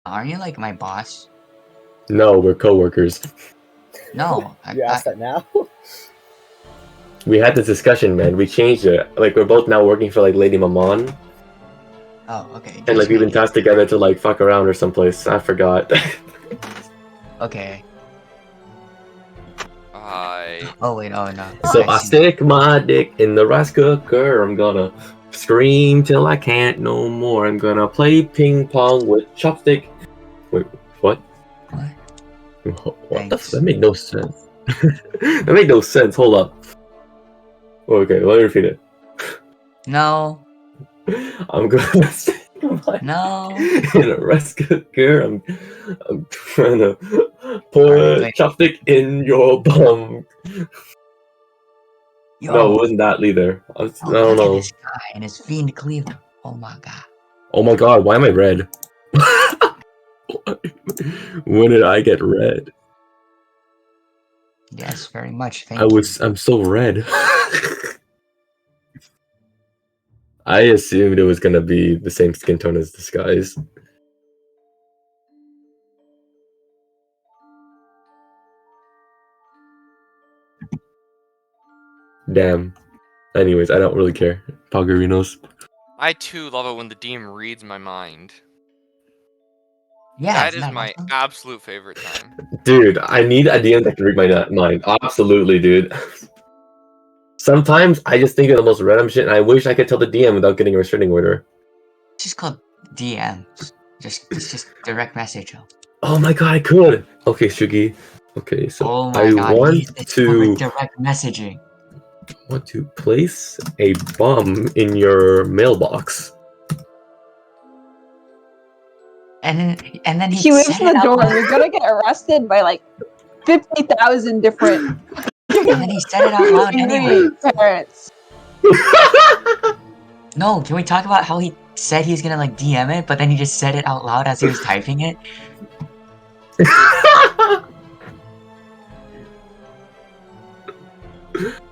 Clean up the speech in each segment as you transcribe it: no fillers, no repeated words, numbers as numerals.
Are you like my boss? No, we're co-workers. No. You asked that now? We had this discussion, man. We changed it. Like, we're both now working for, like, Lady Maman. Oh, okay. And, like, we've been tasked together to, like, fuck around or someplace. I forgot. Okay. I. Oh, wait. Oh, no. So I stick my dick in the rice cooker. I'm gonna scream till I can't no more. I'm gonna play ping pong with chopstick. Wait, what? What the f- That made no sense. That made no sense. Hold up. Okay, let me repeat it. No. I'm gonna stick my No. in a rice cooker. I'm trying to pour a chopstick in your bum. Yo. No, it wasn't that either. I don't know. Look at this guy and his fiend cleaver. Oh my god. Oh my god, why am I red? When did I get red? Yes, very much. Thank you. I'm so red. I assumed it was gonna be the same skin tone as this guy's. Damn. Anyways, I don't really care. Pogarinos. I too love it when the DM reads my mind. Yeah, that is my absolute favorite time. Dude, I need a DM that can read my mind. Absolutely, dude. Sometimes I just think of the most random shit, and I wish I could tell the DM without getting a restraining order. It's just called DMs. It's just direct message. Oh my god, I could. Okay, Shugi. Okay, so I want to direct messaging. Want to place a bomb in your mailbox. And then he leaves the door. You're gonna get arrested by like 50,000 different. And then he said it out loud anyway. Parents. No, can we talk about how he said he's gonna like DM it, but then he just said it out loud as he was typing it?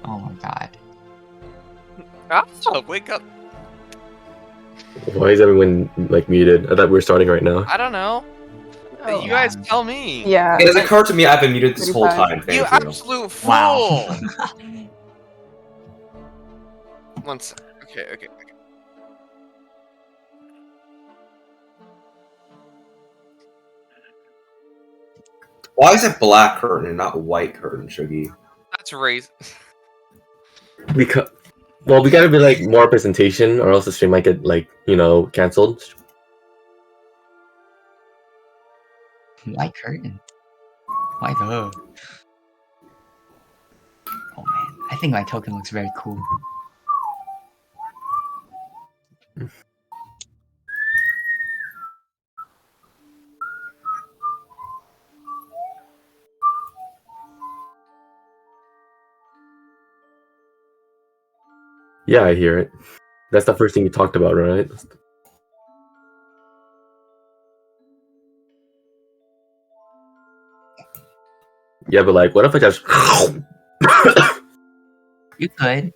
Oh my god. Oh, wake up. Why is everyone like muted? I thought we were starting right now. I don't know. Oh, you guys tell me. Yeah. It has occurred to me I've been muted this whole time. Thank you absolute fool. Wow. One sec. Okay. Why is it black curtain and not white curtain, Shuggy? That's racist. Because, well, we gotta be like more representation, or else the stream might get like canceled. White curtain. Why the? Oh man, I think my token looks very cool. Yeah, I hear it. That's the first thing you talked about, right? Yeah, but like, what if I just... You could.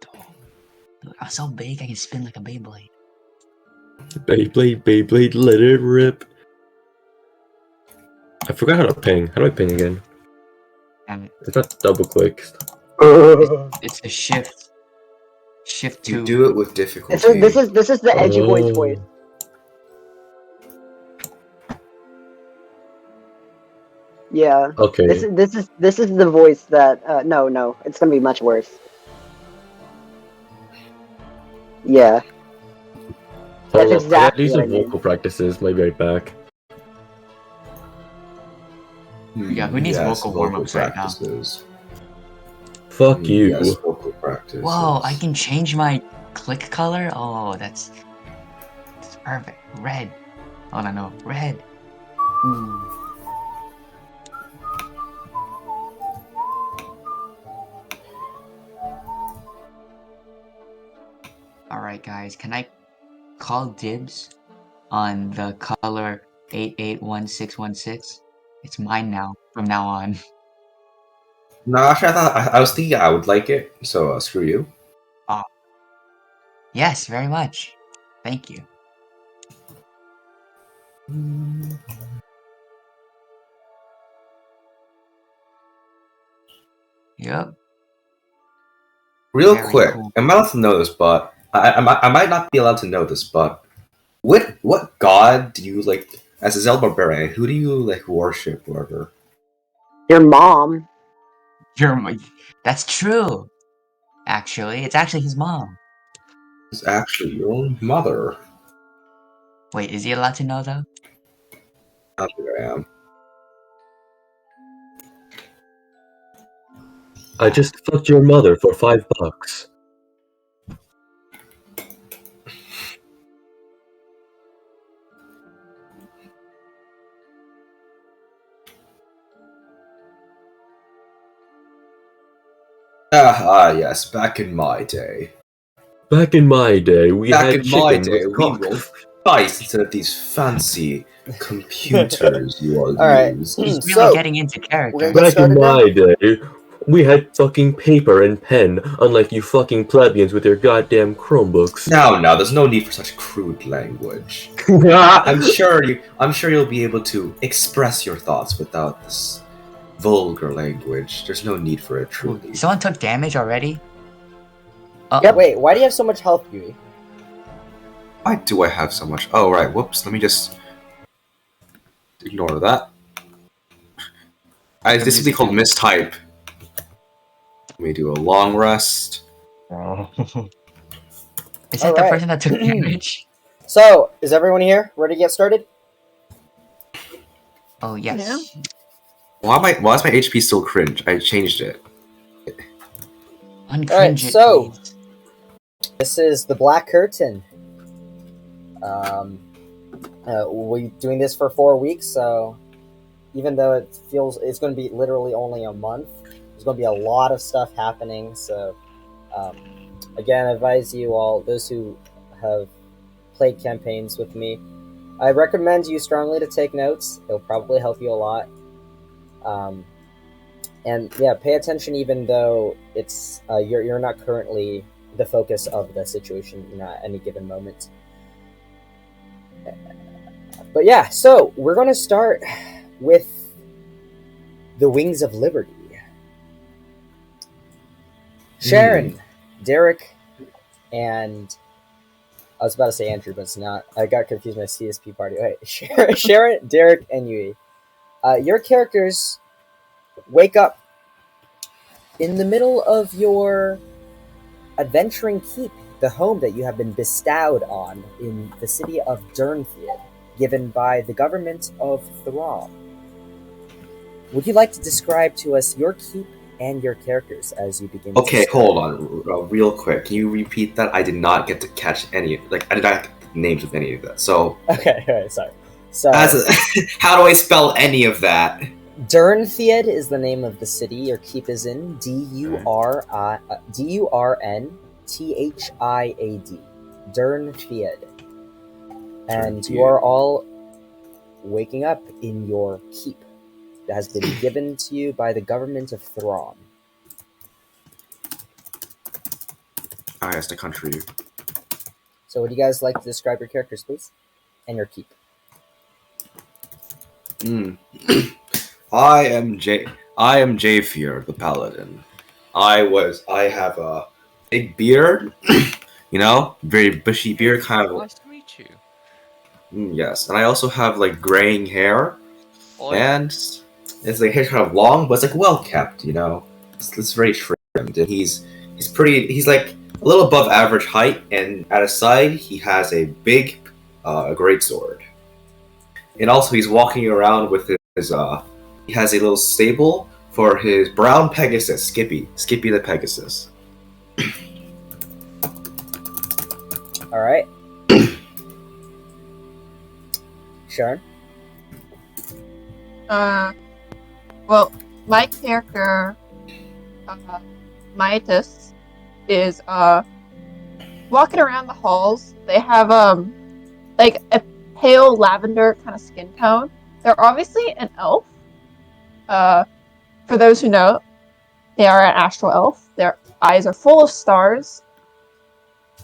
Dude, I'm so big I can spin like a Beyblade. Beyblade, let it rip. I forgot how to ping. How do I ping again? It's not double click. It's a shift. Shift 2. You do it with difficulty. This is the edgy boy's voice. Yeah. Okay. This is the voice that no, it's gonna be much worse. Yeah. That's exactly these what are I mean. vocal practices. Might be right back. Yeah, who needs vocal warm-ups right now? Fuck you. Yes, vocal practice. Whoa, I can change my click color? Oh, that's perfect. Red. Oh, no. Red. Ooh. Alright, guys. Can I call dibs on the color 881616? It's mine now, from now on. No, actually, I was thinking I would like it, so screw you. Oh. Yes, very much. Thank you. Yep. Real Very quick, cool. am I allowed to know this? But I might not be allowed to know this. But what god do you like as a Zelda barbarian? Who do you like worship, whatever? Your mom. That's true. Actually, it's actually his mom. It's actually your own mother. Wait, is he allowed to know though? How big I am. I just fucked your mother for $5. Yes, back in my day. Back in my day, we Back had in my chicken day, with we cock. rolled dice instead of these fancy computers you all Alright. use. He's really So, getting into character. we're gonna get Back in started now? my day, we had fucking paper and pen, unlike you fucking plebeians with your goddamn Chromebooks. Now, there's no need for such crude language. I'm sure you'll be able to express your thoughts without this vulgar language. There's no need for it, truly. Someone took damage already? Yep. Wait, why do you have so much health, Yui? Why do I have so much? Oh, right. Whoops. Let me just ignore that. This would be called mistype. Let me do a long rest. Is that the person that took damage? So, is everyone here? Ready to get started? Oh, yes. Why is my HP still cringe? I changed it. Uncringe Alright, it, so please. this is the Black Curtain. We're doing this for 4 weeks, so even though it feels it's going to be literally only a month, there's going to be a lot of stuff happening. So, again, I advise you all, those who have played campaigns with me, I recommend you strongly to take notes. It'll probably help you a lot. And yeah, pay attention even though it's you're not currently the focus of the situation at any given moment. But yeah, so we're going to start with the Wings of Liberty. Sharon, Derek, and I was about to say Andrew, but it's not. I got confused with my CSP party. Wait, Sharon, Derek, and Yui. Your characters wake up in the middle of your adventuring keep, the home that you have been bestowed on in the city of Durnfield, given by the government of Throm. Would you like to describe to us your keep and your characters as you begin? Okay, hold on, real quick. Can you repeat that? I did not get to catch any. I did not get the names of any of that. So okay, all right, sorry. So how do I spell any of that? Durnfield is the name of the city your keep is in. Durnthiad. Durnfield. And you are all waking up in your keep that has been given to you by the government of Throm. Ah, yes, the country. So would you guys like to describe your characters, please? And your keep. I am Jafier, the paladin. I have a big beard, very bushy beard, kind of. Nice to meet you. Yes, and I also have like graying hair, Well, and it's like hair kind of long, but it's like well kept. It's very trimmed, and he's like a little above average height, and at his side he has a big, greatsword, and also he's walking around with his he has a little stable for his brown Pegasus, Skippy the Pegasus. All right. Sharon? Well, my character, Miatus, is walking around the halls. They have like a pale lavender kind of skin tone. They're obviously an elf. For those who know, they are an astral elf. Their eyes are full of stars,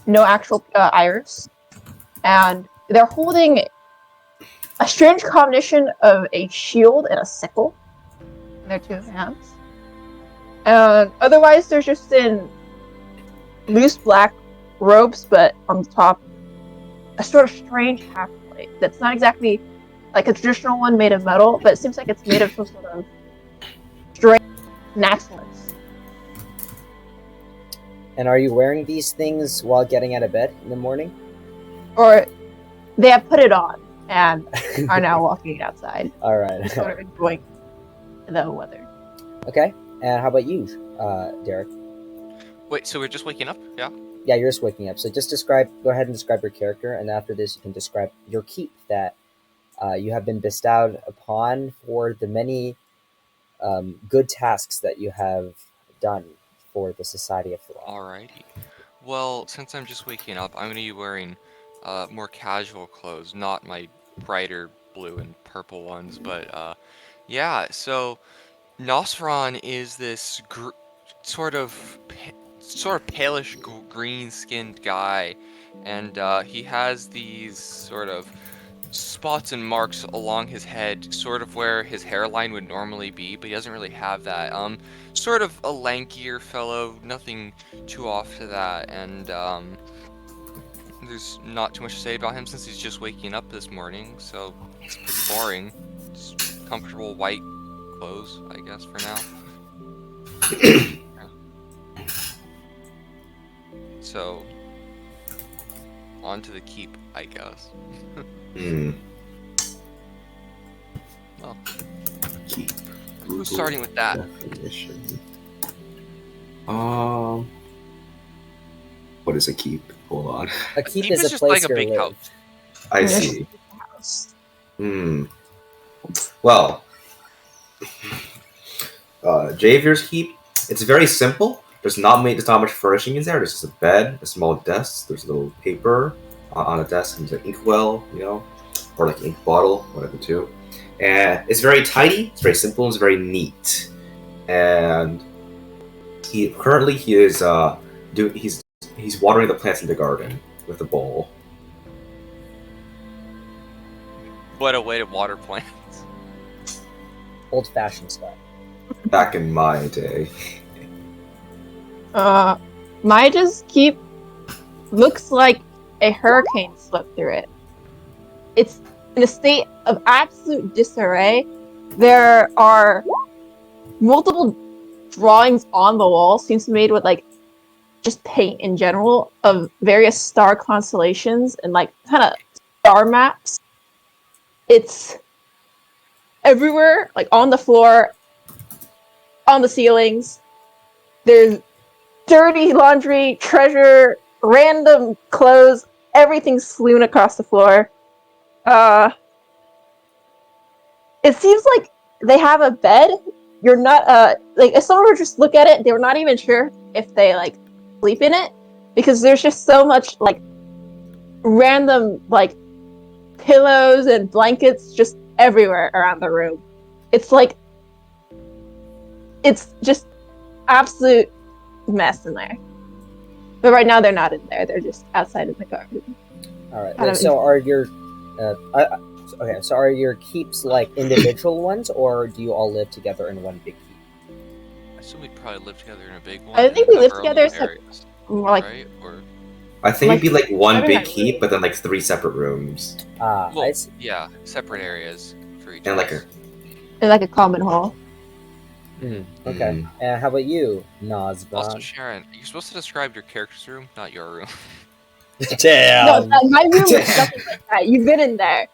no actual iris, and they're holding a strange combination of a shield and a sickle in their two hands. And otherwise, they're just in loose black robes, but on the top, a sort of strange half plate that's not exactly like a traditional one made of metal, but it seems like it's made of some sort of strange naturalness. And are you wearing these things while getting out of bed in the morning? Or they have put it on and are now walking outside, All right. sort of enjoying the weather. Okay. And how about you, Derek? Wait, so we're just waking up? Yeah. Yeah, you're just waking up. So just go ahead and describe your character, and after this, you can describe your keep that you have been bestowed upon for the many good tasks that you have done for the Society of Thrawn. Alrighty. Well, since I'm just waking up, I'm gonna be wearing more casual clothes, not my brighter blue and purple ones, but yeah. So Nosferon is this sort of palish green-skinned guy, and he has these sort of spots and marks along his head, sort of where his hairline would normally be, but he doesn't really have that. Sort of a lankier fellow, nothing too off to that, and there's not too much to say about him since he's just waking up this morning, so it's pretty boring. Just comfortable white clothes, I guess, for now. Yeah. So, on to the keep, I guess. Well, Keep. who's starting with that? Definition. What is a keep? Hold on. A keep keep is is a just place like a to big live. house. I see. Well, Javier's keep. It's very simple. There's not much furnishing in there. There's just a bed, a small desk. There's a little paper on a desk, and there's an inkwell, or like an ink bottle, one of the two. And it's very tidy. It's very simple. It's very neat. And he is he's watering the plants in the garden with a bowl. What a way to water plants. Old-fashioned style. Back in my day. Maija's keep looks like a hurricane swept through it. It's in a state of absolute disarray. There are multiple drawings on the wall, seems to be made with like just paint in general, of various star constellations and like kind of star maps. It's everywhere, like on the floor, on the ceilings. There's dirty laundry, treasure, random clothes, everything's strewn across the floor. It seems like they have a bed. You're not like if someone were to just look at it, they were not even sure if they like sleep in it, because there's just so much like random like pillows and blankets just everywhere around the room. It's like it's just absolute mess in there. But right now they're not in there. They're just outside in the garden. All right. Wait, so are your so are your keeps like individual ones, or do you all live together in one big keep? I assume we'd probably live together in a big one. I think and we live have our own together little sep- areas, More like right? Or I think it'd be like one I don't big know. keep, but then like 3 separate rooms. well, I see. yeah, separate areas for each. And like house. in like a common hall. Okay. Mm. And how about you, Also, Nosbron? Sharon, you're supposed to describe your character's room, not your room. Damn. No, my room is nothing like that. You've been in there.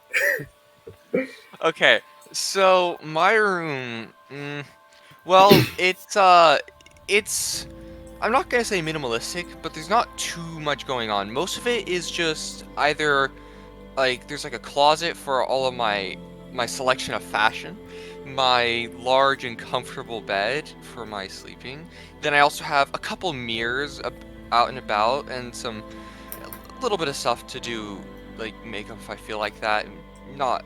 Okay, so my room, well, it's I'm not gonna say minimalistic, but there's not too much going on. Most of it is just either like there's like a closet for all of my selection of fashion, my large and comfortable bed for my sleeping. Then I also have a couple mirrors out and about, and a little bit of stuff to do, like makeup if I feel like that. Not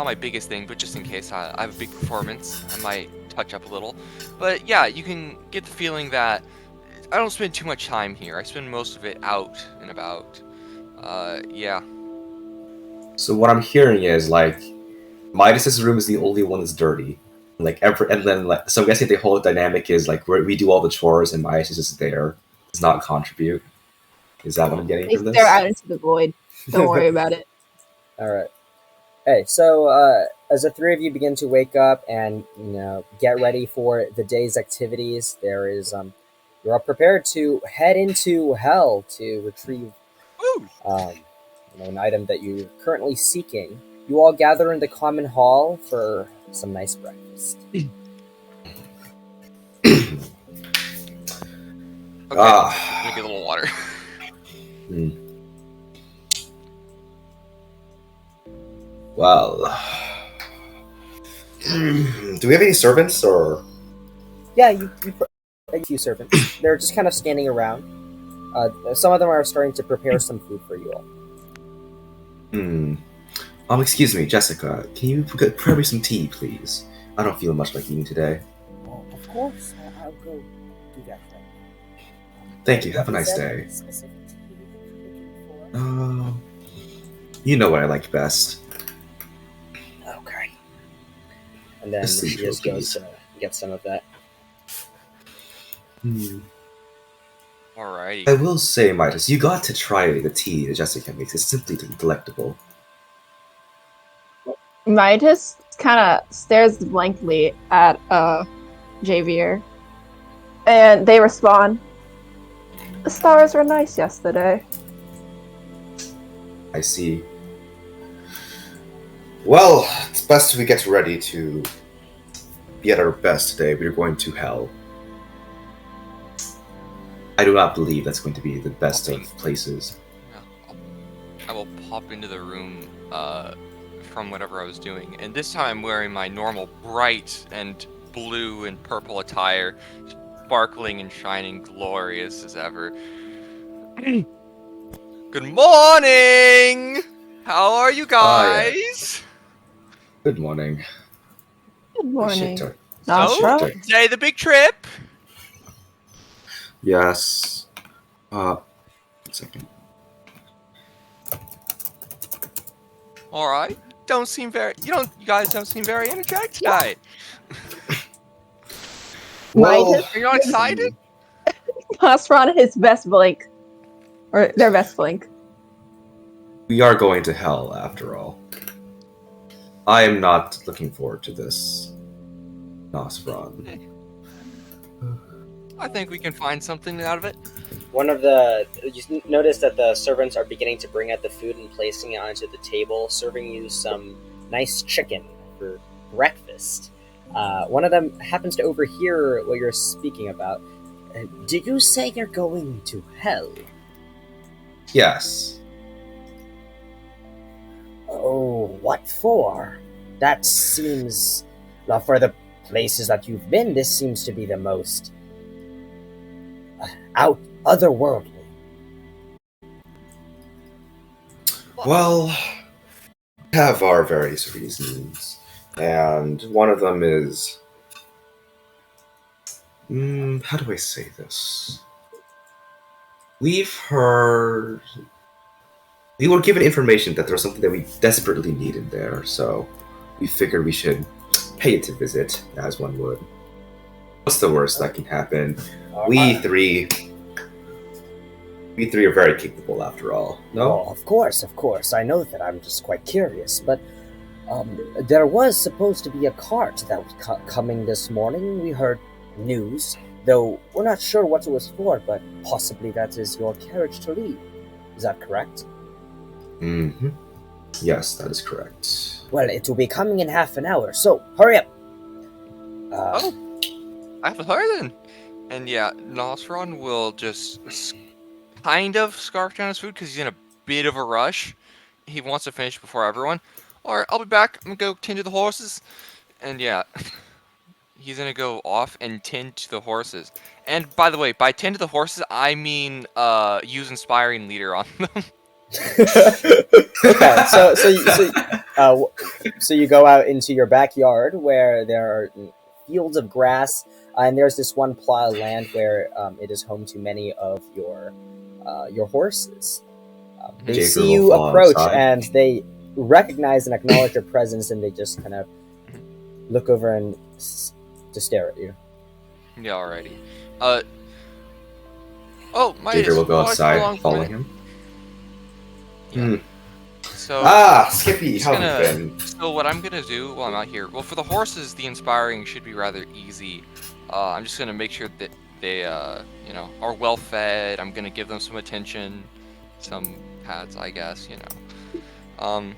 my biggest thing, but just in case I have a big performance, I might touch up a little. But yeah, you can get the feeling that I don't spend too much time here. I spend most of it out and about. Yeah. So what I'm hearing is like Midas's room is the only one that's dirty. So I'm guessing the whole dynamic is like where we do all the chores and Midas is just there, does not contribute. Is that what I'm getting They from this? stare out into the void. Don't worry about it. All right. Hey, so as the three of you begin to wake up and get ready for the day's activities, there is you are prepared to head into hell to retrieve Woo! an item that you're currently seeking. You all gather in the common hall for some nice breakfast. Okay, Ah. let me get a little water. Well, do we have any servants or? Yeah, you a few servants. They're just kind of standing around. Some of them are starting to prepare some food for you all. Excuse me, Jessica. Can you prepare me some tea, please? I don't feel much like eating today. Well, of course, I'll go do that for you. Thank you. Have a nice day. Specific tea you're looking for? You know what I like best. Okay. And then Just she leave just those goes to get some of that. Alrighty. I will say, Midas, you got to try the tea that Jessica makes. It's simply delectable. Midas kind of stares blankly at Javier, and they respond, "The stars were nice yesterday." I see. Well, it's best we get ready to be at our best today. We're going to hell. I do not believe that's going to be the best of places. Yeah, I will pop into the room from whatever I was doing, and this time I'm wearing my normal bright and blue and purple attire, sparkling and shining glorious as ever. Good morning! How are you guys? Good morning. Good morning. Shit, Nostra? So, today the big trip? yes. 1 second. Alright. You guys don't seem very energetic tonight. Midas? Are you not excited? Nostra on his best blink. Or their best blink. We are going to hell, after all. I am not looking forward to this, Nosferon. I think we can find something out of it. You notice that the servants are beginning to bring out the food and placing it onto the table, serving you some nice chicken for breakfast. One of them happens to overhear what you're speaking about. Did you say you're going to hell? Yes. Oh, what for? That seems... Well, for the places that you've been, this seems to be the most... otherworldly. Well, we have our various reasons, and one of them is... how do I say this? We've heard... We were given information that there was something that we desperately needed there, so we figured we should pay it a visit, as one would. What's the worst that can happen? We three are very capable, after all. No? Oh, of course. I know that. I'm just quite curious. But there was supposed to be a cart that was coming this morning. We heard news, though we're not sure what it was for, but possibly that is your carriage to leave. Is that correct? Mm-hmm. Yes, that is correct. Well, it will be coming in half an hour, so hurry up. I have to hurry then. And yeah, Nosferon will just kind of scarf down his food because he's in a bit of a rush. He wants to finish before everyone. Alright, I'll be back. I'm gonna go tend to the horses. And yeah, he's gonna go off and tend to the horses. And by the way, by tend to the horses, I mean use Inspiring Leader on them. Okay, so you go out into your backyard where there are fields of grass, and there's this one plot of land where it is home to many of your horses. They Jaeger see you will fall approach, outside. and they recognize and acknowledge your presence, and they just kind of look over and just stare at you. Yeah, alrighty. Oh, Xavier will go why so long outside, for following it? him. Yeah. So Skippy, just how have you been? so what I'm gonna do while I'm out here, well, for the horses, the inspiring should be rather easy. I'm just gonna make sure that they, are well fed. I'm gonna give them some attention, some pats, I guess, And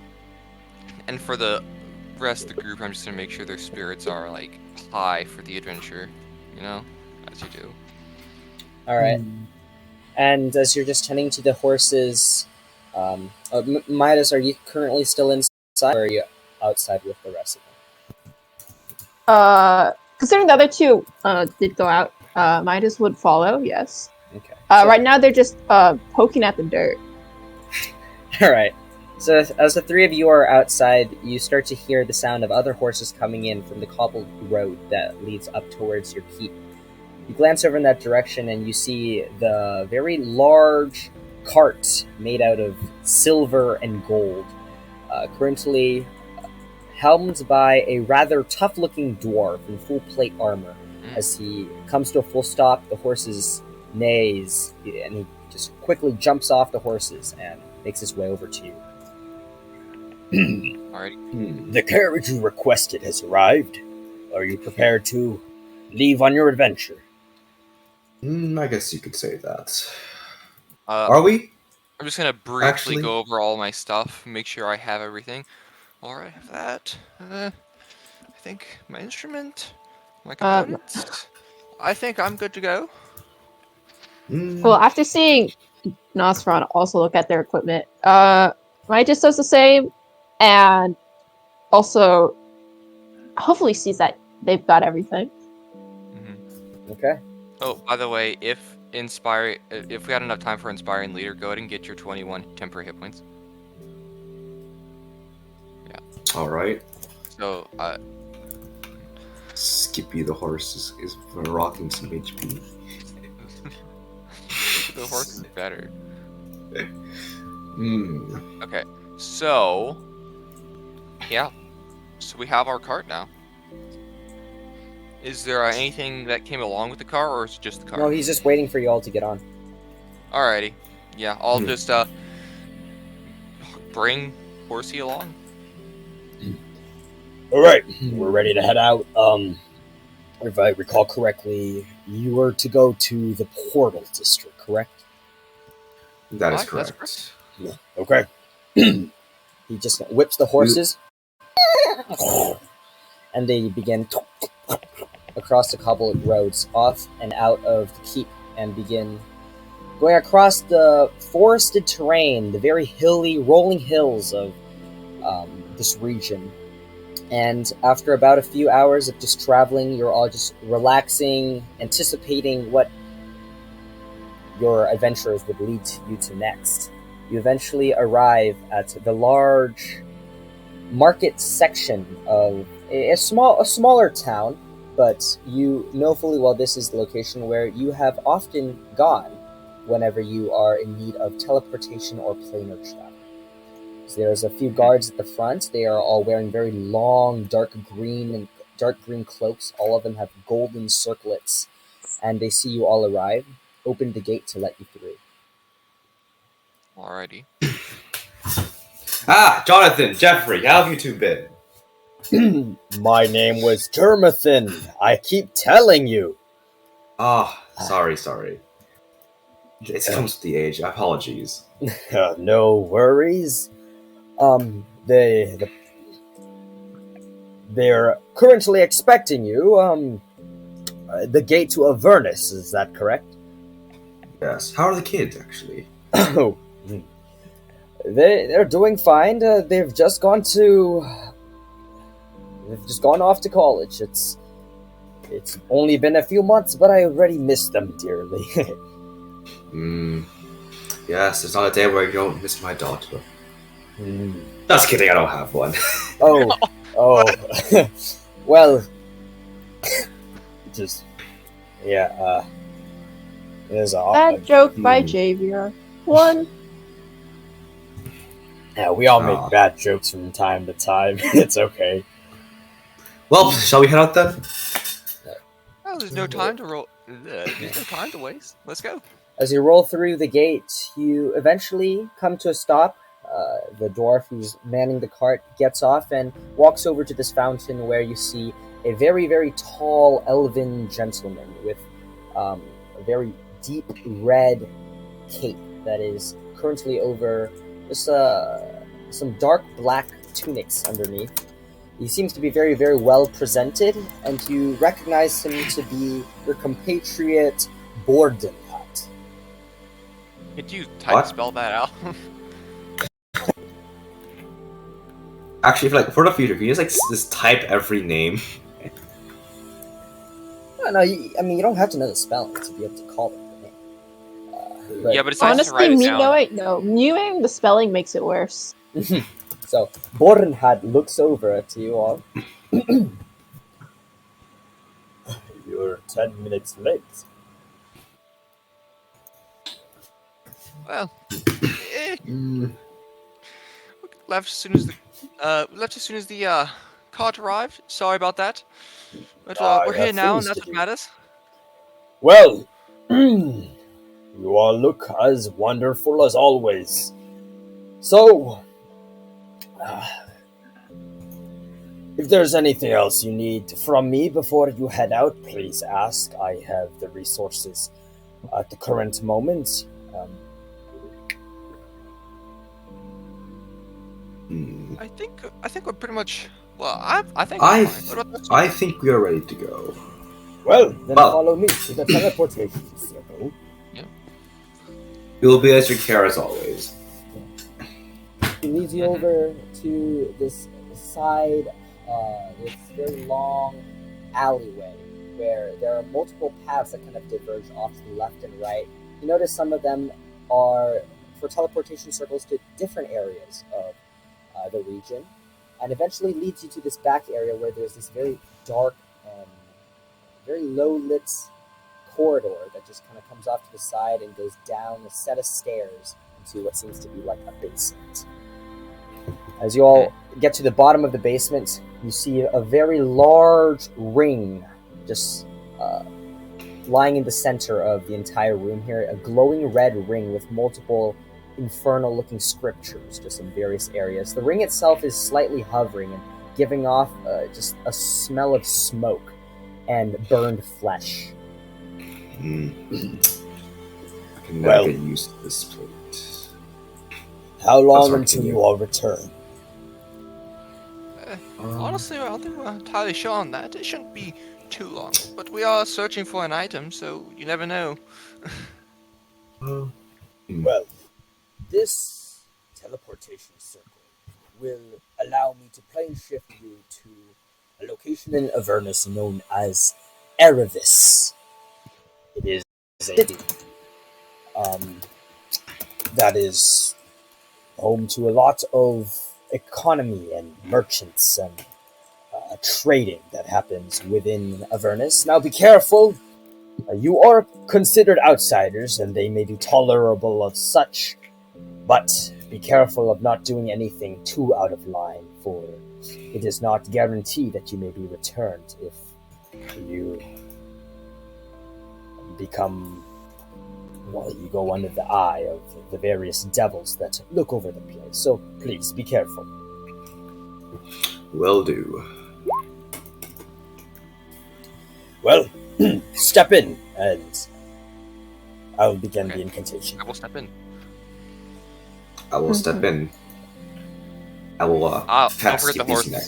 for the rest of the group, I'm just gonna make sure their spirits are like high for the adventure, as you do. All right. And as you're just tending to the horses, Midas, are you currently still inside, or are you outside with the rest of them? Considering the other two did go out, Midas would follow. Yes. Okay. Right now they're just poking at the dirt. All right. So as the three of you are outside, you start to hear the sound of other horses coming in from the cobbled road that leads up towards your keep. You glance over in that direction and you see the very large cart made out of silver and gold, currently helmed by a rather tough-looking dwarf in full plate armor. As he comes to a full stop, the horses neighs, and he just quickly jumps off the horses and makes his way over to you. Alrighty. The carriage you requested has arrived. Are you prepared to leave on your adventure? I guess you could say that. Are Are we? I'm just gonna briefly Actually- go over all my stuff, make sure I have everything. Alright, I have that. I think my instrument, my components. I think I'm good to go. Well, after seeing Nosferon also look at their equipment, Midas does the same, and also hopefully sees that they've got everything. Okay. Oh, by the way, if we had enough time for inspiring leader, go ahead and get your 21 temporary hit points. Yeah. All right. So, Skippy the horse is rocking some HP. the horse is better. Hmm. Okay, so yeah, so we have our cart now. Is there anything that came along with the car, or is it just the car? No, he's just waiting for you all to get on. Alrighty, yeah, I'll just bring Horsey along. All right, we're ready to head out. If I recall correctly, you were to go to the Portal District, correct? That is What? correct. That's Yeah. Okay. He just whips the horses, and they begin across the cobbled roads, off and out of the keep, and begin going across the forested terrain, the very hilly, rolling hills of this region. And after about a few hours of just traveling, you're all just relaxing, anticipating what your adventures would lead you to next. You eventually arrive at the large market section of a smaller town, but you know fully well this is the location where you have often gone whenever you are in need of teleportation or planar travel. So there's a few guards at the front. They are all wearing very long, dark green cloaks. All of them have golden circlets, and they see you all arrive, open the gate to let you through. Alrighty. Jonathan, Jeffrey, how have you two been? My name was Termathan. I keep telling you. Sorry. It comes with the age. Apologies. No worries. They're currently expecting you. The gate to Avernus. Is that correct? Yes. How are the kids, actually? Oh, they're doing fine. They've just gone off to college. It's only been a few months, but I already miss them dearly. Yes, there's not a day where I don't miss my daughter. Just kidding, I don't have one. Oh. Well, just yeah. It is awful. That joke by Javier. One. Yeah, we all make Ah. bad jokes from time to time. It's okay. Well, shall we head out then? Oh, there's no time to roll. There's no time to waste. Let's go. As you roll through the gate, you eventually come to a stop. The dwarf who's manning the cart gets off and walks over to this fountain where you see a very, very tall elven gentleman with a very deep red cape that is currently over just some dark black tunics underneath. He seems to be very, very well presented, and you recognize him to be your compatriot Borden. Could you type What? spell that out? Actually, for the future, can you just type every name? No, I mean, you don't have to know the spelling to be able to call them the name. Yeah, but it's nice to Honestly, write it down. Mewing the spelling makes it worse. So, Bornhad looks over at you all. You're 10 minutes late. Well, left as soon as the cart arrived. Sorry about that, but we're here now, and that's what matters. Well, you all look as wonderful as always. So, if there's anything else you need from me before you head out, please ask. I have the resources at the current moment. I think we're pretty much. Well, I think. I we're fine. What about those two? I think we are ready to go. Well, then Well. follow me to the teleportation circle. We will be at your care as always. He leads you over to this side, this very long alleyway where there are multiple paths that kind of diverge off to the left and right. You notice some of them are for teleportation circles to different areas of the region, and eventually leads you to this back area where there's this very dark and very low lit corridor that just kind of comes off to the side and goes down a set of stairs into what seems to be like a basement. As you all get to the bottom of the basement, you see a very large ring just lying in the center of the entire room here, a glowing red ring with multiple infernal looking scriptures just in various areas. The ring itself is slightly hovering and giving off just a smell of smoke and burned flesh. I can never Well. get used to this place. How long Sorry, until continue. you all return? Honestly, I don't think we're entirely sure on that. It shouldn't be too long, but we are searching for an item, so you never know. Well, this teleportation circle will allow me to plane shift you to a location in Avernus known as Erivis. It is a city that is home to a lot of economy and merchants and trading that happens within Avernus. Now be careful. You are considered outsiders, and they may be tolerable of such, but be careful of not doing anything too out of line, for it is not guaranteed that you may be returned if you become, well, you go under the eye of the various devils that look over the place. So please be careful. Will do. Well, step in, and I will begin the incantation. I will step in. I will step in. I will Don't pat forget the Skippy's neck.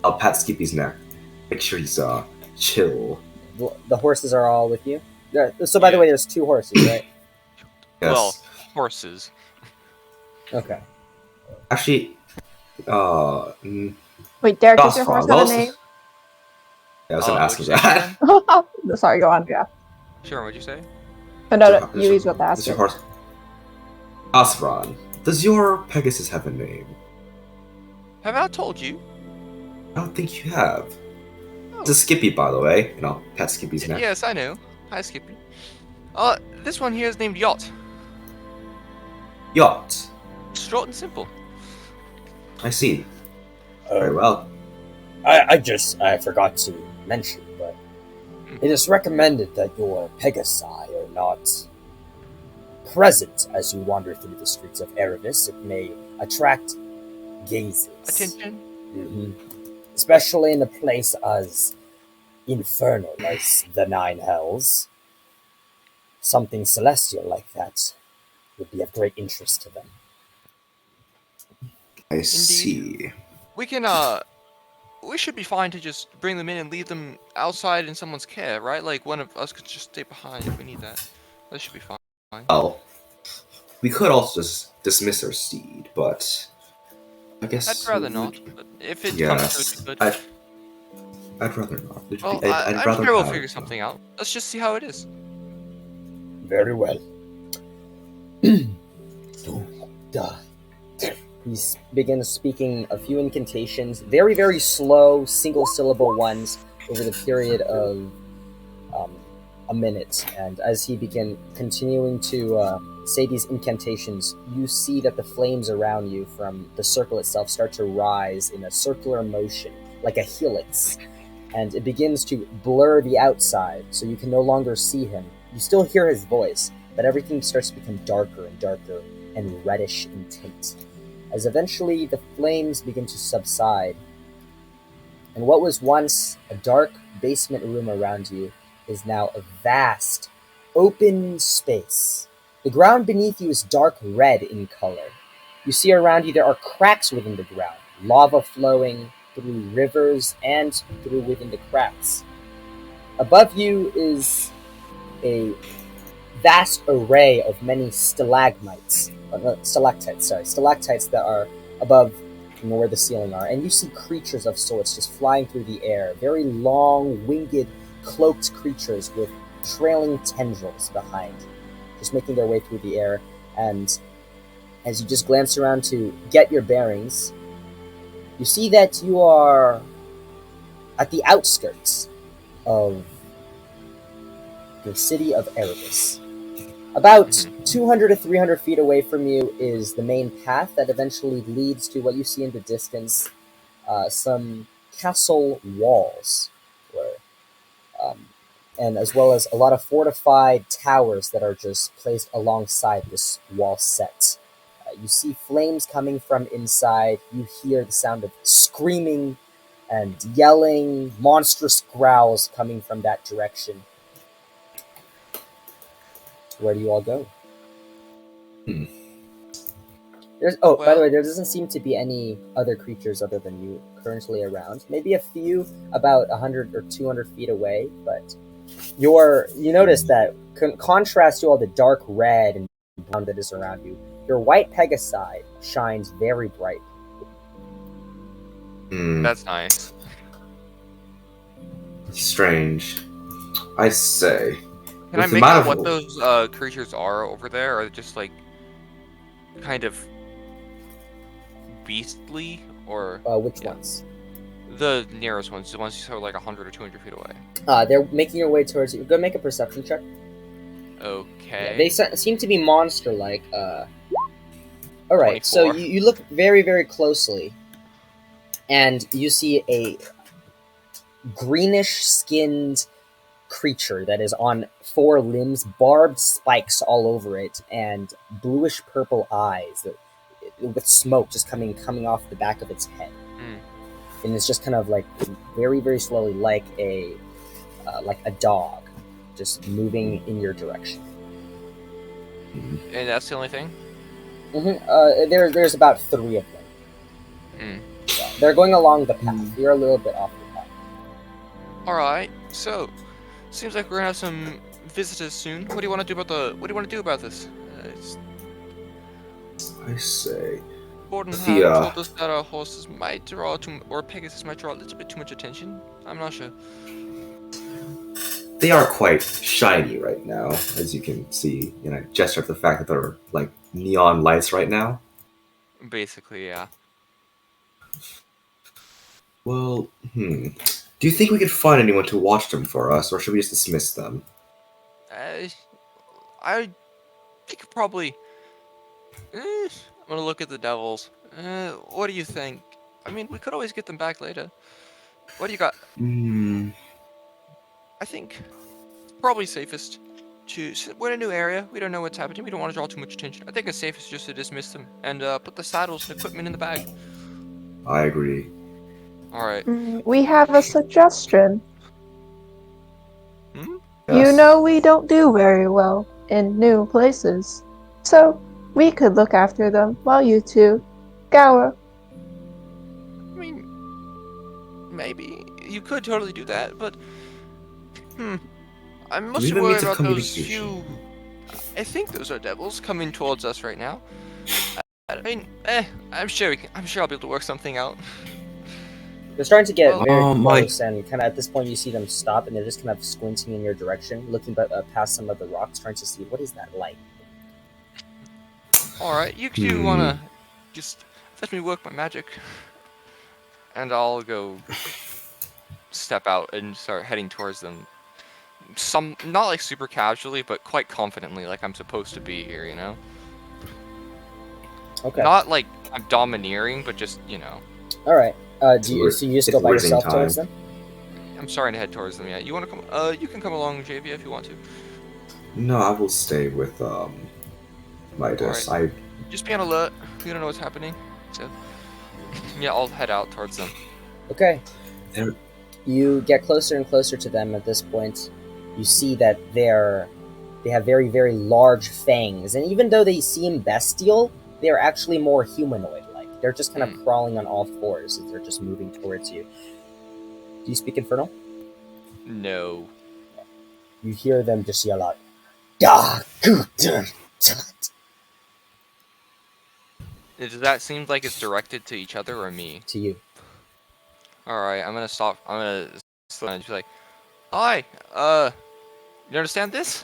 I'll pat Skippy's neck. Make sure he's chill. The horses are all with you? Yeah, so by the way, there's 2 horses, right? Yes. Well, horses. Okay. Actually, Wait, Derek, does your Frog. horse have a name? Yeah, I was gonna ask what'd him you say that. again? Sorry, go on, yeah. Sure, what'd you say? Oh, no, Does you was about to ask Does your it. horse? Asfron, does your Pegasus have a name? Have I told you? I don't think you have. Oh. It's a Skippy, by the way. And I'll pat Skippy's neck. Yes, I know. Hi, Skippy. This one here is named Yacht. Yacht. Short and simple. I see. Very well. I forgot to mention, but it is recommended that your Pegasi are not present as you wander through the streets of Erivis. It may attract gazes. Attention. Especially in a place as infernal as the Nine Hells. Something celestial like that would be of great interest to them. I see. We can we should be fine to just bring them in and leave them outside in someone's care, right? Like one of us could just stay behind if we need that. That should be fine. Well, we could also just dismiss our steed, but I guess I'd rather not. But if it Yes, comes to it, we could. I'd rather not. Well, I'd I'm rather sure we'll have- figure something out. Let's just see how it is. Very well. He begins speaking a few incantations, very, very slow, single-syllable ones, over the period of a minute. And as he continuing to say these incantations, you see that the flames around you from the circle itself start to rise in a circular motion, like a helix. And it begins to blur the outside, so you can no longer see him. You still hear his voice, but everything starts to become darker and darker and reddish in tint. As eventually the flames begin to subside, and what was once a dark basement room around you is now a vast, open space. The ground beneath you is dark red in color. You see around you there are cracks within the ground, lava flowing through rivers and through within the cracks. Above you is a vast array of many stalagmites, stalactites that are above where the ceiling are, and you see creatures of sorts just flying through the air, very long, winged, cloaked creatures with trailing tendrils behind, just making their way through the air. And as you just glance around to get your bearings, you see that you are at the outskirts of the city of Erivis. About 200 to 300 feet away from you is the main path that eventually leads to what you see in the distance, some castle walls, and as well as a lot of fortified towers that are just placed alongside this wall set. You see flames coming from inside, you hear the sound of screaming and yelling, monstrous growls coming from that direction. Where do you all go? By the way, there doesn't seem to be any other creatures other than you currently around. Maybe a few about 100 or 200 feet away, but you notice that contrast to all the dark red and brown that is around you, your white Pegasi shines very bright. That's nice. Strange. I say. Can I With the make amount out of- what those creatures are over there? Or just like kind of beastly, or Which ones? the nearest ones, the ones you saw like 100 or 200 feet away? They're making your way towards you. Go make a perception check. Okay. Yeah, they seem to be monster-like. All right, so 24. you look very, very closely, and you see a greenish-skinned creature that is on 4 limbs, barbed spikes all over it, and bluish-purple eyes with smoke just coming off the back of its head. And it's just kind of like very, very slowly, like a dog, just moving in your direction. And that's the only thing? There's about 3 of them. So they're going along the path. You're a little bit off the path. Alright, so seems like we're gonna have some visitors soon. What do you want to do about this? I say. Borden The, told us that our horses might draw or Pegasus might draw a little bit too much attention. I'm not sure. They are quite shiny right now, as you can see. And I gesture at the fact that they're like neon lights right now. Basically, yeah. Well, Do you think we could find anyone to watch them for us, or should we just dismiss them? I think probably. I'm gonna look at the devils. What do you think? I mean, we could always get them back later. What do you got? Hmm. I think probably safest to. We're in a new area. We don't know what's happening. We don't want to draw too much attention. I think it's safest just to dismiss them and put the saddles and equipment in the bag. I agree. All right. We have a suggestion. Hmm? You Yes. know we don't do very well in new places. So we could look after them while you two scour. I mean, maybe you could totally do that, but I'm Do we mostly even worried means of about those communication? few. I think those are devils coming towards us right now. I mean, I'm sure I'll be able to work something out. They're starting to get Well, very my- close, and kind of at this point, you see them stop, and they're just kind of squinting in your direction, looking past some of the rocks, trying to see what is that light. all right, you do wanna just let me work my magic, and I'll go step out and start heading towards them. Not like super casually, but quite confidently, like I'm supposed to be here. You know, Okay. not like I'm domineering, but just All right. It's So you just it's go by losing yourself towards time. them? I'm starting to head towards them. Yeah, you wanna come? You can come along, JV, if you want to. No, I will stay with Midas. Just be on alert. We don't know what's happening, so yeah, I'll head out towards them. Okay. They're- You get closer and closer to them at this point. You see that they have very, very large fangs, and even though they seem bestial, they are actually more humanoid-like. They're just kind of crawling on all fours as they're just moving towards you. Do you speak Infernal? No. You hear them just yell out, "Da guten Tag." Does that seem like it's directed to each other or me? To you. Alright, I'm gonna stop. I'm gonna slow down and be like, hi, you understand this?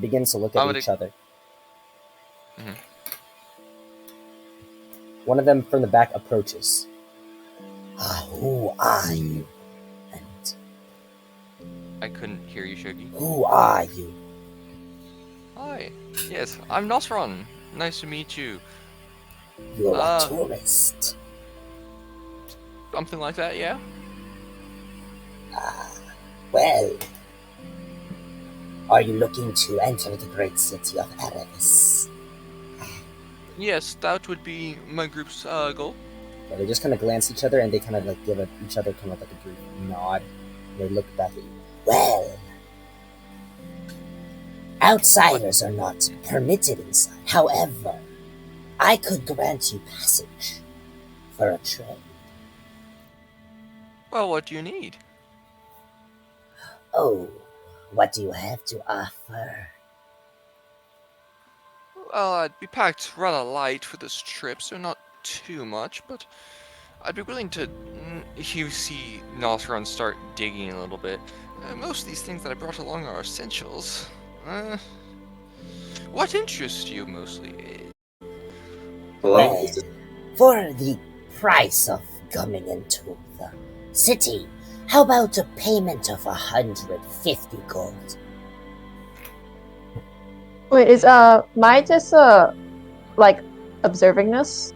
Begins to look at each other. Mhm. One of them from the back approaches. Who are you? And I couldn't hear you, Shuggy. who are you? Hi. Yes, I'm Nosron. Nice to meet you. You're Ah. a tourist. Something like that, yeah? Well, are you looking to enter the great city of Erivis? Yes, that would be my group's goal. Yeah, they just kind of glance at each other and they kind of like give each other kind of like a brief nod. And they look back at you. Well, outsiders are not permitted inside. However, I could grant you passage for a trade. Well, what do you need? Oh, what do you have to offer? Well, I'd be packed rather light for this trip, so not too much, but I'd be willing to. You see Nosron start digging a little bit. Most of these things that I brought along are essentials. What interests you mostly? Hello? Well, for the price of coming into the city, how about a payment of 150 gold? Wait, is Midas like observing this?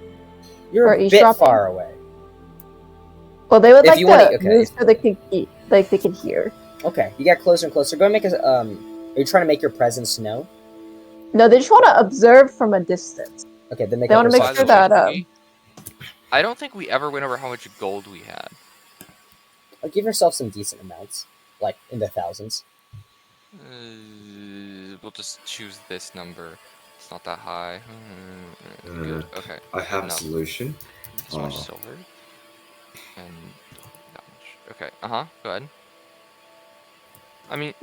You're Or a bit eavesdropping? far away. Well, they would If like you to wanna- okay. move so they can they can hear. Okay, you get closer and closer. Go and make a. Are you trying to make your presence known? No, they just want to observe from a distance. Okay, then make They a wanna make perception sure check. that, I don't think we ever went over how much gold we had. Give yourself some decent amounts, like in the thousands. We'll just choose this number. It's not that high. Good. Okay. I have a enough. solution. This much silver. And that much. Okay. Go ahead. I mean,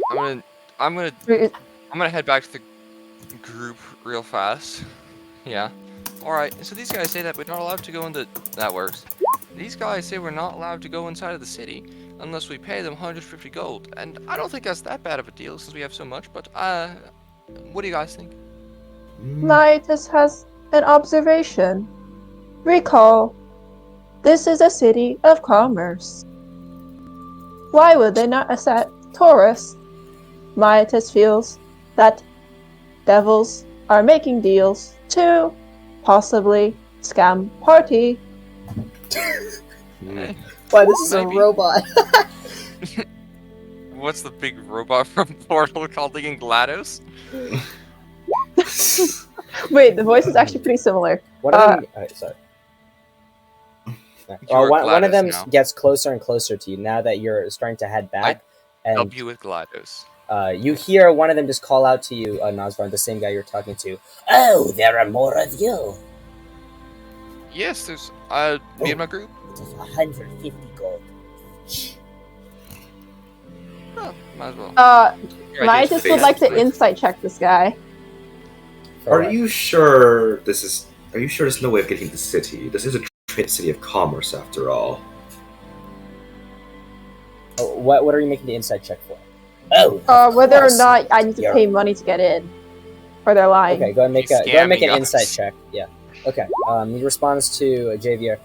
I'm gonna head back to the group real fast. Yeah. All right. So these guys say that we're not allowed to go into. That works. These guys say we're not allowed to go inside of the city unless we pay them 150 gold, and I don't think that's that bad of a deal since we have so much. But what do you guys think? Midas has an observation. Recall, this is a city of commerce. Why would they not accept tourists? Midas feels that devils are making deals to possibly scam party. Eh, Why, this is Maybe. a robot. what's the big robot from Portal called again? GLaDOS? Wait, the voice is actually pretty similar. One of them. Sorry. You're One of GLaDOS them now. gets closer and closer to you now that you're starting to head back. Help And you with GLaDOS. you hear one of them just call out to you, Nosvarn, the same guy you're talking to. Oh, there are more of you. Yes, there's me and my group. It is 150 gold. Oh, might as well. Your I idea's just pretty would like to excellent. insight check this guy. For Are what? you sure this is? Are you sure there's no way of getting to the city? This is a city of commerce, after all. Oh, what are you making the inside check for? Oh, Whether or course. not I need to Yeah. pay money to get in, or they're lying. Okay, go ahead and make He's an scamming insight us. check. Yeah. Okay. He responds to Javier.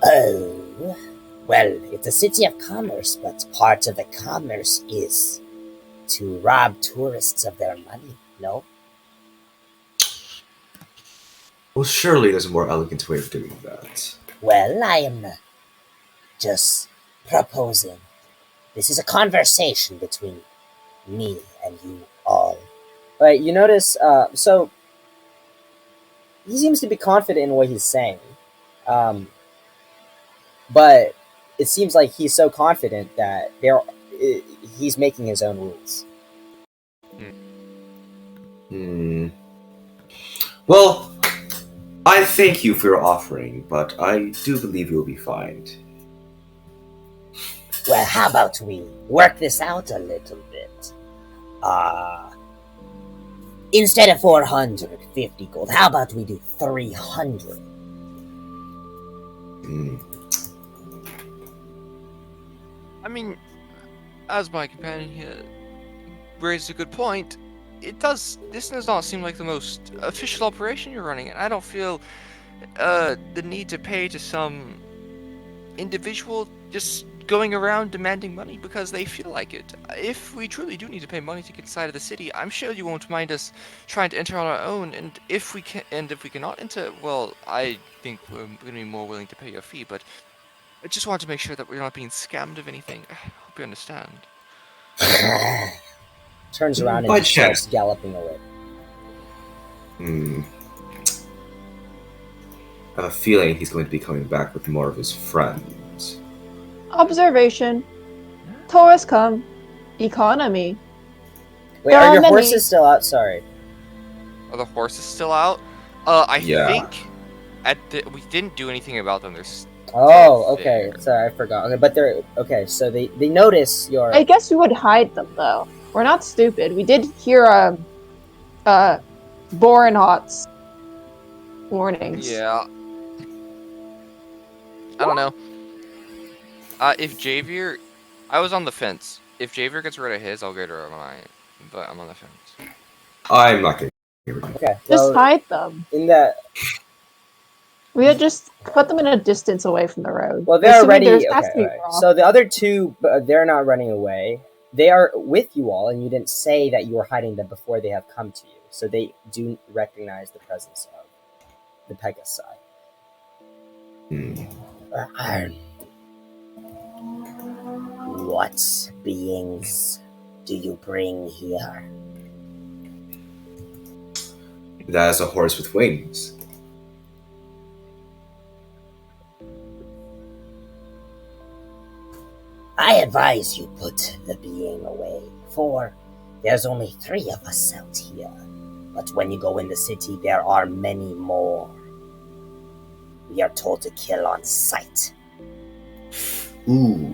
Oh, well, it's a city of commerce, but part of the commerce is to rob tourists of their money. No. Well, surely there's a more elegant way of doing that. Well, I am just proposing. This is a conversation between me and you all. Right, you notice, so he seems to be confident in what he's saying. But it seems like he's so confident that he's making his own rules. Well, I thank you for your offering, but I do believe you'll be fined. Well, how about we work this out a little bit? Instead of 450 gold, how about we do 300? I mean, as my companion here raised a good point, this does not seem like the most official operation you're running, and I don't feel the need to pay to some individual just going around demanding money because they feel like it. If we truly do need to pay money to get inside of the city, I'm sure you won't mind us trying to enter on our own, and if we cannot enter, well, I think we're going to be more willing to pay your fee, but I just want to make sure that we're not being scammed of anything. I hope you understand. Turns around and By just chance. starts galloping away. I have a feeling he's going to be coming back with more of his friends. Observation. Tourists come. Economy. Wait, There are are your many. horses still out? Sorry. Are the horses still out? I Yeah. think we didn't do anything about them. Oh, okay. Sorry, I forgot. Okay, but they're okay. So they notice your. I guess we would hide them though. We're not stupid. We did hear Borenhot's warnings. Yeah. I don't know. If Javier, I was on the fence. If Javier gets rid of his, I'll get rid of mine. But I'm on the fence. I'm not going to. Okay. Just Well, hide them. in that. We would just put them in a distance away from the road. Well, they're Assuming already. there's Okay, has to be alright. raw. So the other two, they're not running away. They are with you all, and you didn't say that you were hiding them before they have come to you. So they do recognize the presence of the Pegasi. What beings do you bring here? That is a horse with wings. I advise you put the being away, for there's only 3 of us out here. But when you go in the city, there are many more. We are told to kill on sight. Ooh.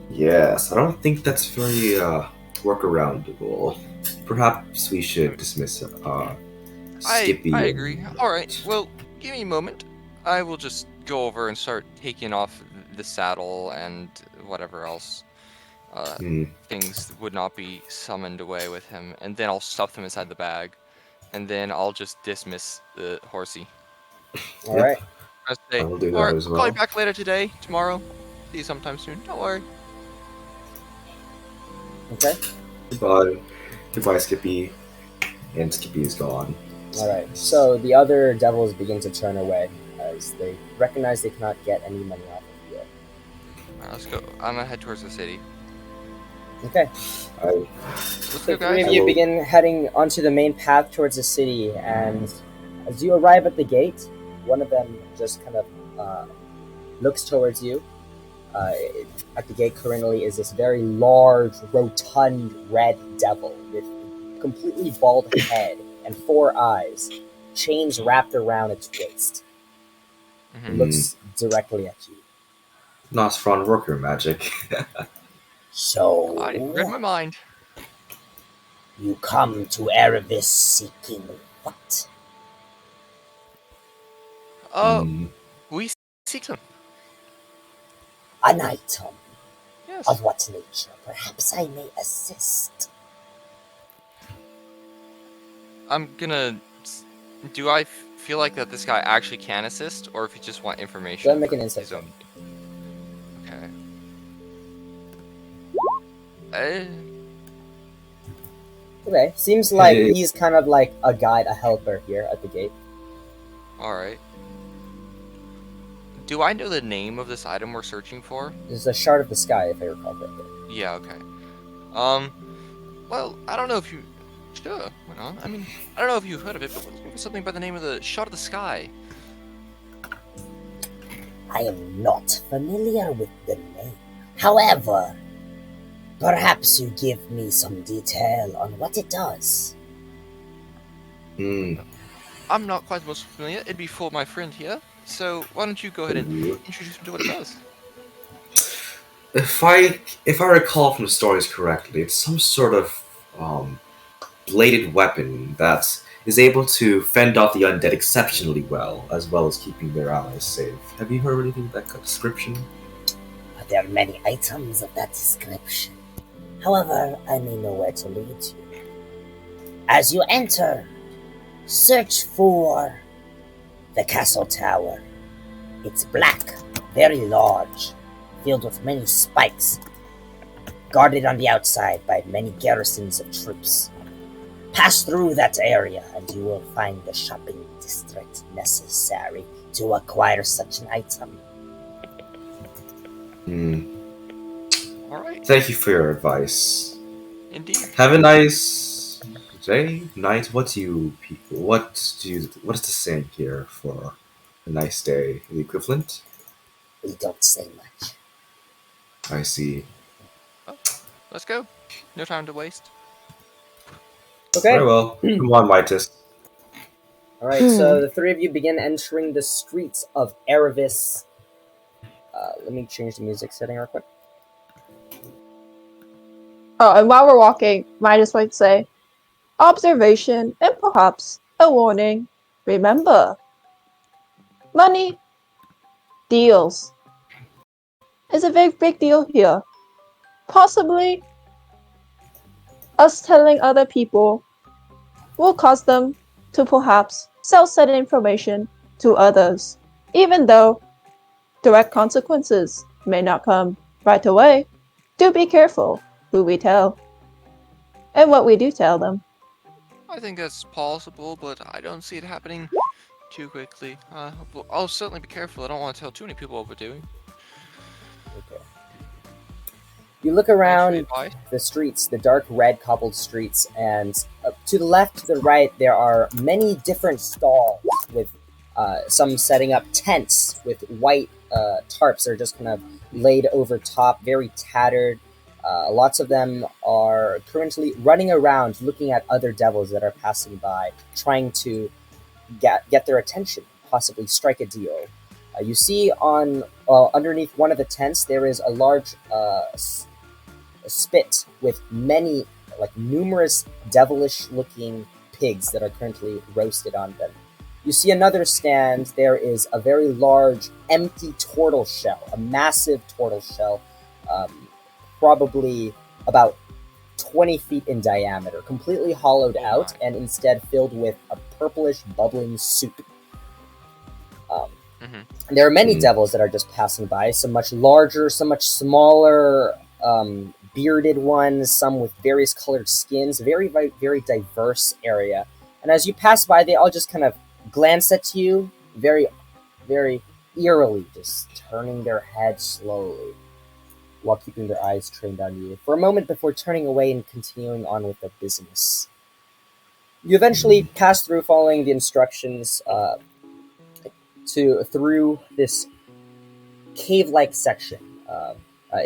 Yes, I don't think that's very workaroundable. Perhaps we should dismiss Skippy. I agree. Alright, well, give me a moment. I will just go over and start taking off the saddle and whatever else things would not be summoned away with him, and then I'll stuff them inside the bag, and then I'll just dismiss the horsey. All right. I will do that Alright, as I'll call you well. back later today, tomorrow. See you sometime soon. Don't worry. Okay. Goodbye. Goodbye, Skippy. And Skippy is gone. Alright, so the other devils begin to turn away as they recognize they cannot get any money off of you. Alright, let's go. I'm gonna head towards the city. Okay, Let's the go, three guys. of you begin heading onto the main path towards the city, and as you arrive at the gate, one of them just kind of looks towards you. At the gate currently is this very large, rotund red devil with a completely bald head and 4 eyes, chains wrapped around its waist. It Mhm. looks directly at you. Not front worker magic. So, I read my mind. you come to Erivis seeking what? We seek them. An item. Yes. Of what nature? Perhaps I may assist. I'm gonna. Do I feel like that this guy actually can assist, or if you just want information? Go ahead and make an for insight his check. own- Okay. Okay, seems like Hey. he's kind of like a guide, a helper here at the gate. All right. Do I know the name of this item we're searching for? This is a shard of the sky, if I recall correctly. Yeah. Okay. Well, I don't know if you. Sure. Why not? I mean, I don't know if you've heard of it, but what was something by the name of the Shot of the Sky? I am not familiar with the name. However, perhaps you give me some detail on what it does. I'm not quite the most familiar. It'd be for my friend here. So why don't you go ahead and introduce him to what it does? If I recall from the stories correctly, it's some sort of bladed weapon that is able to fend off the undead exceptionally well as keeping their allies safe. Have you heard anything of that description? There are many items of that description. However, I may know where to lead you. As you enter, search for the castle tower. It's black, very large, filled with many spikes, guarded on the outside by many garrisons of troops. Pass through that area and you will find the shopping district necessary to acquire such an item. All right. Thank you for your advice. Indeed. Have a nice day, night. What is the saying here for a nice day? The equivalent? We don't say much. I see. Let's go. No time to waste. Okay. Very well. Come on, Midas. Alright, so the three of you begin entering the streets of Erivis. Let me change the music setting real quick. Oh, and while we're walking, might just like to say, observation and perhaps a warning. Remember, money deals is a very big deal here. Possibly, us telling other people will cause them to perhaps sell said information to others, even though direct consequences may not come right away. Do be careful who we tell and what we do tell them. I think that's possible, but I don't see it happening too quickly. I'll certainly be careful. I don't want to tell too many people what we're doing. Okay. You look around Thanks for the advice. the streets, the dark red cobbled streets, and to the left, to the right, there are many different stalls with some setting up tents with white tarps that are just kind of laid over top, very tattered. Lots of them are currently running around looking at other devils that are passing by, trying to get their attention, possibly strike a deal. You see underneath one of the tents, there is a large spit with numerous devilish-looking pigs that are currently roasted on them. You see another stand, there is a very large, empty tortoise shell, a massive tortoise shell, probably about 20 feet in diameter, completely hollowed out and instead filled with a purplish, bubbling soup. There are many devils that are just passing by, some much larger, some much smaller, bearded ones, some with various colored skins. Very, very, very diverse area. And as you pass by, they all just kind of glance at you, very, very eerily, just turning their heads slowly while keeping their eyes trained on you for a moment before turning away and continuing on with their business. You eventually pass through, following the instructions through this cave-like section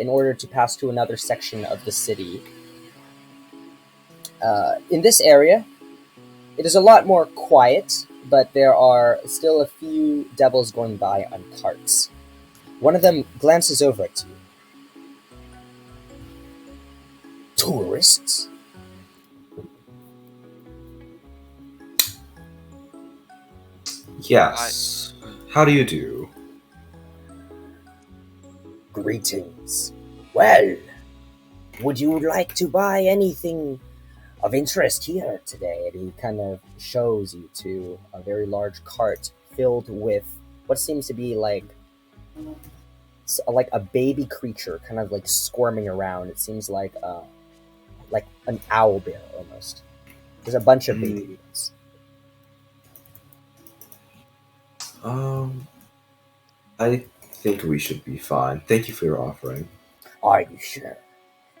in order to pass to another section of the city. In this area, it is a lot more quiet, but there are still a few devils going by on carts. One of them glances over at you. Tourists? Yes. How do you do? Greetings. Well, would you like to buy anything of interest here today? And he kind of shows you to a very large cart filled with what seems to be like a baby creature, kind of like squirming around. It seems like an owl bear almost. There's a bunch of baby ones. I think we should be fine. Thank you for your offering. Are you sure?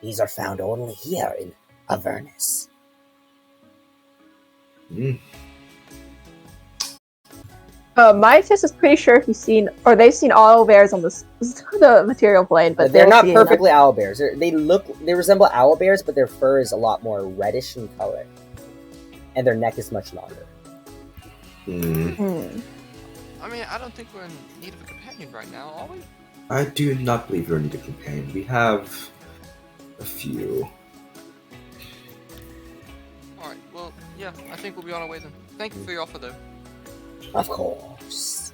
These are found only here in Avernus. My test is pretty sure they've seen owl bears on the material plane, but they're not perfectly owl bears. They resemble owl bears, but their fur is a lot more reddish in color, and their neck is much longer. I mean, I don't think we're in need of a companion right now, are we? I do not believe you're in need of a companion. We have a few. Alright, well, yeah, I think we'll be on our way then. Thank you for your offer, though. Of course.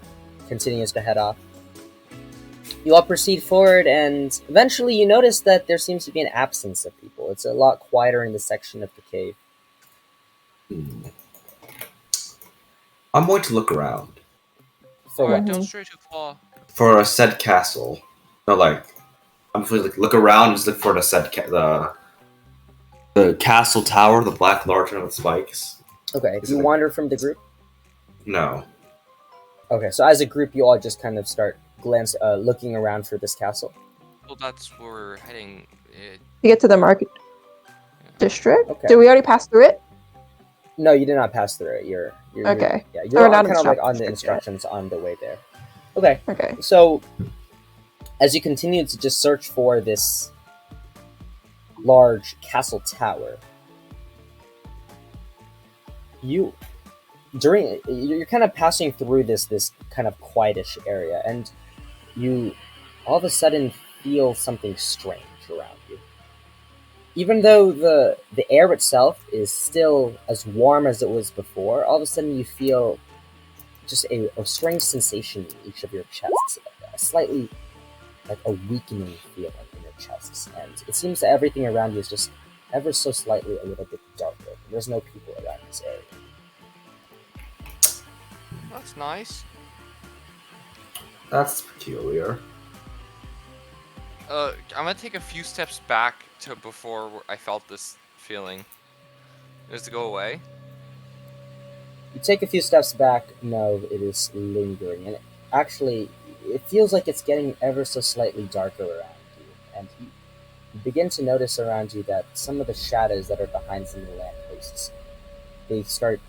Continues to head off. You all proceed forward, and eventually you notice that there seems to be an absence of people. It's a lot quieter in this section of the cave. I'm going to look around. Alright, don't stray too far. For a said castle. No, like, I'm going to look around and just look for the said the castle tower, the black lantern with spikes. Okay, do you wander from the group? No. Okay, so as a group, you all just kind of start looking around for this castle. Well, that's where we're heading. To get to the market district? Okay. Did we already pass through it? No, you did not pass through it. You're okay. You're kind of like on the instructions on the way there. Okay. Okay. So, as you continue to just search for this large castle tower, you're kind of passing through this kind of quietish area, and you all of a sudden feel something strange around you. Even though the air itself is still as warm as it was before, all of a sudden you feel just a strange sensation in each of your chests, a slightly like a weakening feeling in your chests, and it seems that everything around you is just ever so slightly a little bit darker. There's no people around this area. That's nice. That's peculiar. I'm gonna take a few steps back to before I felt this feeling. Does it go away? You take a few steps back, no, it is lingering, and it feels like it's getting ever so slightly darker around you, and you begin to notice around you that some of the shadows that are behind some of the lampposts, they start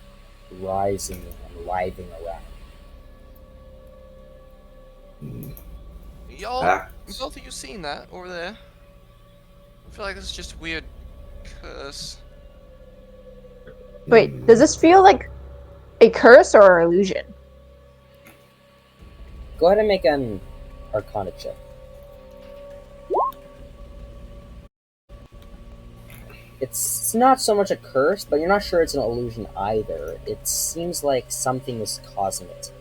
rising and writhing around. Y'all, both of you seen that over there? I feel like this is just a weird curse. Wait, does this feel like a curse or an illusion? Go ahead and make an Arcana check. It's not so much a curse, but you're not sure it's an illusion either. It seems like something is causing it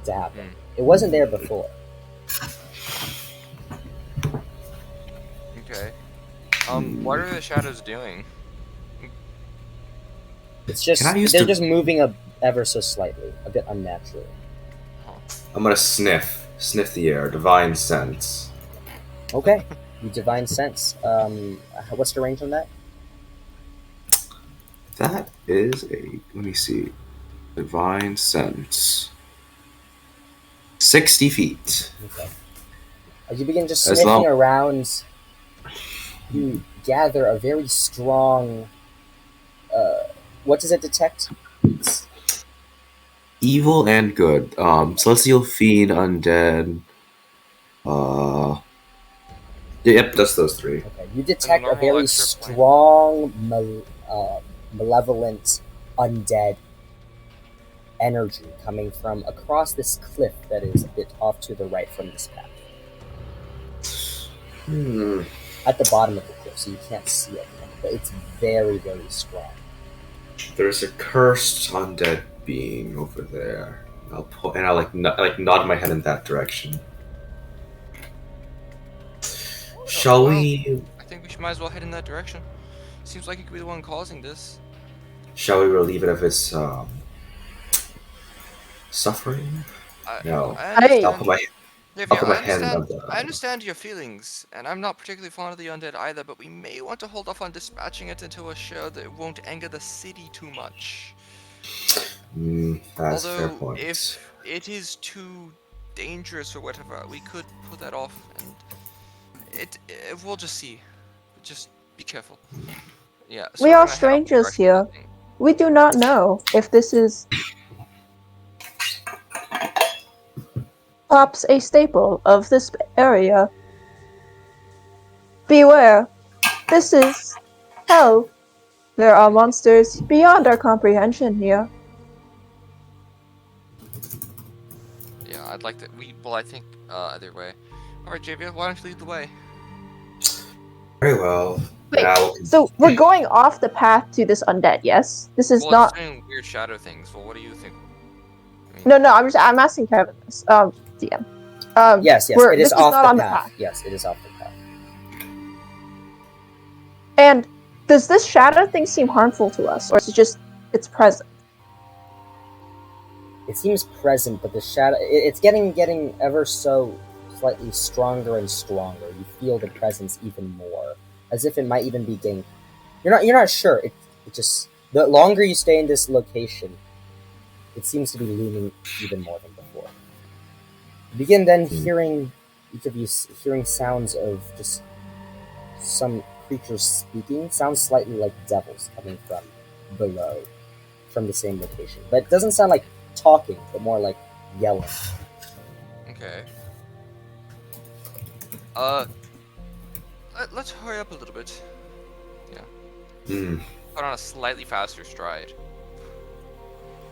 to happen. It wasn't there before. Okay. What are the shadows doing? It's just they're just moving ever so slightly, a bit unnaturally. I'm gonna sniff the air, divine sense. Okay. You divine sense. What's the range on that? That is a. Let me see. Divine sense. 60 feet. Okay. As you begin just As sniffing long- around, you gather a very strong. What does it detect? Evil and good. Celestial fiend, undead. Yep, just those three. Okay. You detect a normal very extra point. strong, malevolent, undead energy coming from across this cliff that is a bit off to the right from this path. At the bottom of the cliff, so you can't see it, but it's very, very strong. There's a cursed undead being over there. I'll like nod my head in that direction. Shall well, we? I think we might as well head in that direction. Seems like he could be the one causing this. Shall we relieve it of its suffering? No. I I'll put my Livia, put my hand on I understand your feelings, and I'm not particularly fond of the undead either, but we may want to hold off on dispatching it until we're sure that it won't anger the city too much. That's a fair Although, point. if it is too dangerous or whatever, we could put that off, and we'll just see. Just be careful. Yeah. So We we're are gonna head off the strangers direction here. of that thing. We do not know if this is perhaps a staple of this area. Beware. This is hell. There are monsters beyond our comprehension here. Yeah, I'd like to. I think either way. All right, Javier, why don't you lead the way? Very well. Wait, Now, so we're going off the path to this undead, yes? This is Well, not. it's doing weird shadow things. Well, what do you think? No, I'm asking Kevin this. DM. Yes, this it is is off not the on path. the path. Yes, it is off the path. And does this shadow thing seem harmful to us, or is it just it's present? It seems present, but the shadow it's getting ever so slightly stronger and stronger. You feel the presence even more, as if it might even be getting. You're not sure. It just the longer you stay in this location, it seems to be looming even more than before. You begin then hearing each of you hearing sounds of just some creatures speaking. Sounds slightly like devils coming from below, from the same location, but it doesn't sound like talking, but more like yelling. Okay. Let's hurry up a little bit. Yeah. Put on a slightly faster stride.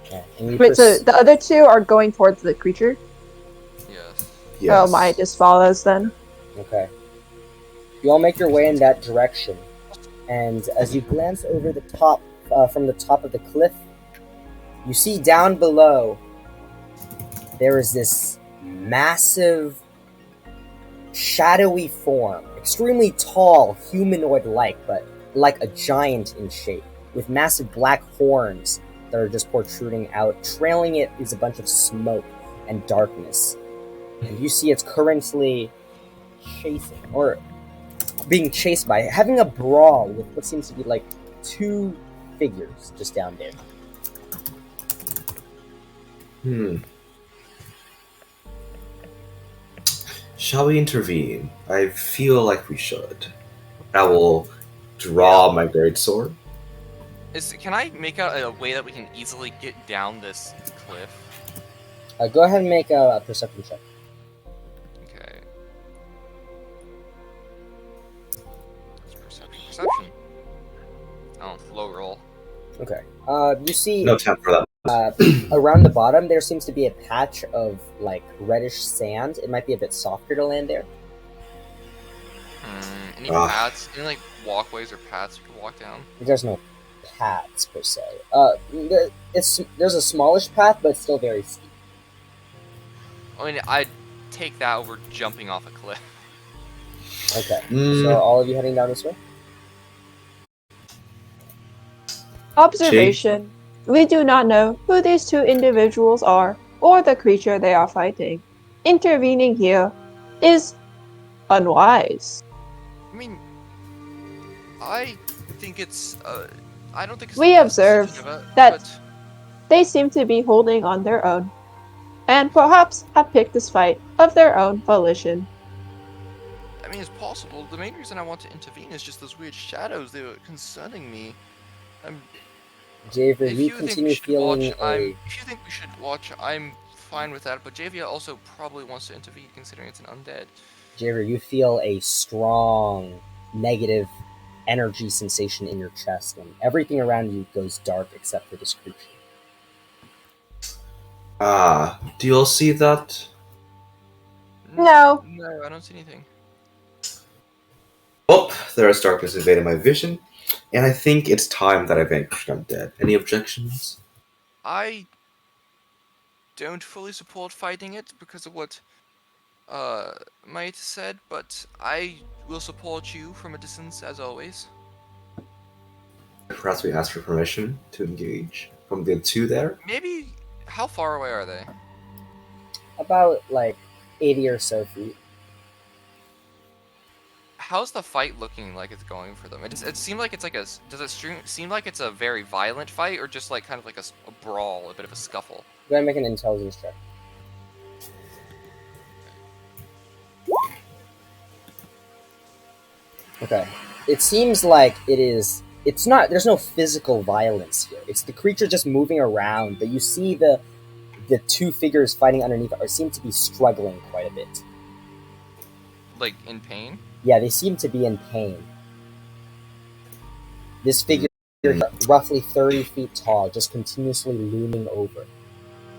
Okay. And you Wait, so the other two are going towards the creature? Yes. Oh, mine just follows then. Okay. You all make your way in that direction, and as you glance over the top, from the top of the cliff, you see down below there is this massive, shadowy form, extremely tall, humanoid-like, but like a giant in shape, with massive black horns that are just protruding out. Trailing it is a bunch of smoke and darkness, and you see it's currently chasing, or being chased by, having a brawl with what seems to be like two figures just down there. Shall we intervene? I feel like we should. I will draw my greatsword. Can I make out a way that we can easily get down this cliff? Go ahead and make a perception check. Okay. Perception. Oh, low roll. Okay. You see No time for that. around the bottom there seems to be a patch of like reddish sand. It might be a bit softer to land there. Any paths? Any like walkways or paths you can walk down? There's no paths per se. There's a smallish path, but it's still very steep. I mean, I'd take that over jumping off a cliff. Okay. So all of you heading down this way? Observation. We do not know who these two individuals are, or the creature they are fighting. Intervening here is unwise. I mean, I think it's. I don't think it's. We the best observe decision of it, that but they seem to be holding on their own, and perhaps have picked this fight of their own volition. I mean, it's possible. The main reason I want to intervene is just those weird shadows that were concerning me. Javier, If you you think we continue should watch, feeling a. If you think we should watch, I'm fine with that. But Javia also probably wants to intervene, considering it's an undead. Javier, you feel a strong negative energy sensation in your chest, and everything around you goes dark except for this creature. Do you all see that? No. No, I don't see anything. Oh, there is darkness invading my vision, and I think it's time that I vanquished undead. Any objections? I don't fully support fighting it because of what Might said, but I will support you from a distance as always. Perhaps we ask for permission to engage from the two there. Maybe. How far away are they? About like 80 or so feet. How's the fight looking like it's going for them? It seemed like it's like a. Does it seem like it's a very violent fight, or just like kind of like a brawl, a bit of a scuffle? Go ahead and make an intelligence check. Okay. It seems like it is. It's not. There's no physical violence here. It's the creature just moving around, but you see the two figures fighting underneath it seem to be struggling quite a bit. Like in pain? Yeah, they seem to be in pain. This figure, roughly 30 feet tall, just continuously looming over.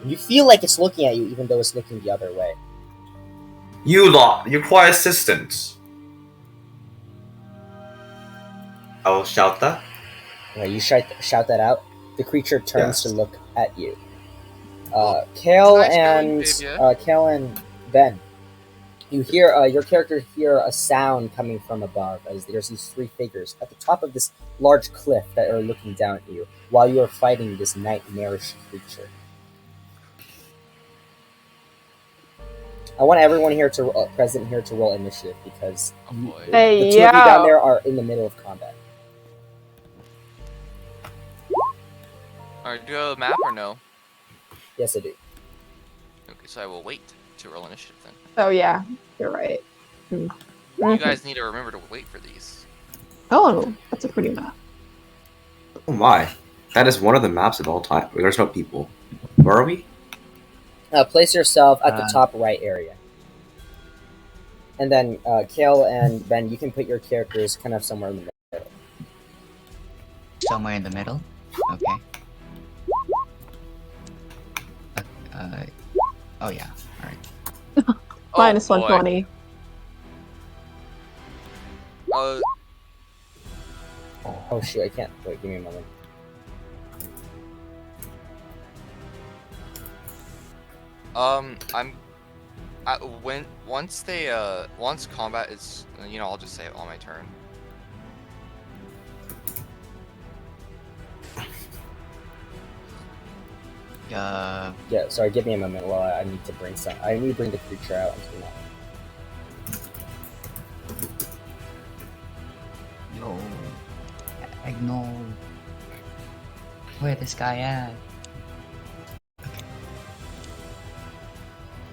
You feel like it's looking at you, even though it's looking the other way. You lot, you require assistance. I will shout that. Okay, you shout that out. The creature turns Yes. to look at you. Kale nice going, Kale and Ben, you hear your characters hear a sound coming from above as there's these three figures at the top of this large cliff that are looking down at you while you are fighting this nightmarish creature. I want everyone here to present here to roll initiative because Oh boy. Hey, the two of you yeah. down there are in the middle of combat. Alright, do you have a map or no? Yes, I do. Okay, so I will wait to roll initiative then. Oh yeah, you're right. You guys need to remember to wait for these. Oh, that's a pretty map. Oh my. That is one of the maps of all time. There's no people. Where are we? Place yourself at the top right area. And then, Kale and Ben, you can put your characters kind of somewhere in the middle. Somewhere in the middle? Okay. Oh yeah, alright. Minus boy. 120. Oh shoot, I can't. Wait, give me a moment. Once combat is, I'll just say it on my turn. Yeah, sorry, give me a moment while I need to bring the creature out into the map. Yo. Ignore. Where this guy at?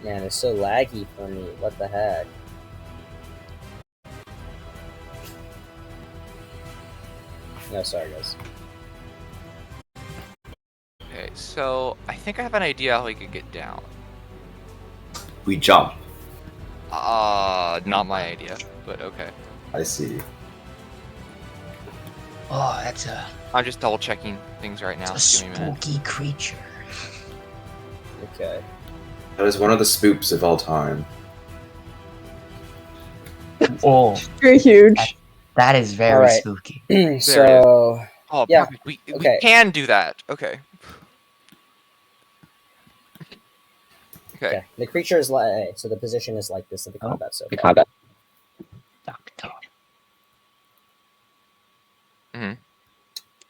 Man, it's so laggy for me. What the heck? No, sorry guys. Okay, so I think I have an idea how we could get down. We jump. Not my idea, but okay. I see. Oh, that's I'm just double checking things right now. a Just give me a minute. spooky creature. Okay. That is one of the spooks of all time. Oh, Very huge. that is very Alright. spooky. So, Oh, yeah, perfect. We okay. can do that. Okay. okay. The creature is like so the position is like this in the combat. So Doctor.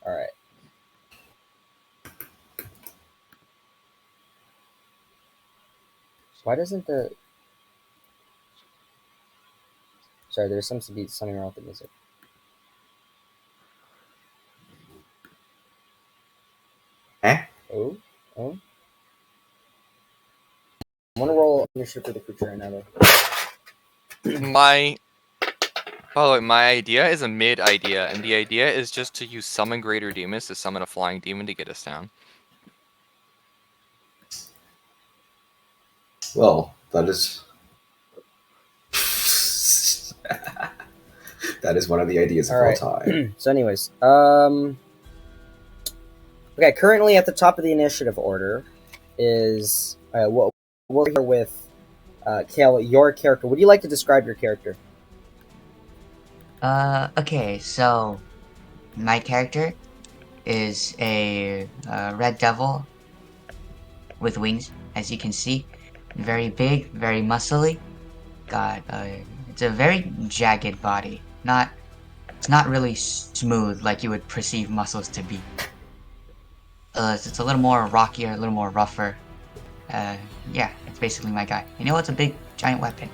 all right. Why doesn't the Sorry, there seems to be something wrong with the music. Eh? Oh. I'm gonna roll initiative for the creature right now, though. My idea is a mid idea, and the idea is just to use Summon Greater Demons to summon a flying demon to get us down. Well, that is that is one of the ideas of all time. So, anyways, okay. Currently, at the top of the initiative order is what we're here with Kale. Your character. Would you like to describe your character? Okay, so my character is a red devil with wings, as you can see. Very big, very muscly. Got it's a very jagged body. It's not really smooth like you would perceive muscles to be. It's a little more rockier, a little more rougher. Yeah, it's basically my guy. You know, it's a big, giant weapon.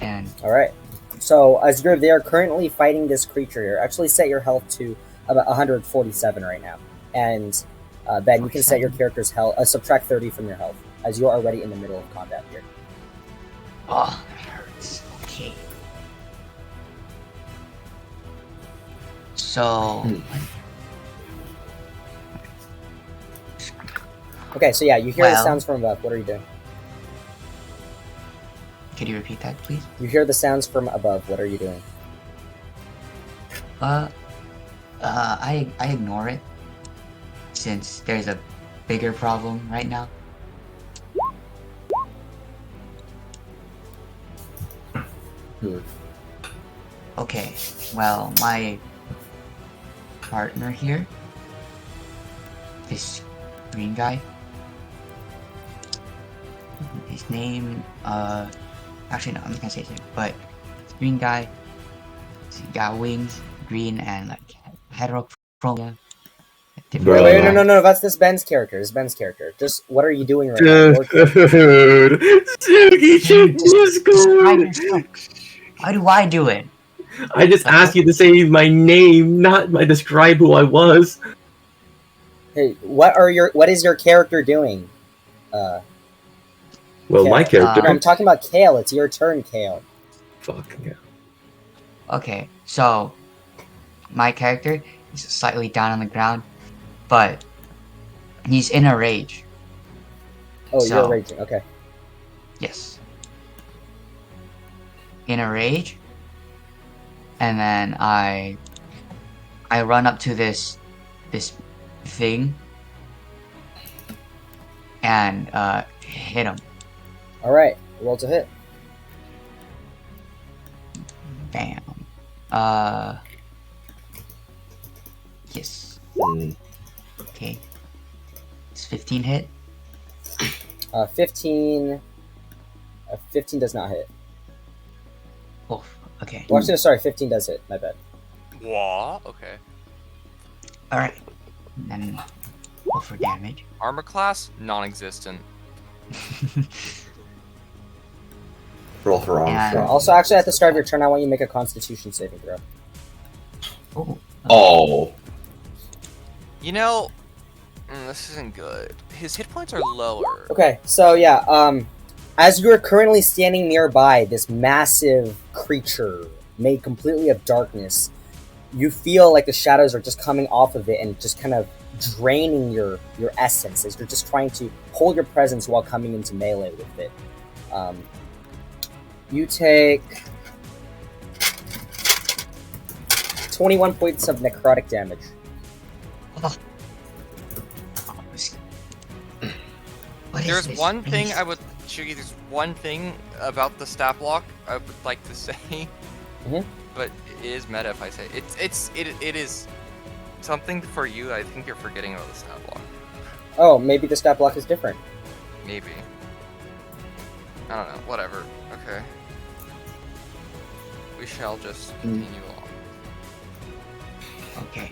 And All right. So, as you're there currently fighting this creature, you're actually set your health to about 147 right now, and Ben, you can set your character's health, subtract 30 from your health, as you're already in the middle of combat here. oh, that hurts. Okay. So Okay, so yeah, you hear the Well- sounds from above. What are you doing? could you repeat that, please? You hear the sounds from above. What are you doing? I ignore it since there's a bigger problem right now. Okay, well, my partner here, this green guy, his name, actually no, I'm not gonna say his name, but this green guy, he got wings, green, and like heterochromia. Bro. Wait, no, that's this Ben's character. This Ben's character. Just what are you doing right now? Your character. Dude, you should just Describe go. yourself. Why do I do it? I just asked you to say my name, not describe who I was. Hey, what is your character doing? Well, my Kale. character. No, I'm talking about Kale. It's your turn, Kale. Fuck yeah. Okay, so my character is slightly down on the ground, but he's in a rage. Oh, So- you're raging. Okay. Yes. In a rage. And then I run up to this thing and hit him. All right. Roll to hit. Bam. Yes. Okay. It's 15 hit. 15. 15 does not hit. Oh, okay. Well, actually, sorry. 15 does hit. My bad. What? Okay. Alright. Then roll for damage. Armor class non-existent. Roll for arm. And- Also, actually, at the start of your turn, I want you to make a Constitution saving throw. Oh. Oh. You know, this isn't good. His hit points are lower. Okay, so yeah, as you are currently standing nearby this massive creature made completely of darkness, you feel like the shadows are just coming off of it and just kind of draining your essence as you're just trying to hold your presence while coming into melee with it. You take 21 points of necrotic damage. What is There's this one thing beast? I would Shugi, there's one thing about the stat block I would like to say, Mhm. but it is meta if I say it is something for you. I think you're forgetting about the stat block. Oh, maybe the stat block is different. Maybe. I don't know. Whatever. Okay. We shall just continue along. Okay.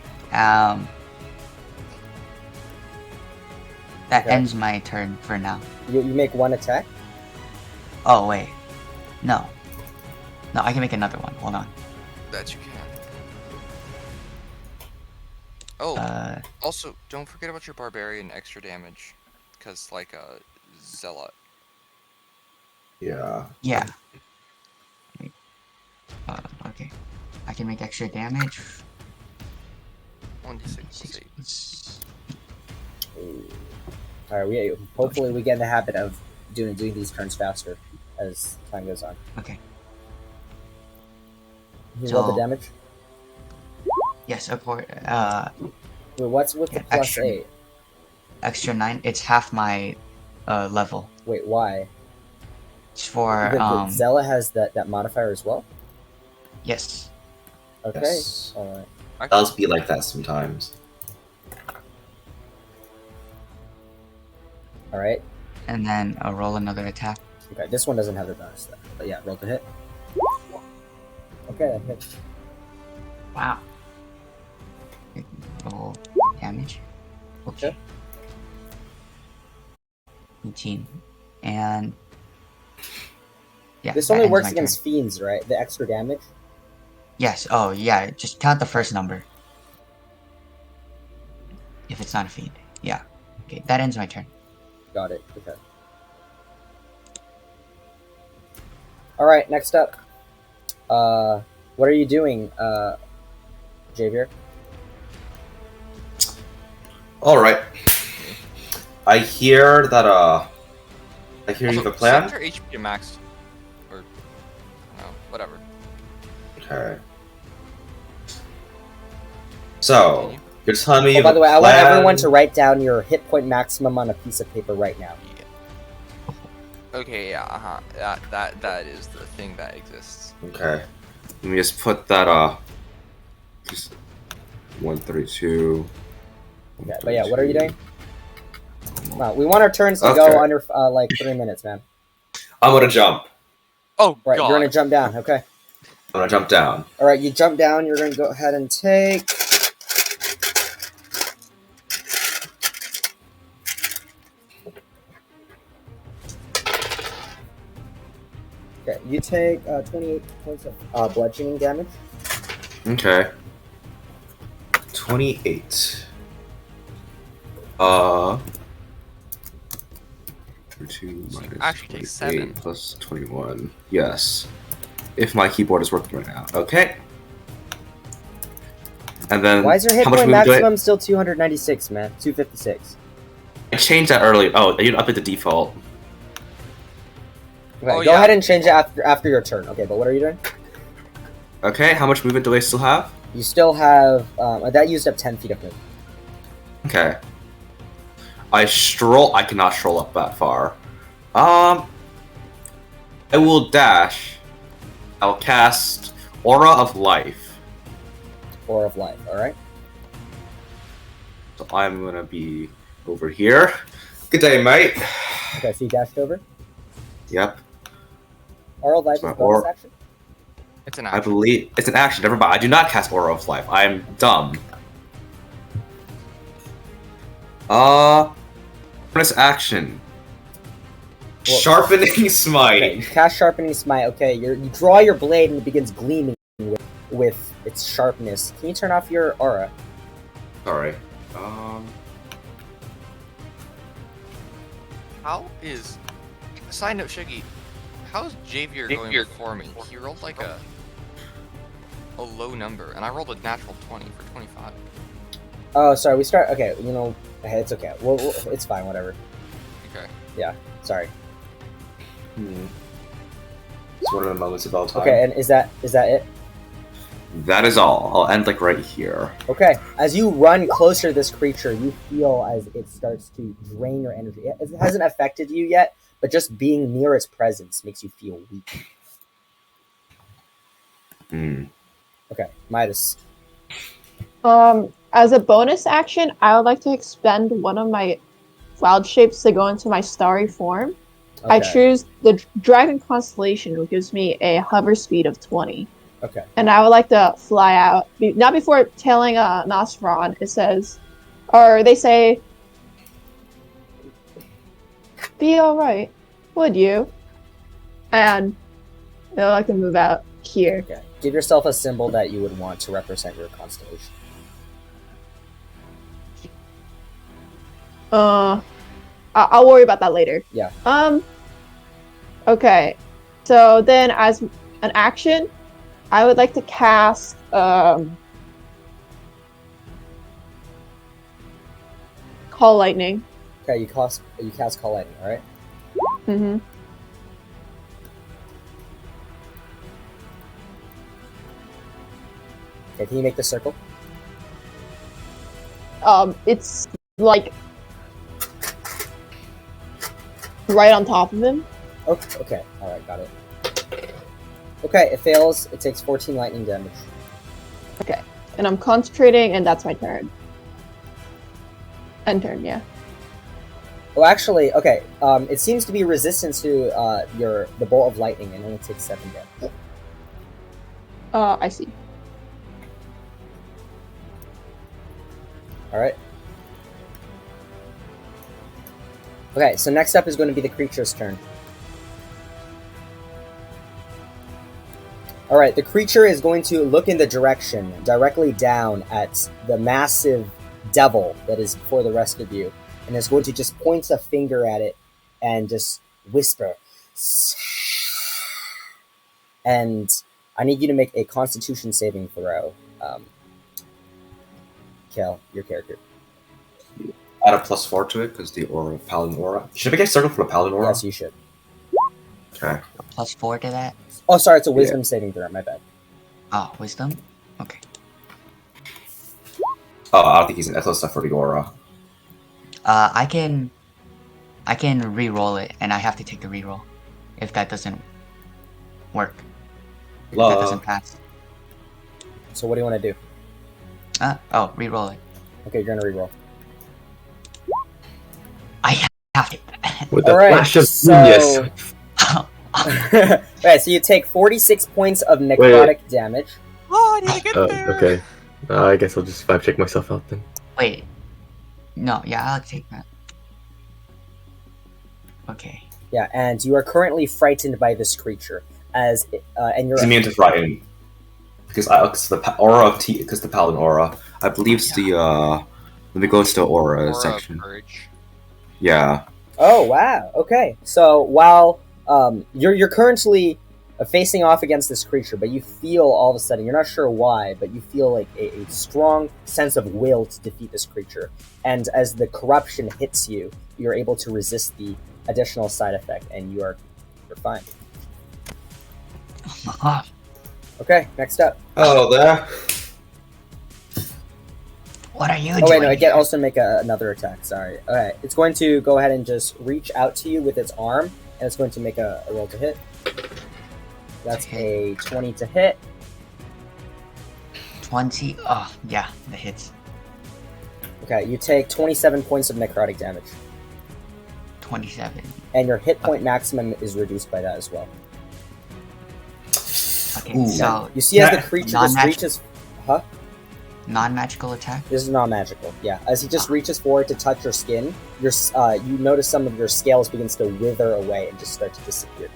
That Okay. ends my turn for now. You make one attack. Oh wait. No. No, I can make another one. Hold on. That you can. Oh, also, don't forget about your barbarian extra damage, because like a zealot. Yeah. Yeah. Okay. I can make extra damage. 1d6 Six, 8. plus- All right, hopefully we get in the habit of doing these turns faster as time goes on. Okay. You So- roll the damage. Yes, of course. Wait, what's with the Yeah, plus extra. 8? Extra 9. It's half my level. Wait, why? It's for The Zella has that modifier as well. yes. Okay. Yes. All right. It does be like that sometimes. All right. And then I'll roll another attack. Okay. This one doesn't have the bonus though. But yeah, roll to hit. Okay, that hits. Wow. Roll damage. Okay. 18. And yeah. This that only ends works my against turn. fiends, right? The extra damage. Yes. Oh yeah. Just count the first number. If it's not a fiend. Yeah. Okay. That ends my turn. Got it. Okay. All right. Next up. What are you doing, Javier? All right. I hear that. I hear you have a plan. Set your HP to max, or no, whatever. Okay. So Continue. you're telling me. Oh, you by have the a way, I want plan? everyone to write down your hit point maximum on a piece of paper right now. Yeah. Okay, yeah, that is the thing that exists. Okay. Let me just put that. Just 132. Okay, but yeah, what are you doing? Wow, we want our turns to Okay. go under like 3 minutes, man. I'm gonna jump. Oh Right, god. you're gonna jump down. Okay. I'm gonna jump down. All right, you jump down. You're gonna go ahead and take. Okay, you take 28 points of bludgeoning damage. Okay. 28. 2 So you minus actually take 28 7. plus 21. Yes. If my keyboard is working right now. Okay. And then Why is your hit how much point movement do maximum still 296, man? 256. I changed that earlier. Oh, you'd up it to default. Okay, Oh, go yeah. ahead and change it after your turn. Okay, but what are you doing? Okay, how much movement do I still have? You still have that used up 10 feet of movement. Okay. I cannot stroll up that far. I will dash. I'll cast Aura of Life. Aura of life. All right. So I'm gonna be over here. Good day, mate. Okay, so you dashed over. Yep. Aura of life is My a bonus aura- action. It's an I action. believe it's an action. Never mind. I do not cast Aura of Life. I am dumb. Bonus action. Well- Sharpening Smite. Okay, you cast sharpening smite. Okay, you draw your blade and it begins gleaming with its sharpness. Can you turn off your aura? Sorry. How is? Side note, Shiggy. How's Javier going before me? He rolled like a low number, and I rolled a natural 20 for 25. Oh, sorry. We start. Okay, you know, hey, it's okay. It's fine. Whatever. Okay. Sorry. It's one of the moments of all time. Okay, and is that it? That is all. I'll end like right here. Okay. As you run closer to this creature, you feel as it starts to drain your energy. It hasn't affected you yet, but just being near its presence makes you feel weak. Okay, Midas. As a bonus action, I would like to expend one of my cloud shapes to go into my starry form. I Okay. choose the Dragon Constellation, which gives me a hover speed of 20. Okay. And I would like to fly out, not before telling Nosferon, it says, or they say, be alright, would you? And No, I can move out here. Okay. Give yourself a symbol that you would want to represent your constellation. I'll worry about that later. Yeah. Okay. So then, as an action, I would like to cast Call Lightning. Okay, you cast Call Lightning, alright? Mm-hmm. Okay, can you make the circle? It's like right on top of him. Oh, okay. Alright, got it. Okay, it fails. It takes 14 lightning damage. Okay. And I'm concentrating, and that's my turn. End turn, yeah. Oh, actually, okay. It seems to be resistant to the bolt of lightning and only takes 7 damage. I see. Alright. Okay, so next up is going to be the creature's turn. Alright, the creature is going to look in the direction directly down at the massive devil that is before the rest of you, and is going to just point a finger at it and just whisper. And I need you to make a Constitution saving throw. Kel, your character. Add a +4 to it because the aura, Paladin aura. Should I make a circle for the Paladin aura? Yes, you should. Okay. +4 to that. Oh, sorry, it's a Wisdom saving throw. My bad. Oh, wisdom. Okay. Oh, I don't think he's an close enough for the aura. I can re-roll it, and I have to take the re-roll if that doesn't work. If that doesn't pass. So what do you want to do? Oh, re-roll it. Okay, you're gonna reroll. I have to. With the Alright, flash of so- genius. Alright, so you take 46 points of necrotic damage. Oh, I need to get there. Okay. I guess I'll just 5 check myself out then. Wait. No, yeah, I'll take that. Okay. Yeah, and you are currently frightened by this creature, and you're He's immune to frighten. Because the aura of because the Paladin aura, I believe it's the let me go to the aura Aura section. Purge. Yeah. Oh wow. Okay. So while you're currently facing off against this creature, but you feel all of a sudden, you're not sure why, but you feel like a strong sense of will to defeat this creature. And as the corruption hits you, you're able to resist the additional side effect, and you're fine. Oh my god. Okay. Next up. Hello there. What are you Oh doing? wait, no, I get here? also make another attack. Sorry. Okay, it's going to go ahead and just reach out to you with its arm, and it's going to make a roll to hit. That's a 20 to hit. 20. Oh, yeah, the hits. Okay, you take 27 points of necrotic damage, 27. and your hit point maximum is reduced by that as well. Okay, Ooh. so You see, as the Yeah, creature just non-magic- reaches, huh? non-magical attack. This is non-magical. Yeah, as he just reaches forward to touch your skin, you notice some of your scales begins to wither away and just start to disappear.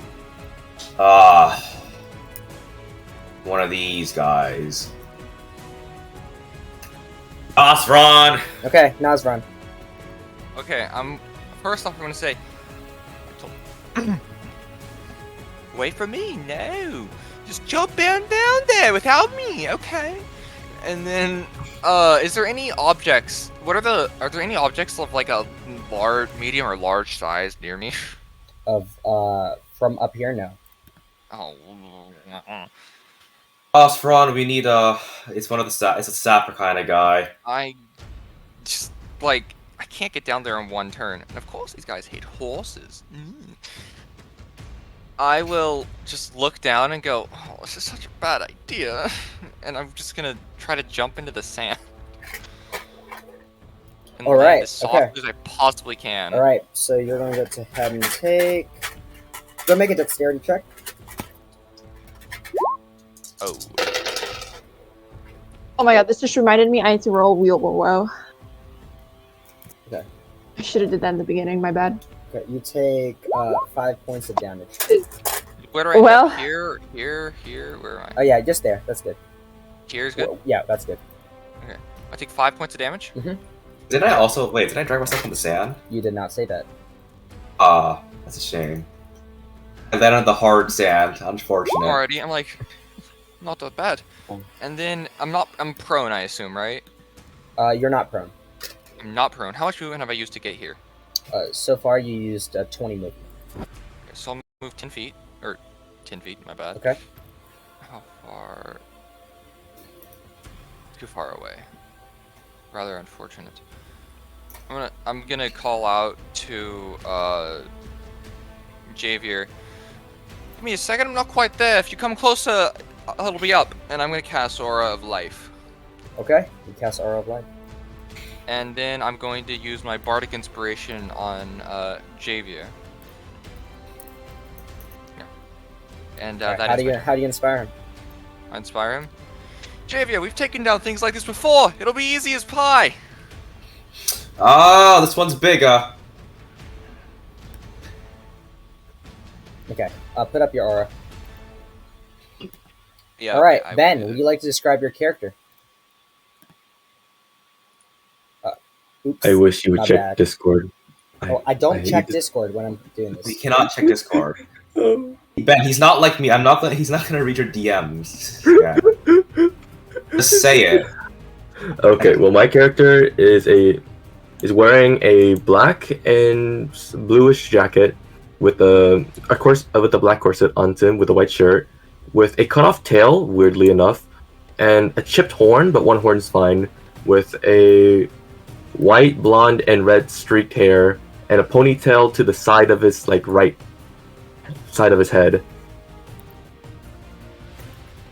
One of these guys. Osron! Okay, Nazran. Okay, first off, I'm gonna say, wait for me. No, just jump down there without me. Okay. And then, is there any objects? Are there any objects of like a large, medium, or large size near me? From up here, no. Oh. Osron, we need it's one of the it's a sapper kind of guy. I just I can't get down there in one turn, and of course these guys hate horses. I will just look down and go, oh, this is such a bad idea, and I'm just gonna try to jump into the sand. And All land right, as soft okay. as I possibly can. All right, so you're going to go ahead and take. Go make a dexterity check. Oh, Oh my god, this just reminded me I need to roll wheel woe. Okay. I should have did that in the beginning, my bad. Okay, you take 5 points of damage. Where do I Well- have? Here, here. Where am Oh I? yeah, just there. That's good. Here's good. Well, yeah, that's good. I take 5 points of damage. Did I also wait? Did I drag myself in the sand? You did not say that. That's a shame. I landed on the hard sand. Unfortunate. Alrighty, I'm like, not that bad. And then I'm prone, I assume, right? You're not prone. I'm not prone. How much movement have I used to get here? So far you used 20 movement. Okay, so I'll move 10 feet. Or 10 feet, my bad. Okay. How far? Too far away. Rather unfortunate. I'm gonna call out to Javier. Give me a second, I'm not quite there. If you come closer, it'll be up. And I'm gonna cast Aura of Life. Okay. You cast Aura of Life. And then I'm going to use my Bardic Inspiration on Javier. Yeah. And Alright, that how is do you how do you inspire him? I inspire him. Javier, we've taken down things like this before. It'll be easy as pie. Oh, this one's bigger. Okay. Put up your aura. Yeah. All right, okay, I Ben. will do Would that. you like to describe your character? Oops. I wish you would My check bad. Discord. Oh, I don't hate check it. Discord when I'm doing We this. cannot check Discord. Oh. Ben, he's not like me. He's not gonna read your DMs. Yeah. Just say it. Okay, well, my character is wearing a black and bluish jacket with a with a black corset onto him with a white shirt, with a cut off tail, weirdly enough, and a chipped horn, but one horn's fine, with a white, blonde, and red streaked hair, and a ponytail to the side of his right side of his head,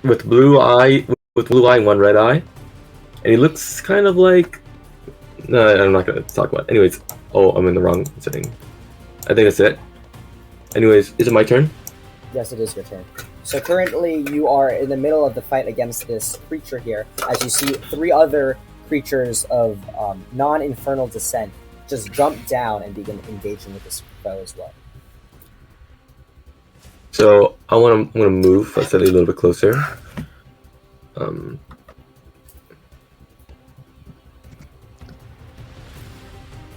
with blue eye and one red eye. And he looks kind of like... No, I'm not going to talk about it. Anyways, oh, I'm in the wrong setting. I think that's it. Anyways, is it my turn? Yes, it is your turn. So currently, you are in the middle of the fight against this creature here, as you see 3 other creatures of non-infernal descent just jump down and begin engaging with this foe as well. So I'm gonna move a little bit closer.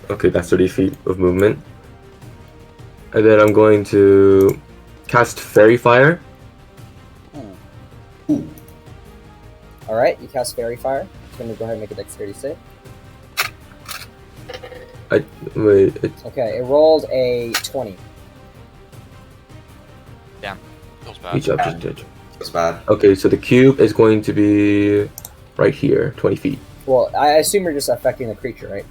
Okay, that's 30 feet of movement. And then I'm going to cast Fairy Fire. All right, you cast Fairy Fire. I'm going to go ahead and make a dexterity save. Okay, it rolled a 20. Feels bad. Each object. It's bad. Okay, so the cube is going to be right here, 20 feet. Well, I assume you're just affecting the creature, right?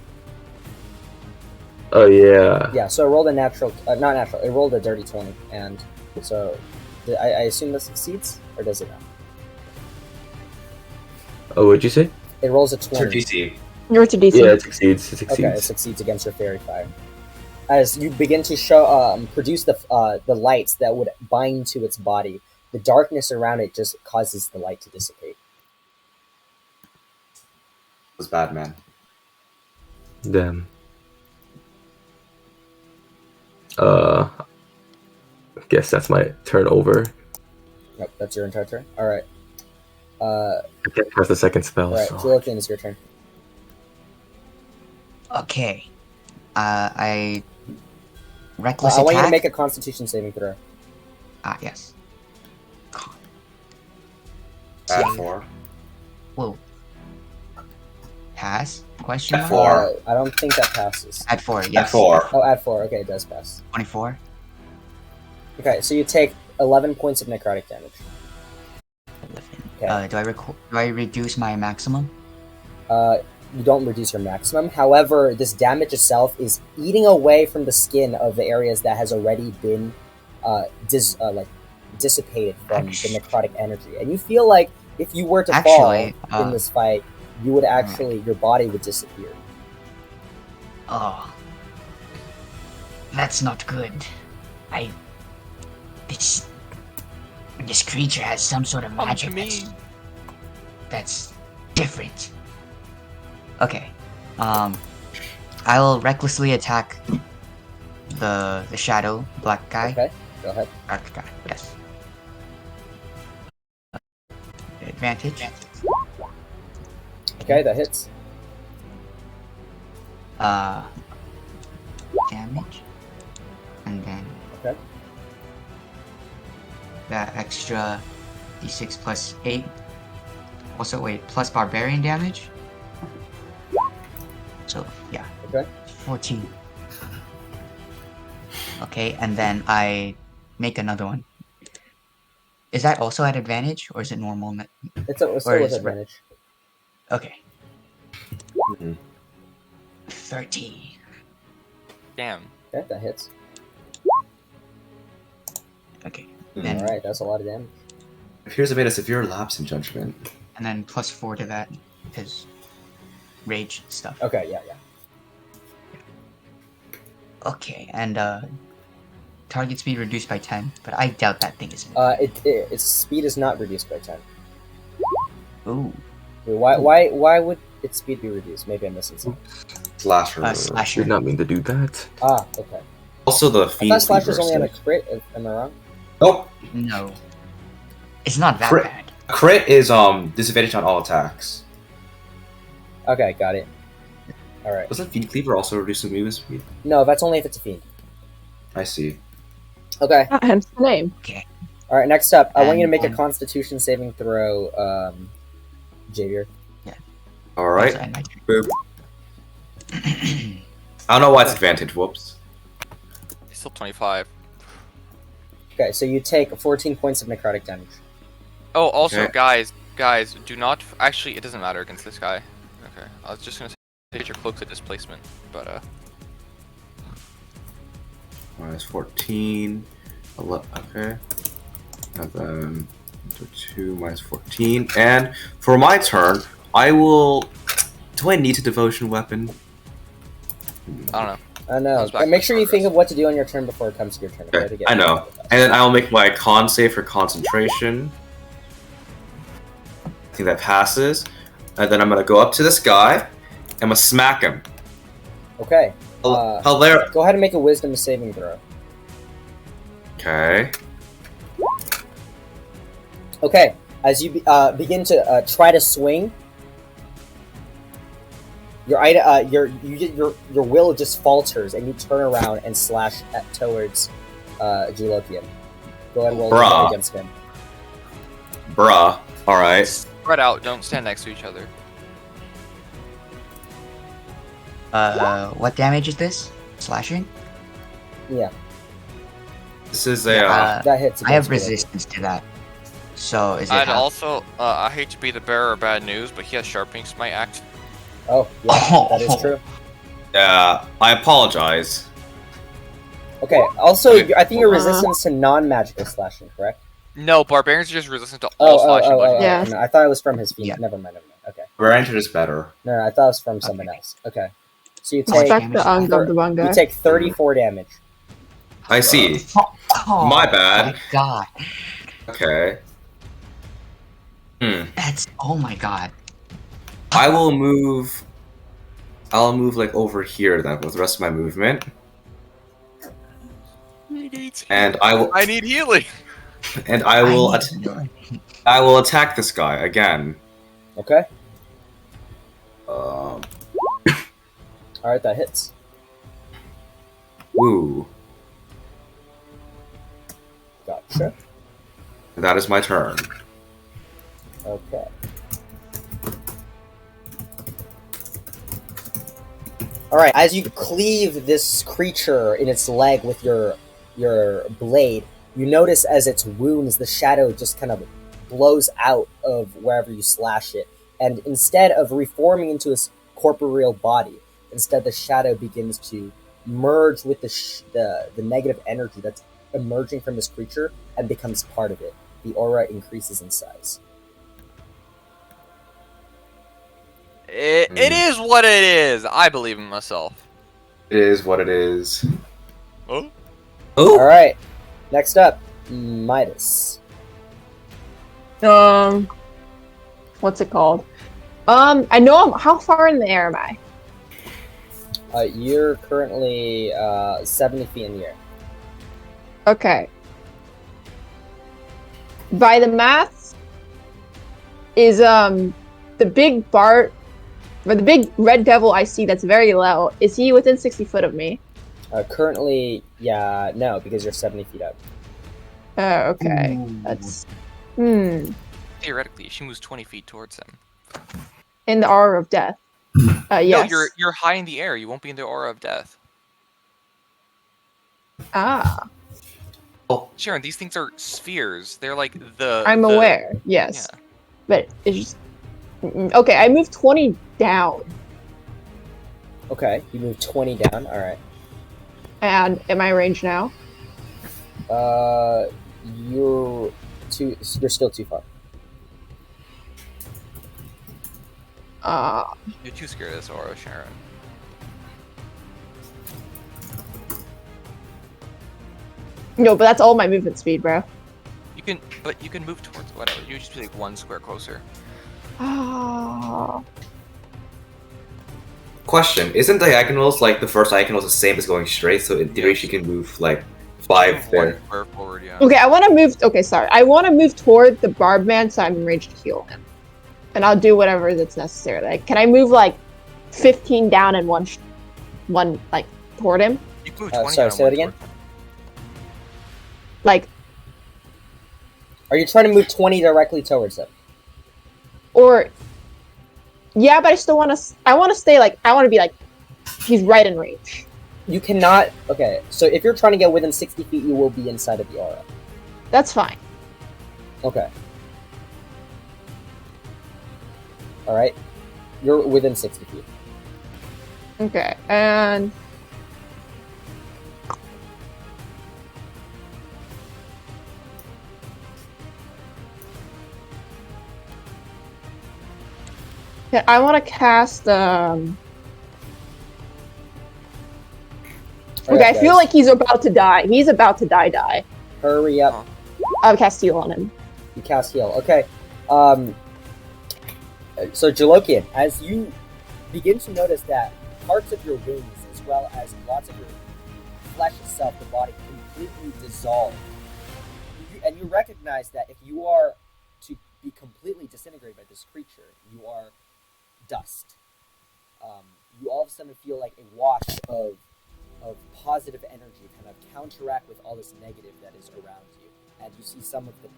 Oh yeah. Yeah, so it rolled a natural, not natural, it rolled a dirty 20, and so I assume this succeeds, or does it not? Oh, what'd you say? It rolls a What's your 20. DC? You're to DC. Yeah, it succeeds. It succeeds. Okay, it succeeds against your Fairy Fire. As you begin to show, produce the lights that would bind to its body, the darkness around it just causes the light to dissipate. It was bad, man. Damn. I guess that's my turn over. Nope, that's your entire turn. All right. I can't cast the second spell. All right, so- Philippian, it's your turn. Okay. I reckless I want you to attack. make a Constitution saving throw. Yes. At Save. 4. Whoa. Pass? Question At mark? 4. I don't think that passes. At 4, yes. At 4. Oh, add 4. Okay, it does pass. 24. Okay, so you take 11 points of necrotic damage. 11. Okay. Do I reduce my maximum? You don't reduce your maximum. However, this damage itself is eating away from the skin of the areas that has already been dissipated from the necrotic energy. And you feel like if you were to Actually, fall in this fight, you would actually, your body would disappear. Oh. That's not good. This creature has some sort of Come magic to me. that's different. Okay. I'll recklessly attack the shadow black guy. Okay, go ahead. Dark guy, yes. advantage. Okay, that hits. Damage. And then Okay. that extra d6 plus 8. Also, wait, plus barbarian damage. So, yeah. Okay. 14. Okay, and then I make another one. Is that also at advantage, or is it normal? It's still Or with is advantage. Okay. Mhm. 13. Damn. Okay, that hits. Okay. Mhm. Then, Alright, that's a lot of damage. Appears to have made a severe lapse in judgment. and then plus 4 to that, because rage stuff. Okay, yeah. Okay, and target speed reduced by 10, but I doubt that thing is. Its speed is not reduced by 10. Ooh. Wait, why would its speed be reduced? Maybe I'm missing something. Slasher. Slasher. Did not mean to do that. Ah, okay. Also, the I fiend. thought Slasher's Cleaver only on a stick. crit. Am I wrong? Nope. No. It's not that Crit. bad. Crit is disadvantage on all attacks. Okay, got it. Alright. Doesn't fiend cleaver also reduce the movement speed? No, that's only if it's a fiend. I see. Okay. Hence the name. Alright, next up, I want you to And make a then- constitution saving throw, Javier. All right. Also, and my turn. Boop. I don't know why it's advantage. Whoops. He's still 25. Okay, so you take 14 points of necrotic damage. Oh, also, Okay. guys, do not. Actually, it doesn't matter against this guy. Okay, I was just gonna say get your cloaks at displacement, but Minus 14. Okay. And then 2 minus 14. And for my turn, I will. Do I need a devotion weapon? I don't know. I know. Comes back But make with sure you progress. think of what to do on your turn before it comes to your turn. Okay, To get I know. And then I'll make my con save for concentration. I think that passes. And then I'm gonna go up to this guy. I'm gonna smack him. Okay. Hilarious. Go ahead and make a wisdom saving throw. Okay. Okay. As you begin to try to swing, your will just falters, and you turn around and slash towards Julokian. Go ahead and roll Bruh. against him. Bruh. Alright. Spread out. Don't stand next to each other. What damage is this? Slashing? Yeah, This is a. that hits. I have against Julokian. resistance to that. So is it I'd half? also. I hate to be the bearer of bad news, but he has sharpening smite axe. Oh, yeah, that is true. Yeah, I apologize. Okay. Also, Okay. I think your resistance to non-magical slashing, correct? No, barbarians are just resistant to all slashing bludgeoning. Yeah. No, I thought it was from his feet. Yeah. Never mind. Okay. Granted is better. No, I thought it was from someone else. Okay. So you How much take Respect the Ung of the Bunga. you take 34 damage. I see. Oh, My bad. My God, Okay. that's oh my God. I will move. I'll move like over here then with the rest of my movement, and I will. I need healing. And I will. I need- I will attack this guy again. Okay. Um. All right, that hits. Woo. Gotcha. That is my turn. Okay. All right. As you cleave this creature in its leg with your blade, you notice as its wounds, the shadow just kind of blows out of wherever you slash it, and instead of reforming into its corporeal body, instead the shadow begins to merge with the negative energy that's emerging from this creature and becomes part of it. The aura increases in size. It is what it is. I believe in myself. It is what it is. Oh. Oh. All right. Next up, Midas. What's it called? I know how far in the air am I? You're currently 70 feet in the air. Okay. By the math, Is the big bar, or the big red devil I see that's very low? Is he within 60 foot of me? Currently, yeah, no, because you're 70 feet up. Oh, okay. Ooh. That's Theoretically, she moves 20 feet towards him. in the aura of death. Yes. No, you're high in the air. You won't be in the aura of death. Ah, Sharon, these things are spheres. They're like the. I'm the- aware. Yes, Yeah. but it's just okay. I moved 20 down, Okay, you move 20 down. All right. and am I range now? You're still too far. You're too scared of this aura, Sharon. No, but that's all my movement speed, bro. You can move towards whatever. You just be like 1 square closer. Ah, Question: isn't diagonals like the first diagonal is the same as going straight? So in theory, Yes. she can move like 5 Move there. 1 square forward, yeah. okay. I want to move. Okay, sorry. I want to move toward the barb man, so I'm in range to heal him, and I'll do whatever that's necessary. Like, can I move like 15 down and one like toward him? You can move 20 Sorry, down say that and 1 again? towards him. Like, Are you trying to move 20 directly towards him? or yeah, but I still want to. I want to stay like. I want to be like. He's right in range. You cannot. Okay, so if you're trying to get within 60 feet, you will be inside of the aura. That's fine. Okay. All right. You're within 60 feet. Okay, and yeah, I want to cast. Hurry Okay, up, I feel guys. like he's about to die. He's about to die. Hurry up. I'll cast heal on him. You cast heal. Okay. So Jalokian, as you begin to notice that parts of your wings, as well as lots of your flesh itself, the body, completely dissolve, and you recognize that if you are to be completely disintegrated by this creature, you are dust. You all of a sudden feel like a wash of positive energy kind of counteract with all this negative that is around you, and you see some of the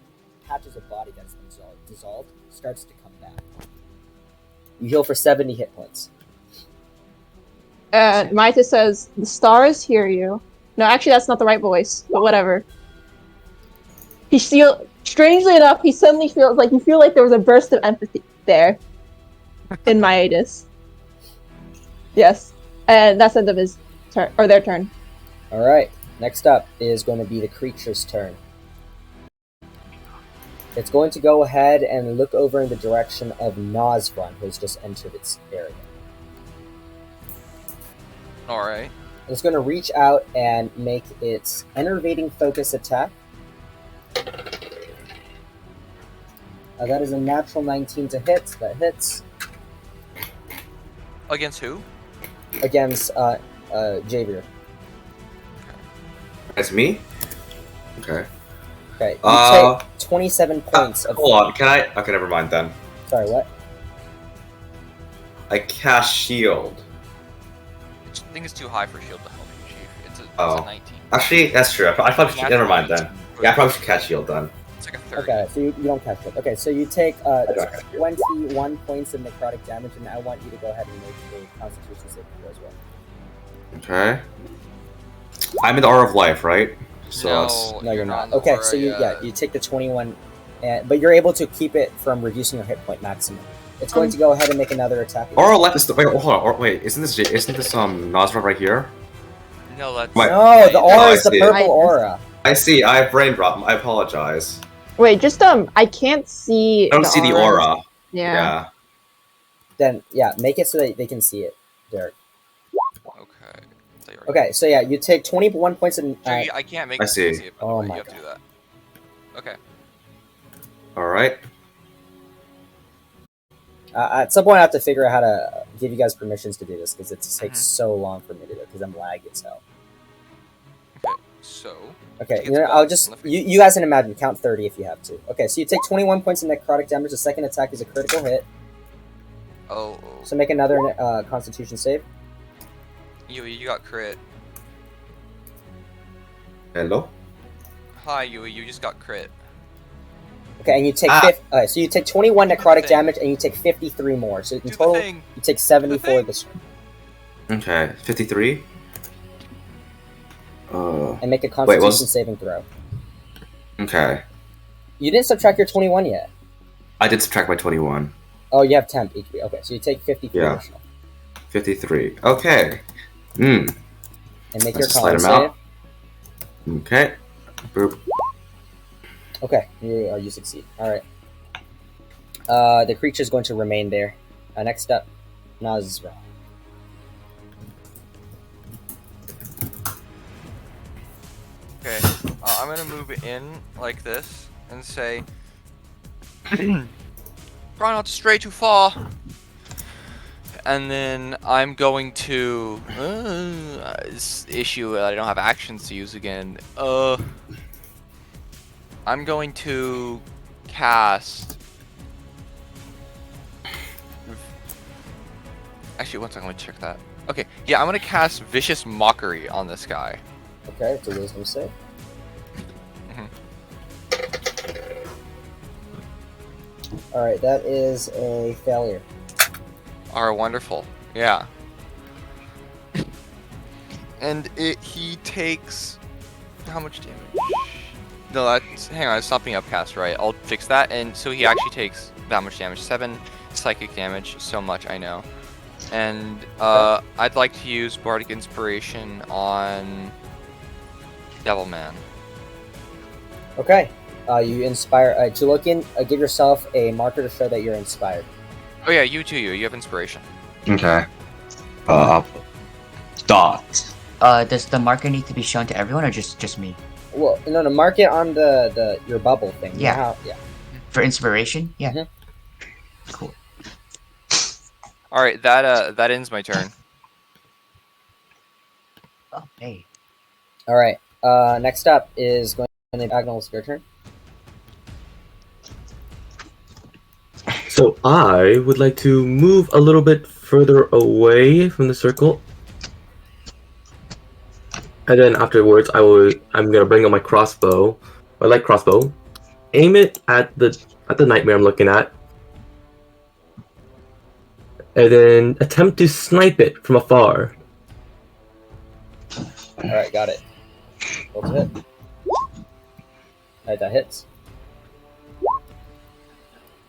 patches of body that's been dissolved starts to come back. You heal for 70 hit points. Maita says, "The stars hear you." No, actually, that's not the right voice, but whatever. Strangely enough, he suddenly feels like you feel like there was a burst of empathy there in Maitis. Yes, and that's the end of his turn or their turn. All right. Next up is going to be the creature's turn. It's going to go ahead and look over in the direction of Nosrun, who has just entered its area. Alright. It's going to reach out and make its enervating focus attack. That is a natural 19 to hit. That hits Against who? against Javier. That's me. Okay. Okay, you take 27 points of... Hold on. Can I? Okay, never mind then. Sorry, what? I cast shield. I think it's too high for shield to help you, Chief. It's a 19. Actually, that's true. I probably should. Never mind then. Yeah, I probably should cast shield then. It's like a 30. Okay, so you don't catch it. Okay, so you take 21 points of necrotic damage, and I want you to go ahead and make a Constitution saving throw as well. Okay. I'm in the aura of life, right? So that's- No, you're not. in the Okay, aura so you yet. you take the 21, but you're able to keep it from reducing your hit point maximum. It's going to go ahead and make another attack. aura of life is the wait. Hold on. Wait, isn't this Nosra right here? No, that's. My- No, the aura I is the see. purple aura. I see. I have brain drop. I apologize. Wait, just I can't see. I don't see the aura. Yeah. Yeah. Then yeah, make it so that they can see it, Derek. Okay. Okay, so yeah, you take 21 points of. I can't make I it see. easy, by the Oh way. my You have to do that. Okay. All right. At some point, I have to figure out how to give you guys permissions to do this because it takes so long for me to do it because I'm lag as hell. So. Okay, It's you know, blocked I'll on just the face. you guys can imagine. Count 30 if you have to. Okay, so you take 21 points of necrotic damage. The second attack is a critical hit. Oh. So make another Constitution save. You got crit. Hello? Hi, Yui. You just got crit. Okay, and you take so you take 21 necrotic damage, and you take 53 more. So in Do the total, thing. you take 74 thing. this. Okay, 53. And make a Constitution was- saving throw. Okay. You didn't subtract your 21 yet. I did subtract my 21. Oh, you have temp HP. Okay, so you take 53 Yeah. additional. 53. Okay. And make your Let's slide con him save. out. Okay. Boop. Okay, you succeed. All right. The creature is going to remain there. Next up, Nazra. Okay. I'm gonna move it in like this and say, try not to stray too far. And then I'm going to this issue that I don't have actions to use again. I'm going to cast. Actually, one second. Let me check that. Okay, yeah, I'm gonna cast Vicious Mockery on this guy. Okay, it's a wisdom save. All right, that is a failure. Are wonderful. Yeah. And he takes how much damage? No, that's hang on, it's stopping upcast, right? I'll fix that. And so he actually takes that much damage. 7 psychic damage, so much I know. And I'd like to use Bardic Inspiration on Devilman. Okay, you inspire. To look in, give yourself a marker to show that you're inspired. Oh yeah, you too. You have inspiration. Okay. Dot. Does the marker need to be shown to everyone or just me? Well, no, mark it on the your bubble thing. You know Yeah. how- yeah. For inspiration? Yeah. Mhm. Cool. All right, that ends my turn. Oh, hey. All right. Next up is going to be Agnol's your turn. So I would like to move a little bit further away from the circle. And then afterwards I'm gonna bring up my crossbow. My light crossbow. Aim it at the nightmare I'm looking at. And then attempt to snipe it from afar. All right, got it. Roll to hit. All right, that hits.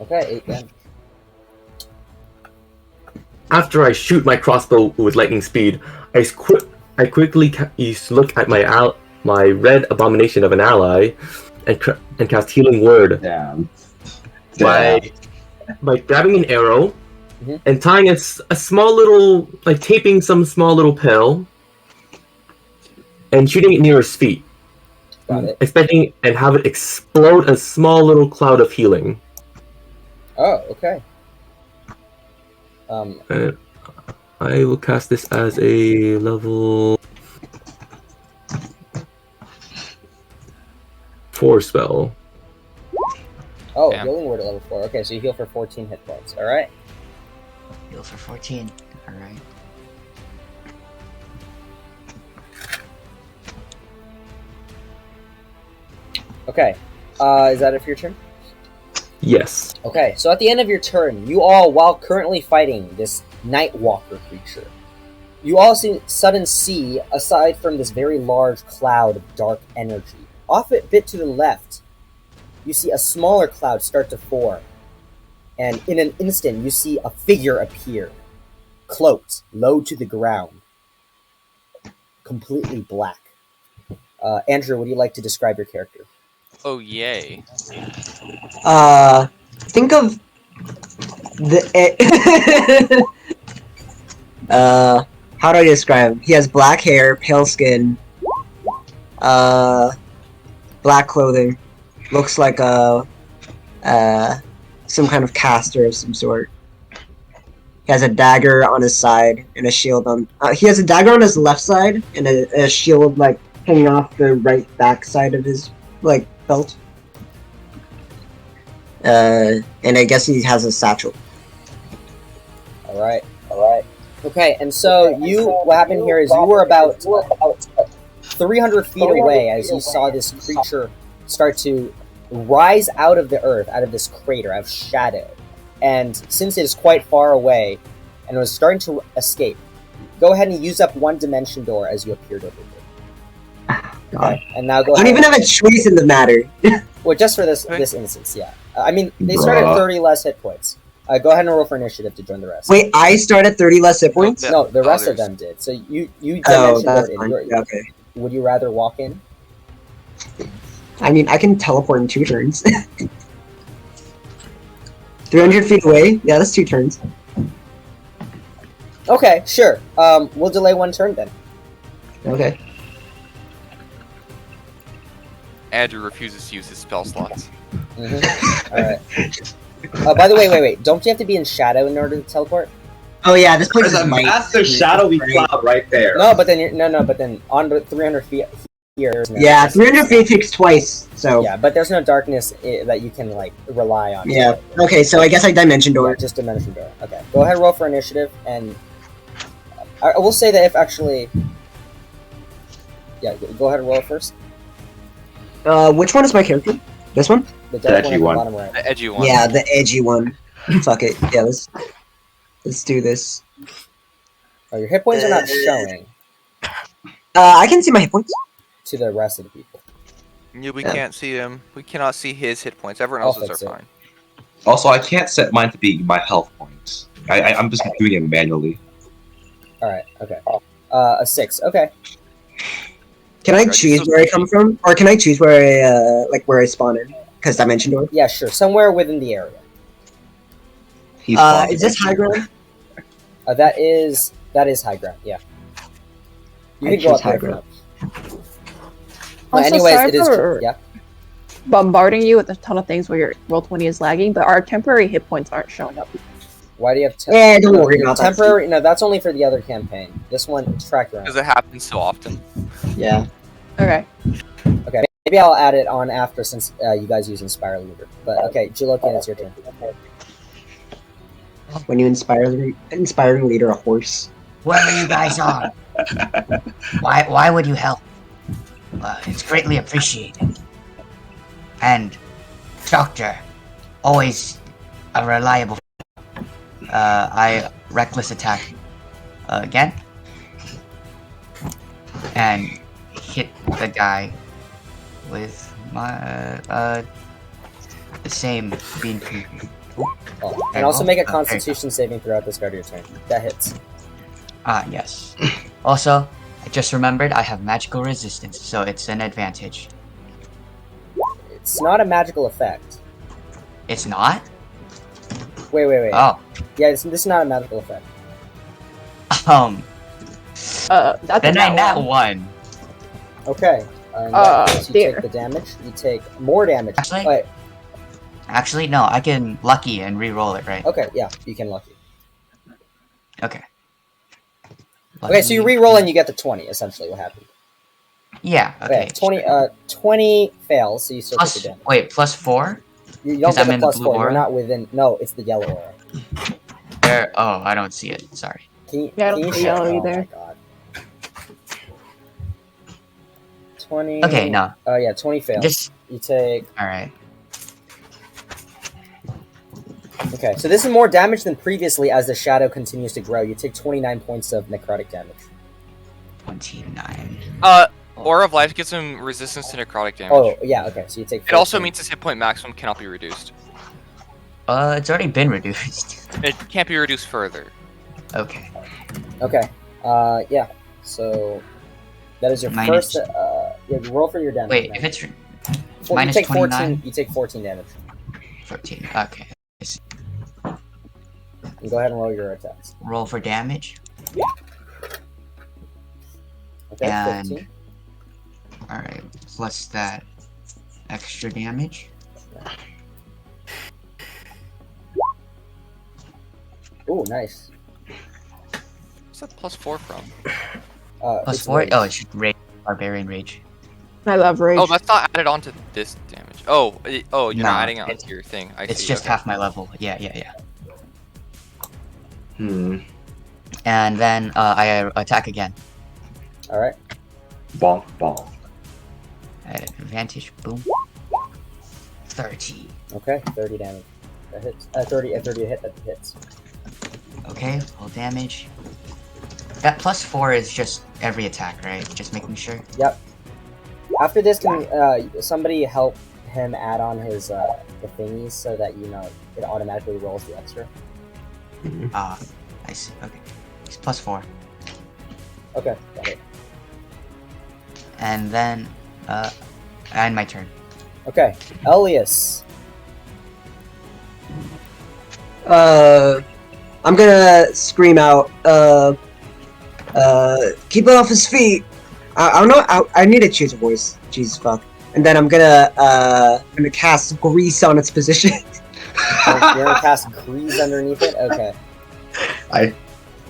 Okay, 8 damage. After I shoot my crossbow with lightning speed, I quickly look at my red abomination of an ally, and cast Healing Word Damn. by grabbing an arrow Mhm. and tying a small little, like taping some small little pill, and shooting it near his feet, Got it. expecting and have it explode a small little cloud of healing. Oh, okay. And I will cast this as a level 4 spell. Oh, Damn. healing word at level 4. Okay, so you heal for 14 hit points. All right. Heal for 14. Alright. Okay. Is that it for your turn? Yes. Okay, so at the end of your turn, you all, while currently fighting this Nightwalker creature, you all suddenly see, aside from this very large cloud of dark energy, off a bit to the left, you see a smaller cloud start to form. And in an instant, you see a figure appear, cloaked, low to the ground, completely black. Andrew, would you like to describe your character? Oh yay! Think of the. How do I describe him? He has black hair, pale skin, black clothing. Looks like some kind of caster of some sort. He has a dagger on his side and a shield on. He has a dagger on his left side and a shield like hanging off the right back side of his like belt. And I guess he has a satchel. All right. Okay, and so what happened here is you were about 300 feet away as you saw this creature start to rise out of the earth, out of this crater, out of shadow. And since it is quite far away and was starting to escape, go ahead and use up one dimension door as you appeared over here. Okay, and now go I ahead. don't even have a choice in the matter. Well, just for this instance, yeah. I mean, they start at 30 less hit points. Go ahead and roll for initiative to join the rest. Wait, I start at 30 less hit points? No, the rest of others. them did. So you Oh, dimension that's doored fine. in. Yeah, okay. Would you rather walk in? I mean, I can teleport in 2 turns. 300 feet away? Yeah, that's 2 turns. Okay, sure. We'll delay 1 turn then. Okay. Andrew refuses to use his spell slots. Mm-hmm. All right. By the way, wait. Don't you have to be in shadow in order to teleport? Oh yeah, this place There's is a massive shadowy cloud right there. No, but then But then on the 300 feet here. There's no Yeah, darkness. 300 feet takes twice, so... Yeah, but there's no darkness that you can like rely on. Yeah, okay, so I guess I dimension door. Yeah, just dimension door. Okay, go ahead and roll for initiative, and I will say that if actually, yeah, go ahead and roll it first. Which one is my character? This one? The dark edgy one one. at the bottom right. The edgy one. Yeah, the edgy one. Fuck it. Yeah, let's do this. Oh, your hit points are not showing I can see my hit points. to the rest of the people. Yeah, we Yeah. can't see him. We cannot see his hit points. Everyone I'll else's fix are it. fine. Also, I can't set mine to be my health points. I'm just doing it manually. All right. Okay. A 6. Okay. Can I Right, choose so- where I come from? Or can I choose where I, where I spawn in? Because dimension door? Yeah, sure. Somewhere within the area. He's Is this high ground? That is high ground. Yeah. You I can go choose up there. high if you ground. want. Well, Also, anyways, sorry it is. for Yeah. bombarding you with a ton of things where your roll 20 is lagging, but our temporary hit points aren't showing up. Why do you have Yeah, don't worry about that. temporary? No, that's only for the other campaign. This one, track your own. Because it happens so often. Yeah. Okay. Okay, maybe I'll add it on after since you guys use Inspire Leader. But okay, Julokian, it's your turn. When you inspiring leader a horse. Wherever you guys are, why would you help? It's greatly appreciated. And Doctor, always a reliable. I reckless attack again, and hit the guy with my the same bean cube. Oh, and also make a Constitution saving throughout the start of your turn. That hits. Ah, yes. Also, I just remembered I have magical resistance, so it's an advantage. It's not a magical effect. It's not? Wait. Oh. Yeah, this is not a magical effect. That's Then a I nat nat one. one. Okay. In that case, you dear. take the damage. You take more damage. Actually- Wait. Actually, no, I can lucky and re-roll it, right? Okay, yeah, you can lucky. Okay. Okay, so you re-roll and you get the 20. Essentially, what happened? Yeah. Okay. 20 fails, so you still take the damage. Wait, plus 4? You don't 'cause get I'm the in the plus blue 4. You're aura? not within. No, it's the yellow aura. There. Oh, I don't see it. Sorry. Can you, Yeah, I can don't you see check? yellow Oh either. my god. 20. Okay, no. Oh yeah, 20 fails. Just. You take. All right. Okay, so this is more damage than previously as the shadow continues to grow. You take 29 points of necrotic damage. 29. Aura of Life gives him resistance to necrotic damage. Oh yeah, okay. So you take. It also 14. means his hit point maximum cannot be reduced. It's already been reduced. It can't be reduced further. Okay. Okay. Yeah. So that is your Minus- first. Yeah, roll for your damage. Wait, now. if it's You minus take 29? 14. You take 14 damage. 14. Okay. And go ahead and roll your attacks. Roll for damage. Okay. And- 15. All right. Plus that extra damage. Ooh, nice. What's that plus 4 from? Plus It's 4. rage. Oh, it should rate. Barbarian Rage. I love rage. Oh, that's not added onto this damage. Oh, you're No, not adding it it's- onto your thing. I It's see. just Okay. half my level. Yeah. Hmm. And then I attack again. All right. Bonk, bonk. Advantage. Boom. 30. Okay. 30 damage. That hits. 30 a hit. That hits. Okay, full damage. That +4 is just every attack, right? Just making sure. Yep. After this, can somebody help him add on his the thingies so that it automatically rolls the extra? I see. Okay. It's +4. Okay, got it. And then, and my turn. Okay, Elias. I'm gonna scream out, keep it off his feet. I don't know, I need to choose a voice. Jesus fuck. And then I'm gonna cast grease on its position. You're gonna cast grease underneath it? Okay. I-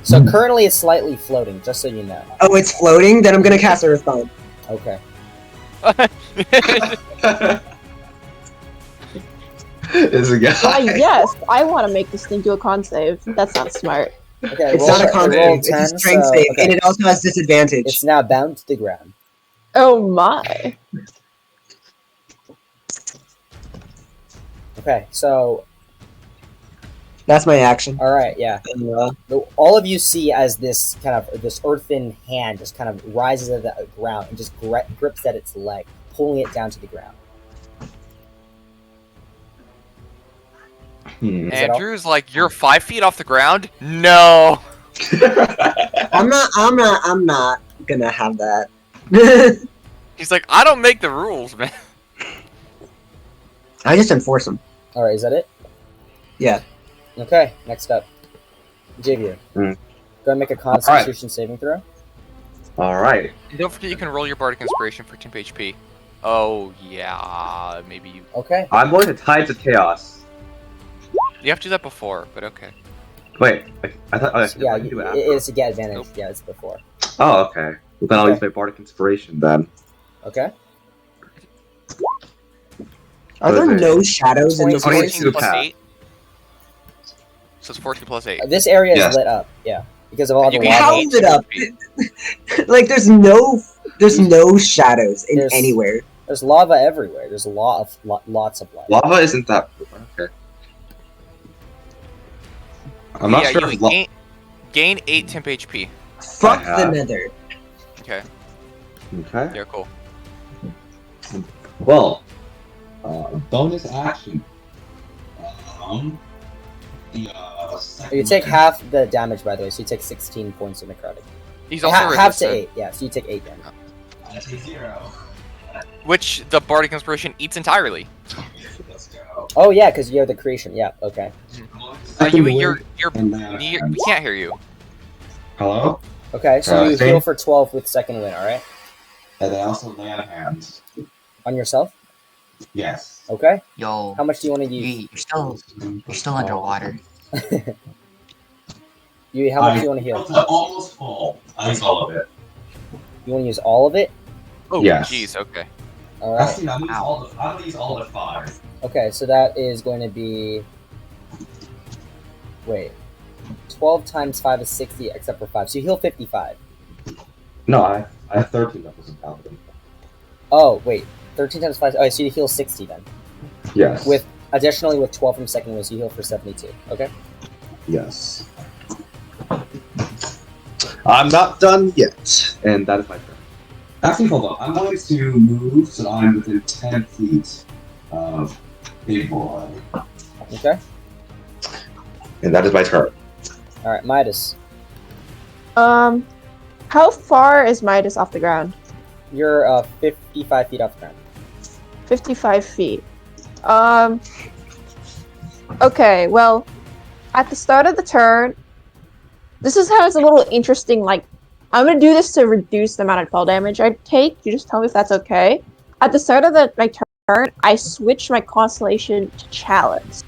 So currently it's slightly floating, just so you know. Oh, it's floating? Then I'm gonna cast Earth Bomb. Okay. Is a guy. Yes, I want to make this thing do a con save. That's not smart. Okay, It's roll, not a con roll save, it's a 10, strength so- save, okay. and it also has disadvantage. It's now bound to the ground. Oh my. Okay, so That's my action. alright, yeah. All of you see as this earthen hand just kind of rises out of the ground and just grips at its leg, pulling it down to the ground. Hmm. that all? Andrew's like, you're 5 feet off the ground? No. I'm not gonna have that. He's like, I don't make the rules, man. I just enforce them. Alright, is that it? Yeah. Okay, next up. Javier. Hmm. Go and make a Constitution saving throw. All right. And don't forget you can roll your Bardic Inspiration for 10 HP. Oh, yeah. Maybe you... Okay. I'm going to Tides of Chaos. You have to do that before, but okay. Wait, I thought. Oh, Yeah, I can do it it after. is to get advantage. Nope. Yeah, it's before. Oh, okay. Well, then I'll Okay. use my Bardic Inspiration then. Okay. Are there no shadows in this 20. voice? 14 plus path. 8. So it's 14 plus 8. This area Yes. is lit up. Yeah, because of all You the can lava. How is it up? Like there's no shadows in There's- anywhere. There's lava everywhere. There's lots of lava. Lava isn't that. Okay. I'm not yeah, sure. you If gain 8 temp HP. Fuck I the have. nether. Okay, Okay. yeah, cool. Well, Bonus action. You take half the damage, by the way, so you take 16 points of necrotic. He's also Half to resistant, 8, yeah, so you take 8 damage. I take 0. which the Bardic Inspiration eats entirely. Let's go. Oh, yeah, because you have the creation. Yeah, okay. You're And then, we can't hear you. hello? Okay, so you Okay. heal for 12 with second win, alright? And then also land hands. On yourself? Yes. Okay. Yo, How much do you want to use? you're still underwater. How much do you want to heal? Almost full. I use all of it. You want to use all of it? Oh, Yes. jeez, okay. Alright. Actually, I'm gonna use all of 5. Okay, so that is going to be... Wait. 12 times 5 is 60, except for 5. So you heal 55. no, I have 13 levels in Paladin. Oh, wait. 13 times 5... Oh, so you heal 60 then. Yes. Additionally, with 12 from second win, so you heal for 72. Okay? Yes. I'm not done yet, and that is my turn. Actually, hold on. I'm going to move so that I'm within 10 feet of Big Boy. Okay? And that is my turn. Alright, Midas. How far is Midas off the ground? You're 55 feet off the ground. 55 feet. Okay, well, at the start of the turn, this is how it's a little interesting. Like, I'm gonna do this to reduce the amount of fall damage I take. You just tell me if that's okay. At the start of my turn, I switch my constellation to Chalice.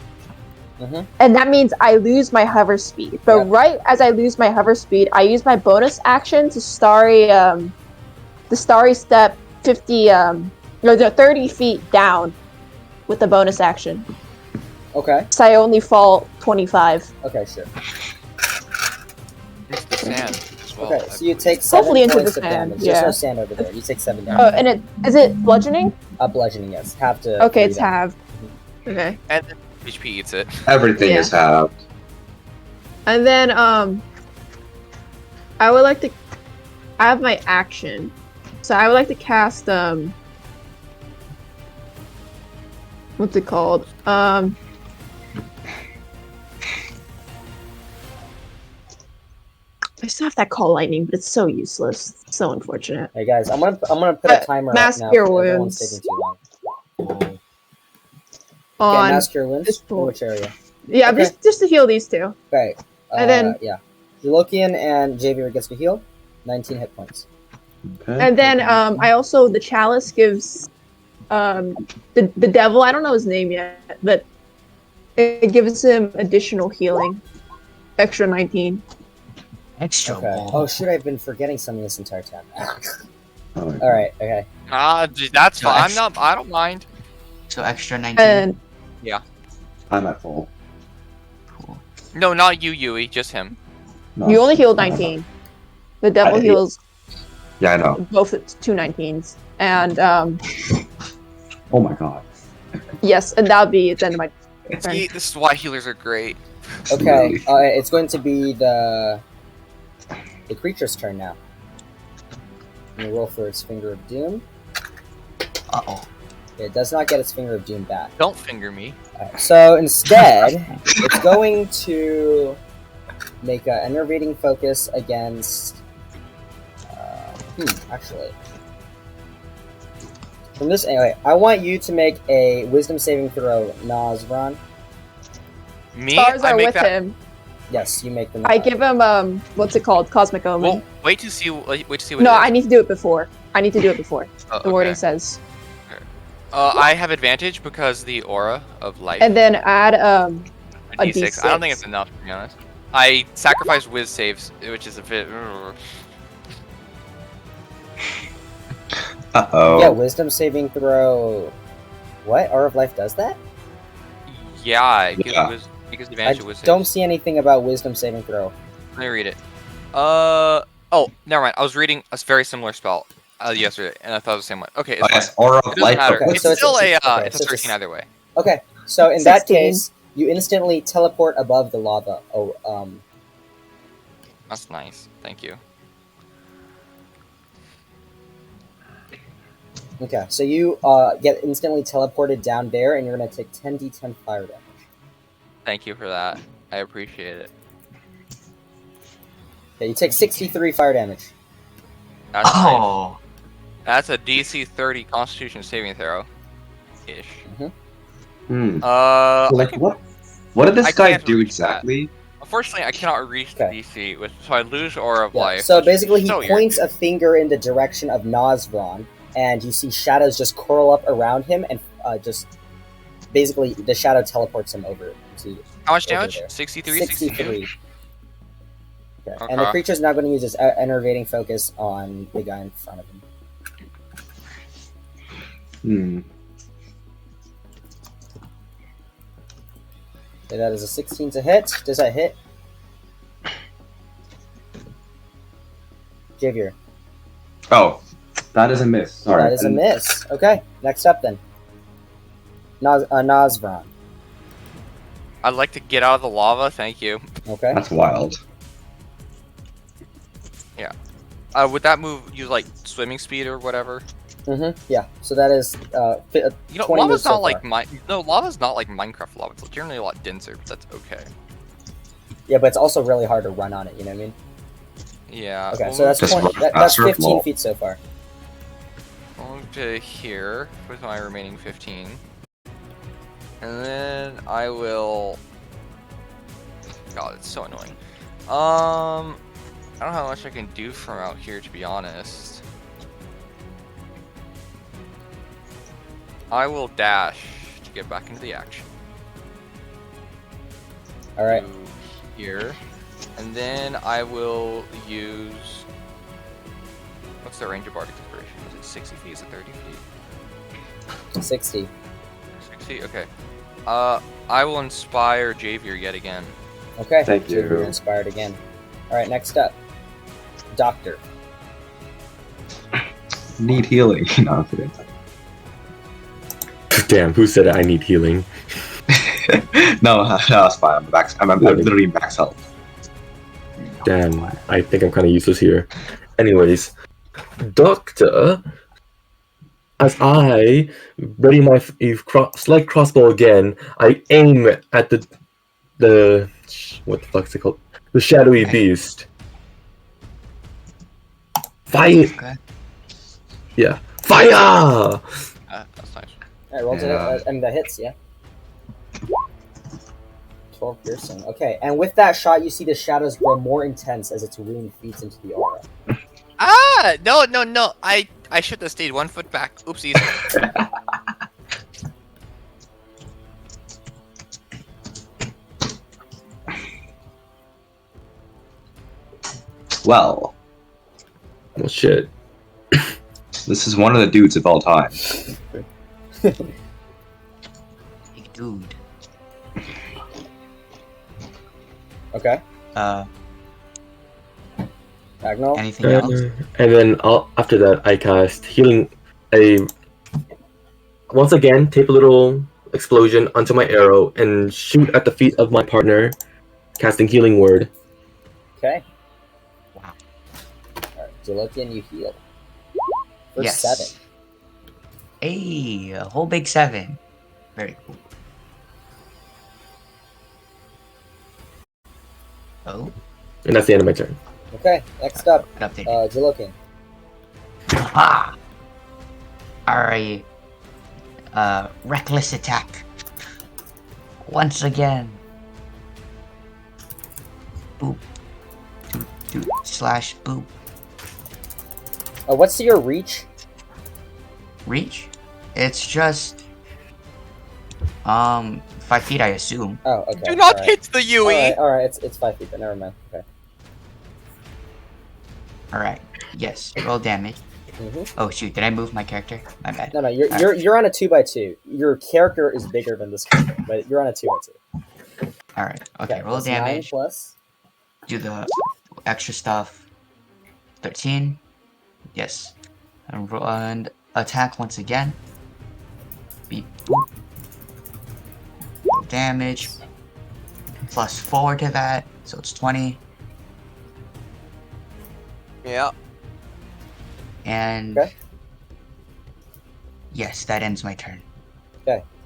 Mhm. And that means I lose my hover speed. But Yeah. right as I lose my hover speed, I use my bonus action to Starry the starry step 50 no, 30 feet down with the bonus action. Okay. So I only fall 25. Okay, sure. Into the sand as well. Okay, I so you believe. take 7 Hopefully into points the of sand, damage. yeah. There's no sand over there. You take 7 Oh, damage. and is it bludgeoning? Bludgeoning, yes. Have to. Okay, 3 it's damage. halved. Okay. And then HP eats it. Everything Yeah. is halved. And then I would like to I have my action. So I would like to cast what's it called? I still have that call lightning, but it's so useless. It's so unfortunate. Hey guys, I'm gonna put a timer up Mass now. Cure Everyone's Wounds. taking too long. Okay, On mass cure wounds. this In floor. which area? Yeah, Okay. just to heal these two. Okay. And then- yeah, Lokian and Javier gets to heal. 19 hit points. Okay. And then I also the chalice gives the devil, I don't know his name yet, but it gives him additional healing. Extra 19. Extra Okay. wall. Oh shoot, I've been forgetting something this entire time. Oh, All right. Okay. That's No, fine. extra- I don't mind. So extra 19. And I'm at full. Cool. No, not you, Yui. Just him. No. you only healed 19. The devil I- heals Yeah, I know. both at 2 19s. And Oh my god. yes, and that'll be the end of my turn. See, this is why healers are great. Okay. It's going to be the creature's turn now. I'm gonna roll for its Finger of Doom. Uh-oh. It does not get its Finger of Doom back. Don't finger me. So instead, it's going to make an enervating focus against. Actually, from this anyway, I want you to make a Wisdom saving throw, Nazran. Me? Stars I are make with that. him. Yes, you make them. I give him what's it called? Cosmic Omen. Well, wait to see what no, it is. I need to do it before. Oh, The wording okay. says. I have advantage because the aura of life. And then add a a D6. I don't think D6. it's enough, to be honest. I sacrificed Wiz saves, which is a bit. Uh-oh. Yeah, Wisdom saving throw. What? Aura of Life does that? Yeah, it gives Yeah. it gives I advantage to Wiz saves. don't see anything about Wisdom saving throw. Let me read it. Oh, never mind. I was reading a very similar spell yesterday, and I thought it was the same one. Okay, it's Oh, fine. yes, Aura It of doesn't Life. matter. Okay, It's so it's still a- a okay, it's so a it's 13 either way. Okay, so in that 16. case, you instantly teleport above the lava. That's nice. Thank you. Okay, so you get instantly teleported down there, and you're gonna take 10d10 fire damage. Thank you for that. I appreciate it. Okay, you take 63 fire damage. That's nice. Oh. That's a DC 30 Constitution saving throw. Ish. Like, what did I this guy can't do reach that. exactly? Unfortunately, I cannot reach Okay. the DC, so I lose Aura of Yeah. Life. So which is basically, he so points a irritating. finger in the direction of Nazvron, and you see shadows just curl up around him, and just basically the shadow teleports him over to How much over damage? there. 63, 62? 63. Okay. And the Okay. creature's now going to use its enervating focus on the guy in front of him. Okay, that is a 16 to hit. Does that hit? Javier. Oh, That is a miss. Sorry. That is a miss. Okay, next up then. Nazvron. I'd like to get out of the lava, thank you. Okay. that's wild. Would that move use like swimming speed or whatever? Yeah. So that is You know, 20 moves lava's so not like far. lava's not like Minecraft lava. It's generally a lot denser, but that's okay. Yeah, but it's also really hard to run on it. You know what I mean? Yeah. Okay, we'll so that's move Just 20. roll That's faster, 15 roll. feet so far. I'll move to here with my remaining 15, and then I will. God, it's so annoying. I don't know how much I can do from out here, to be honest. I will dash to get back into the action. All right. To here, and then I will use. What's the range of bardic inspiration? Is it 60 feet? Is it 30 feet? 60. 60. Okay. I will inspire Javier yet again. Okay. Thank so you're you. inspired again. All right. Next up, Doctor. Need healing. No, I'm kidding. Damn, who said I need healing? No, it's fine. I'm literally max health. Damn, I think I'm kind of useless here. Anyways, Doctor, as I ready my slight crossbow again, I aim at the what the fuck's it called? The shadowy beast. Fire! Okay. Yeah, fire! That's nice. All right. Roll to Yeah. and that hits. Yeah. 12 piercing. Okay. And with that shot, you see the shadows grow more intense as its wound feeds into the aura. Ah! No. I should have stayed 1 foot back. Oopsies. Well, Well, shit. this is one of the dudes of all time. Big dude. Okay. Uh, Agnol. anything else? And then after that, I cast healing. Once again, tape a little explosion onto my arrow and shoot at the feet of my partner, casting healing word. Okay. Wow. All right. Jalokian, you heal. For Yes. 7. Hey, a whole big 7. Very cool. Oh, And that's the end of my turn. Okay. Next up, good update. Jalokian. Ah! Alright. Reckless attack. Once again. Boop. Doot, slash boop. What's your reach? Reach? It's just 5 feet, I assume. Oh, okay. Do not all right. hit the Yui. All right. It's 5 feet. But never mind. Okay. Alright. Yes. Roll damage. Mm-hmm. Oh shoot, did I move my character? My bad. No, you're on a 2x2. Your character is bigger than this character, but you're on a 2x2. Alright. Okay, roll that's 9 damage. plus. Do the extra stuff. 13. Yes. And attack once again. Beep. Boop. Roll damage. Plus 4 to that, so it's 20. Yeah. And Okay. yes, that ends my turn.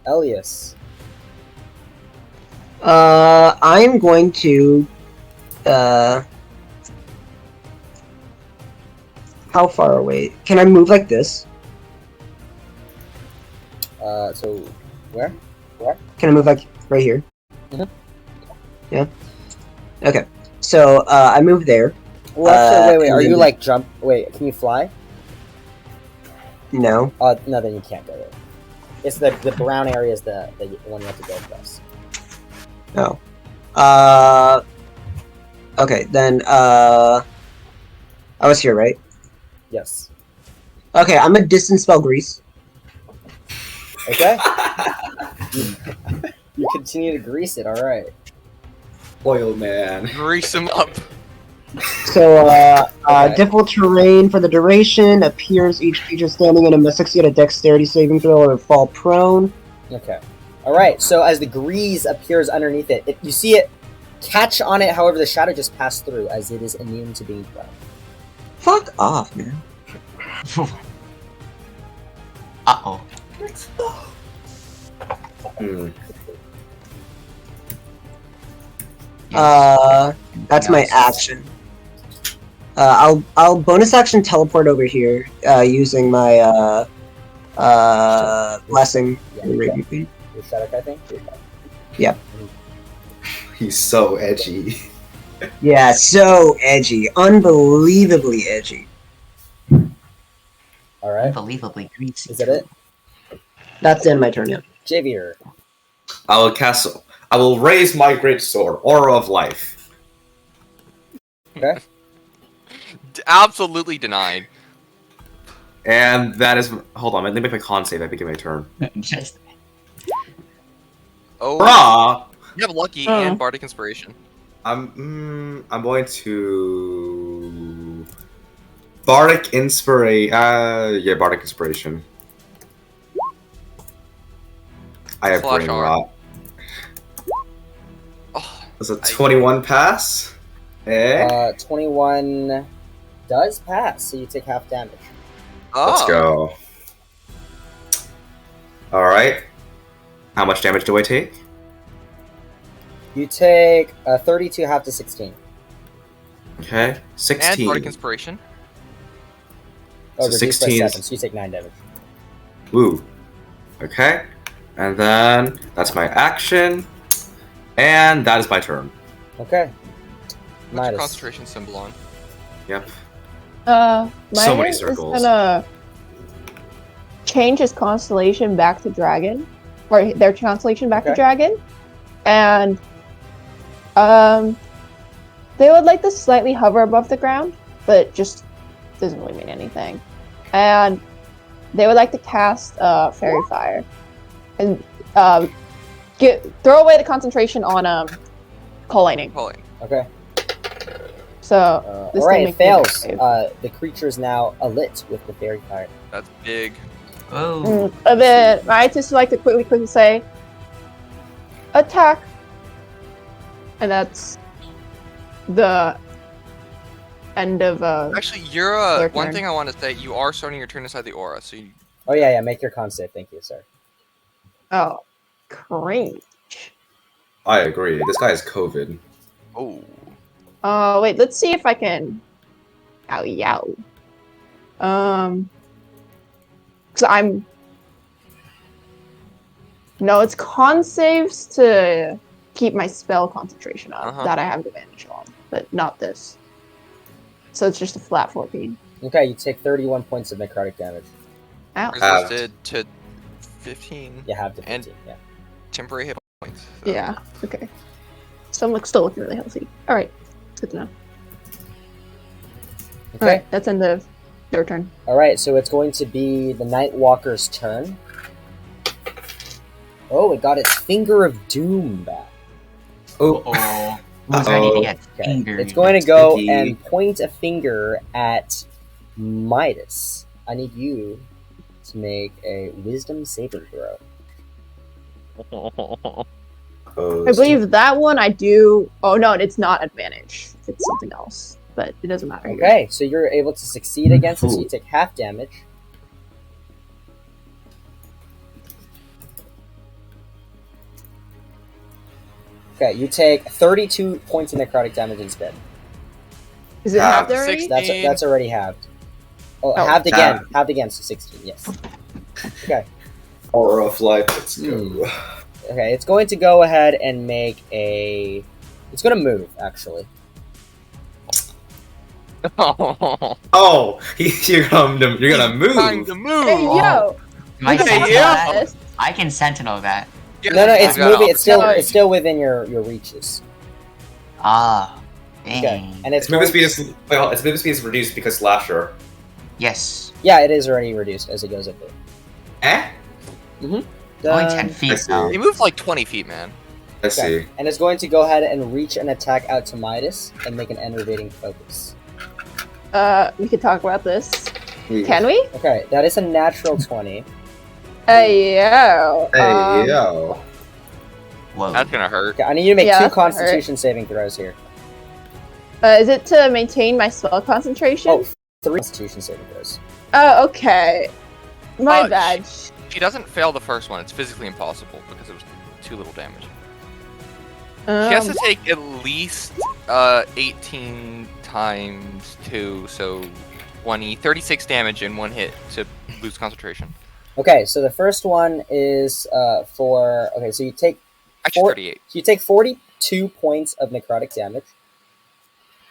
Elias. I'm going to. How far away? Can I move like this? So where? Can I move like right here? Mhm. Yeah. Okay. So I move there. Well, actually, wait. and Are then- you like jump? Wait, can you fly? No. No, then you can't go there. It's the brown area is the one you have to go across. No. Okay, then I was here, right? Yes. Okay, I'm gonna distance spell grease. Okay. you continue to grease it. All right. Oil man. Grease him up. So Okay. difficult terrain for the duration appears each creature standing in it must succeed a dexterity saving throw or fall prone. Okay. All right. So as the grease appears underneath it, you see it catch on it. However, the shadow just passed through as it is immune to being thrown. Fuck off, man. Uh-oh. Hmm. Yes. That's my Nice. action. I'll bonus action teleport over here using my blessing. Yeah. Your shadow, I think. He's so edgy. Yeah, so edgy, unbelievably edgy. All right. Unbelievably greasy. Is that it? That's the end of my turn. Yeah. Javier. I will raise my great sword, Aura of Life. Okay. Absolutely denied. And that is. Hold on, let me make my con save. I begin my turn. Just Oh, Brah! you have Lucky Oh. and Bardic Inspiration. I'm going to Bardic Inspiration. Yeah, Bardic Inspiration. I have Slash brain R. rot. Oh, Does a 21 pass? 21 does pass, so you take half damage. Let's go. Alright. How much damage do I take? You take 32 half to 16. Okay. And 16. Bardic Inspiration. Oh, So reduced by 16 is- 7, so you take 9 damage. Woo. Okay. And then that's my action. And that is my turn. Okay. What's your Midas. concentration symbol on? Yep. So So many circles. Is gonna change his constellation back to dragon, or their constellation back to Okay. dragon, and they would like to slightly hover above the ground, but just doesn't really mean anything. And they would like to cast fairy fire, and throw away the concentration on coal lightning. Calling. Okay. So this Alright, thing it makes me fails. brave. The creature is now alit with the fairy fire. That's big. oh, And then I just like to quickly say, attack, and that's the end of Actually, you're Your one turn. thing I want to say. You are starting your turn inside the aura, so you. Oh yeah, make your con save. Thank you, sir. oh, cringe. I agree. This guy is COVID. Oh. Wait, let's see if I can. Ow, yow. Cause I'm. No, it's con saves to keep my spell concentration up Uh-huh. that I have advantage on, but not this. So it's just a flat 14. Okay, you take 31 points of necrotic damage. Ow. Resisted to 15 You have to And- 15, yeah. temporary hit points. So. Yeah. Okay. So I'm still looking really healthy. All right. Good to know. All Okay. right. That's end of your turn. Alright, so it's going to be the Night Walker's turn. Oh, it got its Finger of Doom back. Oh, oh, who's ready to get Okay. fingered? It's going to go Sticky. and point a finger at Midas. I need you to make a Wisdom saving throw. I believe that one I do. Oh no, it's not advantage. It's something else, but it doesn't matter. here. Okay, so you're able to succeed against it, so you take half damage. Okay, you take 32 points of necrotic damage instead. Is it halved Six- already? That's already halved. Oh, Oh. halved again. Halved again, so 16, yes. Okay. Aura of life. Let's go. Okay, it's going to go ahead and make a... It's going to move, actually. Oh, you're gonna move. Time to move. Hey yo! Am I we can sentinel talk yeah. about that? this. I can sentinel that. Yeah, No, it's you got moving. it. It's still within your reaches. Ah, dang. Okay, and it's Its movement going- speed is well. Its movement speed is reduced because slasher. Yes. Yeah, it is already reduced as it goes up there. Eh? Only Done. 10 I feet see. though. He moved like 20 feet, man. Let's Okay. see. And it's going to go ahead and reach an attack out to Midas and make an enervating focus. We could talk about this. Can we? Okay, that is a natural 20. Hey yo! Hey yo. Whoa. That's gonna hurt. Okay, I need you to make Yeah, two that's gonna hurt. Constitution saving throws here. Is it to maintain my spell concentration? Oh, 3 Constitution saving throws. Oh, okay. My Uh, bad. If he doesn't fail the first one, it's physically impossible because it was too little damage. He has to take at least 18 times 2, so 36 damage in one hit to lose concentration. Okay, so the first one is for... Okay, so you take Actually, 38. 42 points of necrotic damage.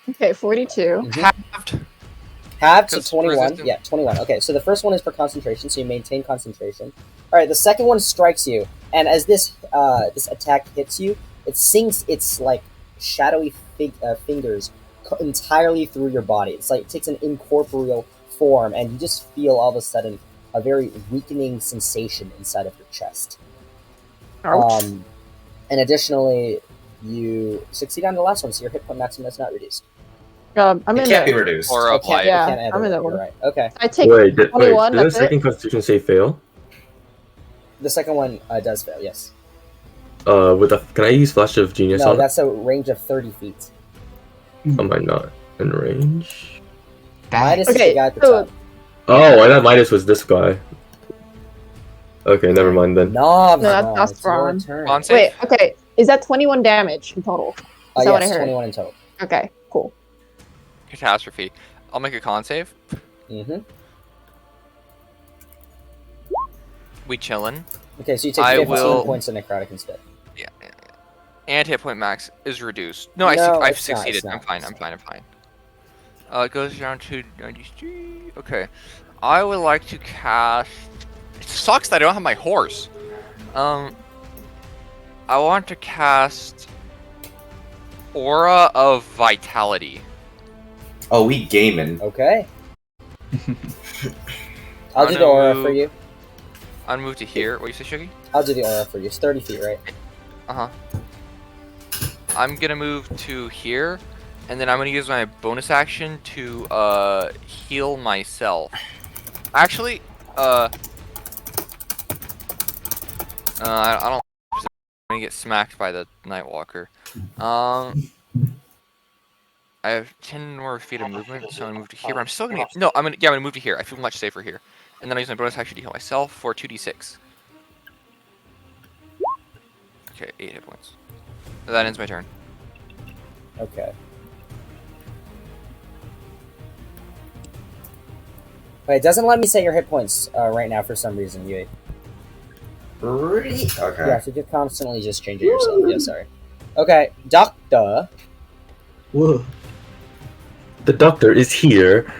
Okay, 42. Halved. Halved to Because 21. resistant. Yeah, 21. Okay, so the first one is for concentration, so you maintain concentration. Alright, the second one strikes you, and as this this attack hits you, it sinks its, like, shadowy fingers entirely through your body. It's like it takes an incorporeal form, and you just feel all of a sudden a very weakening sensation inside of your chest. Ouch. And additionally, you succeed on the last one, so your hit point maximum is not reduced. I'm It in can't be the. reduced. Or It apply. Yeah, can't I'm in either. the You're order. right. Okay. I take Wait, 21. didn't That's it. second Constitution save fail? The second one does fail, yes. Can I use Flash of Genius No, on it? that's a range of 30 feet. Am I not in range? Midas Dang. is the guy at the so- top. Oh, I thought Midas was this guy. Okay, never mind then. No, that's it's your wrong. turn. On Wait, save. okay. Is that 21 damage in total? Is that what I Yes, heard? 21 in total. Okay, cool. Catastrophe. I'll make a con save. Mm-hmm. We chillin'. Okay, so you take I 15 will- points of necrotic instead. Yeah. And hit point max is reduced. No, I've it's not, succeeded. it's I'm not, fine. it's I'm fine. I'm fine. It goes down to 93. Okay. I would like to cast. It sucks that I don't have my horse. I want to cast Aura of Vitality. Oh, we gaming. Okay. I'll I'm do the gonna aura move- for you. I'm move to here. What do you say, Shuggy? I'll do the aura for you. It's 30 feet, right? I'm gonna move to here, and then I'm gonna use my bonus action to heal myself. Actually, I don't. I'm gonna get smacked by the Nightwalker. I have 10 more feet of movement, so I'm gonna move to here. But I'm still gonna get. No, I'm gonna move to here. I feel much safer here. And then I use my bonus action to heal myself for 2d6. Okay, 8 hit points. That ends my turn. Okay. Wait, it doesn't let me set your hit points right now for some reason, Yui. Really? Okay. Yeah, so you're constantly just changing yourself. Yeah, sorry. Okay, Doctor. Whoa. The doctor is here.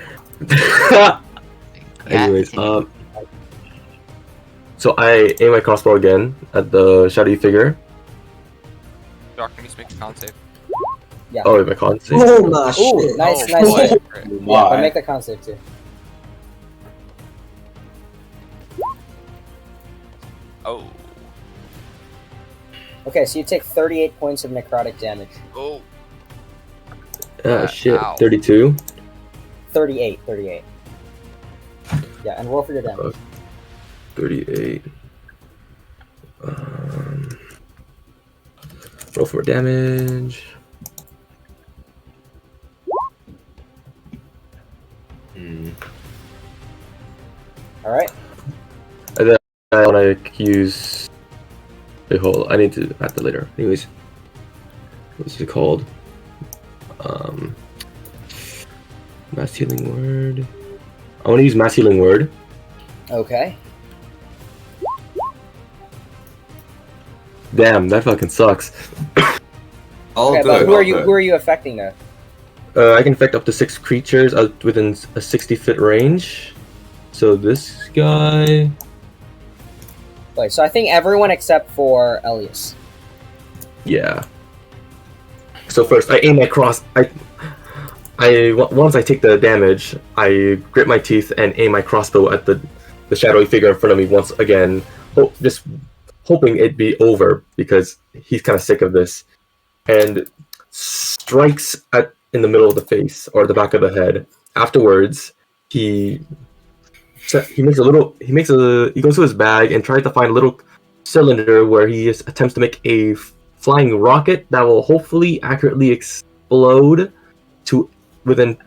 Anyways, continue. so I aim my crossbow again at the shadowy figure. Doctor needs to make a con save. Yeah. Oh, wait, my con save. Oh my Ooh, shit. nice, Oh, nice. boy. hit. Great. Yeah, but Why? make the con save too. Oh. Okay, so you take 38 points of necrotic damage. Oh. Ah, shit. Ow. 32. 38. Yeah, and roll for your damage. 38. Roll for damage. Hmm. Alright. And then I want to use. Wait, hold. I need to add that later. Anyways, what's it called? Mass healing word. I want to use mass healing word. Okay. Damn, that fucking sucks. All Okay, good. but who all are you? good. Who are you affecting though? I can affect up to 6 creatures within a 60-foot range. So this guy. Wait, so I think everyone except for Elias. Yeah. So first, I aim my cross. Once I take the damage, I grit my teeth and aim my crossbow at the shadowy figure in front of me once again, just hoping it'd be over because he's kind of sick of this, and strikes in the middle of the face or the back of the head. Afterwards, he goes to his bag and tries to find a little cylinder where he attempts to make a flying rocket that will hopefully accurately explode to within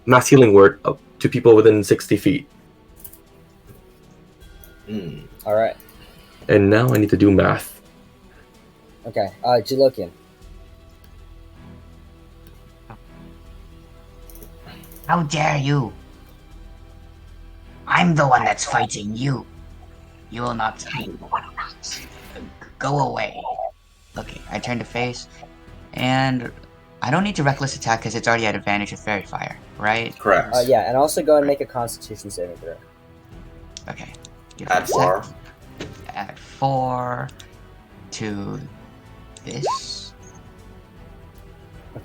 mass healing word up to people within 60 feet. Hmm. Alright. And now I need to do math. Okay. Jilokian. How dare you? I'm the one that's fighting you. You will not. Go away. Okay, I turn to face, and I don't need to reckless attack because it's already at advantage of fairy fire, right? Correct. Yeah, and also go and make a Constitution saving throw. Okay. Give me Add a sec. 4. Add 4 to this.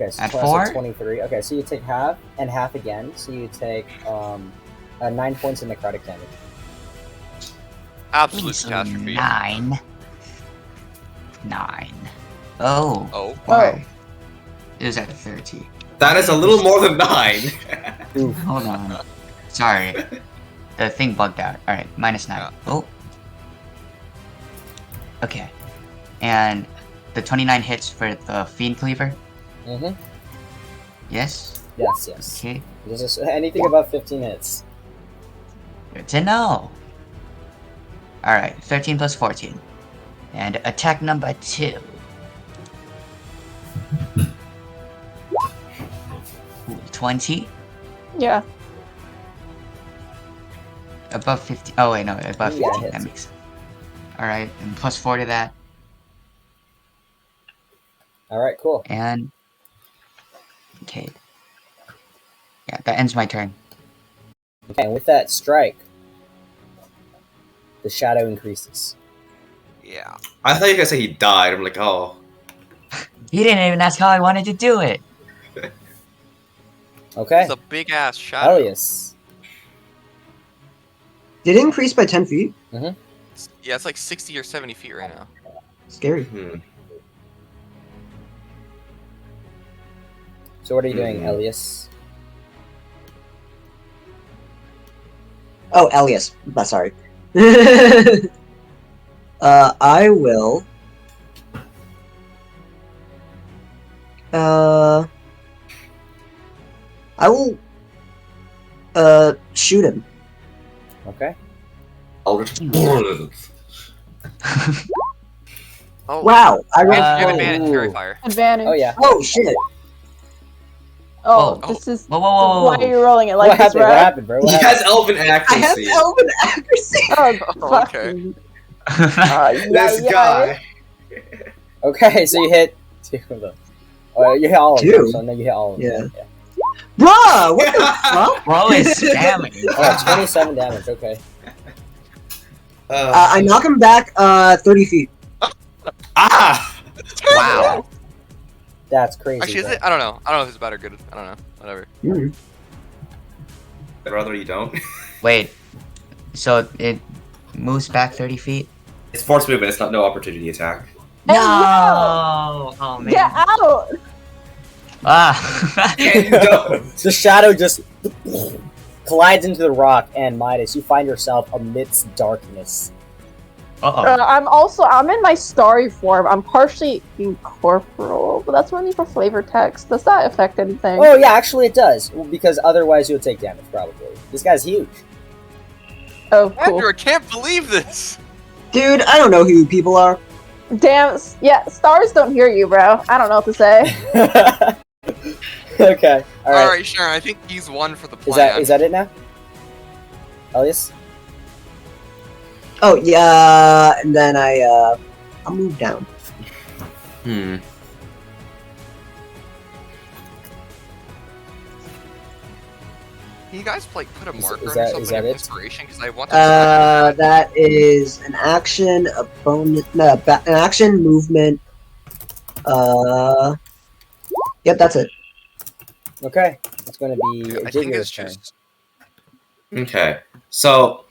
Okay, so At 4? 4? 23. Okay, so you take half and half again. So you take 9 points of necrotic damage. Absolute So catastrophe. 9. 9. Oh. Oh. Why? It was at 30. That is a little more than 9. Hold on. Sorry. The thing bugged out. Alright, -9. Yeah. Oh. Okay. And the 29 hits for the Fiend Cleaver? Mm-hmm. Yes? Yes. Okay. This is anything above 15 hits. Good to know. Alright, 13 plus 14. And attack number 2. Ooh, 20? Yeah. Above 50. Oh, wait, no, above Yeah, 15. hits. That makes sense. Alright, and plus 4 to that. Alright, cool. And. Okay. Yeah, that ends my turn. Okay, and with that strike, the shadow increases. Yeah. I thought you guys said he died. I'm like, oh. He didn't even ask how I wanted to do it. Okay. It's a big ass shadow. Elias. Did it increase by 10 feet? Yeah, it's like 60 or 70 feet right now. Scary. So what are you doing, Elias? Oh, Elias. Sorry. I will. I will. Shoot him. Okay. Eldritch. Oh. Wow! I You rolled. have Ooh. advantage fairy fire. Advantage. Oh yeah. Oh shit! Oh, Whoa. this is. Whoa, whoa, whoa, Why whoa. are you rolling it like What this, happened? bro? What happened, bro? What He happened? has elven I have accuracy. elven accuracy. Oh, fuck. Okay. This guy. Okay, so you hit 2 of them. Oh, you hit all of them. 2? So no, you hit all of them. Yeah. Bruh! What the fuck? Bro is spamming. Oh, 27 damage. Okay. I knock him back 30 feet. Ah! Wow. That's crazy. Actually, is bro. it? I don't know. I don't know if it's bad or good. I don't know. Whatever. Mm. I'd rather you don't. Wait. So it moves back 30 feet? It's force movement. It's not no opportunity attack. Hey, No! Oh, man. Get out! Ah. And you don't. The shadow just collides into the rock, and Midas, you find yourself amidst darkness. Uh-oh. I'm in my starry form. I'm partially incorporeal, but that's only for flavor text. Does that affect anything? Oh yeah, actually it does, because otherwise you'll take damage probably. This guy's huge. Oh, cool. Andrew, I can't believe this. Dude, I don't know who you people are. Damn, yeah, stars don't hear you, bro. I don't know what to say. Okay, all right. Alright, Sharon, I think he's one for the plan. Is that it now? Elias? Oh yeah, and then I'll move down. Can you guys like put a marker is or that- something is that of it? inspiration? Because I want to. That is an action, a bonus, no, an action, movement. Yep, that's it. Okay, it's going to be I think it's Jigger's turn. just. Okay. So,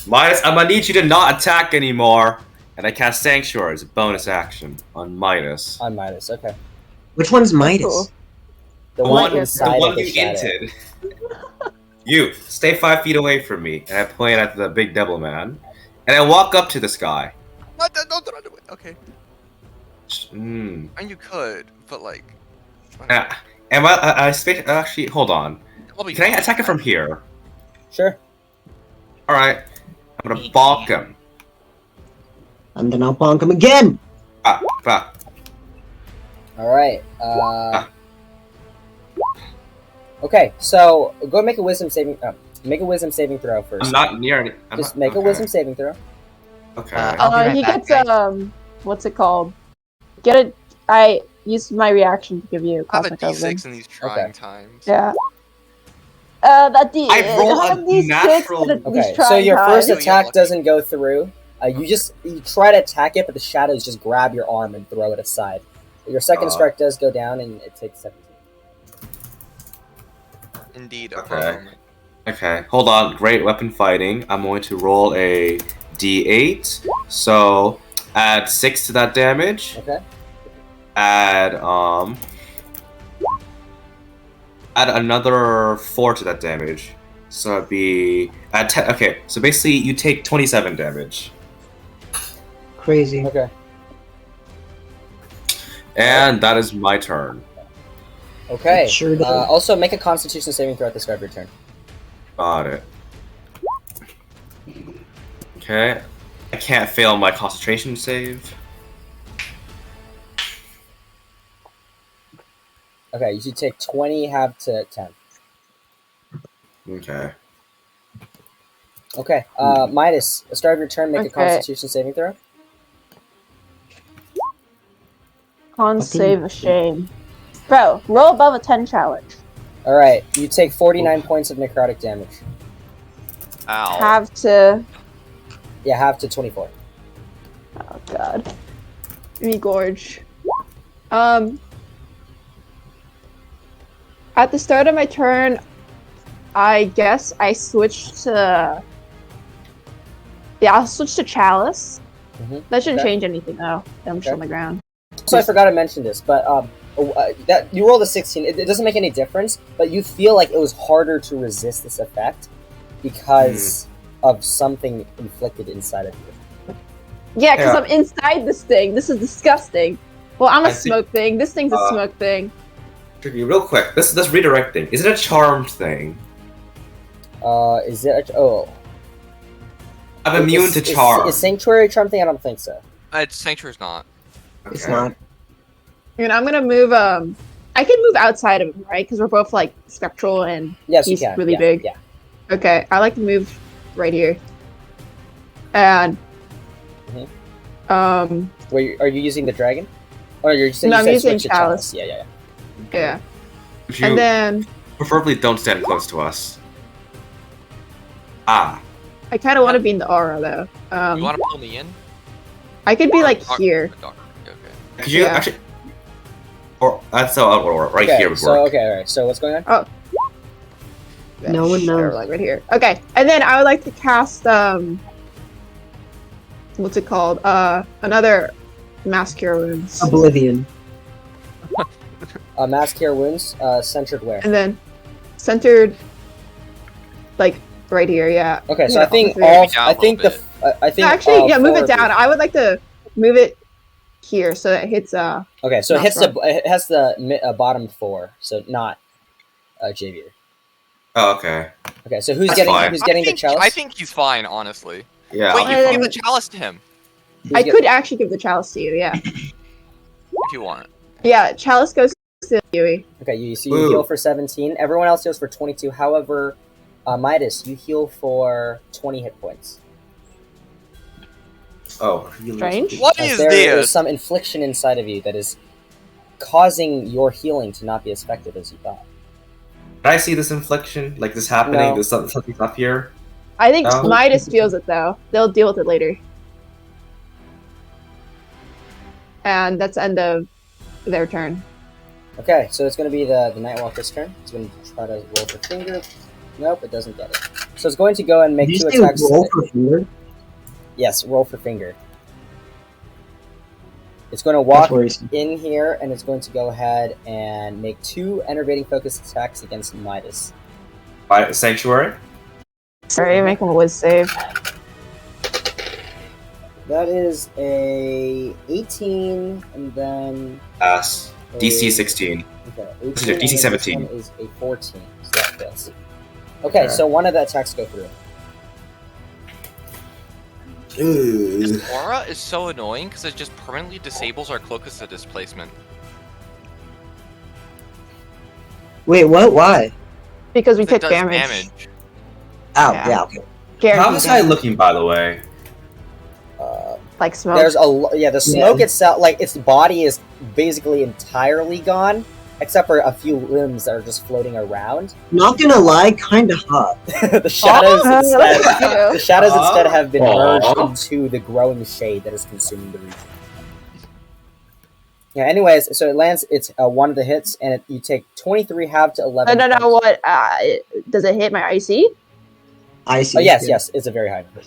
Midas, I'm gonna need you to not attack anymore, and I cast Sanctuary as a bonus action on Midas. On Midas, okay. Which one's Midas? cool. The Oh, one my inside The one of the you shadow. inted. You stay 5 feet away from me, and I point at the big devil man, and I walk up to this guy. What? Don't do it. Okay. Mm. And you could, but like. And actually, hold on. I'll be Can I fine. attack it from here? Sure. All right. I'm gonna balk him. And then I'll bonk him again. Ah. Alright, okay, so go make a wisdom saving. Make a wisdom saving throw first. I'm not near any. Just make a wisdom saving throw. Okay. I'll be right He back, gets guys. what's it called? I used my reaction to give you Have a cosmic oven. D6 in these trying times. Yeah. That D. I roll a have these natural- six in these Okay, so trying your first times. attack doesn't go through, You try to attack it, but the shadows just grab your arm and throw it aside. Your second strike does go down, and it takes 17. Indeed. Okay. Okay, hold on. Great weapon fighting. I'm going to roll a d8. So add 6 to that damage. Okay. Add another 4 to that damage. So it'd be add 10. Okay, so basically you take 27 damage. Crazy. Okay. And that is my turn. Okay. It sure does. Also, make a Constitution saving throw at the start of your turn. Got it. Okay. I can't fail my concentration save. Okay, you should take 20, half to 10. Okay. Okay, Midas, at the start of your turn, make a Okay. Constitution saving throw. Con save a shame. Bro, roll above a 10 challenge. Alright, you take 49 points of necrotic damage. Ow. Have to. Yeah, half to 24. Oh god. Regorge. At the start of my turn, I guess I switched to. Yeah, I'll switch to Chalice. Mhm. That shouldn't Okay. change anything though. I'm just Okay. on the ground. So I forgot to mention this, but that you rolled a 16. It doesn't make any difference, but you feel like it was harder to resist this effect because of something inflicted inside of you. Yeah, because Yeah. I'm inside this thing. This is disgusting. Well, I'm a I think- smoke thing. This thing's a smoke thing. Tricky, real quick. This redirecting. Is it a charmed thing? Is it? Oh, I'm immune to charm. Is Sanctuary charm thing? I don't think so. Sanctuary's not. It's Okay. not. And I'm gonna move. I can move outside of him, right? Because we're both like spectral and Yes, he's you can. really Yeah, big. Yeah. Okay, I like to move right here. And Wait, are you using the dragon? Or you're just No, I'm said using switch to Chalice. Yeah. yeah, Would you and then preferably don't stand close to us. Ah. I kind of want to be in the aura though. You want to pull me in? I could be like Doc- here. Doc- Okay. Could you Yeah. actually? Or that's how right Okay, here would so work. okay, alright. So what's going on? No one knows. Or like right here. Okay, and then I would like to cast what's it called? Another Mass Cure Wounds, Oblivion. Mass Cure Wounds, centered where? and then centered, like right here. Yeah. Okay, so Yeah, I think all three. all. Maybe down I a think little the. I think. No, actually, all yeah, move four it of you- down. I would like to move it here so that it hits. Okay, so it Not hits strong. it has the bottom 4, so not Javier. Oh, okay. Okay, so who's That's getting fine. who's getting the chalice? I think he's fine, honestly. Yeah. Wait, I'll you be can fine. give the chalice to him Who's I get- could actually give the chalice to you. Yeah. if you want. Yeah, chalice goes to Yui. Okay, so you Ooh. heal for 17. Everyone else heals for 22. However, Midas, you heal for 20 hit points. Oh. Strange. What As is there is this? some infliction inside of you that is causing your healing to not be as effective as you thought. Can I see this infliction? Like this happening? No. There's something up here. I think Oh. Midas feels it though. They'll deal with it later. And that's the end of their turn. Okay, so it's going to be the Nightwalker's turn. It's going to try to roll for finger. Nope, it doesn't get it. So it's going to go and make Did you 2 say attacks. roll for finger? Yes, roll for finger. It's going to That's walk worrisome. in here, and it's going to go ahead and make 2 enervating focus attacks against Midas. By Sanctuary. Sorry, make him a whiz save. That is a 18, and then Pass. a, DC 16. Okay, This is 18, a DC and 17. This one is a 14, so that fails. Okay, Okay. so one of the attacks go through. This aura is so annoying because it just permanently disables our cloak as a displacement. Wait, what? Why? Because we It took does damage. Oh, Yeah. yeah, okay. Guaranteed How is this guy damage. looking, by the way? Like smoke. There's the smoke itself, like its body is basically entirely gone, except for a few limbs that are just floating around. Not gonna lie, kinda hot. The shadows Oh, instead, look at you. the shadows instead have been merged Aw. into the growing shade that is consuming the region. Yeah. Anyways, so it lands. It's one of the hits, and you take 23 half to 11. No, what? Does it hit my IC? I see. Oh yes, it's a very high number.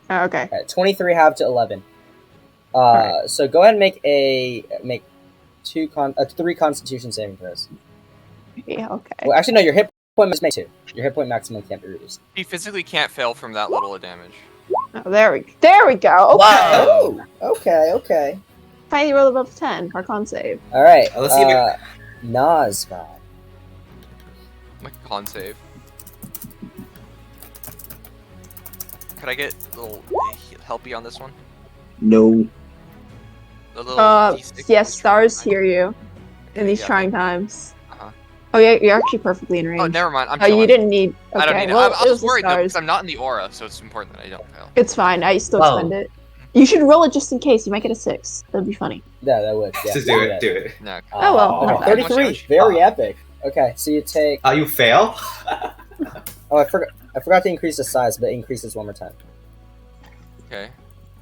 Oh, okay. 23 half to 11. So go ahead and make 3 Constitution saving throws. Yeah, okay. Well, actually, no. Your hit point must make 2. Your hit point maximum can't be reduced. He physically can't fail from that little of damage. Oh, there we go. Okay. Oh, okay. Finally roll above 10. Our con save. All right. Let's see if Nazva. My con save. Could I get a little helpy on this one? No. A little D6? Yes, stars hear you in these Yeah. trying times. Uh-huh. Oh, yeah, you're actually perfectly in range. Oh, never mind. I'm Oh, you chilling. didn't need. Okay, I don't need well, it. I it was was the worried though, stars. because I'm not in the aura, so it's important that I don't fail. It's fine. I still Whoa. spend it. You should roll it just in case. You might get a 6. That'd be funny. Yeah, that would. Yeah, Just do it. Do it. No. Oh, well. Okay, Okay. 33. Very epic. Okay, so you take. You fail. Oh, I forgot to increase the size, but it increases one more time. Okay.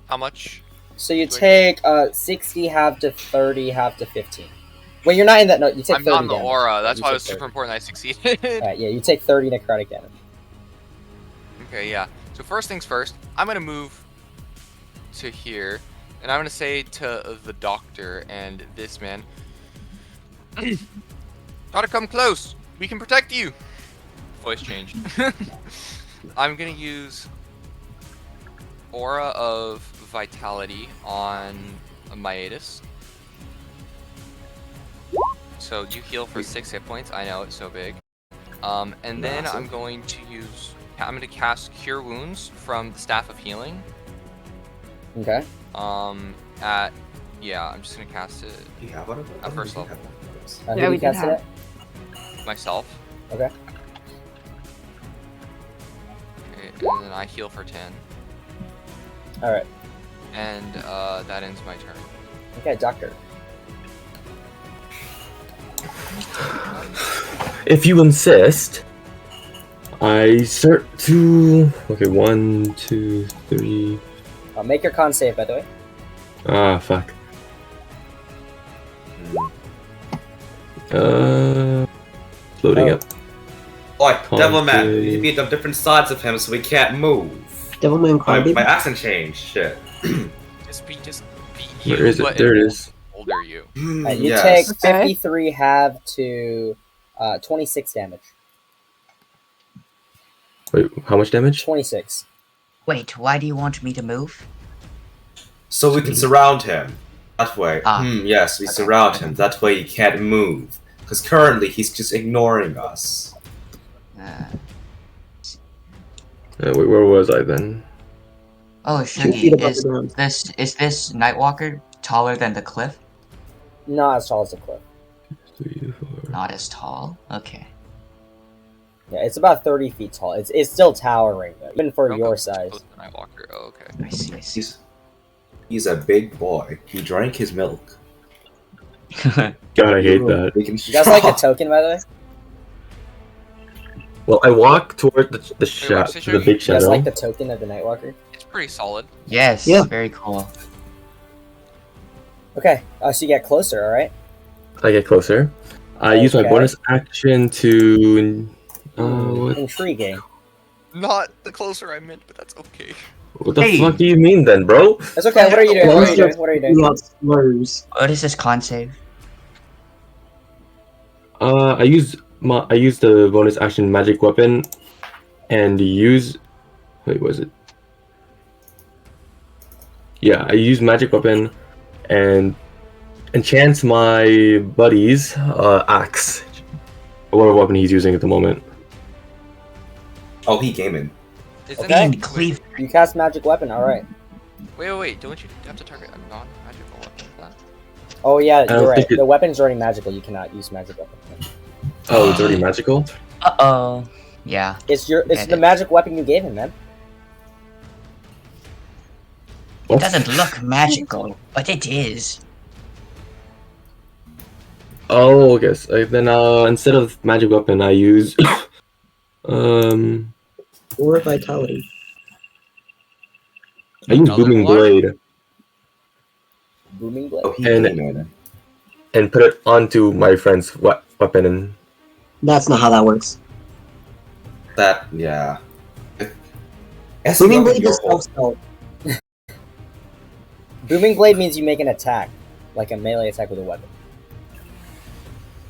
How much? So you take 60 half to 30 half to 15. Well, you're not in that. No, you take I'm 30 not in the damage. aura. That's You why it take was 30. super important I succeeded. Alright, yeah, you take 30 necrotic damage. Okay, yeah. So first things first, I'm gonna move to here, and I'm gonna say to the doctor and this man, gotta come close. We can protect you. Voice changed. I'm gonna use Aura of Vitality on Maiatis. So you heal for 6 hit points. I know it's so big. And then I'm going to use. I'm going to cast Cure Wounds from the Staff of Healing. Okay. I'm just gonna cast it Do you have one of those? At first You level. have one of those. Who Yeah, do we you can cast it have. at? myself. Okay. Okay, and then I heal for 10. Alright. And that ends my turn. Okay, doctor. If you insist, I start to. Okay, 1, 2, 3. Make your con save, by the way. Ah, fuck. Loading Oh. up. Oi, Devil Man, Okay. you need to be on different sides of him so we can't move. Devilman My, Crybaby. my accent changed. Shit. Just be you. Where is it? but There it will is. Older you. You Yes. take Okay. 53 half to 26 damage. Wait, how much damage? 26. Wait, why do you want me to move? So we can surround him. That way. Ah. Yes, we Okay. surround him. That way he can't move. Because currently he's just ignoring us. Wait, where was I then? Oh, 2 feet above Shuggy, the ground. is this Nightwalker taller than the cliff? Not as tall as the cliff. 3, 4. Not as tall. Okay. Yeah, it's about 30 feet tall. It's still towering, though, even for Don't your go size. close to Nightwalker. Oh, okay. I see. I see. He's a big boy. He drank his milk. God, I hate that. We can You guys like a token, by the way? Well, I walk toward the what'd you say, the big You guys shadow. like the token of the Nightwalker? It's pretty solid. Yes. Yeah. Very cool. Okay, so you get closer, alright? I get closer. I use my Okay. bonus action to. What? Intriguing. Not the closer I meant, but that's okay. What the Hey. fuck do you mean then, bro? That's okay, what are you doing? What are you doing? What are you doing? Not slurs. What is this con save? I use the bonus action magic weapon, and use. Wait, was it? Yeah, I use magic weapon, and enchant my buddy's axe. Whatever weapon he's using at the moment. Oh, he gaming. Is Okay. that And cleave. You cast magic weapon, alright. Wait. Don't you have to target a non-magical weapon for that? Oh yeah, don't you're right. think it- The weapon's already magical, you cannot use magic weapon. Oh, it's already magical. Uh-oh. Yeah. It's Get the it. magic weapon you gave him, man. It Oh, doesn't look magical, but it is. Oh, okay. So then instead of magic weapon, I use um Or vitality. I use Another booming one? blade Booming blade. Oh, he And- came in. and put it onto my friend's weapon. And That's not how that works. That, yeah. That's Booming not blade your is fault. self-spell. Booming blade means you make an attack, like a melee attack with a weapon.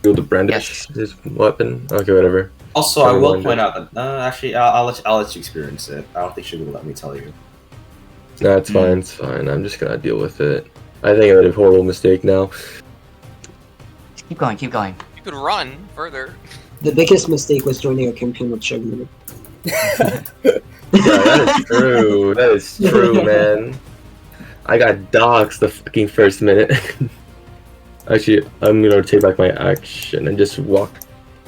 do the brandish his weapon. Okay, whatever. Also, I Never will mind point it. out that actually, I'll let you experience it. I don't think she will let me tell you. That's fine. It's fine. I'm just gonna deal with it. I think I made a horrible mistake now. Keep going, keep going. You could run further. The biggest mistake was joining a campaign with Sugar. Yeah, that is true. That is true, man. I got doxxed the fucking first minute. Actually, I'm gonna take back my action and just walk.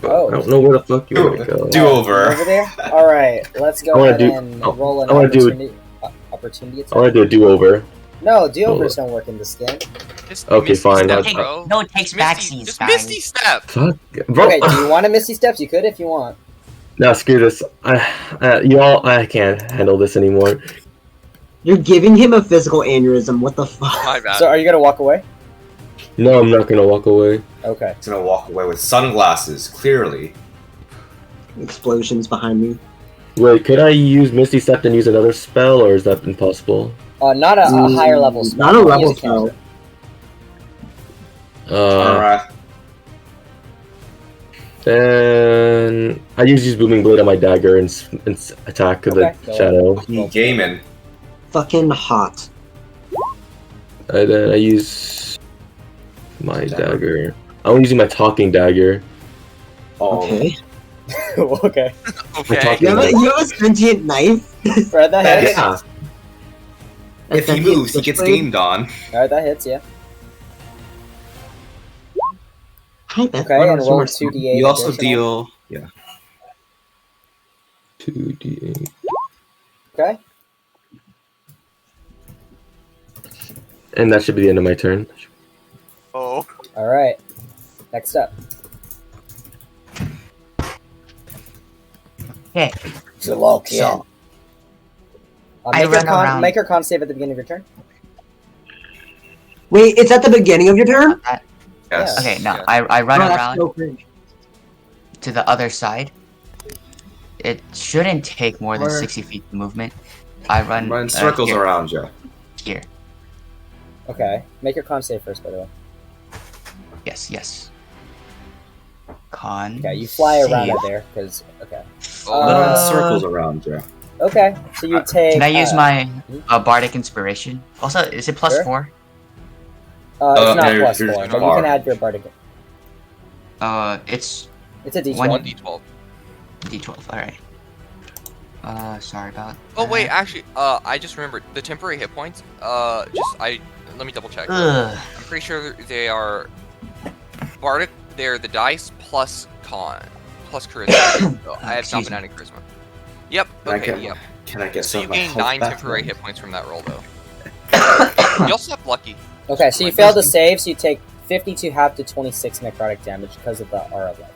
Oh. I don't know where the fuck you want to go. Do over. Over there. All right, let's go I wanna ahead do- and oh, roll an I wanna do- opportunity attack. I want to do a do-over. No, do-overs don't work in this game. Just Okay, Misty fine, Step, I'll- bro. No, it takes Misty, backsies, just guys. Misty Step. Fuck, bro. Okay, do you want a Misty Steps? You could if you want. No, screw this. I can't handle this anymore. You're giving him a physical aneurysm. What the fuck? My bad. So are you gonna walk away? No, I'm not gonna walk away. Okay. He's gonna walk away with sunglasses, clearly. Explosions behind me. Wait, could I use Misty Step and use another spell, or is that impossible? Not a higher level spell. Not a Use level counter. spell. Alright. Then I use Booming Blade on my dagger and attack Okay, the go shadow. He gaming. Fucking hot. And then I use my dagger. I'm using my talking dagger. Oh, Okay. Okay. Okay. You have a sentient knife? Right, that hits. yeah. A If he sentient moves, he gets switchblade? gamed on. Alright, that hits, yeah. Hi, Beth. Okay, What and are roll some 2d8. You also additional. deal. Yeah. 2d8. Okay. And that should be the end of my turn. Oh. Alright. Next up. Okay, Solokian. so I Make, your run around. make your con save at the beginning of your turn. Wait, it's at the beginning of your turn? Yes. Okay, no, Yeah. I run Oh, that's around so cringe. to the other side. It shouldn't take more than Or- 60 feet of movement. I run, Run circles here, around you. here. Okay. Make your con save first, by the way. Yes, yes. Con. Okay, you fly around save. it there, because... Okay. Oh, Run Uh, circles around you. Okay, so you take... Can I use my hmm? bardic inspiration? Also, is it plus Sure. 4? It's not no, plus you're 4, just but you bar. can add your bardic... It's It's a d12. 1d12. D12. All right. Sorry about. Oh wait, that. actually, I just remembered the temporary hit points. Let me double check. Ugh. I'm pretty sure they are bardic. They're the dice plus con plus charisma. So I have not Excuse been me. adding charisma. Yep. Can I Okay. get- Yep. Can I get So some you of my gain health 9 back, temporary man? hit points from that roll, though. You also have lucky. Okay, so you failed to save, so you take 52 half to 26 necrotic damage because of the aura of life.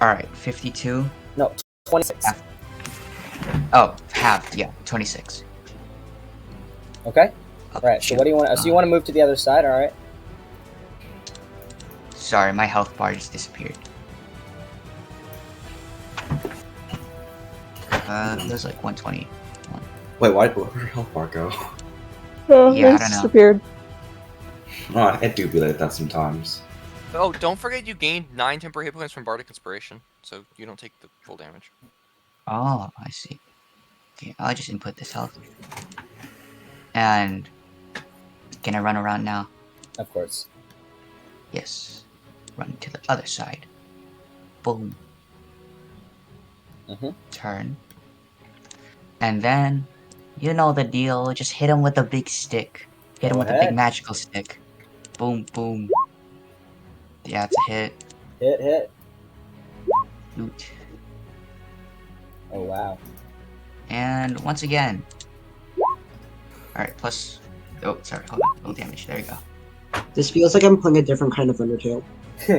All right. 52. No, 26. Oh, halved. Yeah, 26. Okay? Up Alright, so to- what do you want? So you want to move to the other side, alright? Sorry, my health bar just disappeared. There's like 120. Wait, where did your health bar go? Oh, Yeah, I it's don't know. disappeared. Oh, I do be like that sometimes. Oh, don't forget you gained 9 temporary hit points from bardic inspiration, so you don't take the full damage. Oh, I see. Okay, I'll just input this health. And can I run around now? Of course. Yes. Run to the other side. Boom. Mhm. Turn. And then, you know the deal. Just hit him with a big stick. Hit him Go with a ahead. big magical stick. Boom, boom. Yeah, it's a hit. Hit. Loot. Oh, wow. And once again. Alright, plus. Oh, sorry, hold on. No damage. There you go. This feels like I'm playing a different kind of Undertale.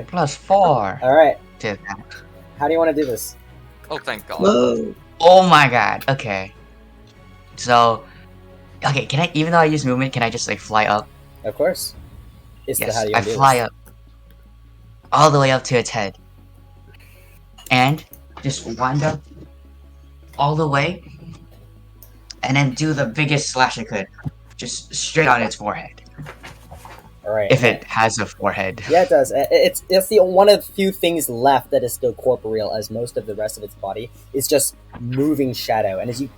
Plus 4 All right. to that. How do you want to do this? Oh, thank God. Whoa. Oh my god. Okay. So, okay, can I, even though I use movement, can I just like fly up? Of course. It's Yes, how do you I want to do fly this? up. All the way up to its head. And just wind up all the way. And then do the biggest slash I could. Just straight on its forehead. All right. If it has a forehead. Yeah, it does. It's the one of the few things left that is still corporeal, as most of the rest of its body is just moving shadow. And as you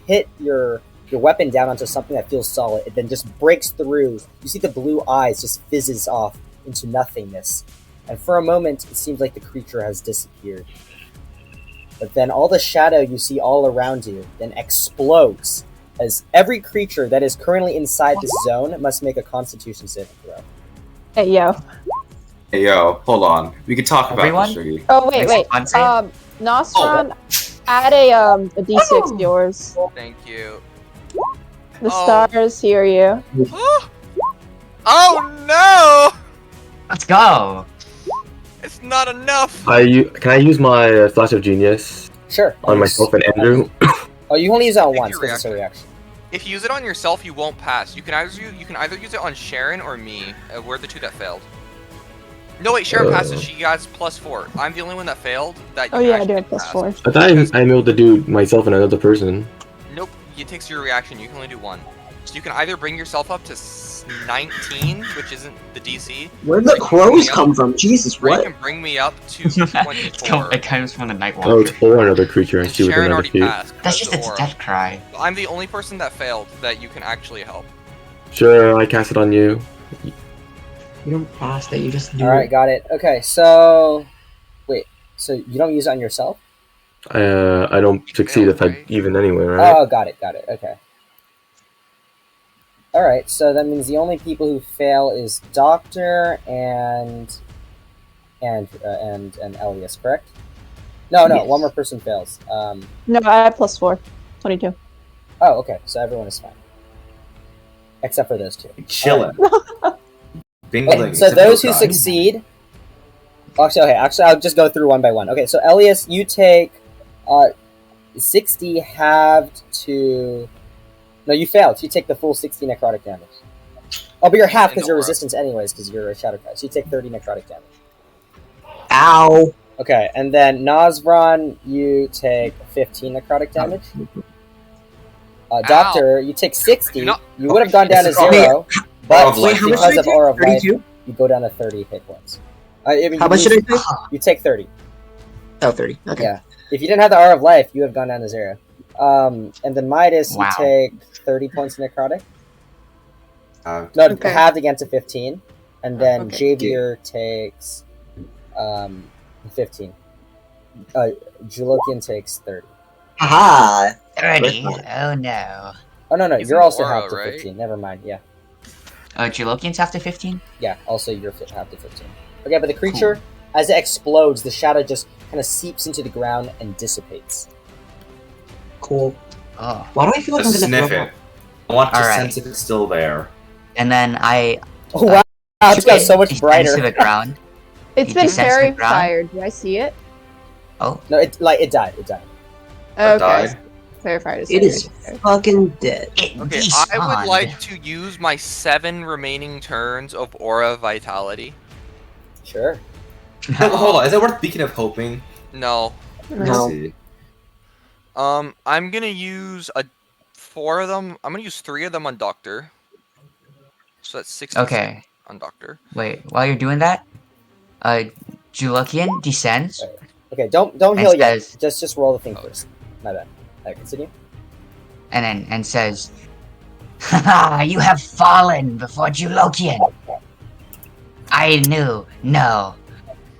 hit your weapon down onto something that feels solid, it then just breaks through. You see the blue eyes just fizzes off into nothingness, and for a moment it seems like the creature has disappeared. But then all the shadow you see all around you then explodes, as every creature that is currently inside this zone must make a Constitution saving throw. Hey, yo. Hey, yo, hold on. We could talk about Everyone? this, Shiggy. Oh, wait, Next wait. one, say it. Nostron, add a D6 yours. Thank you. The Oh. stars hear you. Oh no! Let's go! It's not enough. Can I use my Flash of Genius Sure. on myself and Andrew? Oh, you only use that Take once your because it's a reaction. reaction. If you use it on yourself, you won't pass. You can either use it on Sharon or me. We're the two that failed. No, wait, Sharon passes. She has +4. I'm the only one that failed. That Oh, you yeah, I actually do have pass. +4. I thought I'm able to do myself and another person. Nope, it takes your reaction. You can only do one. So you can either bring yourself up to 19, which isn't the DC. Where did the crows come from? Jesus, Or you what? can bring me up to It's 24. it comes from the Night Oh, Walker. it's or another creature. I And see with Sharon another already feat. passed. That's because just of its aura. death cry. I'm the only person that failed that you can actually help. Sure, I cast it on you. You don't pass that, you just do All right, it. got it. Okay, so wait, so you don't use it on yourself? I don't You succeed failed, if I right? even anyway, right? Oh, got it. Okay. All right, so that means the only people who fail is Doctor and Elias, correct? No, Yes. one more person fails. No, I have +4. 22. Oh, okay, so everyone is fine, except for those two. Chilling. Bing Okay, bling, so except those for who God. succeed. Actually, I'll just go through one by one. Okay, so Elias, you take 60 halved to. No, you failed. You take the full 60 necrotic damage. Oh, but you're half because And you're aura. resistance anyways because you're a shadow cry. So you take 30 necrotic damage. Ow! Okay, and then Nosbron, you take 15 necrotic damage. Doctor, you take 60. You're not- You would have gone down to This is- 0, Aura but of Life. Wait, how much because did I of Aura of take? Life, 32? you go down to 30 hit points. I mean, How much did I take? You take 30. Oh, 30. Okay. Yeah. If you didn't have the Aura of Life, you would have gone down to 0. And then Midas, Wow. you take 30 points of necrotic. No, Okay. halved again to 15. And then Okay. Javier takes 15. Julokian takes 30. Haha! 30? Where's Oh no. Oh, no, He's you're an also aura, halved to right? 15. Never mind, yeah. Julokian's after 15? Yeah, also you're halved to 15. Okay, but the creature, as it explodes, the shadow just kind of seeps into the ground and dissipates. Cool. Oh. Why do I feel like I'm Just gonna sniff throw it. I want to Alright. sense if it's still there. And then I Oh, wow. It's got so much descends brighter. to the ground. It's It been descends to the fairy ground? fired. Do I see it? Oh, No, it died. It died. Or Okay. died. Fairy fired is It is fairy. fucking dead. it Okay, despawned. I would like to use my 7 remaining turns of Aura Vitality. Sure. Hold on, is it worth Beacon of Hoping? No. Let's No. see. I'm gonna use 4 of them. I'm gonna use 3 of them on Doctor. So that's 60 Okay, on Doctor. wait, while you're doing that, Julokian descends Okay, don't and heal yet. says, Just roll the thing first. My bad. Alright, continue. and says, "Haha, you have fallen before Julokian. I knew, no,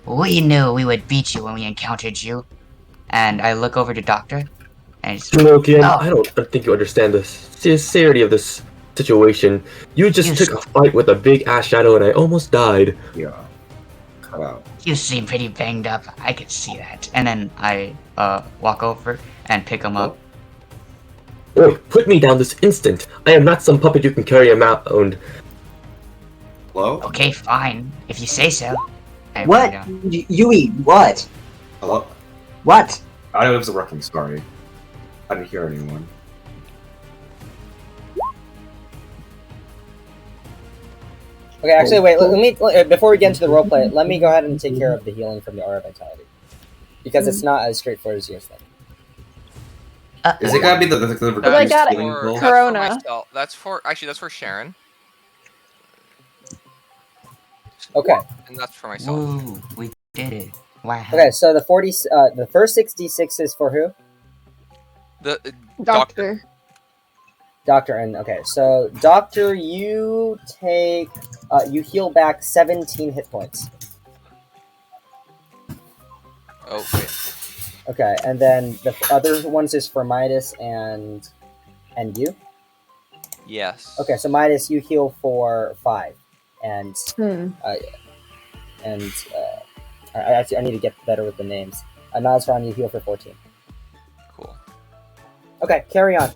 we knew we would beat you when we encountered you." And I look over to Doctor, and it's, Lokian, Oh. I don't think you understand the sincerity of this situation. You just You took a fight with a big ass shadow and I almost died. Yeah. Cut out. you seem pretty banged up. I could see that. And then I walk over and pick him up. Oi, put me down this instant. I am not some puppet you can carry around. Hello? Okay, fine. If you say so. I What? don't- Yui, what? Hello? What? I don't know if it's working, sorry. I didn't hear anyone. Okay, actually, wait. Let me before we get into the roleplay. Let me go ahead and take care of the healing from the aura vitality, because it's not as straightforward as you think. Is it gotta be the That's I got it. healing for, pool? that's Corona. for myself. That's for Sharon, Okay. and that's for myself. Woo, we did it. Wow. Okay. So the first 66 is for who? The Doctor. Doctor. And okay, so Doctor, you take you heal back 17 hit points. Oh wait. Okay, and then the other ones is for Midas and you. Yes. Okay, so Midas, you heal for 5, and and I need to get better with the names. Nazran, you heal for 14. Cool. Okay, carry on.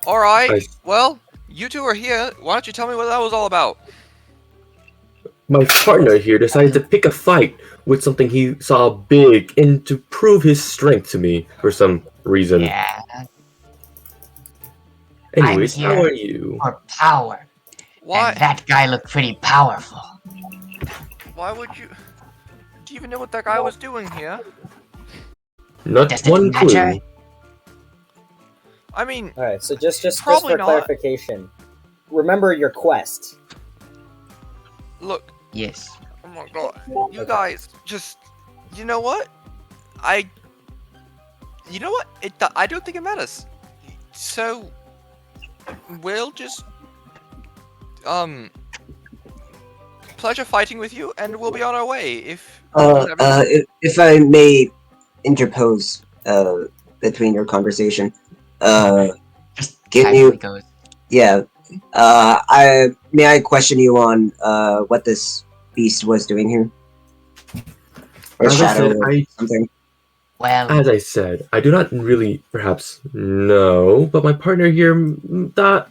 All right. Nice. Well, you two are here. Why don't you tell me what that was all about? My partner here decided to pick a fight with something he saw big and to prove his strength to me for some reason. Yeah, Anyways, I'm how here. are you? for power. Why? And that guy looked pretty powerful. Why would you? Do you even know what that guy was doing here? Not Does it one matter? clue. I mean, All right, so just Probably for not. clarification, remember your quest. look. Yes. Oh my god. You guys just. You know what? You know what? I don't think it matters. So. We'll just. Pleasure fighting with you, and we'll be on our way. If I may interpose, between your conversation, Just Can casually you- goes. yeah, may I question you on, what this beast was doing here? Or As I shadow said, or something? Well, As I said, I do not really perhaps know, but my partner here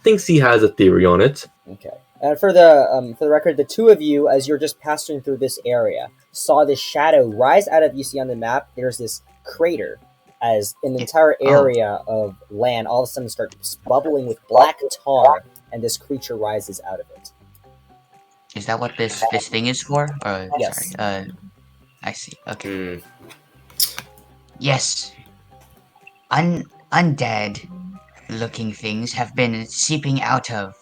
thinks he has a theory on it. Okay. And for the record, the two of you, as you're just passing through this area, saw this shadow rise out of. You see on the map, there's this crater, as an entire area of land all of a sudden starts bubbling with black tar, and this creature rises out of it. is that what this thing is for? Or Yes. sorry. I see. Okay. Hmm. Yes. Undead looking things have been seeping out of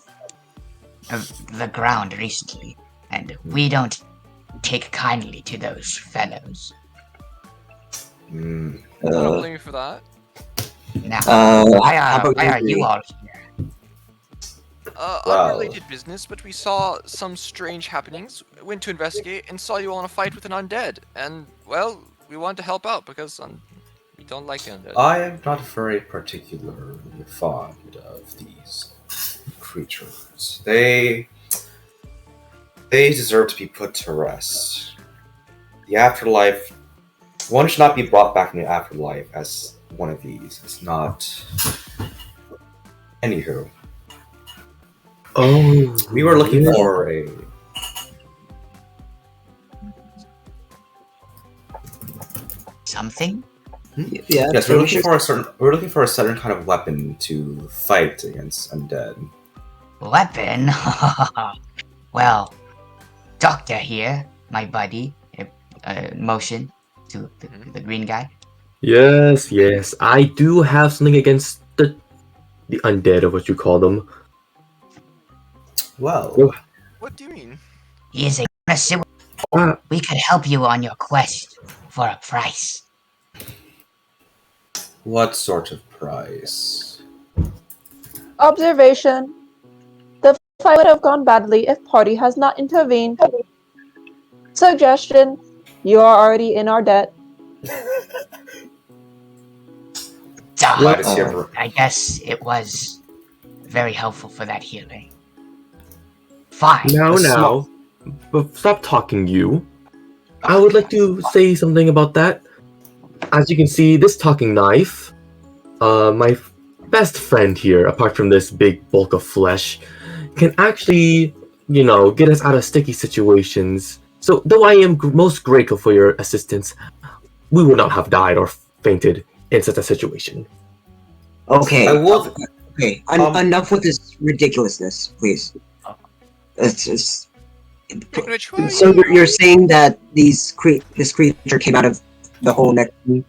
the ground recently, and we don't take kindly to those fellows. Hmm. I don't blame you for that. Now, how why about are you, you Yui? all here? Well- Unrelated business, but we saw some strange happenings, went to investigate, and saw you all in a fight with an undead. And, well, we wanted to help out because we don't like the undead. I am not very particularly fond of these creatures. They deserve to be put to rest. The afterlife, one should not be brought back in the afterlife as one of these. It's not. Anywho, Oh, we were looking for a. Something? Yeah. Yes, we're looking for a certain. We're looking for a certain kind of weapon to fight against undead. Weapon? Well, Doctor here, my buddy, motion to the green guy. Yes, I do have something against the undead, or what you call them. Well, What do you mean? He is a connoisseur. Uh, We could help you on your quest for a price. what sort of price? Observation. The fight would have gone badly if party has not intervened. Suggestion. You are already in our debt. Duh. Glad to see your- I guess it was very helpful for that healing. Fine. now, but stop talking, you. I would like to say something about that. As you can see, this talking knife, my best friend here, apart from this big bulk of flesh, can actually, get us out of sticky situations. So, though I am most grateful for your assistance, we would not have died or fainted in such a situation. Okay. I will. Okay. Enough with this ridiculousness, please. It's just. So you're saying that this creature came out of the hole next to me?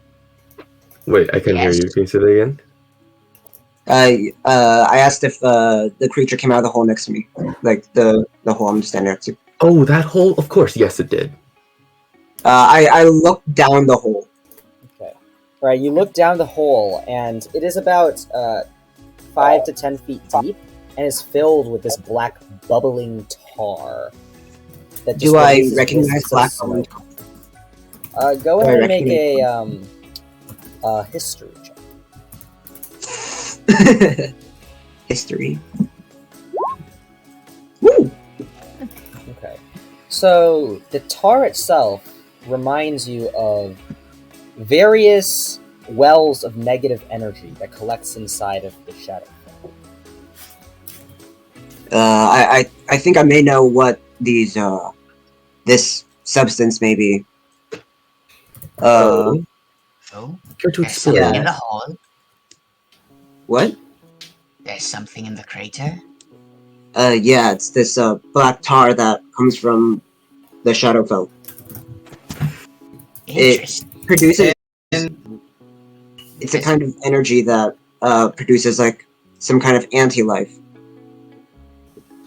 Wait, I couldn't hear you. Can you say that again? I asked if the creature came out of the hole next to me, like the hole I'm standing next to. Oh, that hole? Of course, yes, it did. I looked down the hole. Okay. Right, you look down the hole, and it is about 5 to 10 feet deep, and is filled with this black bubbling tar. That just Do I releases recognize wisps of black smoke. bubbling? Go Do I ahead and make recognize a history check. History. Woo! Okay. So, the tar itself reminds you of various wells of negative energy that collects inside of the shadow. I think I may know what these this substance may be. Oh, Care to there's something explain? in the hole. What? There's something in the crater. Yeah, it's this black tar that comes from the Shadowfell. Interesting. It produces. It's a kind of energy that produces like some kind of anti-life.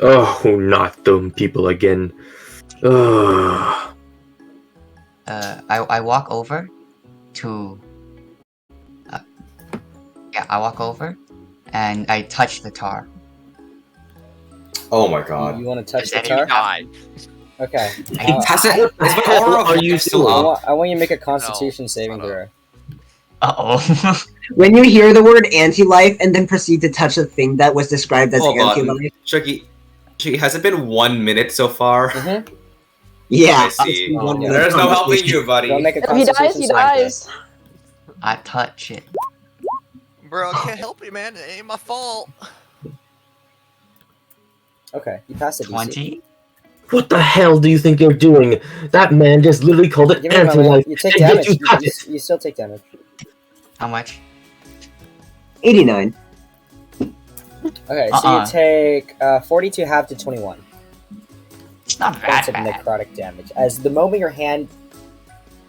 Oh, not them people again. Ugh. I walk over to. I walk over, and I touch the tar. Oh my god. You want to touch Does the any tar? Die. Okay. Has it? Is my aura of Are you focus still doing? up? I want you to make a Constitution saving shut throw. Uh-oh. When you hear the word anti-life and then proceed to touch the thing that was described as Hold on, anti-life, Chucky, has it been 1 minute so far? Mm-hmm. yeah, I see. it's 1 minute There's no helping conversation. you, buddy. Go make a If he Constitution dies, he saving throw. dies. I touch it. Bro, I can't help you, man. It ain't my fault. Okay, you passed it. 20. What the hell do you think you're doing? That man just literally called it Give me a moment. anti-life. You take and yet damage. you touch it. You still take damage. How much? 89. Okay, so you take 42 half to 21 It's not points that of bad. necrotic damage. As the moment your hand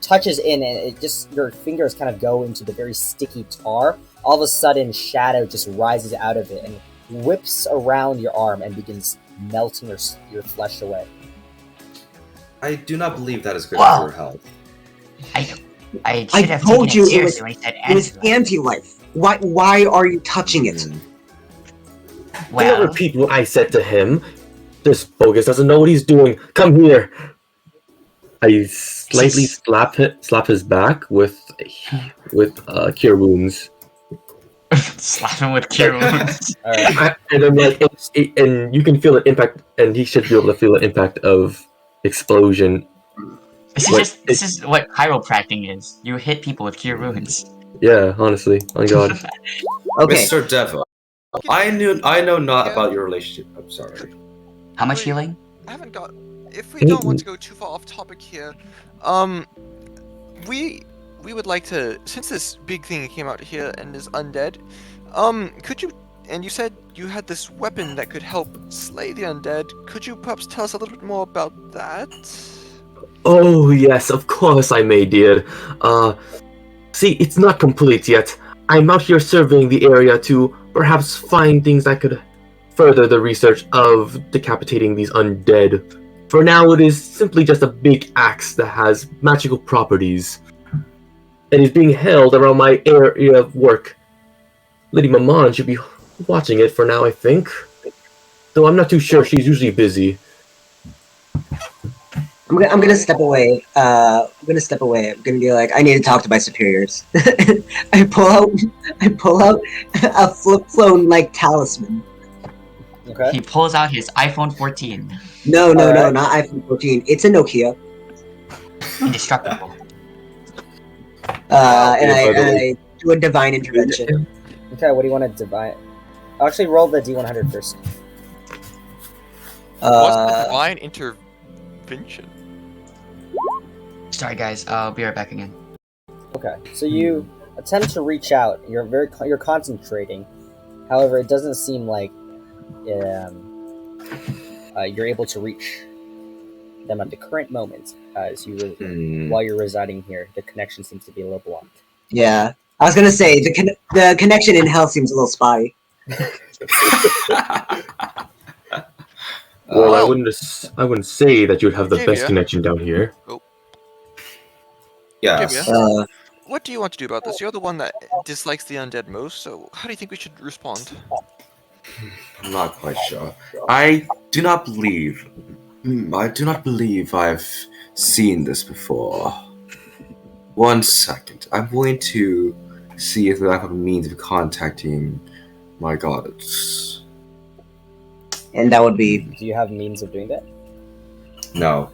touches in and it just your fingers kind of go into the very sticky tar, all of a sudden shadow just rises out of it and whips around your arm and begins melting your flesh away. I do not believe that is good Wow. for your health. I should have told taken you it it was- seriously when he said It was anti-life. anti-life. Why are you touching it? Hmm. Do not Well, repeat what I said to him. This bogus doesn't know what he's doing. Come here. I slightly slap his back with cure wounds. slap him with cure wounds. All right. And I'm like, and you can feel the impact, and he should be able to feel the impact of explosion. This is what chiropractic is. You hit people with cure wounds. Yeah, honestly, my god. Okay. Mr. Deva, I know not about your relationship. I'm sorry. How much Wait. healing? I haven't got. If we don't want to go too far off topic here, we would like to, since this big thing came out here and is undead, could you? And you said you had this weapon that could help slay the undead. Could you perhaps tell us a little bit more about that? Oh yes, of course I may, dear. See, it's not complete yet. I'm out here surveying the area to perhaps find things that could further the research of decapitating these undead. For now, it is simply just a big axe that has magical properties. It is being held around my area of work. Lady Maman should be watching it for now, I think. Though I'm not too sure, she's usually busy. I'm gonna step away. I'm gonna step away. I'm gonna be like, I need to talk to my superiors. I pull out a flip phone like talisman. Okay. He pulls out his iPhone 14. No, Alright. not iPhone 14. It's a Nokia. Indestructible. And by the way. I do a divine intervention. Okay, what do you want to divine? Actually, roll the D100 first. What's the divine intervention? Sorry, guys. I'll be right back again. Okay, so you attempt to reach out. You're concentrating. However, it doesn't seem like you're able to reach them at the current moment. While you're residing here, the connection seems to be a little blocked. Yeah, I was gonna say the connection in hell seems a little spotty. Well, I wouldn't say that you'd have the best Octavia. connection down here. Yes. What do you want to do about this? You're the one that dislikes the undead most, so how do you think we should respond? I'm not quite sure. I do not believe I've seen this before. 1 second. I'm going to see if I have a means of contacting my gods. And that would be... Do you have means of doing that? No.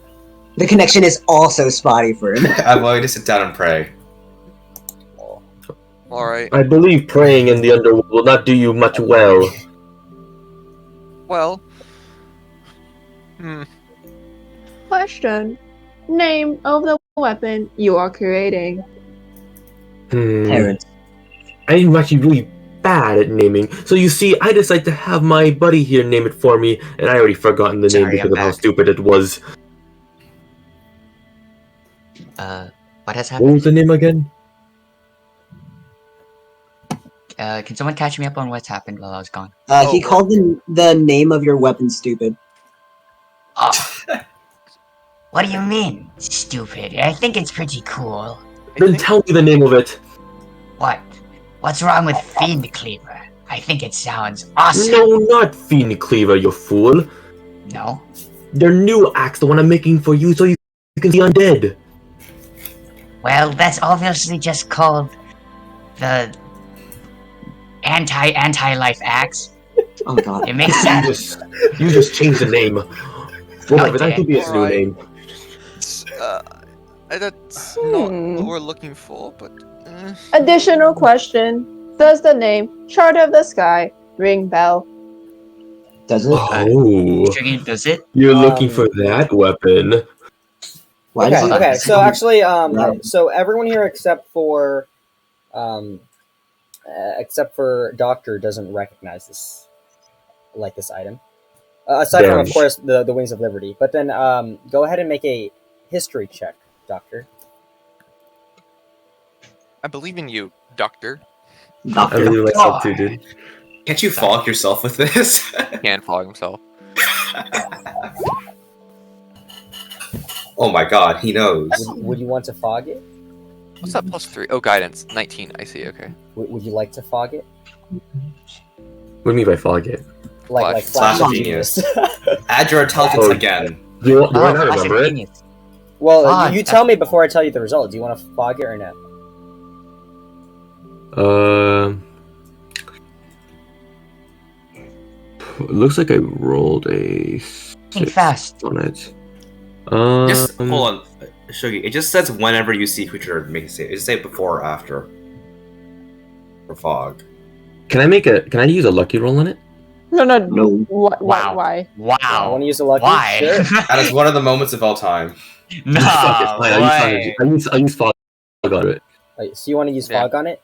The connection is also spotty for him. I'm going to sit down and pray. Alright. I believe praying in the underworld will not do you much well. Well. Question. Name of the weapon you are creating. Parents. I'm actually really bad at naming. So you see, I decided to have my buddy here name it for me, and I already forgotten the name Sorry, because I'm of how back. stupid it was. What has What happened? was the name again? Can someone catch me up on what's happened while I was gone? He called the name of your weapon stupid. Oh. What do you mean, stupid? I think it's pretty cool. Then tell me the name of it. What? What's wrong with Fiend Cleaver? I think it sounds awesome. No, not Fiend Cleaver, you fool. No? Their new axe, the one I'm making for you so you can see undead. Well, that's obviously just called the anti-life axe. Oh god. It makes sense. You just changed the name. Whatever, that could be its new Alright. name. That's not what we're looking for, but... Additional question. Does the name Chart of the Sky ring bell? Does it? Oh, Does it? you're looking for that weapon. Why does Okay, it- so actually, No. so everyone here except for Doctor doesn't recognize this item. Aside from, of Damn. course, the Wings of Liberty. But then go ahead and make a history check, Doctor. I believe in you, Doctor. I believe in myself too, dude. Can't you fog yourself with this? Can't fog himself. Oh my god, he knows. Would you want to fog it? What's that +3? Oh, guidance. 19. I see, okay. Would you like to fog it? What do you mean by fog it? Like Flash Flash of Genius. Add your intelligence Oh. again. You might not Flash of remember it. Genius. Well, Fog, you tell me before I tell you the result. Do you want to fog it or not? Looks like I rolled a Think 6 fast. on it. Just hold on, Shogi. It just says whenever you see creature make a save. It just say before or after. For fog. Can I use a lucky roll on it? No. No. Why? Wow. Why? I Wow. want to use a lucky. Why? Sure. That is one of the moments of all time. No Fuck it, fine, way. I use fog on it. Wait, so you want to use Yeah. fog on it?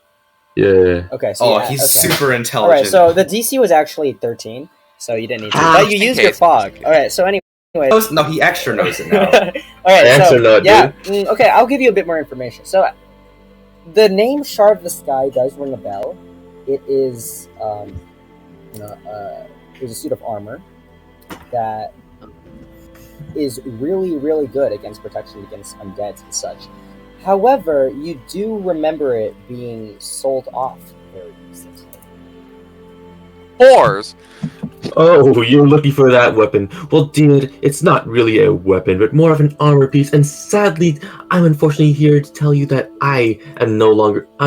Yeah. Okay. So Oh, yeah, he's okay. super All right. intelligent. So the DC was actually 13, so you didn't need to. Ah, But you just in used your case. fog. All right. So anyway. No, he extra knows it now. All right. X So or not, yeah. Okay. I'll give you a bit more information. So the name Shard of the Sky does ring a bell. It is, it was a suit of armor that is really, really good against protection against undeads and such. However, you do remember it being sold off very recently. Whores! Oh, you're looking for that weapon. Well, dude, it's not really a weapon, but more of an armor piece. And sadly, I'm unfortunately here to tell you that I'm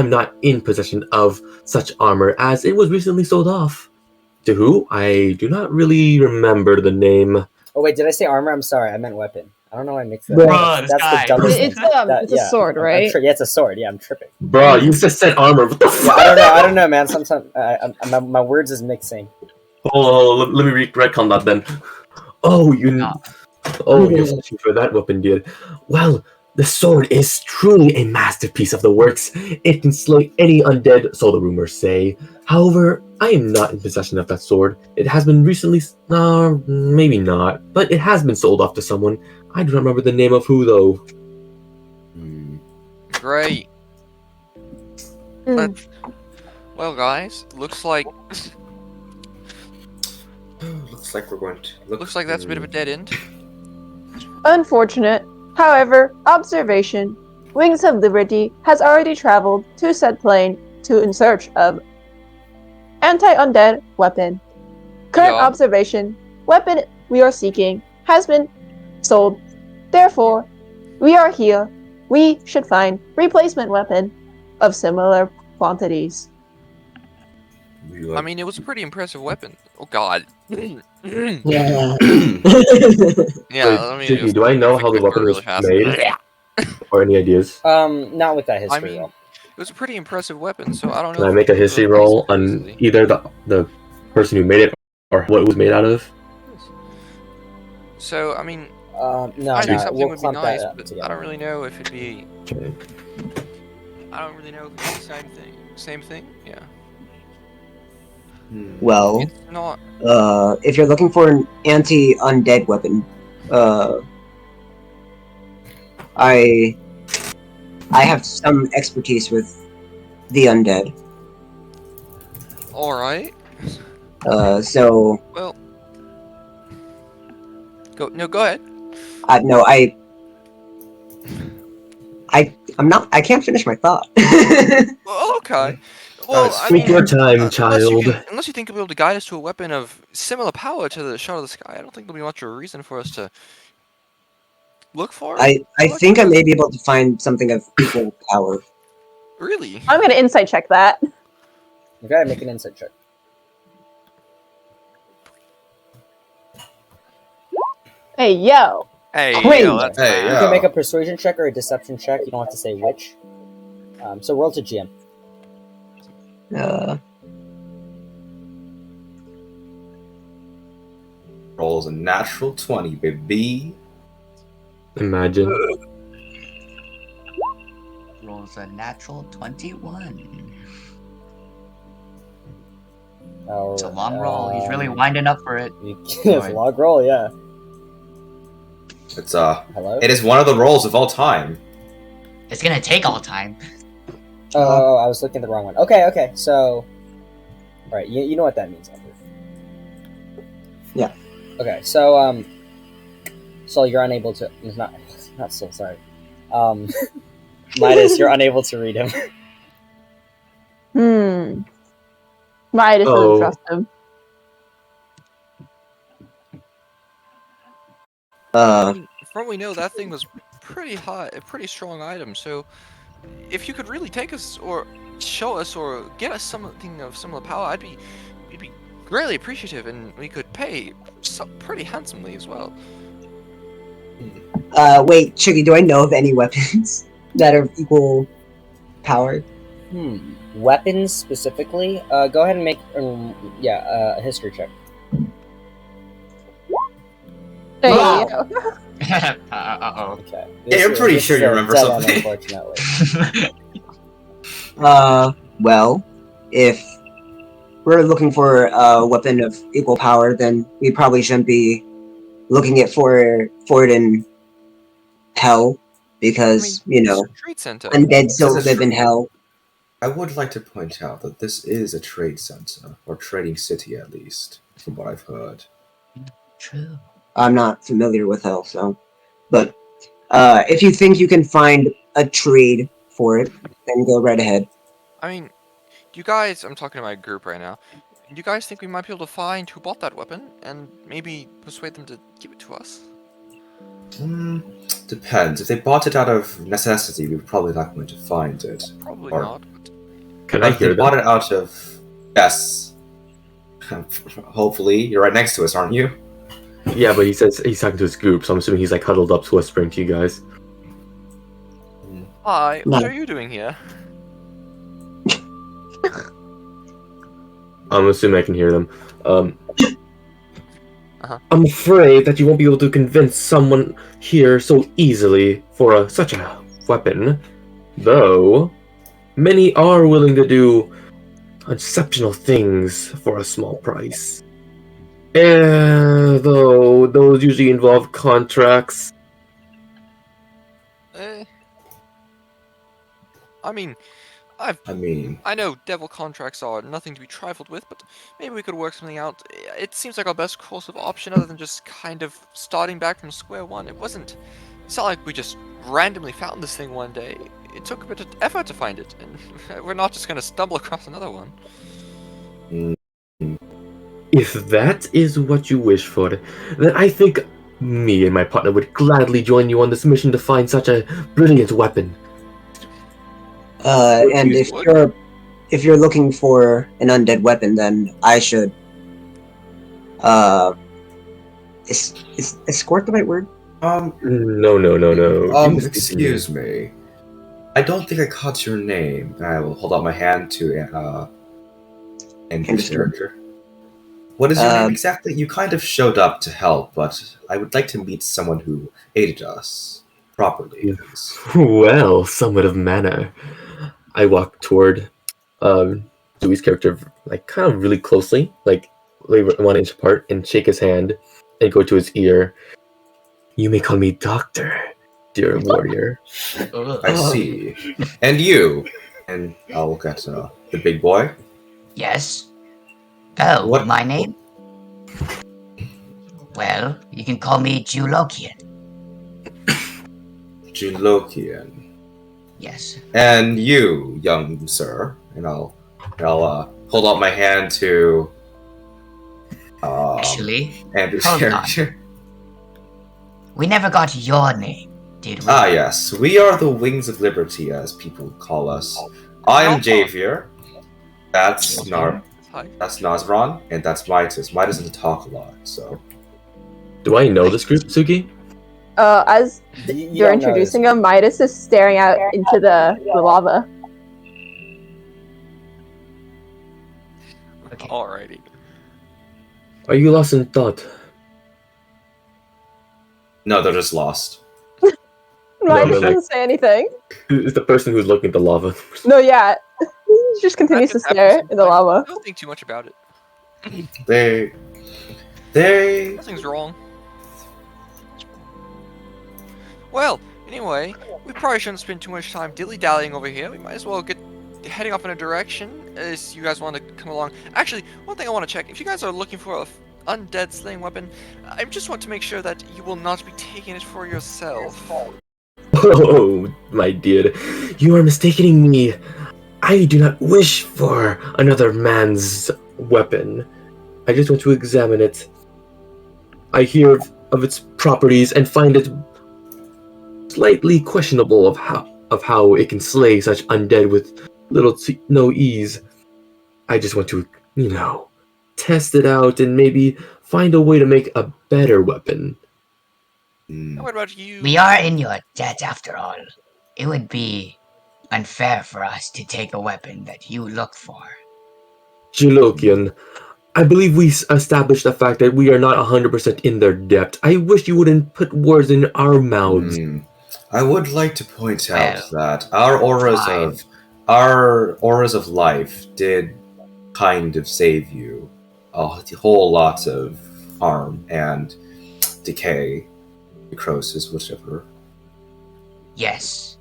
not in possession of such armor, as it was recently sold off. To who? I do not really remember the name. Oh wait, did I say armor? I'm sorry, I meant weapon. I don't know why I mixed that. Bruh, this That's guy. the dumbest It's thing. it's a sword, right? Yeah, it's a sword. Yeah, I'm tripping. Bro, you just said armor. What the fuck? I don't know, man. Sometimes my words is mixing. Oh, let me retcon that then. Oh, you're searching for that weapon, dude. Well, the sword is truly a masterpiece of the works. It can slay any undead, so the rumors say. However, I am not in possession of that sword. It has been recently, maybe not, but it has been sold off to someone. I do not remember the name of who, though. Great. Hmm. Well, guys, looks like Looks like we're going to. looks like that's a bit of a dead end. Unfortunate. However, observation. Wings of Liberty has already traveled to said plane in search of anti-undead weapon. Current Yeah. observation. Weapon we are seeking has been sold. Therefore, we are here. We should find replacement weapon of similar quantities. I mean, it was a pretty impressive weapon. Oh God. yeah. Yeah. I mean, Jiggy, do I know how the weapon was made? Or any ideas? Not with that history I mean, roll. it was a pretty impressive weapon, so I don't know. Can I if make a we history can roll replace it on easily. either the person who made it or what it was made out of? So I mean, No, finding something we'll would be clump nice, that up but together. I don't really know if it'd be. Okay. I don't really know if it's the same thing. Same thing? Yeah. Well, It's not. if you're looking for an anti-undead weapon, I have some expertise with the undead. All right. So Well. Go ahead. no, I'm not. I can't finish my thought. Well, okay. Well, I Take mean, your time, unless you child. unless you think you'll be able to guide us to a weapon of similar power to the Shot of the Sky, I don't think there'll be much of a reason for us to look for. I How about think you I may guys? be able to find something of equal power. Really? I'm gonna insight check that. Okay, make an insight check. Hey yo. Hey, Quinn. yo, that's Hey, bad. You yeah. can make a persuasion check or a deception check. You don't have to say which. So roll to GM. Rolls a natural 20, baby. Imagine. Rolls a natural 21. Oh, It's a long roll. He's really winding up for it. It's a log roll, yeah. It's Hello. it is one of the rolls of all time. It's gonna take all time. Oh, I was looking at the wrong one. Okay. So, all right, you know what that means, Andrew. Yeah. Okay, so Sol, you're unable to. Not Sol. Sorry. Midas, you're unable to read him. Midas doesn't Oh. trust him. From what we know, that thing was pretty hot, a pretty strong item. So, if you could really take us or show us or get us something of similar power, we'd be greatly appreciative, and we could pay pretty handsomely as well. Wait, Chiggy, do I know of any weapons that are equal power? Weapons specifically. Go ahead and make a history check. Hey Wow. yo. Uh-oh. Okay. Yeah, I'm pretty sure you a remember dead end, something. unfortunately. Well, if we're looking for a weapon of equal power, then we probably shouldn't be looking for it in hell, because Trade center. undead still This is live in hell. I would like to point out that this is a trade center, or trading city at least, from what I've heard. True. I'm not familiar with hell, so. But if you think you can find a trade for it, then go right ahead. I mean, you guys, I'm talking to my group right now. Do you guys think we might be able to find who bought that weapon and maybe persuade them to give it to us? Depends. If they bought it out of necessity, we're probably not going to find it. Probably Or- not. But Can But I if they hear bought them? it out of... Yes. Hopefully. You're right next to us, aren't you? Yeah, but he says he's talking to his group, so I'm assuming he's like huddled up, whispering to you guys. Hi, No. what are you doing here? I'm assuming I can hear them. Uh-huh. I'm afraid that you won't be able to convince someone here so easily for such a weapon. Though, many are willing to do exceptional things for a small price. Though those usually involve contracts. I mean, I know devil contracts are nothing to be trifled with, but maybe we could work something out. It seems like our best course of option other than just kind of starting back from square one. It's not like we just randomly found this thing one day. It took a bit of effort to find it, and we're not just going to stumble across another one. If that is what you wish for, then I think me and my partner would gladly join you on this mission to find such a brilliant weapon. And if you're looking for an undead weapon, then I should. Is escort the right word? No. Excuse me. I don't think I caught your name. I will hold out my hand to Andrew's character. What is your name exactly? You kind of showed up to help, but I would like to meet someone who aided us properly. Well, somewhat of manner. I walk toward Dewey's character, like kind of really closely, like 1 inch apart, and shake his hand and go to his ear. You may call me Doctor, dear warrior. I see. And you? And I'll look at the big boy. Yes. Oh, What? my name? Well, you can call me Julokian. Julokian. Yes. And you, young sir. And I'll hold out my hand to Actually, Andrew's hold character. We never got your name, did we? Ah, yes. We are the Wings of Liberty, as people call us. I am Javier. That's that's Nazran, and that's Midas. Midas doesn't talk a lot, so. Do I know this group, Suki? As you're introducing him, Midas is staring out into the lava. Okay. Alrighty. Are you lost in thought? No, they're just lost. Midas doesn't say anything. It's the person who's looking at the lava. No, yeah. He just continues to stare in the lava. Don't think too much about it. They. Nothing's wrong. Well, anyway, we probably shouldn't spend too much time dilly-dallying over here. We might as well get heading off in a direction, as you guys want to come along. Actually, one thing I want to check, if you guys are looking for a undead slaying weapon, I just want to make sure that you will not be taking it for yourself. Oh, my dear, you are mistaking me. I do not wish for another man's weapon. I just want to examine it. I hear of its properties and find it slightly questionable of how it can slay such undead with little to no ease. I just want to, test it out and maybe find a way to make a better weapon. What about you? We are in your debt after all. It would be unfair for us to take a weapon that you look for. Julokian, I believe we established the fact that we are not 100% in their debt. I wish you wouldn't put words in our mouths. I would like to point out that our auras of life did kind of save you a whole lot of harm and decay, necrosis, whichever. Yes.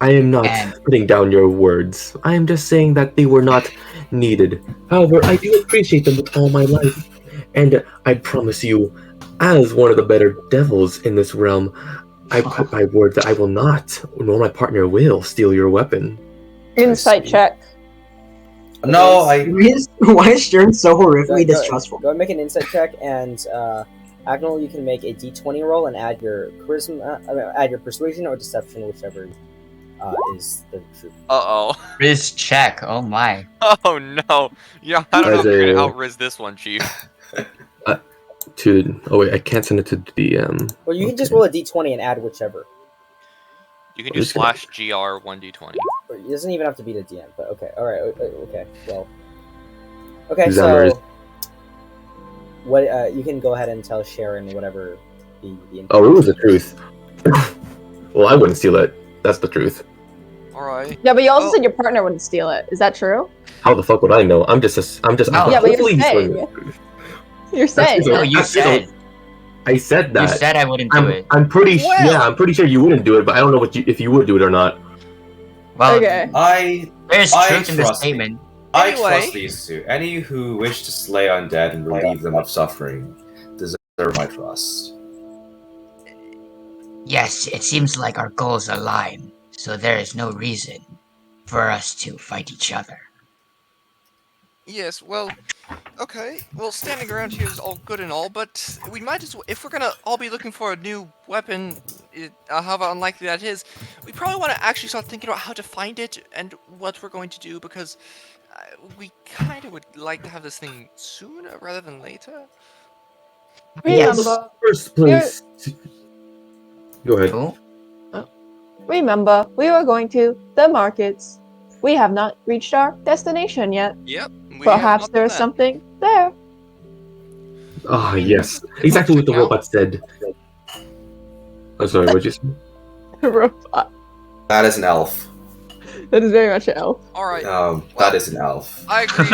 I am not putting down your words. I am just saying that they were not needed. However, I do appreciate them with all my life. And I promise you, as one of the better devils in this realm, I put my word that I will not, nor my partner will, steal your weapon. Insight check. No, Why is Sharon so horrifically distrustful? Go and make an insight check, and Agnel, you can make a d20 roll and add your charisma, add your persuasion or deception, whichever is the truth. Riz check. Oh my. Oh no. Yeah, I don't know if you're gonna outriz this one, Chief. to. Oh wait, I can't send it to DM. Well, you can just roll a d20 and add whichever. You can do I'm just gonna- /GR1d20. Or it doesn't even have to be the DM, but okay. All right. Okay. Well. Okay. Xamarin. So, what you can go ahead and tell Sharon whatever the Oh, it was the truth. Well, I wouldn't steal it. That's the truth. Alright. Yeah, but you also Oh. said your partner wouldn't steal it. Is that true? How the fuck would I know? I'm just. No. Yeah, but you're hopefully he's saying. telling the truth. You're saying. No, No, you I- said. I said that. You said I wouldn't do it. I'm pretty. Well- Yeah, I'm pretty sure you wouldn't do it, but I don't know if you would do it or not. Well, Okay. there's I truth in this trust you. statement. I Anyway. trust these two. Any who wish to slay undead and relieve them of suffering deserve my trust. Yes, it seems like our goals align, so there is no reason for us to fight each other. Yes, well, okay. Well, standing around here is all good and all, but we might as well, if we're gonna all be looking for a new weapon, however unlikely that is, we probably want to actually start thinking about how to find it and what we're going to do, because we kind of would like to have this thing sooner rather than later. Remember, First place. Go ahead. Cool. remember, we were going to the markets. We have not reached our destination yet. Yep. Perhaps there is something there. Ah, yes. Exactly what the robot said. I'm sorry, what'd you say? Robot. That is an elf. That is very much an elf. Alright, That is an elf. I agree.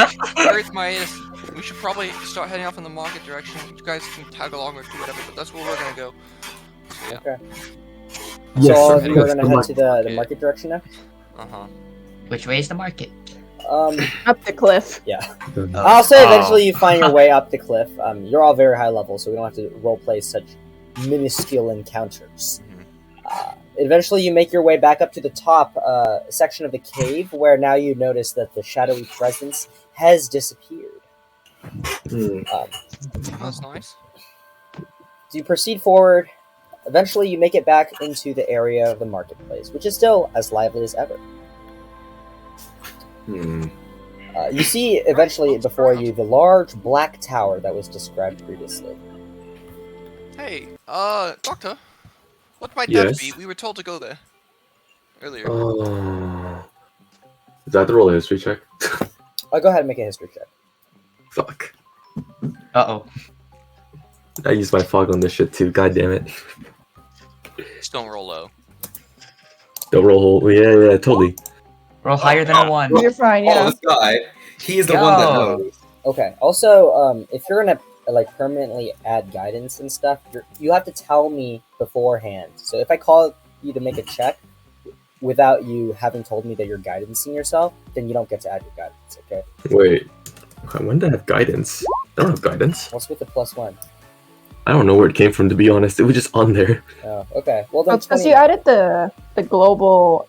Earth Midas. We should probably start heading off in the market direction. You guys can tag along or do whatever, but that's where we're gonna go. So, yeah. Yes, so all sir. of you are Yes, gonna come head on. to the Okay. market direction now. Uh-huh. Which way is the market? Up the cliff. Yeah. Oh. I'll say eventually you find your way up the cliff. You're all very high level, so we don't have to roleplay such minuscule encounters. Eventually, you make your way back up to the top section of the cave, where now you notice that the shadowy presence has disappeared. Hmm. That's nice. So you proceed forward. Eventually, you make it back into the area of the marketplace, which is still as lively as ever. You see eventually before you the large black tower that was described previously. Hey, Doctor. What might Yes? that be? We were told to go there earlier. Oh. Is that the roll a history check? Go ahead and make a history check. Fuck. Uh-oh. I used my fog on this shit too. God damn it. Just don't roll low. Don't roll. Yeah, totally. Roll higher than a 1. You're fine, Oh, yeah. this guy. He is the one that Yo. knows. Okay. Also, if you're gonna like permanently add guidance and stuff, you have to tell me beforehand. So if I call you to make a check without you having told me that you're guidancing yourself, then you don't get to add your guidance. Okay. Wait. When did I have guidance? I don't have guidance. What's with the +1? I don't know where it came from, to be honest. It was just on there. Oh, okay. Well then, Because you added the global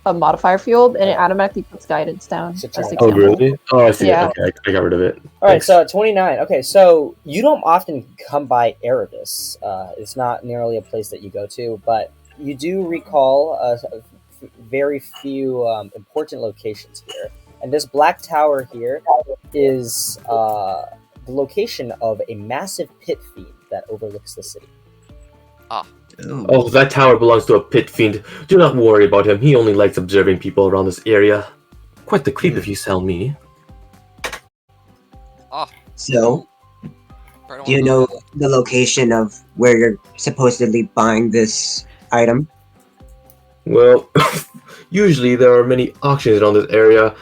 modifier field, and it automatically puts guidance down. Should As turn it Oh, example. really? Oh, I see Yeah. it. Okay, I got rid of it. All right, Thanks. so 29. Okay, so you don't often come by Erivis. It's not nearly a place that you go to, but you do recall very few important locations here. And this black tower here is the location of a massive pit fiend that overlooks the city. Ooh. Oh, that tower belongs to a pit fiend. Do not worry about him. He only likes observing people around this area. Quite the creep if you tell me. So, Right do you on know the- the location of where you're supposedly buying this item? Well, usually there are many auctions around this area.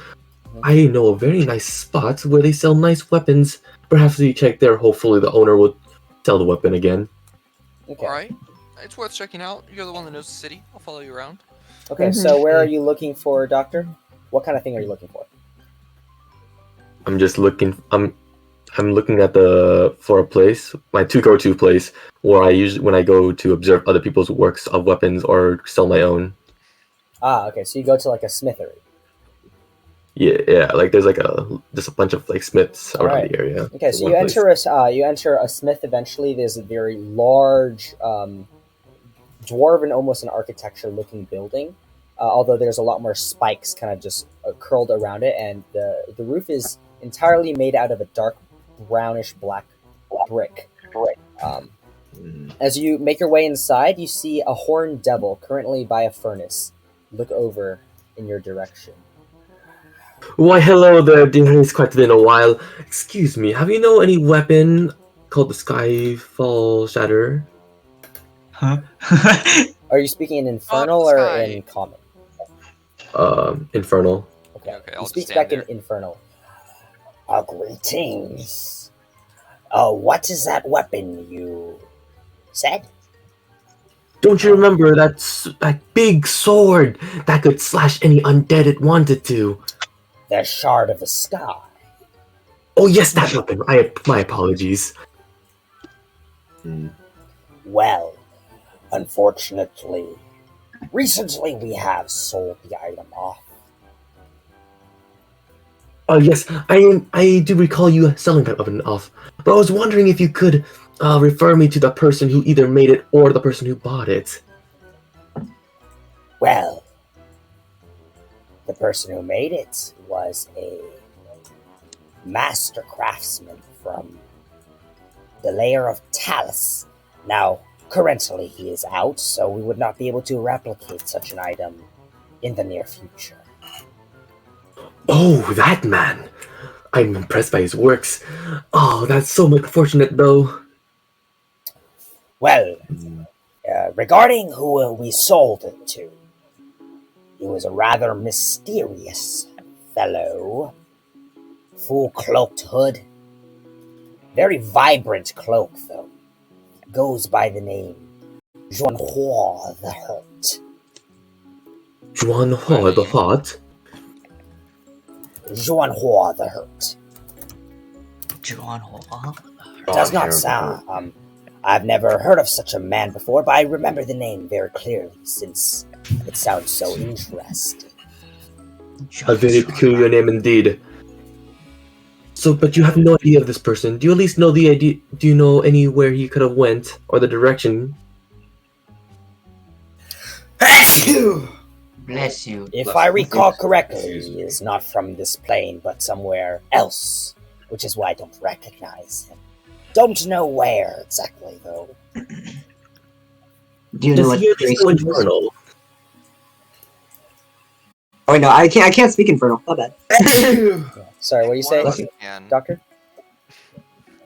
I know a very nice spot where they sell nice weapons. Perhaps if you check there, hopefully the owner will sell the weapon again. Okay. Alright. It's worth checking out. You're the one that knows the city. I'll follow you around. Okay, so where are you looking for, Doctor? What kind of thing are you looking for? I'm just looking. I'm looking at for a place, my go-to place where I usually when I go to observe other people's works of weapons or sell my own. Ah, okay, so you go to like a smithery. Yeah. Like there's like just a bunch of like smiths around Alright. the area. Okay, so One you place. enter a smith eventually. There's a very large, dwarven, almost an architecture-looking building. Although there's a lot more spikes kind of just curled around it, and the roof is entirely made out of a dark brownish black brick. As you make your way inside, you see a horned devil currently by a furnace look over in your direction. Why, hello there, dear. It's quite been a while. Excuse me, have you know any weapon called the Skyfall Shatter? Huh? Are you speaking in infernal or in common? Infernal. Okay. Okay, He I'll speaks just back stand in infernal. Greetings. What is that weapon you said? Don't you remember that big sword that could slash any undead it wanted to? The Shard of the Sky. Oh yes, that weapon. My apologies. Well, unfortunately, recently we have sold the item off. Oh yes, I do recall you selling that weapon off. But I was wondering if you could refer me to the person who either made it or the person who bought it. Well, the person who made it was a master craftsman from the layer of Talus. Now, currently he is out, so we would not be able to replicate such an item in the near future. Oh, that man! I'm impressed by his works. Oh, that's so unfortunate, though. Well, regarding who we sold it to, he was a rather mysterious fellow. Full cloaked hood. Very vibrant cloak, though. Goes by the name Juanhua the Hurt. Juanhua the Hot? Juanhua the Hurt. Juanhua? Does not sound... I've never heard of such a man before, but I remember the name very clearly, since it sounds so interesting. A very peculiar name indeed. So, but you have no idea of this person. Do you at least know the idea? Do you know anywhere he could have went, or the direction? Bless you. If I recall correctly, he is not from this plane, but somewhere else, which is why I don't recognize him. Don't know where exactly, though. Do you know Does what he at least race know he is? Infernal? Oh no, I can't speak infernal. My bad. Sorry, what do you say, One of us can. Doctor?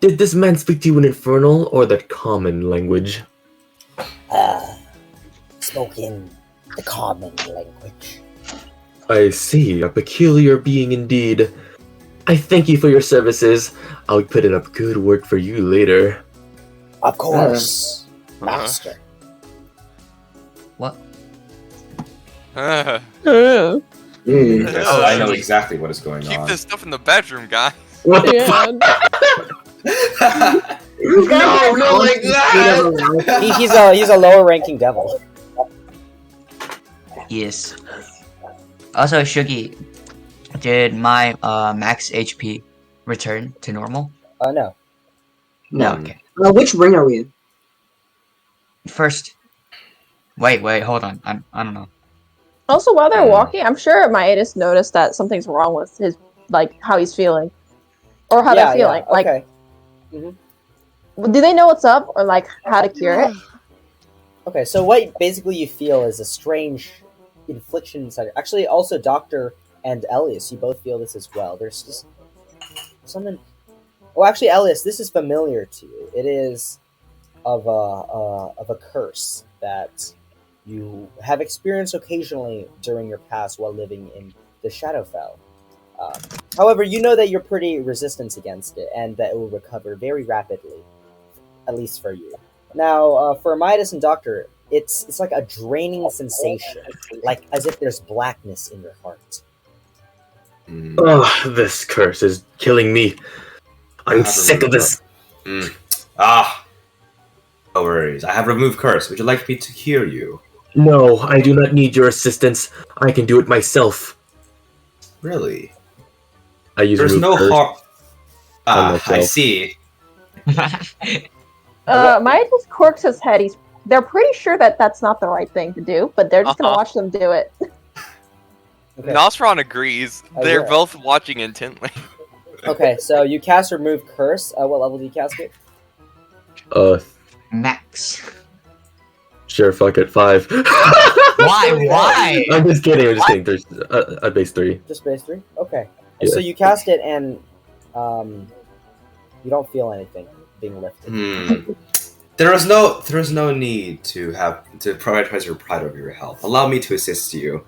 Did this man speak to you in Infernal or the common language? Spoke in the common language. I see, a peculiar being indeed. I thank you for your services. I'll put in a good word for you later. Of course, master. What? Yeah. Yes, I know exactly what is going Keep on. this stuff in the bedroom, guy. What the No, not like that! He's a lower ranking devil. Yes. Also, Shugi, did my max HP return to normal? No. No. Okay. Which ring are we in? First. Wait, hold on. I don't know. Also, while they're walking, I'm sure Miatis noticed that something's wrong with his, like, how he's feeling. Or how they're feeling. Like, okay. do they know what's up? Or, like, how to cure it? Okay, so what basically you feel is a strange infliction inside. Actually, also Doctor and Elias, you both feel this as well. There's just something. Well, actually, Elias, this is familiar to you. It is of a curse that you have experienced occasionally during your past while living in the Shadowfell. However, you know that you're pretty resistant against it, and that it will recover very rapidly, at least for you. Now, for Midas and Doctor, it's like a draining sensation, like as if there's blackness in your heart. Oh, this curse is killing me. I'm sick of this. No worries. I have removed curse. Would you like me to cure you? No, I do not need your assistance. I can do it myself. Really? I use There's remove no curse harm. on I myself. see. Miatis corks his head. They're pretty sure that that's not the right thing to do, but they're just gonna watch them do it. Okay. Nosron agrees. They're yeah. both watching intently. Okay, so you cast Remove Curse. What level do you cast it? Max. Sure, fuck it, 5. Why? I'm just kidding. There's a base 3. Just base 3? Okay. Yeah. So you cast it and you don't feel anything being lifted. There is no need to prioritize your pride over your health. Allow me to assist you.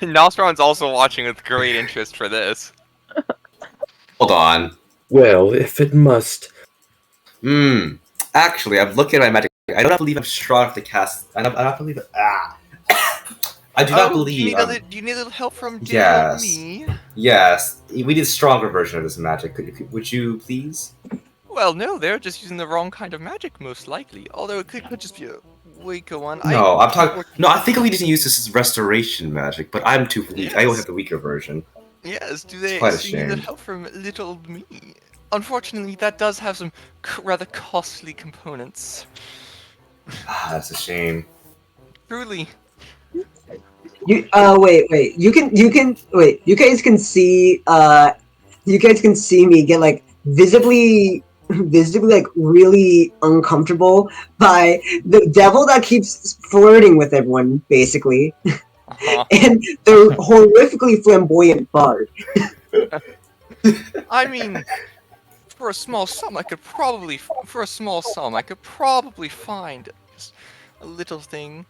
Nostron's also watching with great interest for this. Hold on. Well, if it must. Actually, I'm looking at my magic. I don't believe I'm strong enough to cast. I don't believe. I do not believe. Do you need a little help from Yes. me? Yes, we need a stronger version of this magic. Would you please? Well, no, they're just using the wrong kind of magic, most likely. Although it could just be a weaker one. No, I'm talking. No, I think we need to use this as restoration magic, but I'm too weak. Yes. I only have the weaker version. Yes, It's quite a so you need shame. help from little old me. Unfortunately, that does have some rather costly components. That's a shame. Truly. Wait. You guys can see me get like visibly like really uncomfortable by the devil that keeps flirting with everyone, basically, and the horrifically flamboyant bard. I mean, for a small sum, I could probably find just a little thing.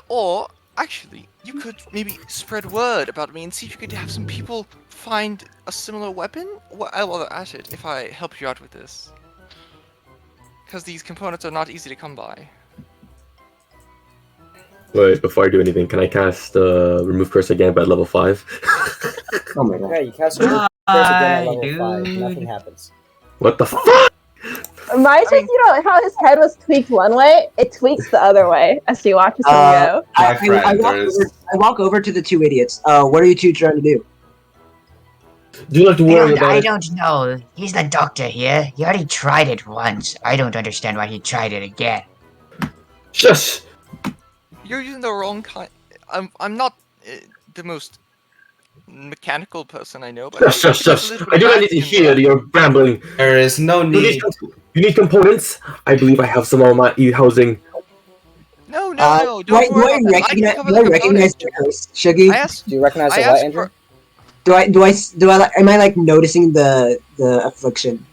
Or, actually, you could maybe spread word about me and see if you could have some people find a similar weapon. Well, I'll at it if I help you out with this. Because these components are not easy to come by. Wait, before I do anything, can I cast Remove Curse again by level 5? Oh my god. Okay, you cast your curse again at level 5. Nothing happens. What the fuck? Mine just, you know, how his head was tweaked one way, it tweaks the other way as you watch him go. I walk over to the two idiots. What are you two trying to do? Do you like to worry about I it? don't know. He's the doctor here. He already tried it once. I don't understand why he tried it again. Shush! You're using the wrong kind. I'm not the most mechanical person I know, but Shush! I do not need to hear your rambling. There is no need. You need components? I believe I have some on my e-housing. No, Do don't I worry about that. I can cover the recognize the curse, Shuggy? Do you recognize the what, Andrew? Am I like noticing the affliction?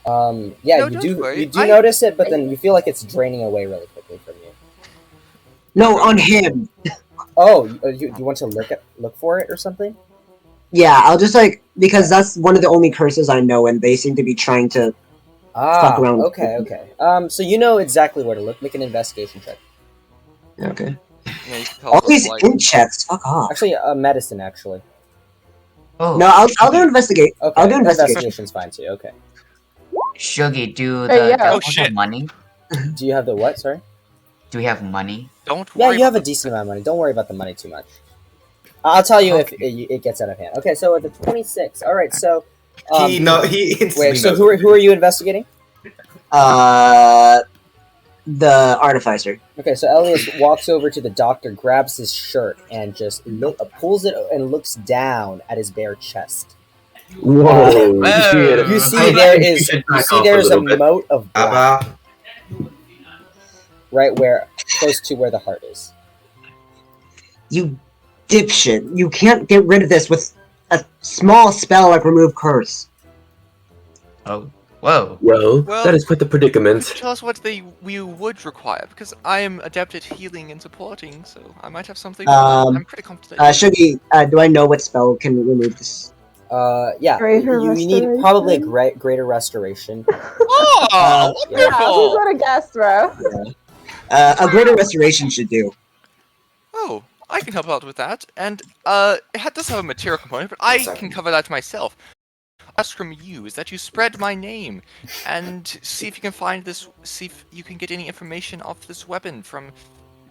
Yeah, No, you don't do. worry. You do notice it, but then you feel like it's draining away really quickly from you. No, on him. Oh, you want to look for it or something? Yeah, I'll just like because that's one of the only curses I know, and they seem to be trying to fuck around. Okay. So you know exactly where to look. Make an investigation check. Okay. Yeah, you can tell All us, these like- in checks. Fuck off. Actually, medicine. Actually. Oh, No, I'll do investigate. Okay. I'll do investigation. Investigation's fine too. Okay. Shuggy, do Hey, the yeah. devils Oh, shit. have money? Do you have the what? Sorry. Do we have money? Don't Yeah, worry you have a about decent amount of money. Don't worry about the money too much. I'll tell you if it gets out of hand. Okay, so at the 26. All right, so He instantly wait. So knows. who are you investigating? The artificer. Okay, so Elias walks over to the doctor, grabs his shirt, and just pulls it and looks down at his bare chest. Whoa! You see there's a mote of black right close to where the heart is. You dipshit! You can't get rid of this with a small spell like Remove Curse. Oh, whoa. Well, Well, that is quite the predicament. Tell us what we would require, because I am adept at healing and supporting, so I might have something. I'm pretty confident. Shuggy, do I know what spell can remove this? Yeah, Greater you need restoration? probably a greater restoration. Oh, Yeah, who's wonderful! gonna guess, bro? A greater restoration should do. Oh, I can help out with that, and it does have a material component, but I can cover that myself. Ask from you is that you spread my name and see if you can find this. See if you can get any information of this weapon from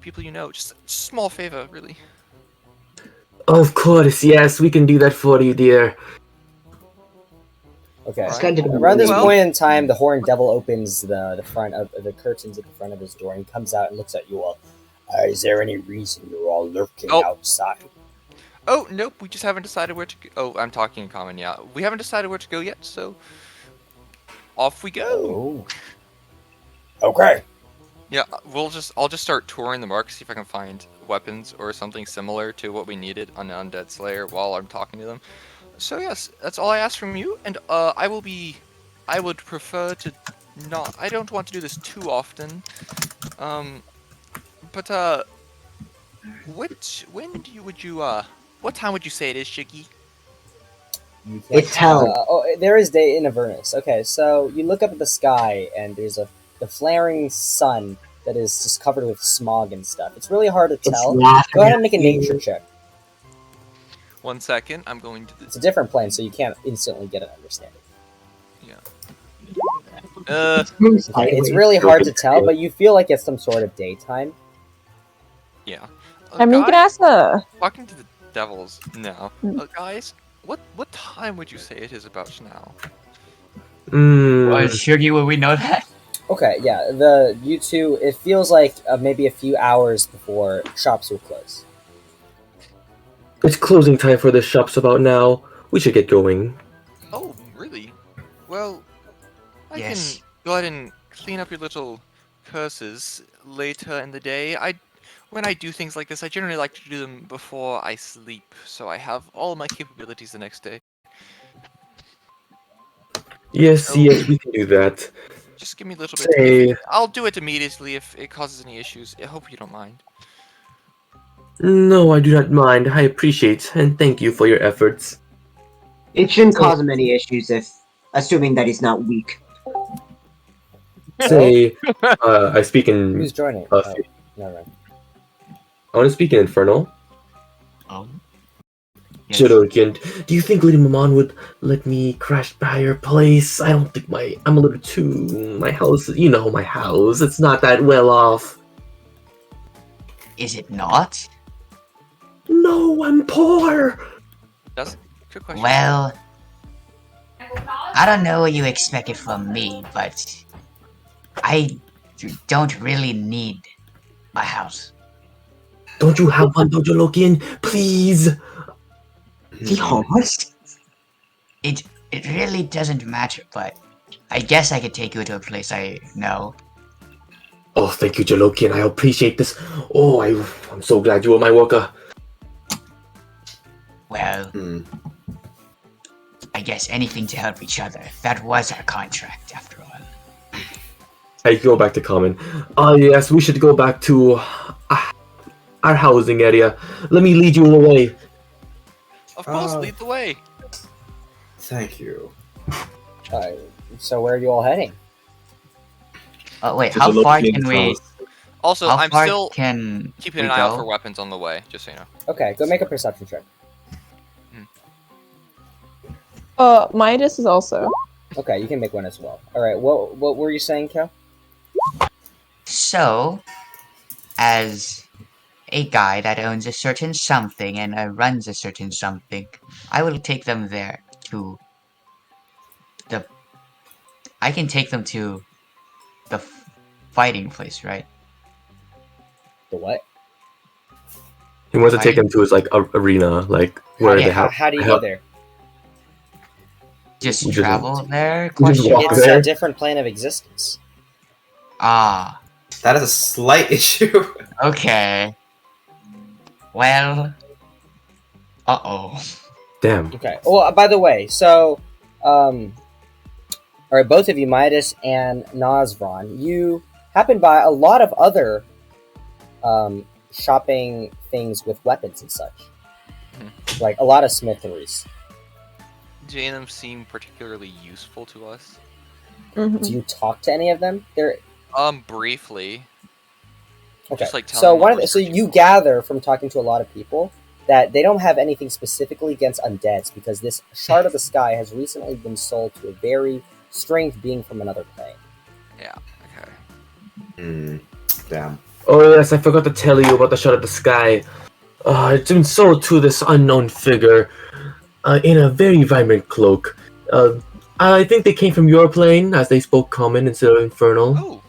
people you know. Just a small favor, really. Of course, yes, we can do that for you, dear. Okay. This guy did Around this Well- point in time, the Horned Devil opens the front of the curtains at the front of his door and comes out and looks at you all. Is there any reason you're all lurking Oh. outside? Oh, nope, we just haven't decided where to go. Oh, I'm talking in common, yeah. We haven't decided where to go yet, so off we go. Oh. Okay. Yeah, I'll just start touring the market, see if I can find weapons or something similar to what we needed on the Undead Slayer while I'm talking to them. So yes, that's all I ask from you, and I would prefer to not, I don't want to do this too often, but what time would you say it is, Shiggy? You can't It's hell. there is day in Avernus. Okay, so you look up at the sky and there's the flaring sun that is just covered with smog and stuff. It's really hard to It's tell. laughing Go ahead and at make a you. nature check. 1 second, I'm going to. It's a different plane, so you can't instantly get an understanding. Moves Okay, it's sideways. really hard to tell, but you feel like it's some sort of daytime. Yeah. I mean, you can ask the. Talking to the devils now. Guys, what time would you say it is about now? Well, Shuggy, will we know that? Okay, yeah, you two, it feels like maybe a few hours before shops will close. It's closing time for the shops about now. We should get going. Oh, really? Well, I Yes. can go ahead and clean up your little curses later in the day. When I do things like this, I generally like to do them before I sleep, so I have all my capabilities the next day. Yes, yes, we can do that. Just give me a little bit. Say, I'll do it immediately if it causes any issues. I hope you don't mind. no, I do not mind. I appreciate and thank you for your efforts. It shouldn't cause him any issues if, assuming that he's not weak. Say, I speak in. Who's joining? Uh, Never mind. I want to speak in Infernal. Oh. Yes. Jodorkin, do you think Lady Maman would let me crash by your place? I don't think I'm a little too. My house, you know my house. It's not that well off. Is it not? No, I'm poor. That's a good question. Well, I don't know what you expected from me, but I don't really need my house. Don't you have one, Jodorkin? Please. Is he homeless? It really doesn't matter, but I guess I could take you to a place I know. Oh, thank you, Jolokian. I appreciate this. Oh, I'm so glad you were my worker. Well, I guess anything to help each other. That was our contract, after all. I go back to common. Yes, we should go back to our housing area. Let me lead you away. Of course, lead the way. Thank you. So where are you all heading? Oh wait, To how the far Lokian can we? house. Also, How I'm far still can keeping we an eye out go? for weapons on the way, just so you know. Okay, go make a perception check. Midas is also. Okay, you can make one as well. All right, what were you saying, Kel? So, as a guy that owns a certain something and runs a certain something, I will take them there to the. I can take them to the fighting place, right? The what? He wants to take him to his arena, where they have. How do you go there? Just We just- travel there? we just Question walk mark? It's there. a different plane of existence. Ah, That is a slight issue. okay. Well. Uh-oh. Damn. Okay. Well, by the way, so, all right, both of you, Midas and Nazvron, you happen by a lot of other shopping things with weapons and such, like a lot of smitheries. Do any of them seem particularly useful to us? Mhm. Do you talk to any of them? They're Briefly. okay. Just, like, telling So them what we're so searching you for. gather from talking to a lot of people that they don't have anything specifically against undeads because this shard of the sky has recently been sold to a very strange being from another plane. Yeah. Okay. Damn. Oh yes, I forgot to tell you about the shot of the sky. It's been sold to this unknown figure in a very vibrant cloak. I think they came from your plane, as they spoke common instead of infernal. Oh,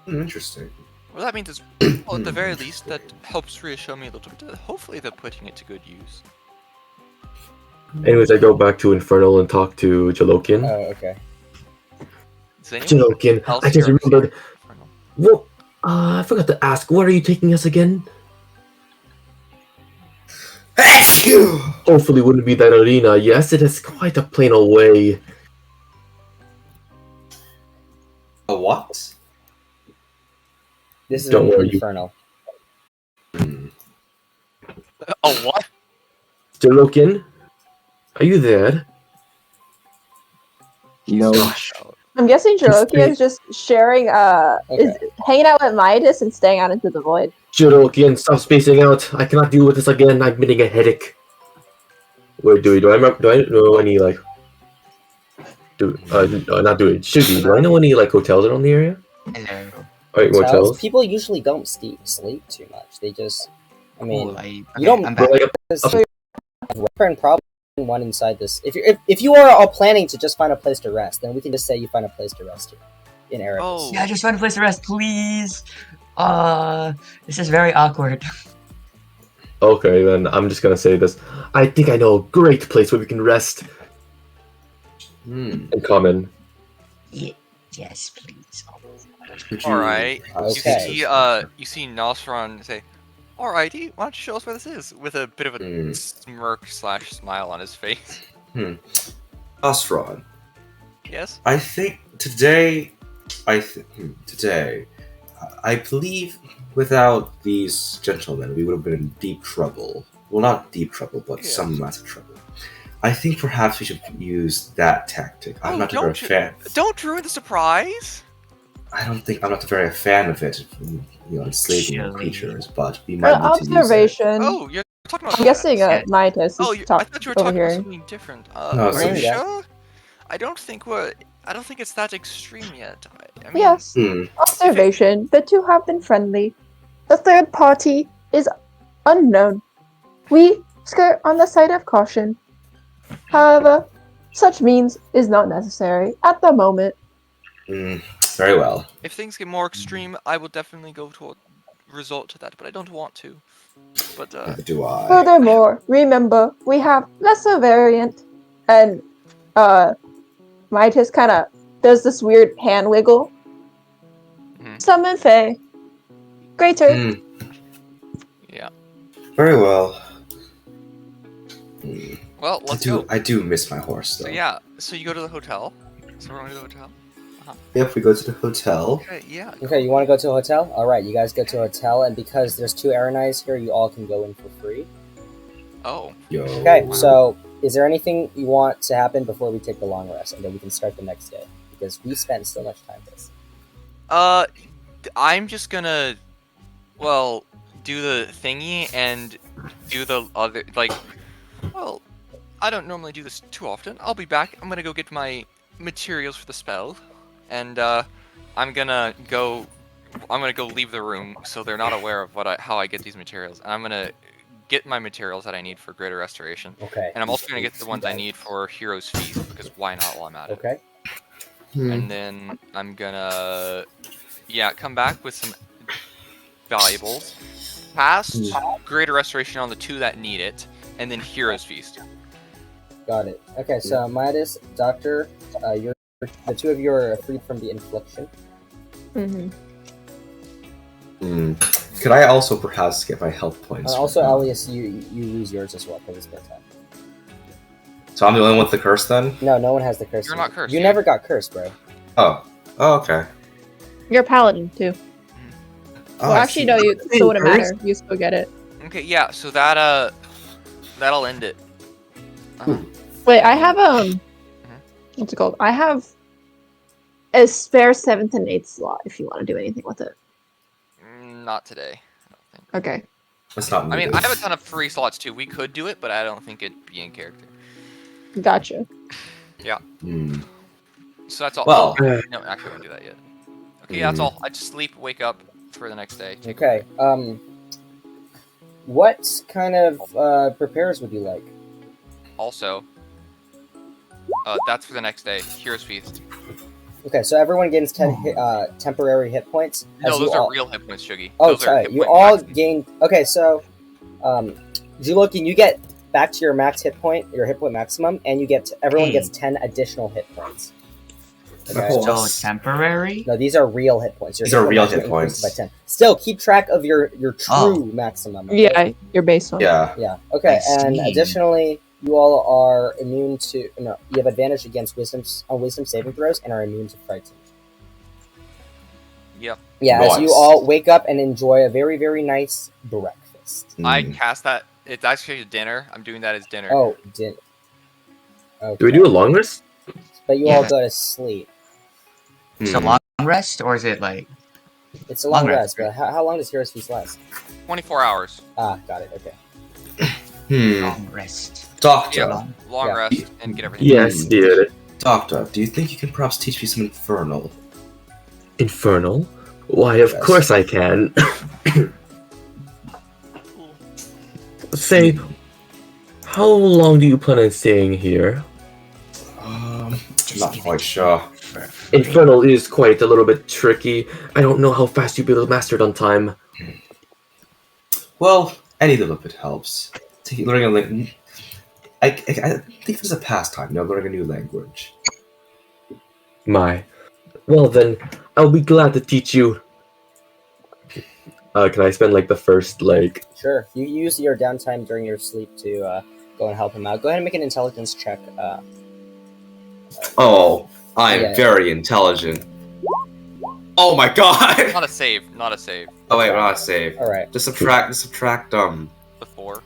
Interesting. Well, that means it's well, at the very least that helps reassure me a little bit. Hopefully, they're putting it to good use. Anyways, I go back to Infernal and talk to Jalokian. Oh, okay. Jalokian, I just remembered. Well, I forgot to ask. Where are you taking us again? Hopefully, it wouldn't be that arena. Yes, it is quite a plain old way. A what? This is Don't worry, Infernal. A what? Jalokian, are you there? No. I'm guessing Jirokia is just sharing, is Okay. hanging out with Midas and staying out into the void. Jalokian, stop spacing out. I cannot deal with this again. I'm getting a headache. Wait, do I know any like? Not do it. Should be. Do I know any like hotels around the area? Hello. Alright, motels. People usually don't sleep too much. They just, I mean, Cool, you okay, don't. I'm back. We're probably one inside this. If you are all planning to just find a place to rest, then we can just say you find a place to rest here in Erivis. Oh. Yeah, just find a place to rest, please. This is very awkward. Okay, then I'm just gonna say this. I think I know a great place where we can rest. In common. Yes, please. Alright. Okay. You see Nosferon say, "Alrighty, why don't you show us where this is?" With a bit of a smirk / smile on his face. Osron. Yes? I think today, I believe without these gentlemen, we would have been in deep trouble. Well, not deep trouble, but some massive trouble. I think perhaps we should use that tactic. I'm not a very fan. Don't ruin the surprise. I'm not a very fan of it. Enslaving creatures, but we might need to use it. Observation. Oh, you're talking about I'm guessing Midas is I thought you were talking about something different. No, Are you yeah. sure? I don't think it's that extreme yet. I mean, Yes. Observation. The two have been friendly. The third party is unknown. We skirt on the side of caution. However, such means is not necessary at the moment. Very well. If things get more extreme, I will definitely resort to that, but I don't want to. But Neither do I. Furthermore, remember, we have lesser variant, and Midas kind of does this weird hand wiggle. Summon Fae. Greater. Yeah. Very well. Well, let's go. I do miss my horse, though. So yeah, so you go to the hotel. So we're going to the hotel. Yep, we go to the hotel. Okay, yeah. Okay, you want to go to a hotel? Alright, you guys go to a hotel, and because there's 2 Aranais here, you all can go in for free. Oh. Yo. Okay, so is there anything you want to happen before we take the long rest, and then we can start the next day? Because we spent so much time this. I'm just gonna, do the thingy and do the other, I don't normally do this too often. I'll be back. I'm gonna go get my materials for the spell, and I'm gonna go leave the room so they're not aware of how I get these materials. And I'm gonna get my materials that I need for Greater Restoration. Okay. And I'm also gonna get the ones I need for Hero's Feast, because why not while I'm at it? Okay. And then I'm gonna, come back with some valuables, cast Greater Restoration on the 2 that need it, and then Hero's Feast. Got it. Okay, so Midas, Doctor, the 2 of you are freed from the infliction. Could I also perhaps get my health points? Also, Elias, you lose yours as well for this time. So I'm the only one with the curse then? No, no one has the curse. You're not cursed. You never got cursed, bro. Oh, okay. You're a paladin, too. Oh, Well, actually, no, it still wouldn't matter. You still get it. Okay, yeah, so that'll end it. Wait, I have, what's it called? I have a spare 7th and 8th slot if you want to do anything with it. Not today, I don't think. Okay. That's not I mean, I have a ton of free slots too. We could do it, but I don't think it'd be in character. Gotcha. Yeah. So that's all. Well, no, actually, I won't do that yet. Okay, yeah, that's all. I just sleep, wake up for the next day. Okay. What kind of prepares would you like? Also, that's for the next day. Hero's Feast. Okay, so everyone gains 10 temporary hit points. No, as those you are all... real hit points, Shuggy. Oh, Those are sorry. hit You point all maximum. gain... Okay, so... Julokin, you get back to your max hit point, your hit point maximum, and you get... Everyone gets 10 additional hit points. Okay? So temporary? No, these are real hit points. Your These are real maximum hit increases points. By 10. Still, keep track of your true maximum. Okay? Yeah, your base one. Yeah. Yeah. Okay, I and see. additionally, you all are immune to... No, you have advantage against wisdom saving throws and are immune to frightened. Yep. Yeah, as you Nice. all wake up and enjoy a very, very nice breakfast. I Mm. cast that. It's actually dinner. I'm doing that as dinner. Oh, didn't. Okay. Do we do a long rest? But you all go to sleep. So Hmm. long rest, or is it like It's a long Long rest, rest, but how long does Hero's Feast last? 24 hours. Ah, got it. Okay. long rest? Doctor. Yeah. Long Yeah. rest and get everything. Yes, dear. Doctor, do you think you can perhaps teach me some infernal? Infernal? Why, of Yes. course I can. Say, how long do you plan on staying here? Not quite sure. Infernal is quite a little bit tricky. I don't know how fast you'll be able to master it on time. Well, any little bit helps. Learning a language. I think there's a pastime, learning a new language. My. Well then, I'll be glad to teach you. Can I spend like the first Sure. You use your downtime during your sleep to go and help him out. Go ahead and make an intelligence check. Oh, I am Yeah. very intelligent. Oh my god! Not a save. Not a save. Oh wait, not a save. All right. Just subtract. The 4.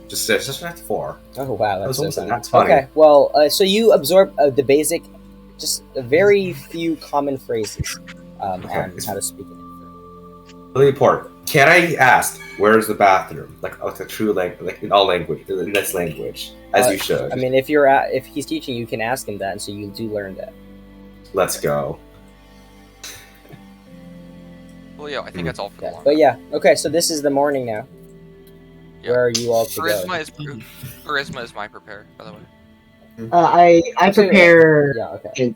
Just subtract 4. Oh wow, That was that's so almost- funny. that's funny. Okay. Well, so you absorb the basic, just a very few common phrases on how to speak it. Really important. Can I ask where's the bathroom? Like a true like in all language, in this language, as you should. I mean, if he's teaching, you can ask him that, and so you do learn that. Let's go. Well, yeah, I think that's all for the Yeah. long But yeah, okay. So this is the morning now. Yeah. Where are you all to go? Charisma is my prepare, by the way. I prepare. Yeah. Okay.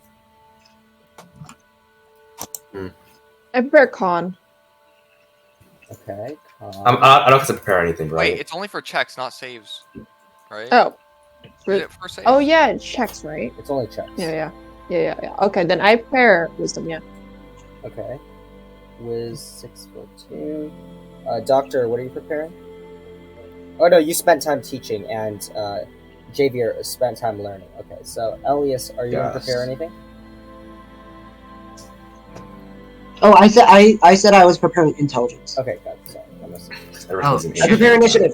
I prepare con. Okay. I don't have to prepare anything, right? Wait, it's only for checks, not saves. Right? Oh. Is it for saves? Oh yeah, it checks, right? It's only checks. Yeah. Okay, then I prepare wisdom, yeah. Okay. Wiz 614. Doctor, what are you preparing? Oh no, you spent time teaching, and Javier spent time learning. Okay, so Elias, are you going to prepare anything? Oh, I said I was preparing intelligence. Okay, got it. Sorry, I must... I prepare initiative.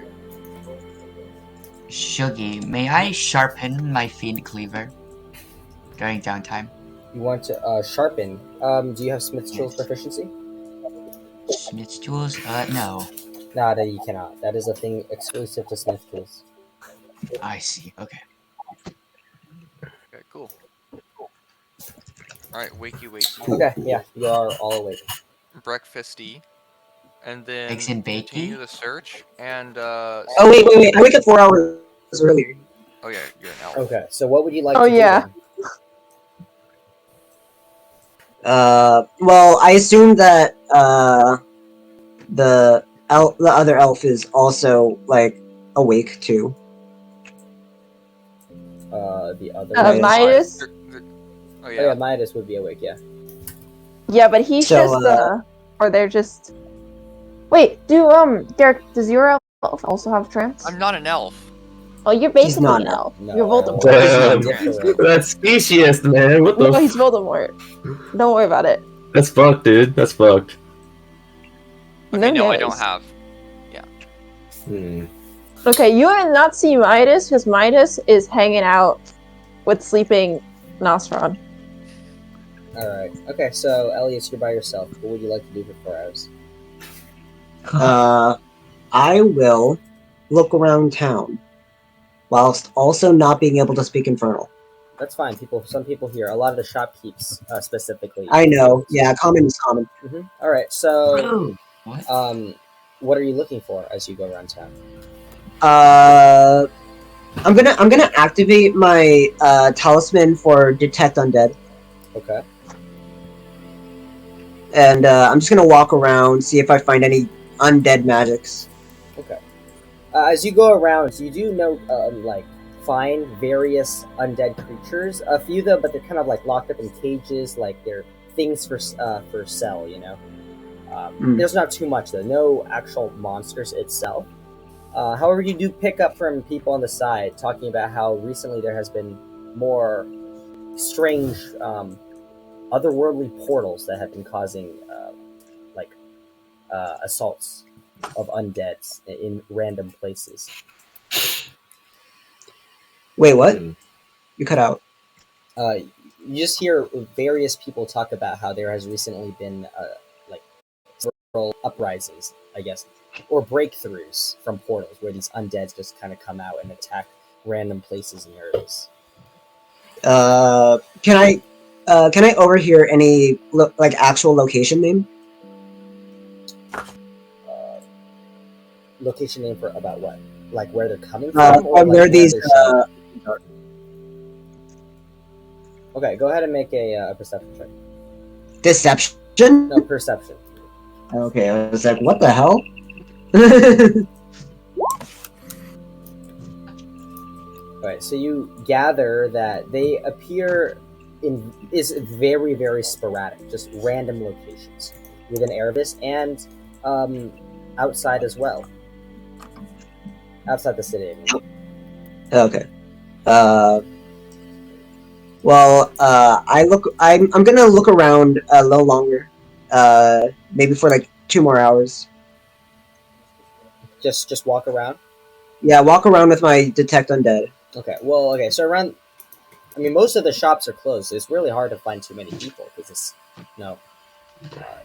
Shuggy, may I sharpen my fiend cleaver during downtime? You want to sharpen? Do you have Smith's tools proficiency? Smith's tools? No. Nah, that you cannot. That is a thing exclusive to Smith tools. I see. Okay. Okay, cool. Alright, wakey. Okay, yeah, you are all awake. Breakfasty. And then Eggs and bacon? continue the search, and Oh wait! I wake up 4 hours earlier. oh yeah, you're an elf. Okay, so what would you like Oh, to do? yeah. then? Well, I assume that the other elf is also like awake too. The other. Midas? Oh Oh, yeah. yeah, Midas would be awake, yeah. Yeah, but he's So, just or they're just. Wait, Derek, does your elf also have trance? I'm not an elf. Oh, you're basically not an an elf. No, You're Voldemort. Damn. Different. That's speciest, man. What the No, he's Voldemort. Don't worry about it. That's fucked, dude. That's fucked. Okay, no, I knows? don't have. Okay, you would not see Midas because Midas is hanging out with sleeping Nostron. Alright. Okay, so Elias, you're by yourself. What would you like to do for 4 hours? I will look around town, whilst also not being able to speak Infernal. That's fine. Some people here. A lot of the shopkeepers, specifically. I know. Yeah, common is common. Alright, so Oh, what? what are you looking for as you go around town? I'm gonna activate my talisman for detect undead. Okay. and I'm just gonna walk around, see if I find any undead magics. Okay. As you go around, you do know, find various undead creatures. A few of them, but they're kind of like locked up in cages, like they're things for sell. You know. There's not too much though. No actual monsters itself. However, you do pick up from people on the side talking about how recently there has been more strange, otherworldly portals that have been causing assaults of undeads in random places. Wait, what? You cut out. You just hear various people talk about how there has recently been several uprisings, I guess, or breakthroughs from portals where these undeads just kind of come out and attack random places in Erivis. Can I overhear any actual location name? Location name for about what? Like where they're coming from? Or where these? Okay, go ahead and make a perception check. Deception? No, perception. Okay, I was like, what the hell? Alright, so you gather that they appear is very, very sporadic, just random locations within Erivis and outside as well. Outside the city, I mean. Okay. I'm gonna look around a little longer. Maybe for like 2 more hours. Just walk around? Yeah, walk around with my detect undead. Okay, well, okay, so around... I mean, most of the shops are closed, so it's really hard to find too many people, because it's,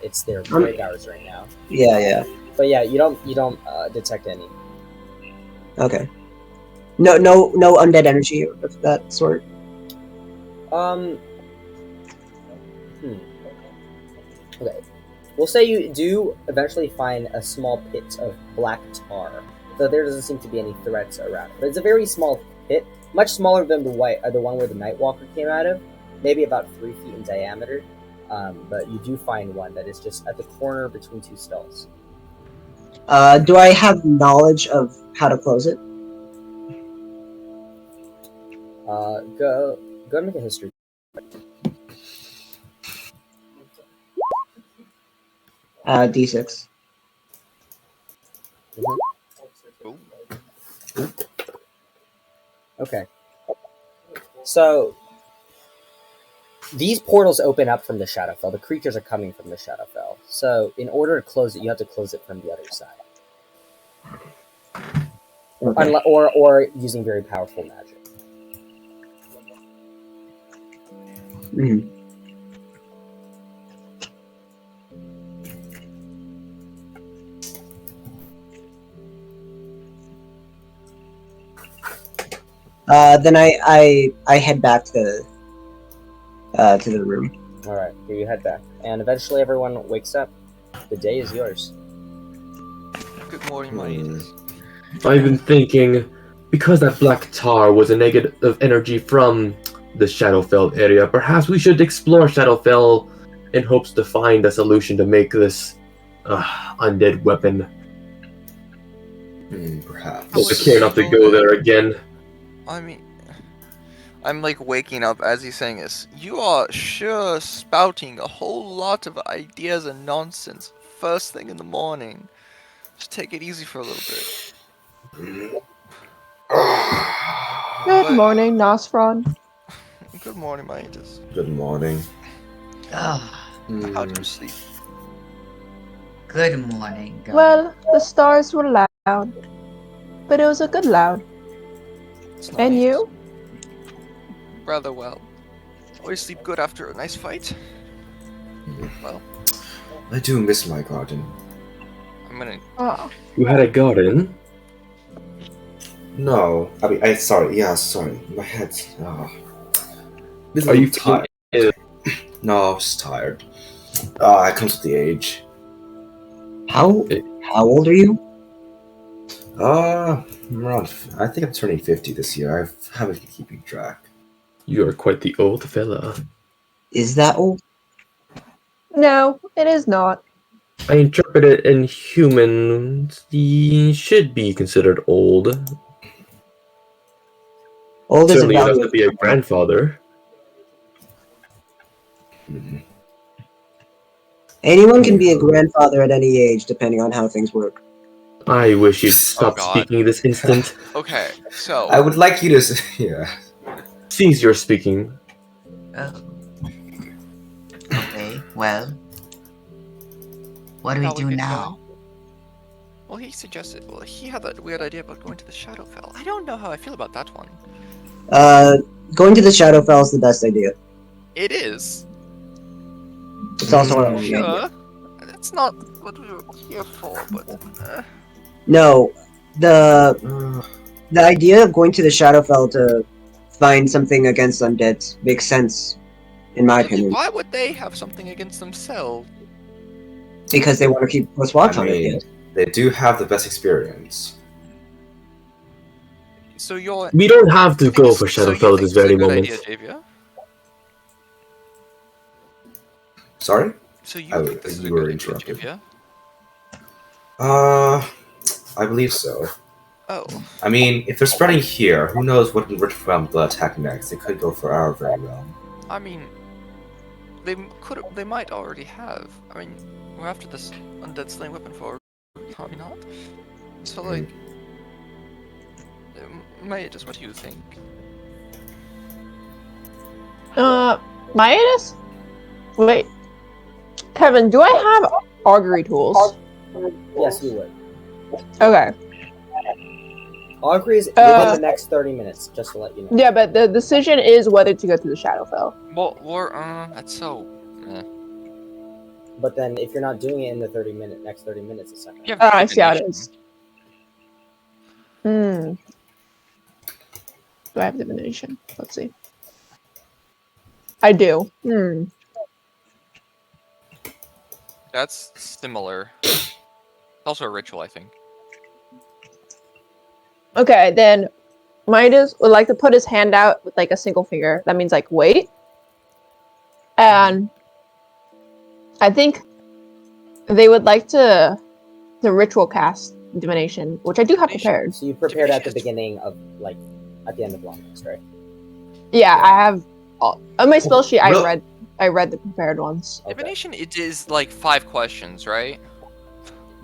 it's their break hours right now. Yeah. But yeah, you don't detect any. Okay. No undead energy of that sort? Okay. We'll say you do eventually find a small pit of black tar, though there doesn't seem to be any threats around. But it's a very small pit, much smaller than the one where the Nightwalker came out of, maybe about 3 feet in diameter. But you do find one that is just at the corner between 2 stalls. Do I have knowledge of how to close it? Go and make a history. D6. Okay. So these portals open up from the Shadowfell. The creatures are coming from the Shadowfell. So in order to close it, you have to close it from the other side. Okay. Or using very powerful magic. Mm-hmm. Then I head back to the room. All right, here you head back, and eventually everyone wakes up. The day is yours. Good morning, my ears. I've been thinking, because that black tar was a negative energy from the Shadowfell area, perhaps we should explore Shadowfell in hopes to find a solution to make this undead weapon. Perhaps. But I care not to go there again. I mean, I'm like waking up as he's saying this. You are sure spouting a whole lot of ideas and nonsense first thing in the morning. Just take it easy for a little bit. Good morning, Nosfron. Good morning, Midas. Good morning. How'd you sleep? Good morning, guys. Well, the stars were loud, but it was a good loud. It's And nice. you? Rather well. Always sleep good after a nice fight. Well, I do miss my garden. I'm gonna. Oh. You had a garden? No, I mean, sorry. My head's. Are you tired? No, I'm just tired. It comes with the age. How old are you? I'm around. I think I'm turning 50 this year. I haven't been keeping track. You are quite the old fella. Is that old? No, it is not. I interpret it in humans. He should be considered old. Old is Certainly enough to evaluated. be a grandfather. Anyone can be a grandfather at any age, depending on how things work. I wish you'd stop God. speaking this instant. Okay, so I would like you to. Yeah. Cease your speaking. Oh. Okay, well. What do we Shall we do get now? well, he suggested. Well, he had that weird idea about going to the Shadowfell. I don't know how I feel about that one. Going to the Shadowfell is the best idea. It is. It's also what I want. Sure. That's not what we were here for, but. No, the idea of going to the Shadowfell to find something against undead makes sense, in my opinion, Why would they have something against themselves? because they want to keep close watch on it. Yeah. They do have the best experience. So you're. We don't have to go for So you Shadowfell at think this very it's a good moment. idea, Javier? Sorry? So you Oh, think this is a you were good interrupted. idea, Javier? I believe so. Oh. I mean, if they're spreading here, who knows what Rich Realm they'll attack next? They could go for our very realm. I mean, they might already have. I mean, we're after this undead slaying weapon for, are we not? So like, Midas, what do you think? Midas? Wait. Kevin, do I have augury tools? Yes, you would. Okay. Augury is within the next 30 minutes, just to let you know. Yeah, but the decision is whether to go to the Shadowfell. Well, we're that's so. But then, if you're not doing it in the next 30 minutes, it's not gonna Yeah, Oh, I see how it is. Do I have divination? Let's see. I do. That's similar. It's also a ritual, I think. Okay, then Midas would like to put his hand out with like a single finger. That means like wait. And I think they would like to ritual cast divination, which I do have prepared. So you prepared at the beginning of, like, at the end of long rest, right? Yeah, I have on my spell sheet. Well- I read the prepared ones. Okay. Divination, it is like 5 questions, right?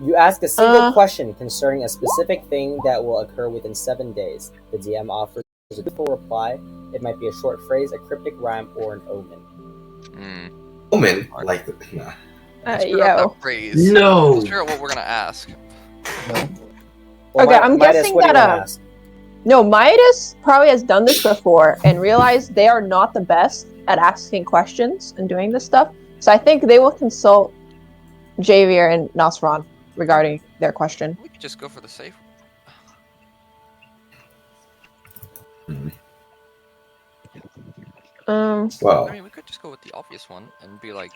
You ask a single question concerning a specific thing that will occur within 7 days. The DM offers a full reply. It might be a short phrase, a cryptic rhyme, or an omen. Omen? Like, nah. Let's figure out Yo. that phrase. No. Let's figure out what we're gonna ask. Well, Okay, I'm Midas, guessing what do you that, wanna ask? No, Midas probably has done this before and realized they are not the best at asking questions and doing this stuff. So I think they will consult Javier and Nasran regarding their question. We could just go for the safe. Well, I mean, we could just go with the obvious one and be like,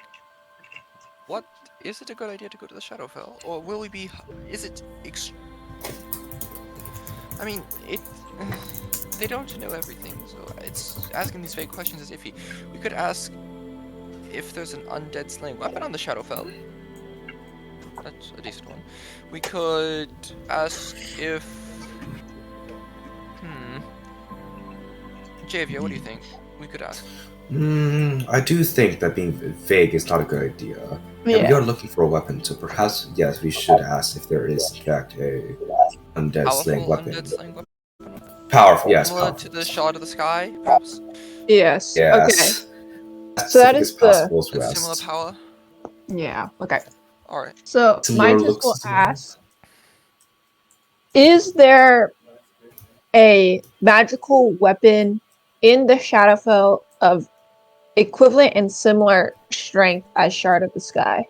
"What is it a good idea to go to the Shadowfell, or will we be? Is it? I mean, it. They don't know everything, so it's asking these vague questions is iffy. We could ask if there's an undead slaying weapon on the Shadowfell. That's a decent one. We could ask if. Javier, what do you think? We could ask. I do think that being vague is not a good idea. And we are looking for a weapon, so perhaps, yes, we should ask if there is, in fact, a undead slaying weapon. Undead slaying weapon? Powerful, yes, Similar powerful. to the Shard of the Sky, perhaps? Yes. Yes. Okay. So that is the Similar power? Yeah. Okay. Alright. So Similar Midas looks will to me. ask: is there a magical weapon in the Shadowfell of equivalent and similar strength as Shard of the Sky?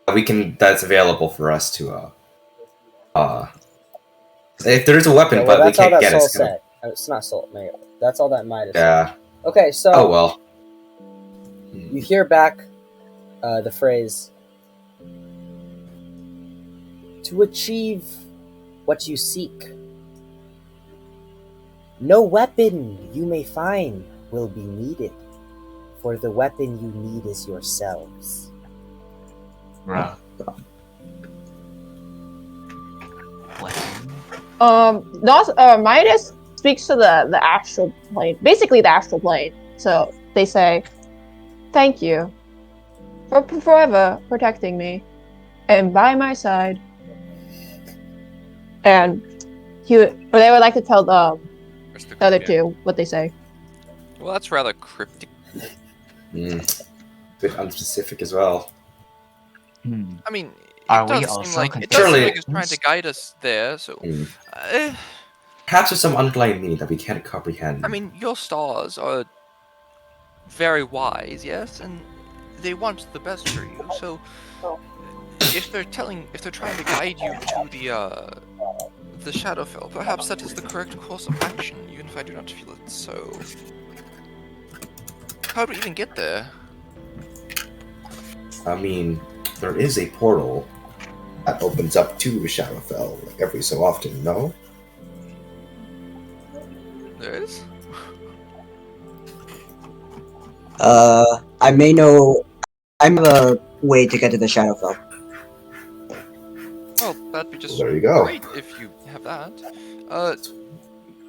That's available for us to, if there is a weapon, Okay, but we that's all can't that get Soul it. said. It's not Soul. No, that's all that Midas said. Yeah. Okay, so Oh, well. you hear back the phrase, "To achieve what you seek, no weapon you may find will be needed. for the weapon you need is yourselves. Bruh. What? Midas speaks to the astral plane, basically the astral plane. So they say, "Thank you for forever protecting me and by my side." And they would like to tell the other two what they say. Well, that's rather cryptic. Bit unspecific as well. I mean, Are it we does also seem like Surely- it's trying to guide us there. So, Perhaps there's some underlying meaning that we can't comprehend. I mean, your stars are very wise, yes, and they want the best for you. So, if they're trying to guide you to the Shadowfell, perhaps that is the correct course of action, even if I do not feel it so. How do we even get there? I mean, there is a portal that opens up to Shadowfell like every so often, no? There is? I may know. I have a way to get to the Shadowfell. Well, that'd be just There you go. great if you have that.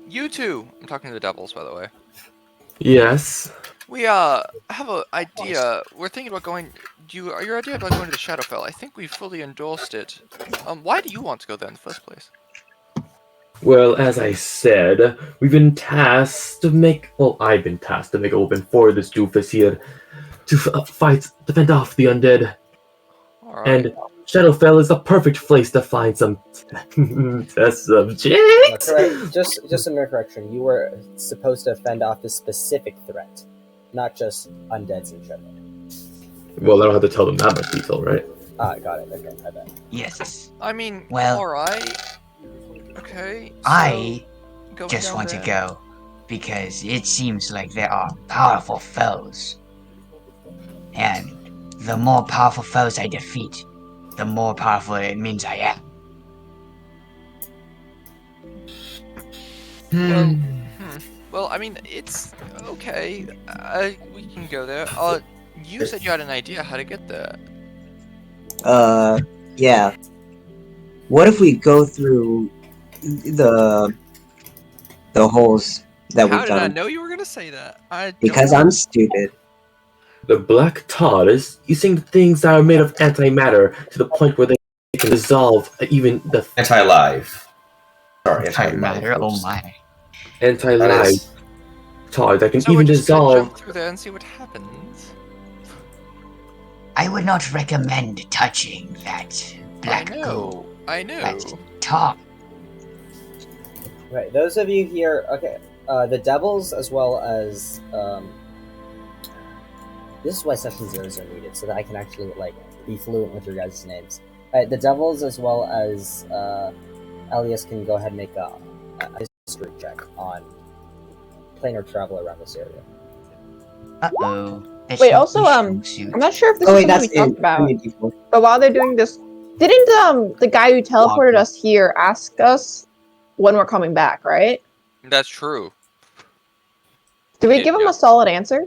You two, I'm talking to the devils, by the way. Yes. We have an idea. We're thinking about going. Your idea about going to the Shadowfell? I think we fully endorsed it. Why do you want to go there in the first place? Well, as I said, we've been tasked to make. Well, I've been tasked to make a weapon for this doofus here to fend off the undead. All right. And Shadowfell is the perfect place to find some test subjects. Correct. Just a mere correction. You were supposed to fend off this specific threat, not just undeads in general. Well, I don't have to tell them that much detail, right? Ah, got it. Okay, I bet. Yes. I mean, Well, all right. Okay. So I going just down want to there- go because it seems like there are powerful foes. And the more powerful foes I defeat, the more powerful it means I am. Well, I mean, it's okay. We can go there. You said you had an idea how to get there. Yeah. What if we go through the holes that How we've did I done? know you were gonna say that? Because I'm stupid. The Black Todd is using things that are made of antimatter to the point where they can dissolve even the Anti-live. Sorry, Antimatter, oh Oops. my. anti-light Todd that can So we're even just gonna dissolve. jump through there and see what happens. I would not recommend touching that black goo I know. at top. Right, those of you here, okay, the devils as well as, this is why session zeros are needed, so that I can actually, like, be fluent with your guys' names. Alright, the devils as well as, Elias can go ahead and make a history check on planar travel around this area. Uh-oh. Wait, also, I'm not sure if this Oh is wait, something that's we talked it. about, but while they're doing this, didn't the guy who teleported us here ask us when we're coming back, right? That's true. Did we Yeah, give him yeah. a solid answer?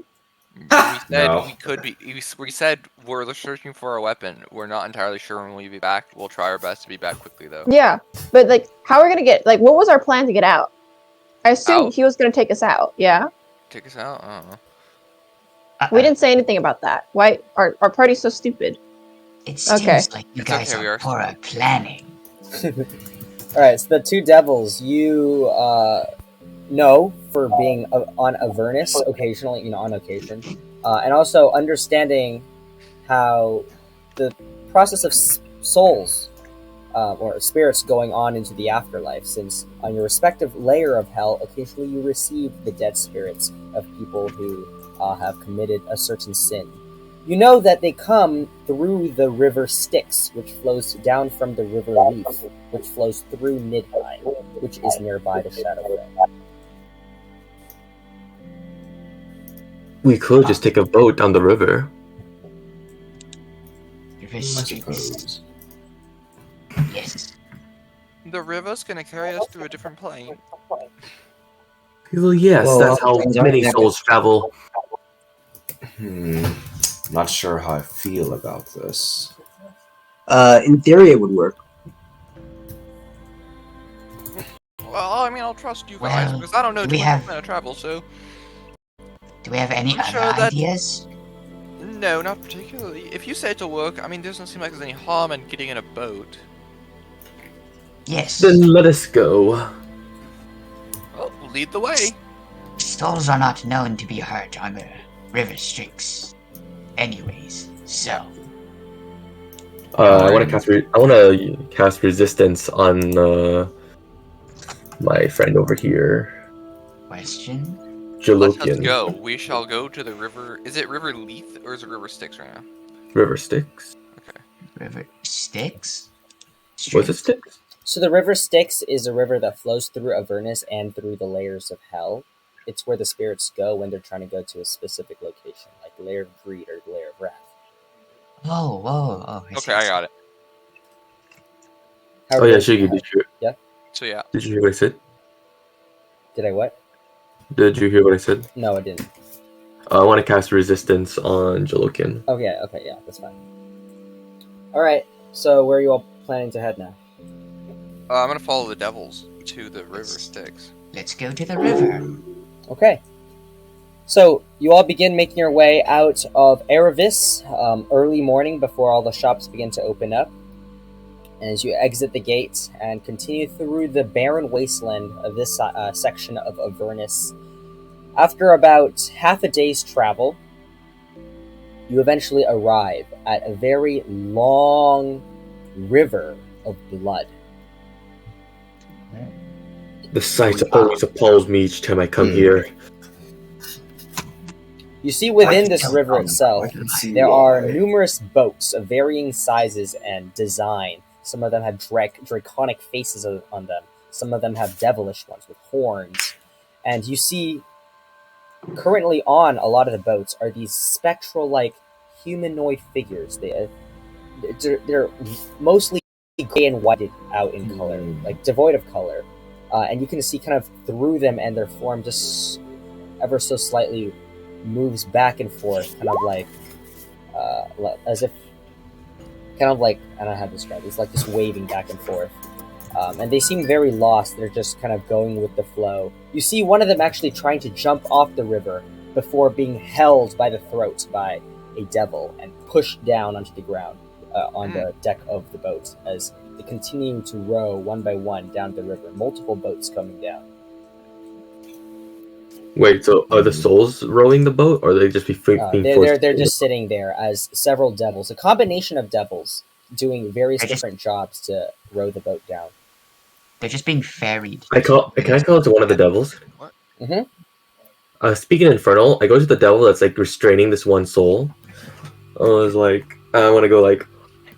We said No. we could be. We said we're searching for a weapon. We're not entirely sure when we'll be back. We'll try our best to be back quickly, though. Yeah, but like, how are we gonna get? Like, what was our plan to get out? I assumed Out? he was gonna take us out. Yeah, Take us out. I don't know. we didn't say anything about that. Why our party's so stupid? It seems Okay. like you It's guys okay, we are are poor at planning. Alright, so the two devils, you know for being on Avernus occasionally, on occasion, and also understanding how the process of souls or spirits going on into the afterlife, since on your respective layer of hell, occasionally you receive the dead spirits of people who have committed a certain sin. You know that they come through the river Styx, which flows down from the river Leaf, which flows through Nidheim, which is nearby the Shadowfell. We could just take a boat down the river. I suppose. Yes. The river's gonna carry us through a different plane. Well, yes, Well, that's how things many aren't souls travel. Not sure how I feel about this. In theory, it would work. Well, I mean, I'll trust you guys Well, because I don't know do too we much have- about mana travel, so Do we have any I'm other sure that- ideas? no, not particularly. If you say it to work, I mean, there doesn't seem like there's any harm in getting in a boat. Yes. Then let us go. Well, lead the way. Stalls are not known to be hurt on the river Styx. Anyways, so I want to cast resistance on my friend over here, question. Let us Jalokian. go. We shall go to the river. Is it River Leith or is it River Styx right now? River Styx. River Styx? Was it Styx? So the river Styx is a river that flows through Avernus and through the layers of hell. It's where the spirits go when they're trying to go to a specific location, like the layer of greed or the layer of wrath. Oh, whoa, oh. Okay, I got it. Oh yeah, Shiggy, did you? So yeah. Did you hear what I said? Did I what? Did you hear what I said? No, I didn't. I want to cast resistance on Jalokian. Okay, yeah, that's fine. Alright, so where are you all planning to head now? I'm gonna follow the devils to the River Styx. Let's go to the river. Okay. So, you all begin making your way out of Erivis early morning before all the shops begin to open up. And as you exit the gates and continue through the barren wasteland of this section of Avernus, after about half a day's travel, you eventually arrive at a very long river of blood. The sight always appalls me each time I come here. You see within I this can river tell. itself, I can see there are why. numerous boats of varying sizes and design. Some of them have draconic faces on them. Some of them have devilish ones with horns. And you see, currently on a lot of the boats are these spectral-like humanoid figures. They're mostly gray and whited out in color, like devoid of color. And you can see kind of through them, and their form just ever so slightly moves back and forth, kind of like as if, kind of like, I don't know how to describe it. It's like just waving back and forth. And they seem very lost. They're just kind of going with the flow. You see one of them actually trying to jump off the river before being held by the throat by a devil and pushed down onto the ground on the deck of the boat as they continue to row one by one down the river. Multiple boats coming down. Wait, so are the souls rowing the boat, or are they just being forced? They're just sitting there as several devils, a combination of devils, doing various different jobs to row the boat down. They're just being ferried. Can I call it to one of the devils? Mm-hmm. Speaking infernal, I go to the devil that's like restraining this one soul. I was like, I want to go like,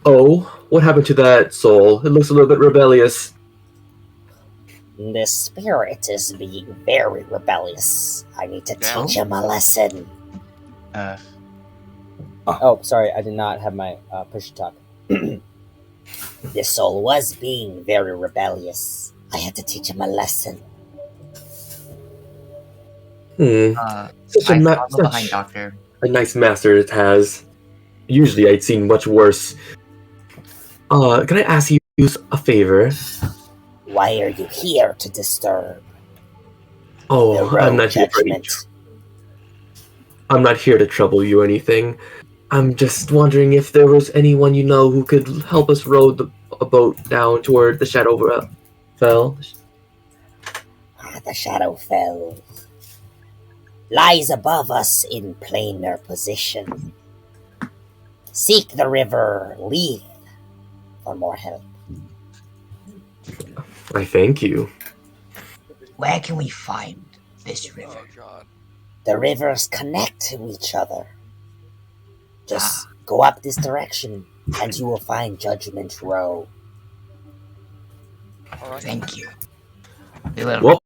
oh, what happened to that soul? It looks a little bit rebellious. The spirit is being very rebellious. I need to teach him a lesson. Oh, sorry, I did not have my push to talk. The soul was being very rebellious. I had to teach him a lesson. Such I follow behind Doctor. a nice master it has. Usually I'd seen much worse. Can I ask you a favor? Why are you here to disturb? Oh, I'm not here I'm not here to trouble you or anything. I'm just wondering if there was anyone you know who could help us row a boat down toward the Shadowfell. The Shadowfell lies above us in plainer position. Seek the river Leith for more help. I thank you. Where can we find this river? Oh god. The rivers connect to each other. Just go up this direction and you will find Judgment Row. Alright. Thank you. Well,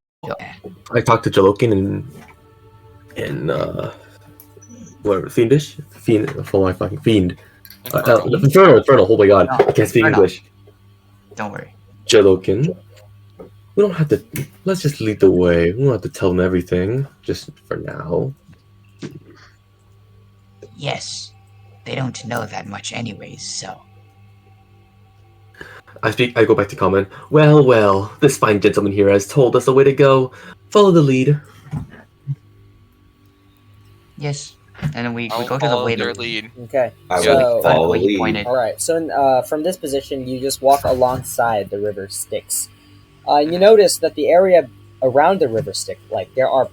I talked to Jalokin and whatever, Fiendish? Fiend. Infernal, oh my god, I can't speak English. Don't worry. Jalokin. We don't have to, let's just lead the way. We don't have to tell them everything, just for now. yes, they don't know that much anyways, so. I go back to comment. Well, this fine gentleman here has told us the way to go. Follow the lead. Yes. And then we I'll go to the follow way their to lead. Okay. I So will follow where the he lead. pointed. all right. So from this position, you just walk alongside the river Styx. You notice that the area around the river Styx, like there are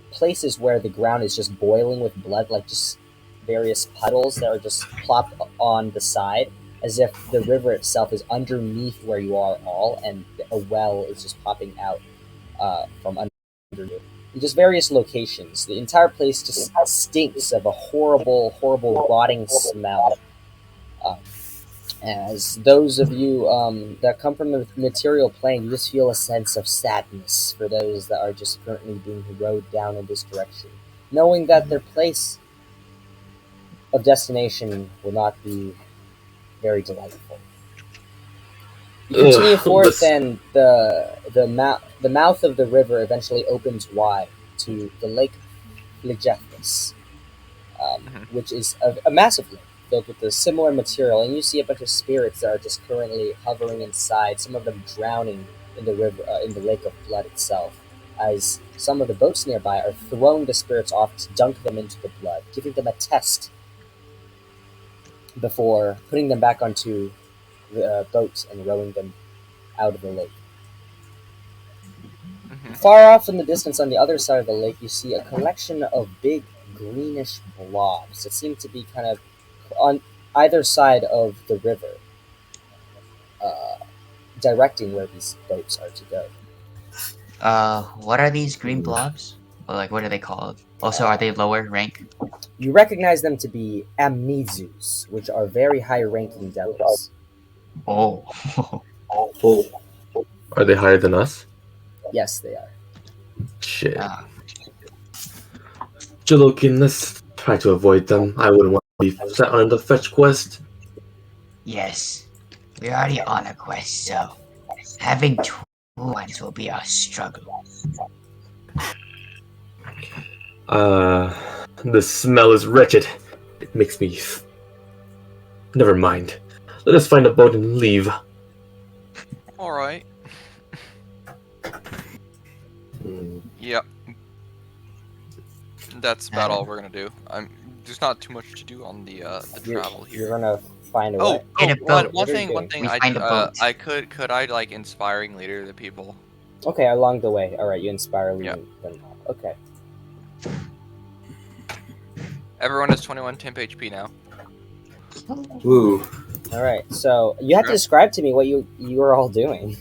places where the ground is just boiling with blood, like just various puddles that are just plopped on the side, as if the river itself is underneath where you are all, and a well is just popping out from under you. In just various locations. The entire place just stinks of a horrible, rotting smell. Um, as those of you that come from the material plane, you just feel a sense of sadness for those that are just currently being rowed down in this direction, knowing that their place of destination will not be very delightful. You continue forth, and the mouth of the river eventually opens wide to the Lake Legethus, which is a massive lake filled with a similar material, and you see a bunch of spirits that are just currently hovering inside. Some of them drowning in the river, in the lake of blood itself, as some of the boats nearby are throwing the spirits off to dunk them into the blood, giving them a test before putting them back onto the boats and rowing them out of the lake. Far off in the distance on the other side of the lake, you see a collection of big greenish blobs that seem to be kind of on either side of the river, directing where these boats are to go. What are these green blobs? Or like, what are they called? Also, are they lower rank? You recognize them to be amnesus, which are very high-ranking devils. Oh. Are they higher than us? Yes, they are. Shit. Jalokin, let's try to avoid them. I wouldn't want to be set on the fetch quest. Yes. We're already on a quest, so having two ones will be a struggle. The smell is wretched. It makes me... Never mind. Let us find a boat and leave. Alright. Yep. That's about all we're gonna do. There's not too much to do on the travel here. You're gonna find a way. One thing. I could I like inspiring later the people. Okay, along the way. All right, you inspire them. Okay. Everyone has 21 temp HP now. Woo. All right, so you have to describe to me what you are all doing.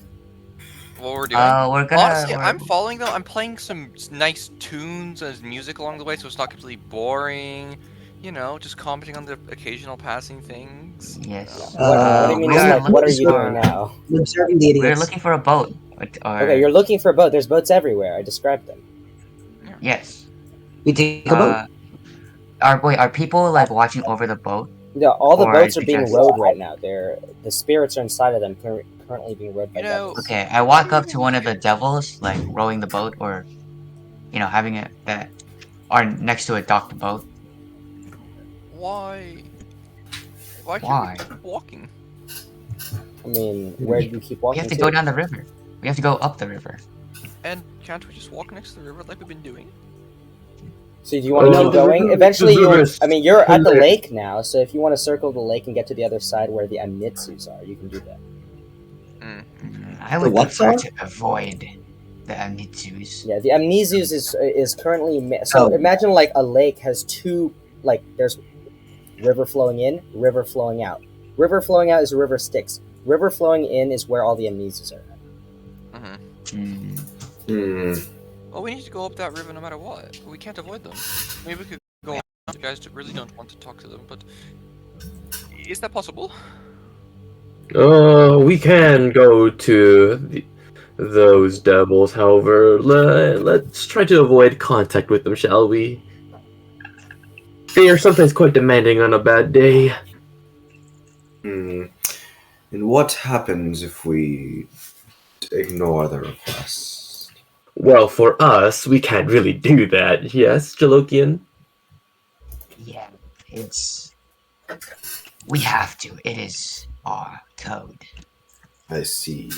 What we're doing? Honestly, I'm following them. I'm playing some nice tunes as music along the way, so it's not completely boring. You know, just commenting on the occasional passing things. Yes. What do you mean? What are you doing now? Observing the idiots. We're looking for a boat. Okay, you're looking for a boat. There's boats everywhere. I described them. Yes. We take a boat. Are people like watching over the boat? Yeah, all the boats are being rowed right now. The spirits are inside of them, currently being rowed by devils. Okay, I walk up to one of the devils, like rowing the boat, or having it that are next to a docked boat. Why? Why can't we keep walking? I mean, where do you keep walking? We have to go down the river. We have to go up the river. And can't we just walk next to the river like we've been doing? So do you want to keep going? Eventually, you're at the lake now, so if you want to circle the lake and get to the other side where the Amnitsus are, you can do that. I would prefer to avoid the Amnitsus. Yeah, the Amnitsus is currently... So imagine like a lake has two... Like, there's river flowing in, river flowing out. River flowing out is a river Styx. River flowing in is where all the Amnitsus are. Well, we need to go up that river no matter what. We can't avoid them. Maybe we could go on. You guys really don't want to talk to them, but... Is that possible? We can go to those devils, however, let's try to avoid contact with them, shall we? They are sometimes quite demanding on a bad day. And what happens if we ignore the request? Well, for us, we can't really do that, yes, Jalokian? Yeah, We have to. It is our code. I see.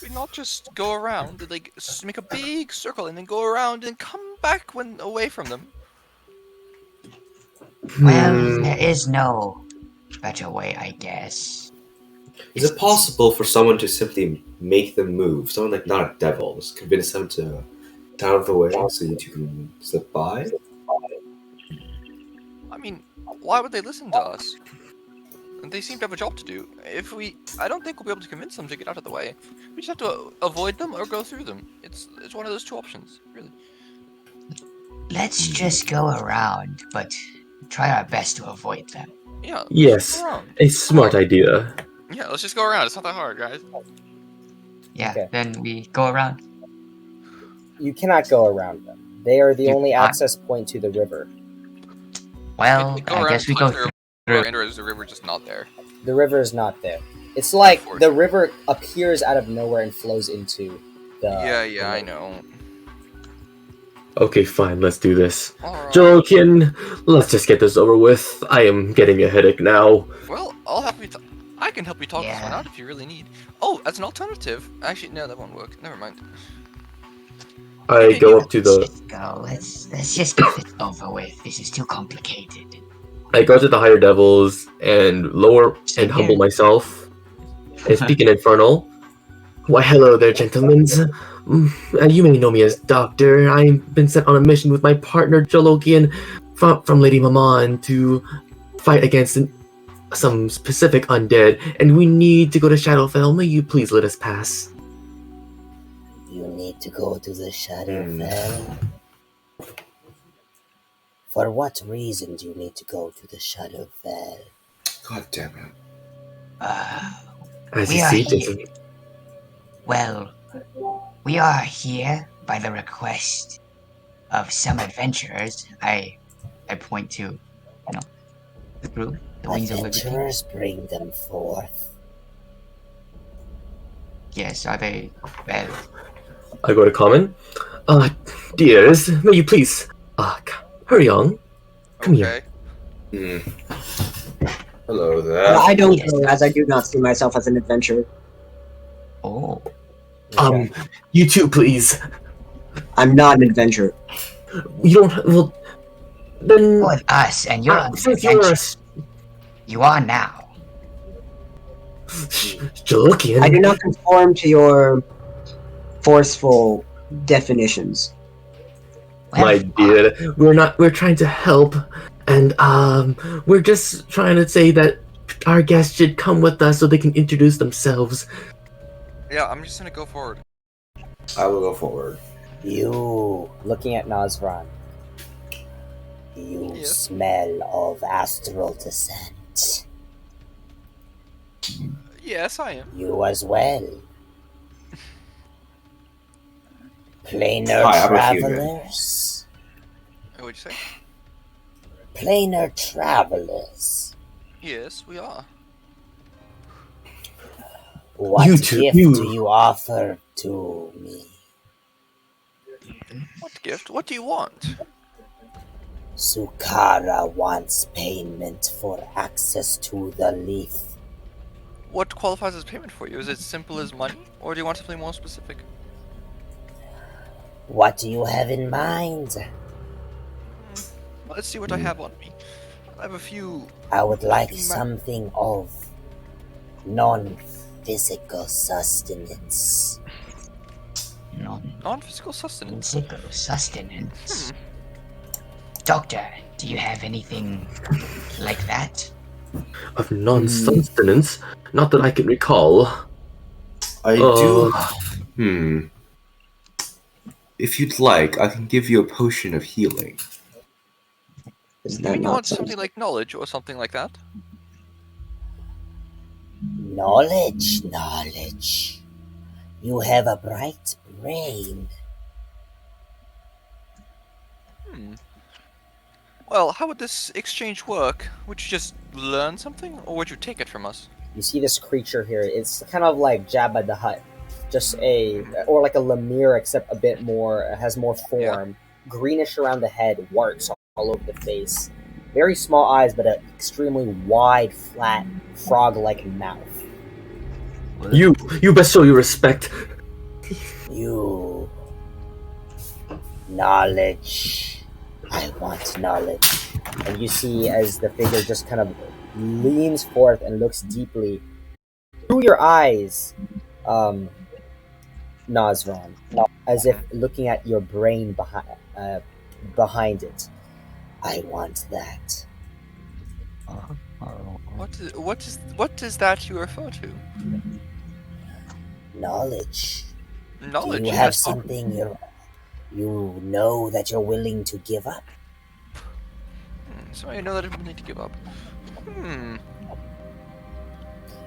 We not just go around and like make a big circle and then go around and come back when away from them. Well, there is no better way, I guess. Is it possible for someone to simply make them move? Someone like not a devil, just convince them to get out of the way so you two can slip by? I mean, why would they listen to us? They seem to have a job to do. I don't think we'll be able to convince them to get out of the way. We just have to avoid them or go through them. It's one of those two options, really. Let's just go around, but try our best to avoid them. Yeah. Yes, a smart idea. Yeah, let's just go around. It's not that hard, guys. Yeah, Okay. then we go around. You cannot go around them. They are the You only cannot? access point to the river. Well, Go I around guess we until go through. through. And is the river just not there? The river is not there. It's like the river appears out of nowhere and flows into the... Yeah, I know. Okay, fine, let's do this. Alright. Jolokian, let's just get this over with. I am getting a headache now. Well, I can help you talk this one out if you really need. Oh, as an alternative. Actually, no, that won't work. Never mind. I go up to the... Go. Let's just get this over with. This is too complicated. I go to the higher devils and lower and humble myself and speak in infernal. Why, hello there, gentlemen. You may know me as Doctor. I've been sent on a mission with my partner Jolokian from Lady Maman to fight against some specific undead, and we need to go to Shadowfell. May you please let us pass? You need to go to the Shadowfell? For what reason do you need to go to the Shadowfell? God damn it. As We you are see, here. gentlemen. Well, we are here by the request of some adventurers. I point to, the group, the Wings of Liberty. Adventurers bring them forth. Yes, are they? Well, I go to common. Dears, may you please, hurry on. Come here. Hello there. Well, I don't know, as I do not see myself as an adventurer. Oh. You too, please. I'm not an adventurer. You don't. Well, then. With us, and you're an since you're adventurer. You are now. Jolokian. I do not conform to your forceful definitions. My dear, we're trying to help, and we're just trying to say that our guests should come with us so they can introduce themselves. Yeah, I'm just gonna go forward. I will go forward. You, looking at Nazran. You smell of astral descent. Yes, I am. You as well. Planar Hi, I'm a human. travelers. What'd you say? Planar travelers. Yes, we are. What You two, gift you. do you offer to me? What gift? What do you want? Sukara wants payment for access to the leaf. What qualifies as payment for you? Is it simple as money, or do you want something more specific? What do you have in mind? Let's see what I have on me. I have a few. I would like something of non-physical sustenance. Non-physical sustenance. Non-physical sustenance. Doctor, do you have anything like that? Of non-sustenance? Not that I can recall. I do. If you'd like, I can give you a potion of healing. Is Do that you not want something like knowledge or something like that? Knowledge. You have a bright brain. Well, how would this exchange work? Would you just learn something, or would you take it from us? You see this creature here. It's kind of like Jabba the Hutt. Or like a Lemire, except a bit more, has more form. Greenish around the head, warts all over the face. very small eyes, but an extremely wide, flat, frog-like mouth. You best show your respect. You. Knowledge. I want knowledge. And you see as the figure just kind of leans forth and looks deeply through your eyes, Nazron, as if looking at your brain behind it. I want that. What is that you refer to? Knowledge. Knowledge. Do you have something you know that you're willing to give up? So I know that I'm willing to give up.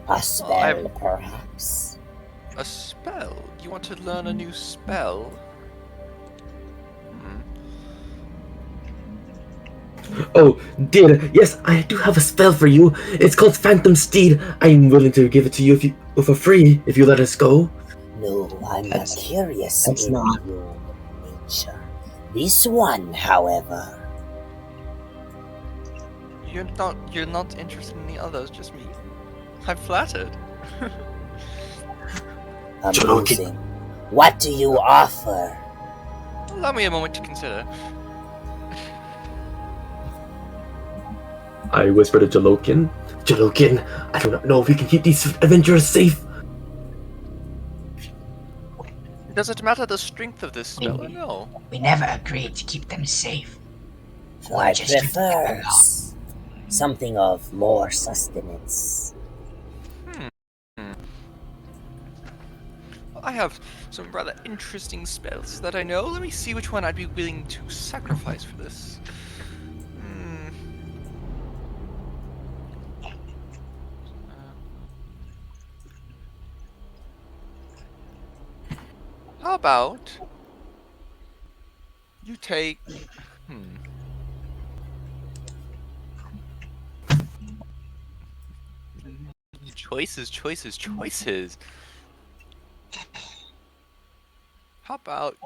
A spell, perhaps. A spell? You want to learn a new spell? Oh, dear, yes, I do have a spell for you. It's called Phantom Steed. I'm willing to give it to you for free if you let us go. No, I'm not curious that's in not. your nature. This one, however. You're not interested in the others, just me. I'm flattered. Amusing. What do you offer? Allow me a moment to consider. I whisper to Jalokin. Jalokin, I do not know if we can keep these adventurers safe. Does it matter the strength of this spell or no? We never agreed to keep them safe. I prefer something of more sustenance. I have some rather interesting spells that I know. Let me see which one I'd be willing to sacrifice for this. How about you take... Choices. How about...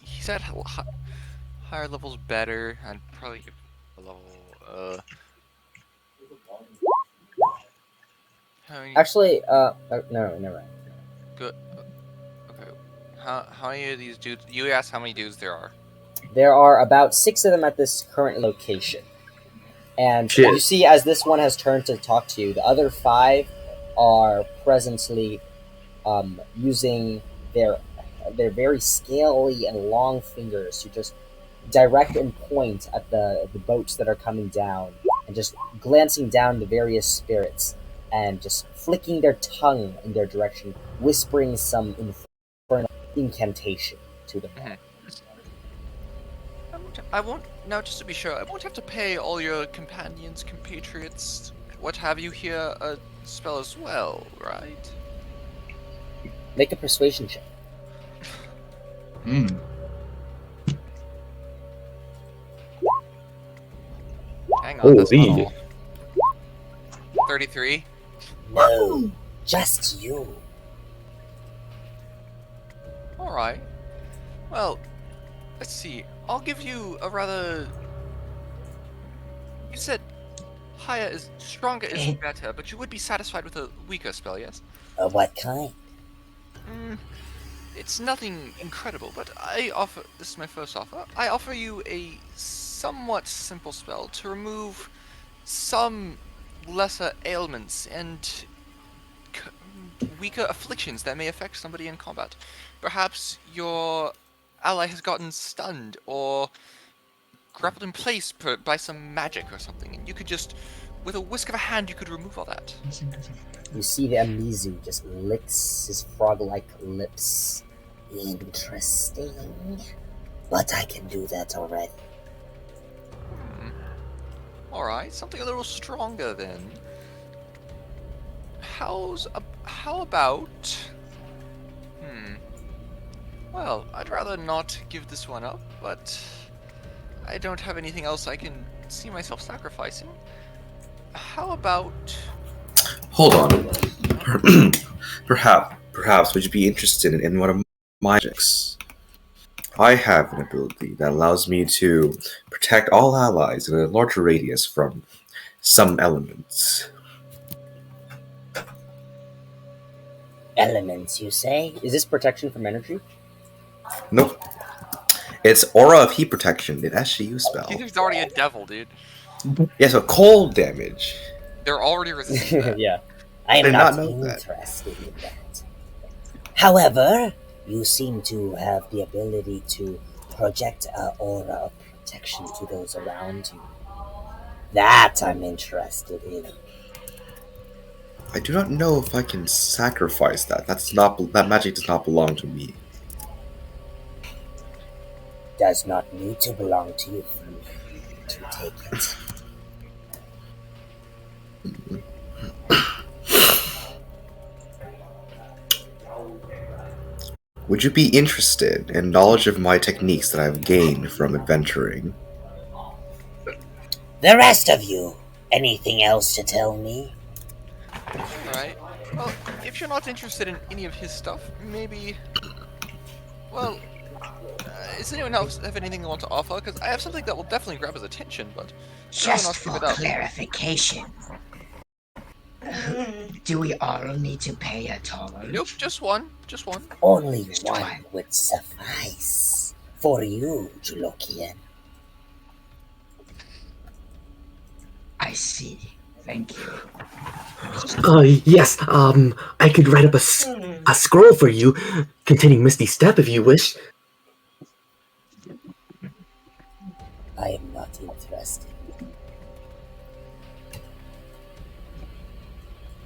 he said higher level's better. I'd probably give a level... Actually, no, never mind. Good. Okay. How many of these dudes... You asked how many dudes there are. There are about 6 of them at this current location. And you see, as this one has turned to talk to you, the other 5 are presently using their very scaly and long fingers to just direct and point at the boats that are coming down, and just glancing down the various spirits, and just flicking their tongue in their direction, whispering some infernal incantation to them. I won't, now just to be sure, I won't have to pay all your companions, compatriots, what have you here, a spell as well, right? Make a persuasion check. Hang on, that's not all. 33? No, just you. Alright. Well, let's see. I'll give you a rather... You said stronger is better, but you would be satisfied with a weaker spell, yes? What kind? It's nothing incredible, but this is my first offer, I offer you a somewhat simple spell to remove some lesser ailments and weaker afflictions that may affect somebody in combat. Perhaps your ally has gotten stunned or grappled in place by some magic or something, and you could just, with a whisk of a hand, you could remove all that. You see the Amizu just licks his frog-like lips. Interesting. But I can do that already. Alright, something a little stronger then. How about... Well, I'd rather not give this one up, but I don't have anything else I can see myself sacrificing. How about... Hold on. Perhaps would you be interested in one of my magics? I have an ability that allows me to protect all allies in a larger radius from some elements. Elements, you say? Is this protection from energy? Nope. It's Aura of Heat Protection, an SGU spell. He's already a devil, dude. Yeah, so cold damage. They're already resisting that. Yeah. I am did not, not know that. interested in that. However, you seem to have the ability to project an aura of protection to those around you. That I'm interested in. I do not know if I can sacrifice that. That magic does not belong to me. Does not need to belong to you for me to take it. Would you be interested in knowledge of my techniques that I've gained from adventuring? The rest of you, anything else to tell me? Alright. Well, if you're not interested in any of his stuff, maybe... Well, does anyone else have anything they want to offer? Because I have something that will definitely grab his attention, but... Just for clarification, do we all need to pay a toll? Nope, just one. Just one. Only one would suffice for you, Julokian. I see. Thank you. Yes, I could write up a scroll for you containing Misty Step if you wish. I am not interested.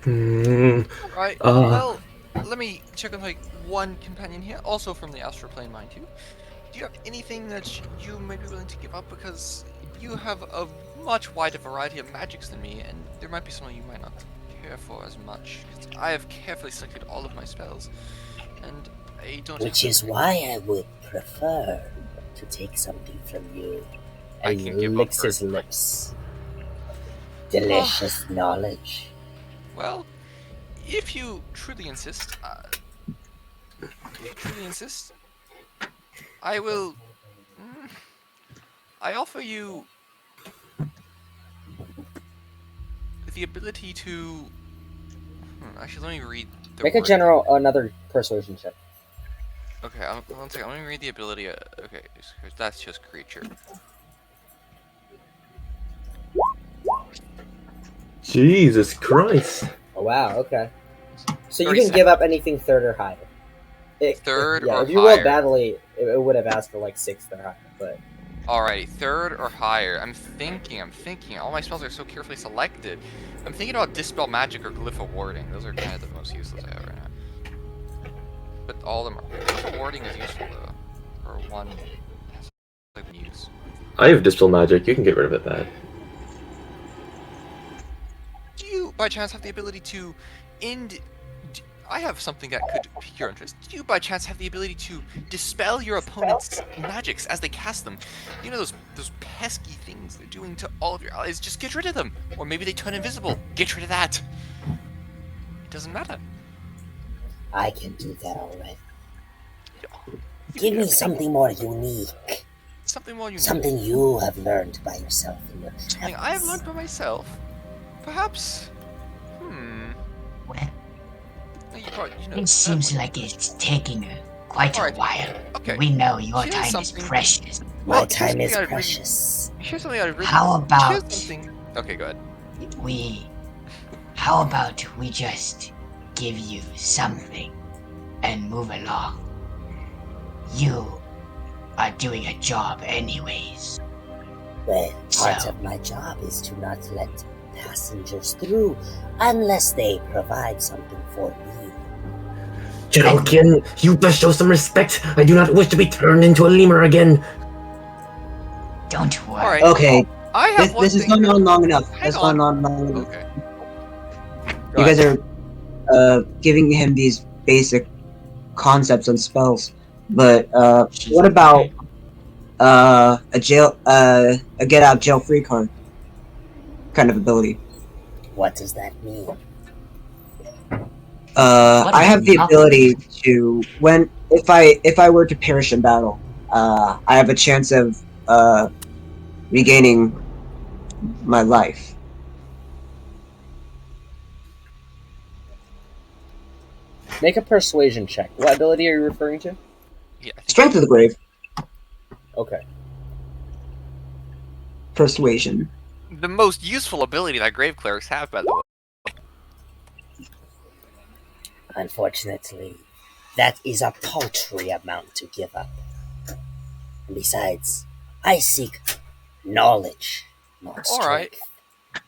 Alright, well, let me check on like one companion here, also from the astral plane, mind you. Do you have anything that you may be willing to give up? Because you have a much wider variety of magics than me, and there might be some you might not care for as much. 'Cause I have carefully selected all of my spells, and I don't. Which is why I would prefer to take something from you. And he licks his lips. Delicious knowledge. Well, if you truly insist, I will. I offer you the ability to. Actually, let me read. Make a another persuasion check. Okay, one second. Let me read the ability. Okay, that's just creature. Jesus Christ. Oh, wow, okay. So you can give up anything third or higher. Third or higher. If you rolled badly, it would have asked for like 6th or higher, but... Alright, third or higher. I'm thinking. All my spells are so carefully selected. I'm thinking about Dispel Magic or Glyph of Warding. Those are kind of the most useless I have right now. But all of them are... Glyph of Warding is useful, though. For one... like use. I have Dispel Magic. You can get rid of it, bad. Do you, by chance, have the ability to end... I have something that could pique your interest. Do you, by chance, have the ability to dispel your opponent's magics as they cast them? You know those pesky things they're doing to all of your allies? Just get rid of them! Or maybe they turn invisible. Get rid of that! It doesn't matter. I can do that already. Give me something more unique. Something more unique. Something you have learned by yourself in your travels. Something I have learned by myself? Perhaps... Well, you know, it seems like it's taking quite a while. Okay. We know your time is precious. My time is precious. Here's something I really... How about... Okay, go ahead. How about we just give you something and move along? You are doing a job anyways. Well, part of my job is to not let passengers through unless they provide something for me. Julokian, you best show some respect. I do not wish to be turned into a lemur again. Don't worry. Right. Okay. I have This has gone on long enough. That's gone on long enough. Okay. You guys are giving him these basic concepts and spells, but what about a get out jail free card kind of ability? What does that mean? I have the ability to if I were to perish in battle, I have a chance of regaining my life. Make a persuasion check. What ability are you referring to? Yeah, I think Strength of the Grave. Okay. Persuasion. the most useful ability that grave clerics have, by the way. Unfortunately, that is a paltry amount to give up. And besides, I seek knowledge, not All right. strength.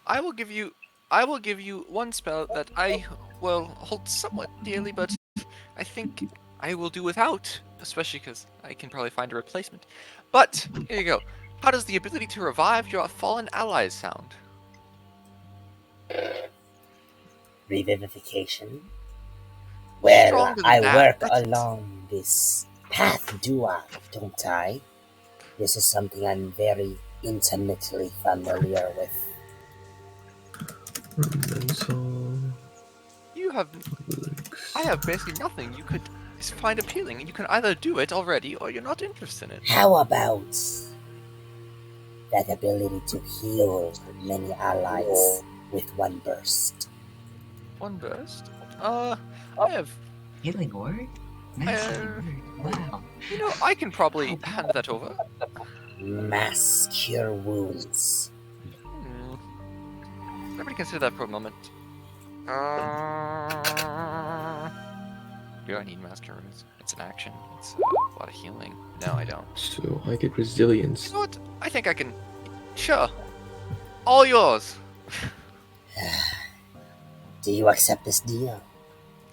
I will give you one spell that I will hold somewhat dearly, but I think I will do without, especially because I can probably find a replacement. But here you go. How does the ability to revive your fallen allies sound? Revivification? Well, Stronger than I that. work That's- along this path, don't I? This is something I'm very intimately familiar with. Mental. You have. I have basically nothing you could find appealing. You can either do it already, or you're not interested in it. How about that ability to heal many allies with one burst? One burst. I have. Healing word? Nice healing word. Wow. You know, I can probably hand that over. Mass cure wounds. Let me consider that for a moment. Do I need master runes? It's an action. It's a lot of healing. No, I don't. So I get resilience. You know what? I think I can. Sure. All yours. Do you accept this deal?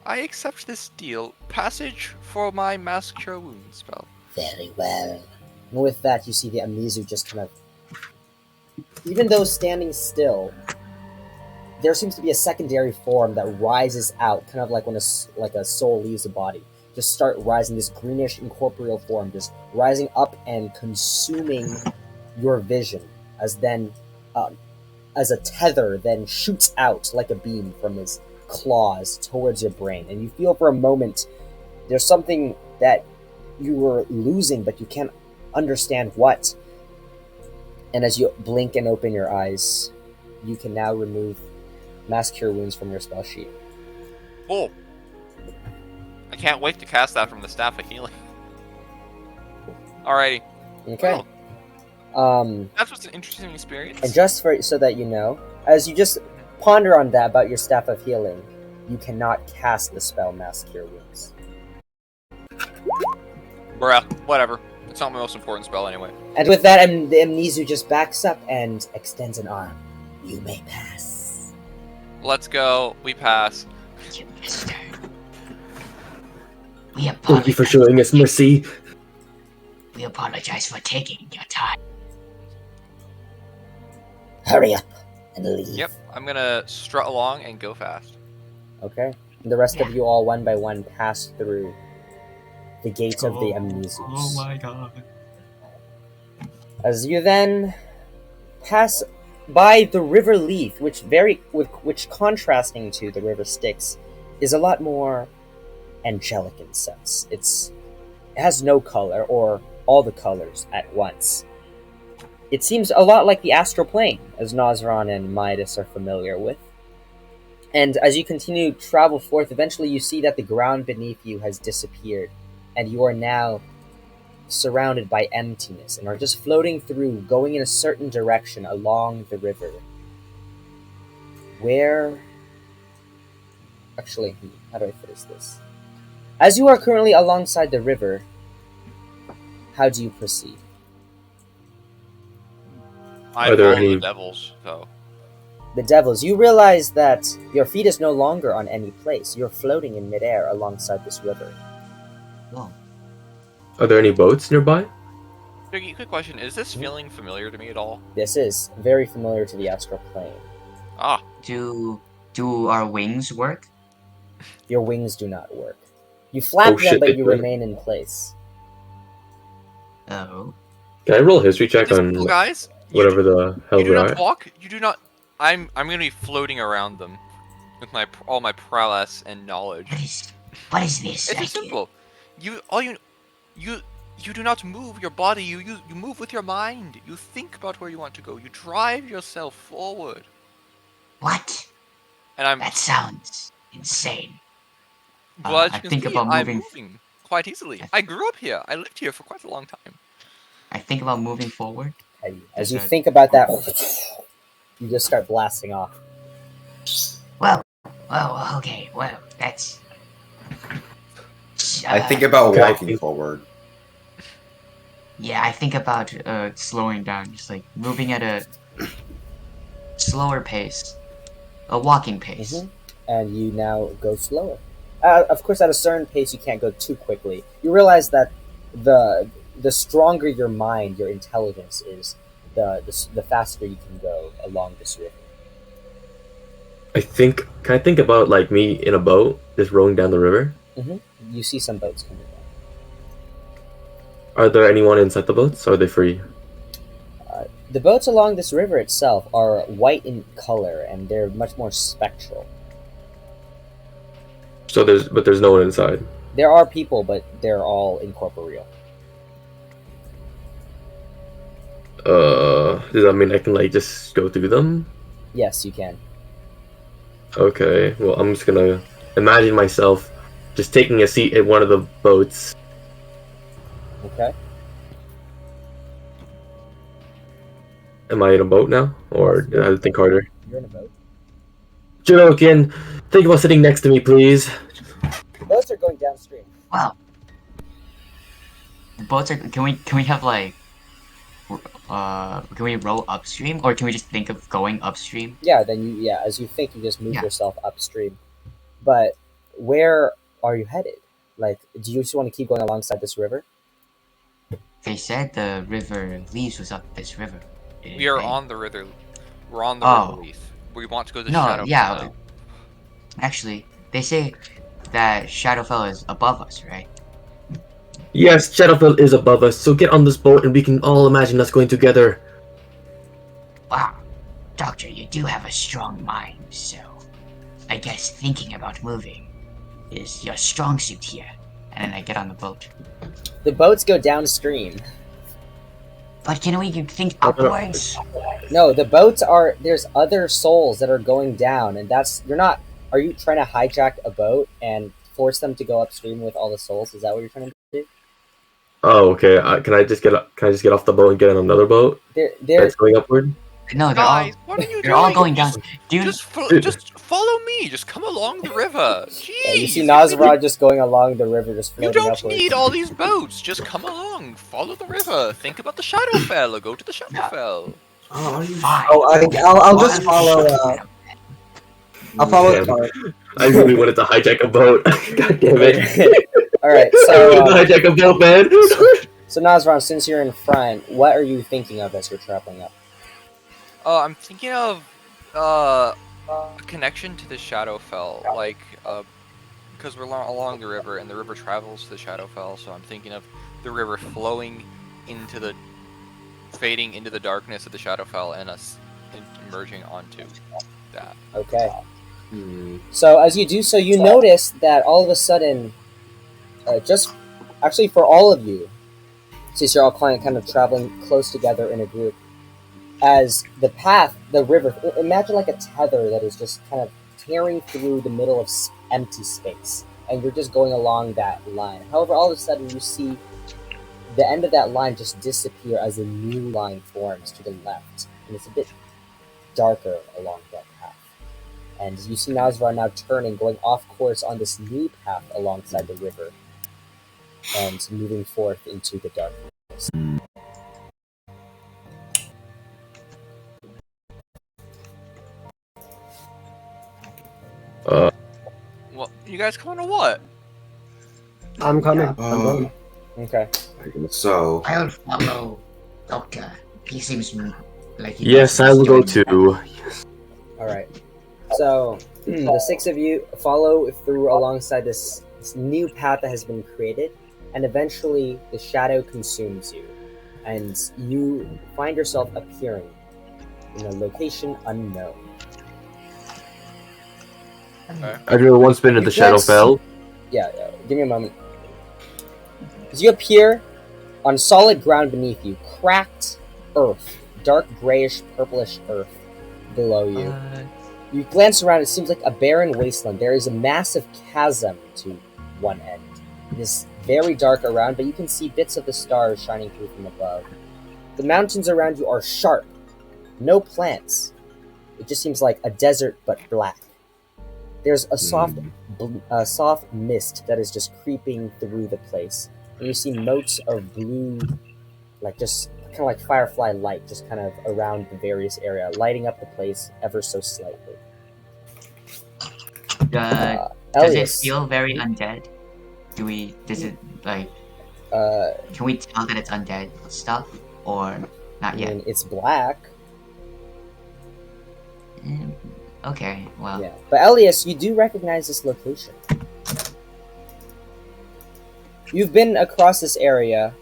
I accept this deal. Passage for my mass cure wound spell. Very well. And with that, you see the Amizu just kind of, even though standing still, there seems to be a secondary form that rises out, kind of like when a soul leaves a body. Just start rising, this greenish incorporeal form, just rising up and consuming your vision, as then, as a tether then shoots out like a beam from his claws towards your brain, and you feel for a moment there's something that you were losing, but you can't understand what. And as you blink and open your eyes, you can now remove Mass Cure Wounds from your spell sheet. Oh! I can't wait to cast that from the Staff of Healing. Alrighty. Okay. Well, that was an interesting experience. And just for so that you know, as you just ponder on that about your Staff of Healing, you cannot cast the spell Mass Cure Wounds. Bruh, whatever. It's not my most important spell anyway. And with that, the Amnesu just backs up and extends an arm. You may pass. Let's go. We pass. You mister. We Thank apologize. you for showing us mercy. We apologize for taking your time. Hurry up and leave. Yep, I'm gonna strut along and go fast. Okay. And the rest of you all, one by one, pass through the gate of the Amnesus. Oh my god. As you then pass by the River Leaf, which contrasting to the River Styx, is a lot more angelic in sense. It has no color, or all the colors at once. It seems a lot like the astral plane, as Nazran and Midas are familiar with. And as you continue to travel forth, eventually you see that the ground beneath you has disappeared, and you are now surrounded by emptiness, and are just floating through, going in a certain direction along the river. Where... Actually, how do I phrase this? As you are currently alongside the river, how do you proceed? I Are there follow any- the devils, so. The devils, you realize that your feet is no longer on any place. You're floating in midair alongside this river. Whoa. Are there any boats nearby? Biggie, quick question. Is this feeling familiar to me at all? This is very familiar to the astral plane. Ah, Do our wings work? Your wings do not work. You flap them, shit, but they you don't. remain in place. Oh. Can I roll a history check this on cool, guys. whatever the hell You do we're not at? walk. You do not. I'm gonna be floating around them with all my prowess and knowledge. What is this? It's I just simple. You You do not move your body. You move with your mind. You think about where you want to go. You drive yourself forward. What? And That sounds insane. well, as I you can think see, about I'm moving. moving quite easily. I grew up here. I lived here for quite a long time. I think about moving forward. As you think about that, you just start blasting off. Well, okay. Well, that's. I think about Okay. walking forward. Yeah, I think about slowing down, just like moving at a slower pace, a walking pace. And you now go slower. Of course, at a certain pace, you can't go too quickly. You realize that the stronger your mind, your intelligence is, the faster you can go along this river. Can I think about like me in a boat just rowing down the river? You see some boats coming down. Are there anyone inside the boats? Or are they free? The boats along this river itself are white in color, and they're much more spectral. So there's no one inside. There are people, but they're all incorporeal. Does that mean I can like just go through them? Yes, you can. Okay, well I'm just gonna imagine myself just taking a seat in one of the boats. Okay. Am I in a boat now? Or do I have to think harder? You're in a boat. Jorokin, think about sitting next to me, please. The boats are going downstream. Wow. The boats are. Can we have like. Can we row upstream, or can we just think of going upstream? Yeah, as you think, you just move yourself upstream. But where are you headed? Like, do you just want to keep going alongside this river? They said the river leaves was up this river. We are on the river. We're on the river leaf. We want to go to Shadowfell. Actually, they say that Shadowfell is above us, right? Yes, Shadowfell is above us, so get on this boat and we can all imagine us going together. Wow, Doctor, you do have a strong mind, so I guess thinking about moving is your strong suit here. And then I get on the boat. The boats go downstream. But can we think upwards? No, the boats are. There's other souls that are going down, and you're not. Are you trying to hijack a boat and force them to go upstream with all the souls? Is that what you're trying to do? Oh, okay. Can I just get off the boat and get on another boat? That's going upward. No, Guys, what are you they're doing? all going down. Just follow me. Just come along the river. Jeez. Yeah, you see Nazarad just going along the river, just floating You don't upwards. need all these boats. Just come along. Follow the river. Think about the Shadowfell. Or go to the Shadowfell. Fine. I'll just follow. I'll follow. I really wanted to hijack a boat. God damn it! All right, I so wanted to hijack a boat, man. so Nazarad, since you're in front, what are you thinking of as you're traveling up? I'm thinking of a connection to the Shadowfell, like because we're along the river and the river travels to the Shadowfell. So I'm thinking of the river flowing fading into the darkness of the Shadowfell, and us emerging onto that. Okay. So as you do so, you notice that all of a sudden, actually for all of you, since you're all kind of traveling close together in a group, as the river, imagine like a tether that is just kind of tearing through the middle of empty space, and you're just going along that line. However, all of a sudden you see the end of that line just disappear as a new line forms to the left, and it's a bit darker along that path. And you see Nazra now turning, going off course on this new path alongside the river, and moving forth into the darkness. Well, you guys coming or what? I'm coming. Okay. So I'll follow Doctor. He seems like he Yes, I will go too. Alright. So, the six of you follow through alongside this new path that has been created, and eventually the shadow consumes you, and you find yourself appearing in a location unknown. I've never once been in the Shadowfell. Yeah, give me a moment. As you appear On solid ground beneath you, cracked earth, dark grayish purplish earth below you. You glance around, it seems like a barren wasteland. There is a massive chasm to one end. It is very dark around, but you can see bits of the stars shining through from above. The mountains around you are sharp. No plants. It just seems like a desert, but black. There's a soft mist that is just creeping through the place. And you see motes of blue, like just kind of like firefly light, just kind of around the various area, lighting up the place ever so slightly. Does it Elias, feel very undead? Does it like, can we tell that it's undead stuff, or not I yet? mean, it's black. Okay, well. Yeah, but Elias, you do recognize this location. You've been across this area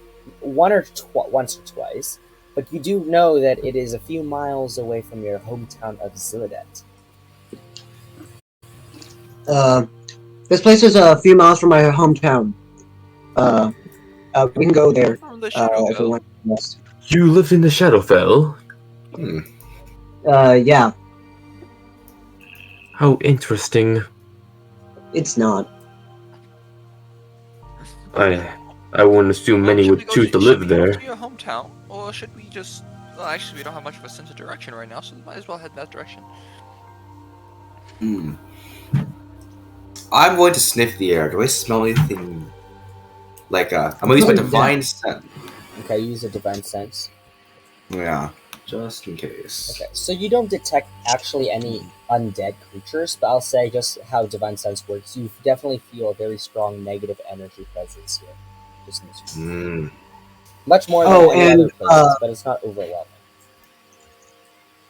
once or twice, but you do know that it is a few miles away from your hometown of Zilladet. This place is a few miles from my hometown. We can go there if we want. Yes. You live in the Shadowfell? Yeah. How interesting. It's not. I wouldn't assume many would choose to live there. Should we go to your hometown, or should we just... Well, actually, we don't have much of a sense of direction right now, so we might as well head in that direction. I'm going to sniff the air. Do I smell anything? Like, I'm going to use my divine sense. Okay, you use a divine sense. Yeah, just in case. Okay, so you don't detect actually any undead creatures, but I'll say just how divine sense works. You definitely feel a very strong negative energy presence here. Just in this room. Much more than any other places, but it's not overwhelming.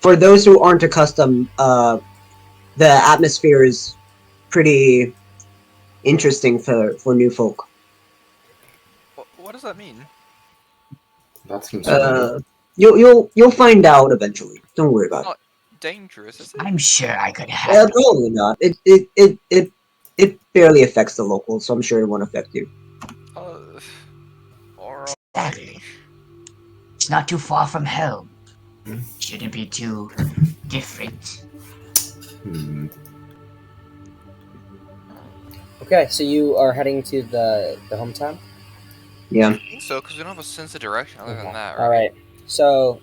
For those who aren't accustomed, the atmosphere is pretty interesting for new folk. What does that mean? That seems you'll find out eventually. Don't worry about Not dangerous, is it? I'm sure I could handle it. Probably not. It barely affects the locals, so I'm sure it won't affect you. Exactly. It's not too far from hell. Shouldn't be too different. Okay, so you are heading to the hometown? Yeah. I think so, because we don't have a sense of direction other than that, right? Alright, so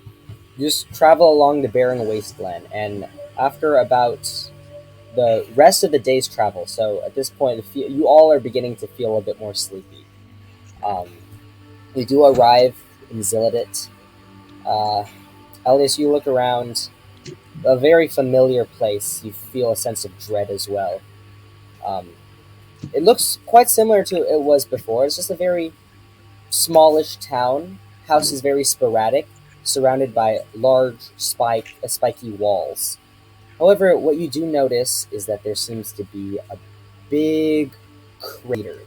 you just travel along the barren wasteland, and after about the rest of the day's travel, so at this point, you all are beginning to feel a bit more sleepy. You do arrive in Zilladet. Elias, you look around, a very familiar place. You feel a sense of dread as well. It looks quite similar to it was before. It's just a very smallish town. House is very sporadic, surrounded by large spiky walls. However, what you do notice is that there seems to be a big crater,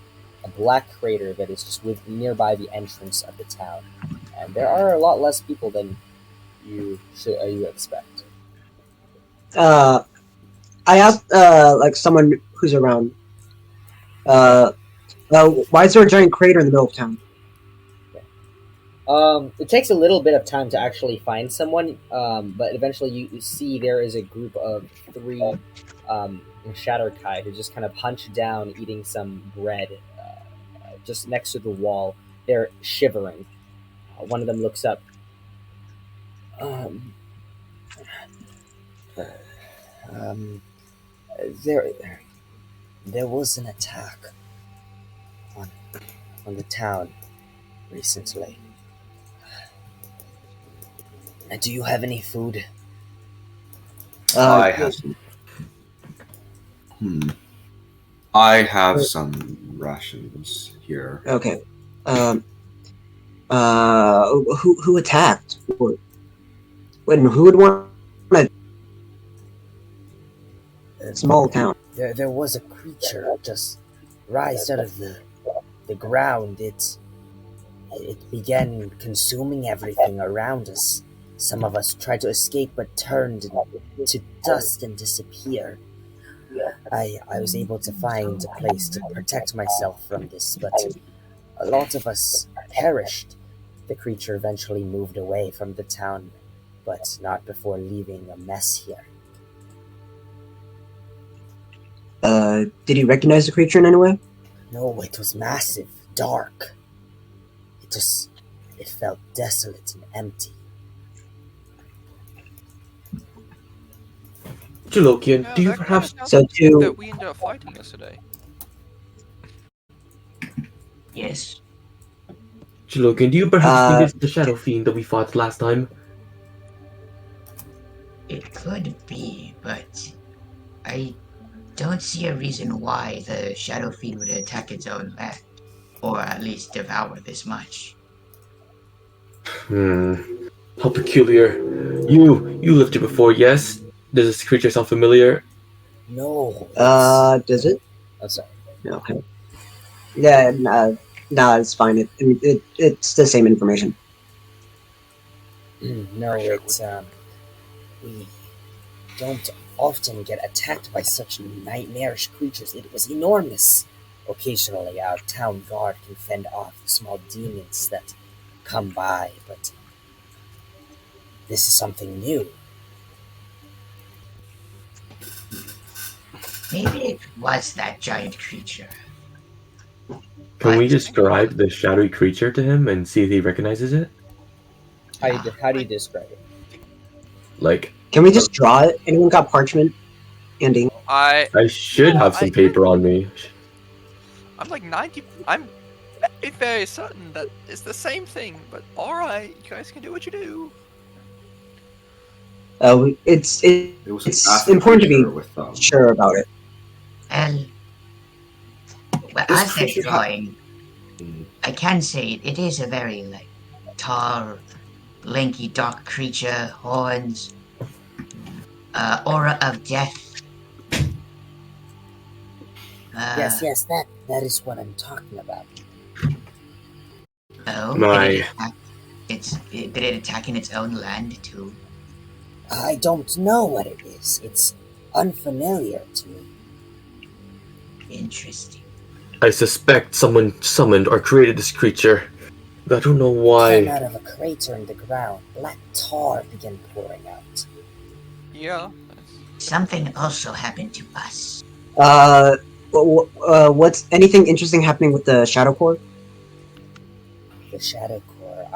a black crater that is just nearby the entrance of the town. And there are a lot less people than you expect. I asked like someone who's around. Why is there a giant crater in the middle of town? It takes a little bit of time to actually find someone, but eventually you see there is a group of 3 Shatterkai who just kind of hunched down eating some bread just next to the wall. They're shivering. One of them looks up. There was an attack on the town recently. Do you have any food? I have some. I have some rations here. Okay. Who attacked? Wait, who would want a small town? There was a creature just rise out of the ground. It began consuming everything around us. Some of us tried to escape but turned to dust and disappeared. I was able to find a place to protect myself from this, but a lot of us perished The creature eventually moved away from the town, but not before leaving a mess here. Did he recognize the creature in any way? No, it was massive, dark. It felt desolate and empty. Jalokian, Yeah, do you that kinda perhaps... sounds So like the thing to- that we ended up fighting yesterday. Yes. Jalokian, do you perhaps think it's the Shadow Fiend that we fought last time? It could be, but I don't see a reason why the Shadow Fiend would attack its own land, or at least devour this much. How peculiar. You lived here before, yes? Does this creature sound familiar? No. Does it? I'm sorry. Okay. Yeah, no, it's fine. It's the same information. No, it's we don't often get attacked by such nightmarish creatures. It was enormous. Occasionally, our town guard can fend off the small demons that come by, but this is something new. Maybe it was that giant creature. Can we describe the shadowy creature to him and see if he recognizes it? How do you describe it? Like, Can we just draw it? Anyone got parchment and ink? I should have some paper on me. I'm like 90. I'm very certain that it's the same thing, but alright, you guys can do what you do. It's massive important to creature be with, sure about it. And well, This as a creature drawing, I can say it is a very tall, lanky, dark creature, horns, aura of death. Yes, that is what I'm talking about. Oh, My. did it attack in its own land too? I don't know what it is. It's unfamiliar to me. Interesting. I suspect someone summoned or created this creature. I don't know why. Came out of a crater in the ground. Black tar began pouring out. Yeah. Something also happened to us. What's anything interesting happening with the Shadow Core? The Shadow Core,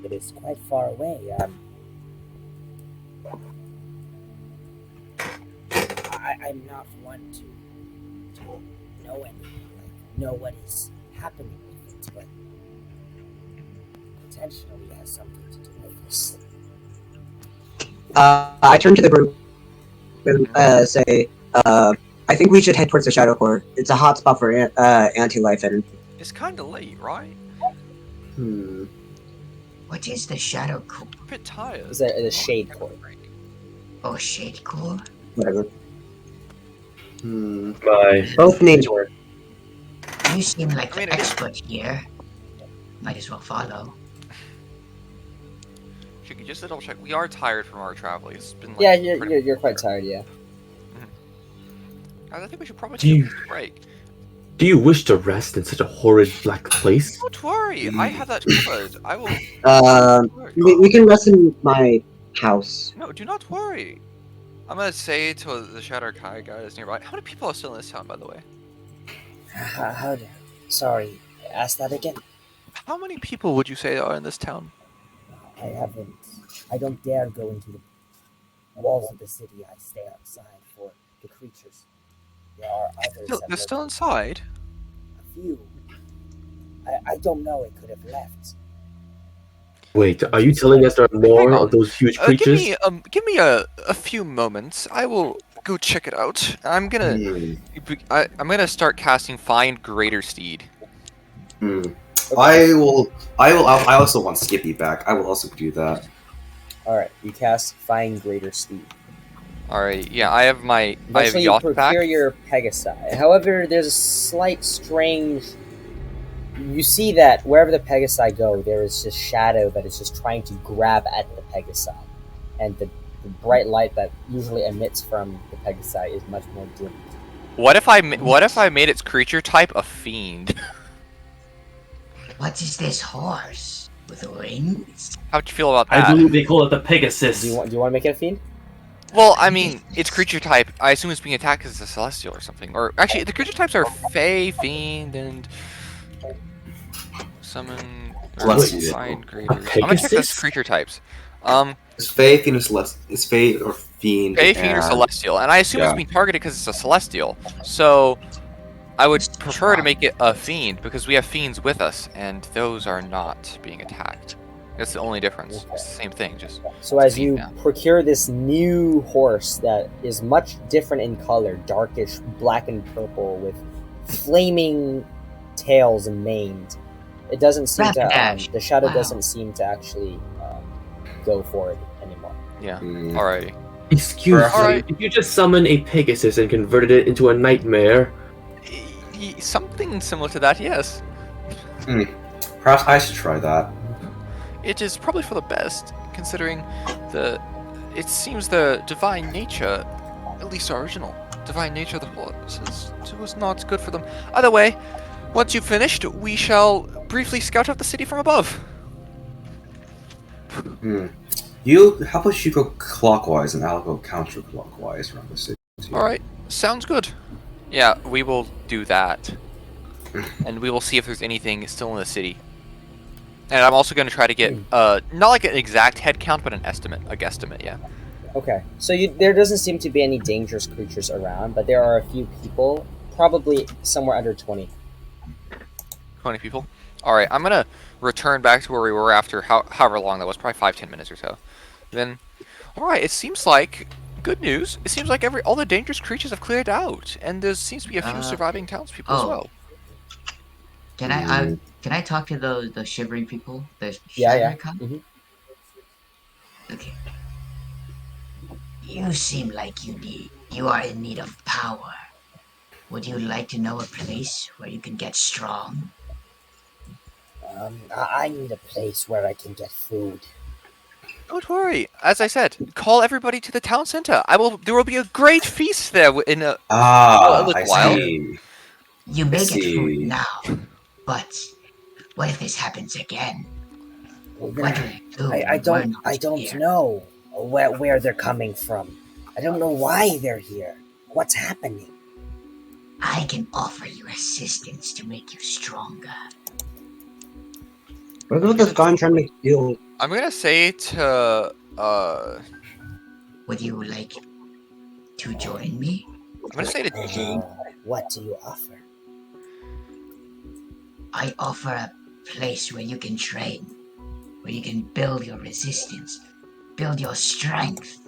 it is quite far away. I'm not one to know anything, know what is happening with it, but potentially it has something to do with this. I turn to the group and say, I think we should head towards the Shadow Core. It's a hot spot for anti-life energy. It's kind of late, right? What is the Shadow Core? I'm a bit tired. It's the Shade Core. Oh, Shade Core? Whatever. My. Both names work. You seem like I mean, the expert here. Might as well follow. Chicky, just to double check, we are tired from our traveling. It's been Yeah, you're quite tired. Yeah. I think we should probably Do take you- a break. Do you wish to rest in such a horrid black place? Don't worry, I have that covered. I will. We can rest in my house. No, do not worry. I'm gonna say to the Shadow Kai guy that's nearby. How many people are still in this town, by the way? Sorry, ask that again. How many people would you say are in this town? I don't dare go into the walls of the city. I stay outside for the creatures. There are others. They're still inside. A few. I don't know. It could have left. Wait, are you telling us there are more of those huge creatures? Give me a few moments. I will go check it out. I'm gonna start casting Find Greater Steed. I also want Skippy back. I will also do that. All right, you cast Find Greater Steed. All right, yeah, I have Eventually, you yacht procure back. your Pegasi. However, there's a slight strange. You see that wherever the Pegasi go, there is just shadow that is just trying to grab at the Pegasi, and the bright light that usually emits from the Pegasi is much more dimmed. What if I made its creature type a fiend? What is this horse with wings? How'd you feel about I that? believe they call it the Pegasus. Do you want to make it a fiend? Well, I mean, it's creature type. I assume it's being attacked because it's a celestial or something. Or actually, the creature types are Fey, Fiend, and summon. Celestial. Find creatures. I'm gonna check those creature types. It's Fae, Fiend, It's Fae or Fiend. Fey, Fiend, or Celestial, and I assume it's being targeted because it's a Celestial. So I would prefer to make it a Fiend because we have Fiends with us, and those are not being attacked. That's the only difference. It's the same thing, just. So as you procure this new horse that is much different in color, darkish black and purple with flaming tails and manes, it doesn't seem to. The shadow doesn't seem to actually go for it anymore. Yeah. Alrighty. Excuse me. Did you just summon a Pegasus and converted it into a nightmare? Something similar to that, yes. Perhaps I should try that. It is probably for the best, considering it seems the divine nature, at least original divine nature of the horses, was not good for them. Either way, once you've finished, we shall briefly scout out the city from above. How about you go clockwise and I'll go counterclockwise around the city. Alright, sounds good. Yeah, we will do that. And we will see if there's anything still in the city. And I'm also going to try to get, not like an exact head count, but an estimate, a guesstimate, yeah. Okay, so there doesn't seem to be any dangerous creatures around, but there are a few people, probably somewhere under 20. 20 people? Alright, I'm going to return back to where we were after however long that was, probably 5-10 minutes or so. Then, alright, it seems like, good news, it seems like all the dangerous creatures have cleared out, and there seems to be a few surviving townspeople as well. Can I talk to the shivering people? The yeah. Okay. You seem like you are in need of power. Would you like to know a place where you can get strong? I need a place where I can get food. Don't worry. As I said, call everybody to the town center. There will be a great feast there in a little while. See. You may get food now, but what if this happens again? I don't know where they're coming from. I don't know why they're here. What's happening? I can offer you assistance to make you stronger. What about this guy trying to deal? I'm gonna say to Would you like to join me? I'm gonna say to what do you offer? I offer a place where you can train, where you can build your resistance, build your strength.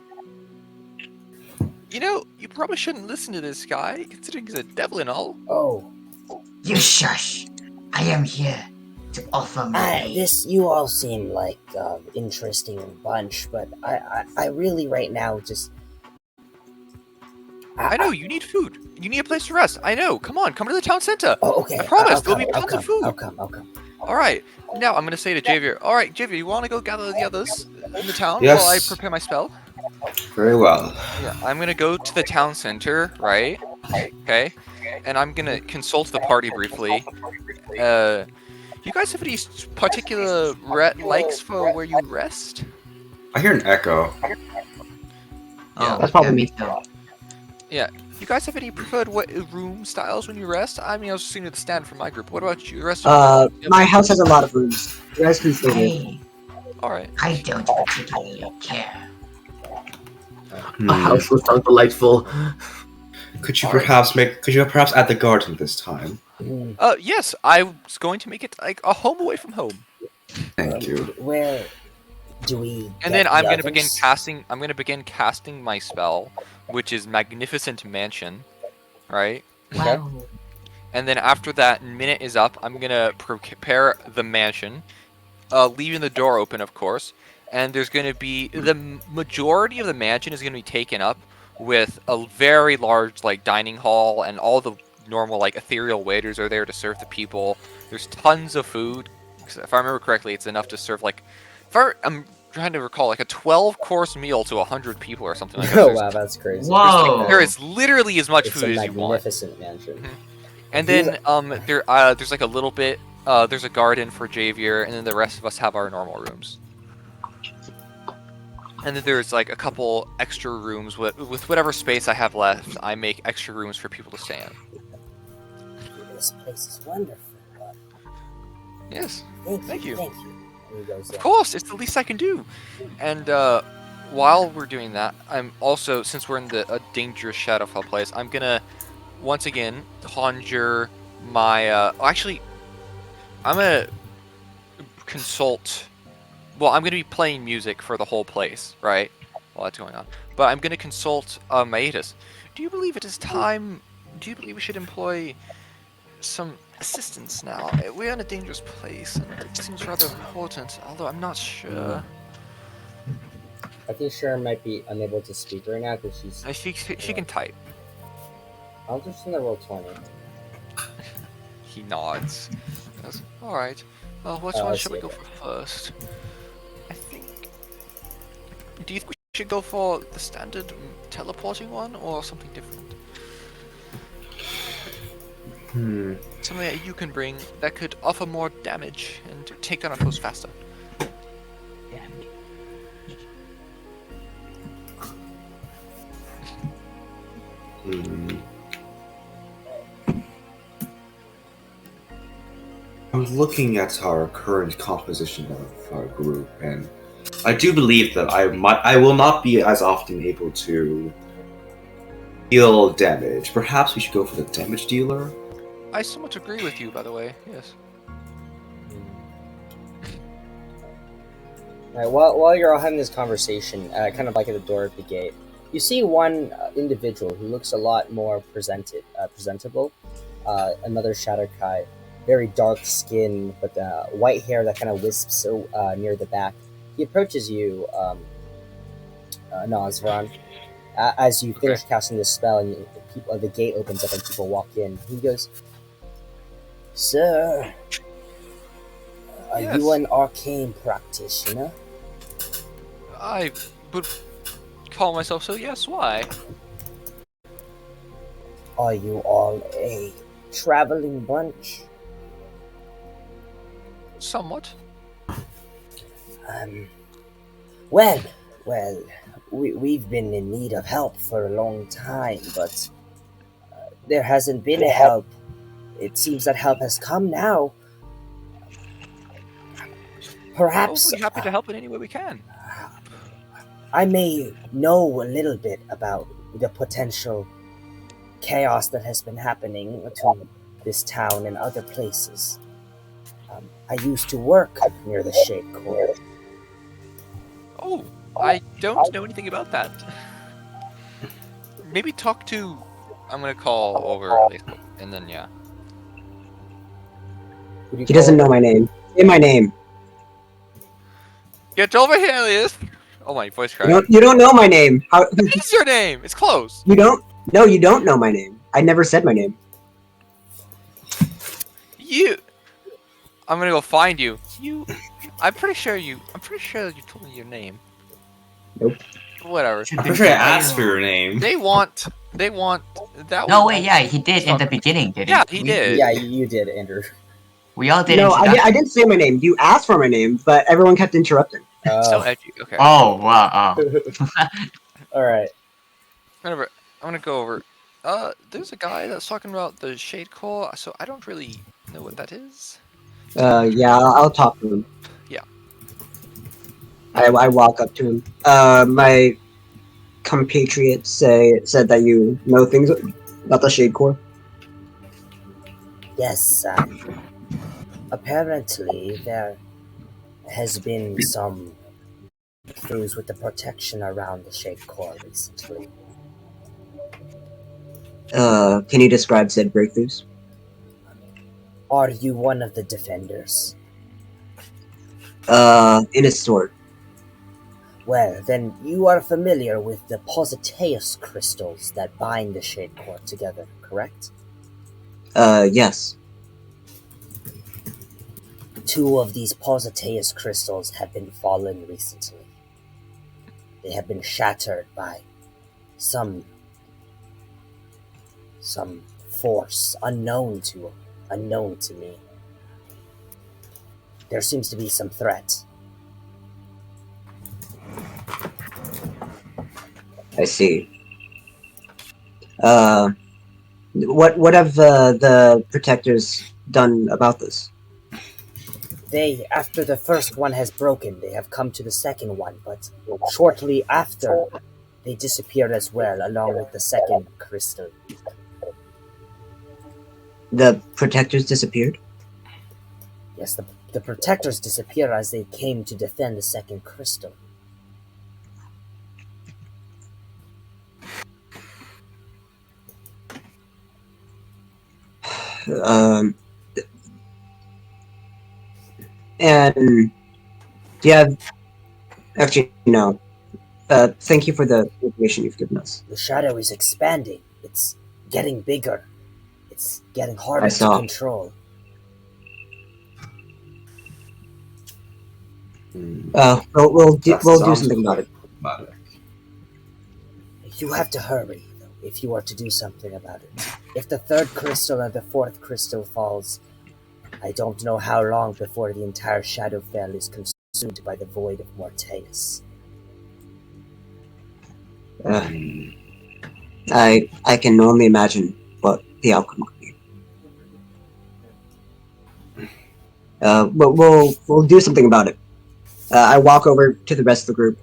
You know, you probably shouldn't listen to this guy, considering he's a devil and all. Oh. You shush. I am here to offer my aid. You all seem like interesting bunch, but I really right now just... I know, you need food. You need a place to rest. I know. Come on, come to the town center. Oh, okay. I promise, there'll be tons of food. I'll come. Alright, now I'm gonna say to Javier, alright, Javier, you wanna go gather the others in the town Yes. while I prepare my spell? Very well. Yeah, I'm gonna go to the town center, right? Okay. And I'm gonna consult the party briefly. You guys have any particular likes for where you rest? I hear an echo. Oh, That's probably me. Yeah. You guys have any preferred room styles when you rest? I mean, I was seeing the stand from my group. What about you? The rest of My house has a lot of rooms. You guys can stay here. Alright. I don't particularly care. A house will sound delightful. Could you perhaps add the garden this time? Yes, I was going to make it like a home away from home. Thank you. Where do we? And then I'm going to begin casting. I'm going to begin casting my spell, which is Magnificent Mansion, right? Wow. And then after that minute is up, I'm going to prepare the mansion, leaving the door open, of course. And there's going to be the majority of the mansion is going to be taken up with a very large like dining hall, and all the normal like ethereal waiters are there to serve the people. There's tons of food. If I remember correctly, it's enough to serve like, I'm trying to recall, like a 12-course meal to 100 people or something like that. Oh wow, that's crazy. Whoa. There is literally as much It's food a as you want. magnificent mansion. And then there's like a little bit there's a garden for Javier, and then the rest of us have our normal rooms. And then there's like a couple extra rooms with whatever space I have left. I make extra rooms for people to stay in. This place is wonderful. Yes. Thank you. Thank Thank you. And he goes, Of course, it's the least I can do. And while we're doing that, I'm also, since we're in a dangerous Shadowfell place, I'm gonna once again conjure my. Actually, I'm gonna consult. Well, I'm gonna be playing music for the whole place, right? While that's going on, but I'm gonna consult Maetus. Do you believe it is time? Do you believe we should employ some assistance now? We're in a dangerous place, and it seems rather important. Although I'm not sure. I think Sharon might be unable to speak right now because she's. She can type. I'll just send the roll 20. He nods. Goes, all right. Well, which one should we go for first? I think. Do you think we should go for the standard teleporting one or something different? Something that you can bring that could offer more damage and take down our foes faster. I'm looking at our current composition of our group, and I do believe that I will not be as often able to deal damage. Perhaps we should go for the damage dealer. I somewhat agree with you, by the way. Yes. Alright, while you're all having this conversation, kind of like at the door of the gate, you see one individual who looks a lot more presentable. Another Shadowkai, very dark skin, but white hair that kind of wisps near the back. He approaches you, Nazran, as you finish casting this spell, and the gate opens up and people walk in. He goes, "Sir, are you an arcane practitioner?" I would call myself so, yes. Why? Are you all a traveling bunch? Somewhat. Well, we've been in need of help for a long time, but there hasn't been help. It seems that help has come now. Perhaps we're happy to help in any way we can. I may know a little bit about the potential chaos that has been happening between this town and other places. I used to work near the Shade Court. Oh, I don't know anything about that. Maybe talk to. I'm gonna call over, and then yeah. He doesn't know my name. Say my name. Get over here, Elias. Oh, my voice cracked. You don't know my name. How? That is your name. It's close. You don't. No, you don't know my name. I never said my name. I'm gonna go find you. I'm pretty sure you told me your name. Nope. Whatever. I'm pretty sure I asked for your name. They want that. No, wait, yeah, he did in the beginning, didn't he? Yeah, he did. Yeah, you did, Andrew. We all did. No, I didn't say my name. You asked for my name, but everyone kept interrupting. So edgy. Okay. Oh, wow. All right. Whatever. I'm gonna go over. There's a guy that's talking about the Shade Core, so I don't really know what that is. Yeah, I'll talk to him. Yeah. I walk up to him. My compatriots said that you know things about the Shade Core. Yes, apparently there has been some breakthroughs with the protection around the Shade Core recently. Can you describe said breakthroughs? Are you one of the defenders? In a sort. Well, then you are familiar with the Positeus crystals that bind the Shade Core together, correct? Yes. 2 of these Positeus crystals have been fallen recently. They have been shattered by some force unknown to me. there seems to be some threat. I see. What have the protectors done about this? They, after the first one has broken, they have come to the second one, but shortly after, they disappeared as well, along with the second crystal. The protectors disappeared? Yes, the protectors disappear as they came to defend the second crystal. And do you have... Actually, no. Thank you for the information you've given us. The shadow is expanding. It's getting bigger. It's getting I harder to saw. control. We'll do Sounds something about it. problematic. You have to hurry, though, if you are to do something about it. If the third crystal and the fourth crystal falls, I don't know how long before the entire Shadowfell is consumed by the void of Mortaeus. I can only imagine what the outcome could be. But we'll do something about it. I walk over to the rest of the group.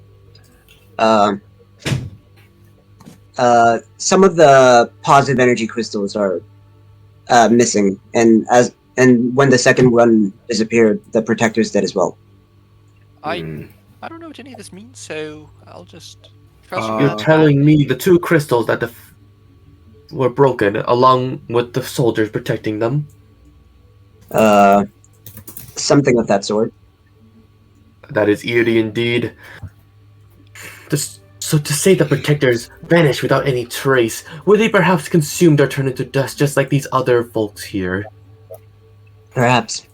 Some of the positive energy crystals are missing, and when the second one disappeared, the protectors did as well. I don't know what any of this means, so I'll just trust you. You're telling me the two crystals that were broken, along with the soldiers protecting them? Something of that sort. That is eerie indeed. So to say the protectors vanished without any trace, were they perhaps consumed or turned into dust just like these other folks here? Perhaps.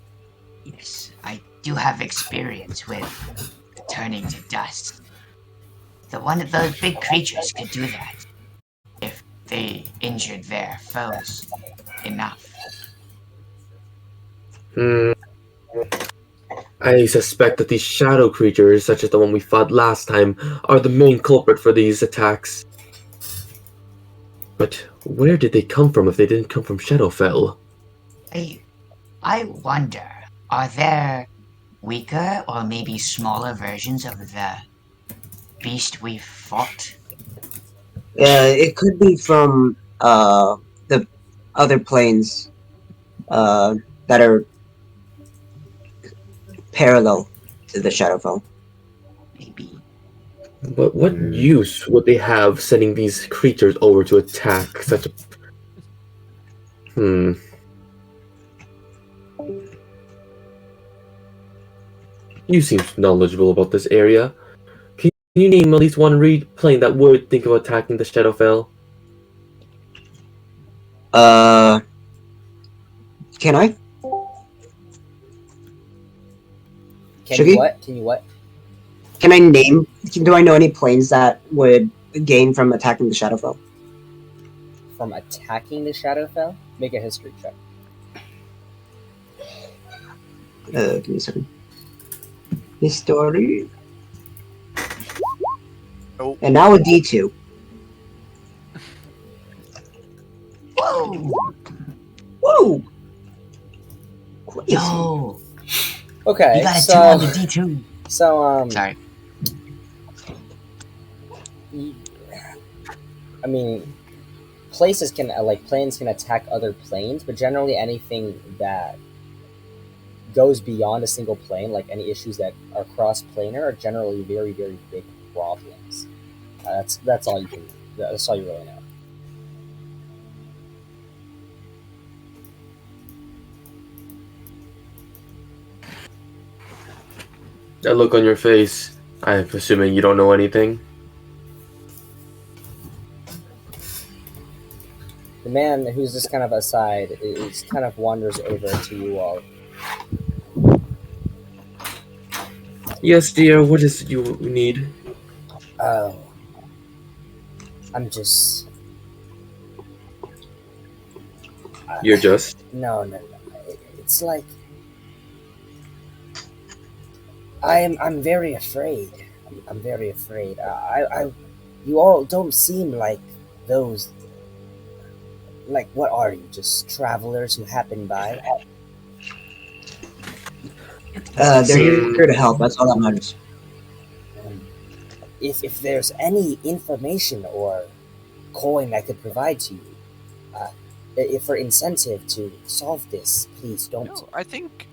Yes, I do have experience with turning to dust. One of those big creatures could do that if they injured their foes enough. I suspect that these shadow creatures, such as the one we fought last time, are the main culprit for these attacks. But where did they come from if they didn't come from Shadowfell? I wonder, are there weaker or maybe smaller versions of the beast we fought? It could be from the other planes that are parallel to the Shadowfell. Maybe. But what use would they have sending these creatures over to attack such a... You seem knowledgeable about this area. Can you name at least one plane that would think of attacking the Shadowfell? Can I? Can you what? Can you what? Can I name? Do I know any planes that would gain from attacking the Shadowfell? From attacking the Shadowfell? Make a history check. Give me a second. History. Oh. And now a D2. Whoa! Whoa! Crazy. Yo! Okay, You got a so 2 on the D2. so Sorry. I mean, places can planes can attack other planes, but generally anything that goes beyond a single plane, like any issues that are cross-planar, are generally very, very big problems. That's all you can. That's all you really know. That look on your face, I'm assuming you don't know anything. The man who's just kind of aside is kind of wanders over to you all. Yes, dear, what is it you need? Oh, I'm just. You're just... No. It's like I'm very afraid. I'm very afraid. You all don't seem like those. Like, what are you? Just travelers who happen by? They're So- here to help. That's all that matters. Um, if there's any information or coin I could provide to you, if for incentive to solve this, please don't. No, I think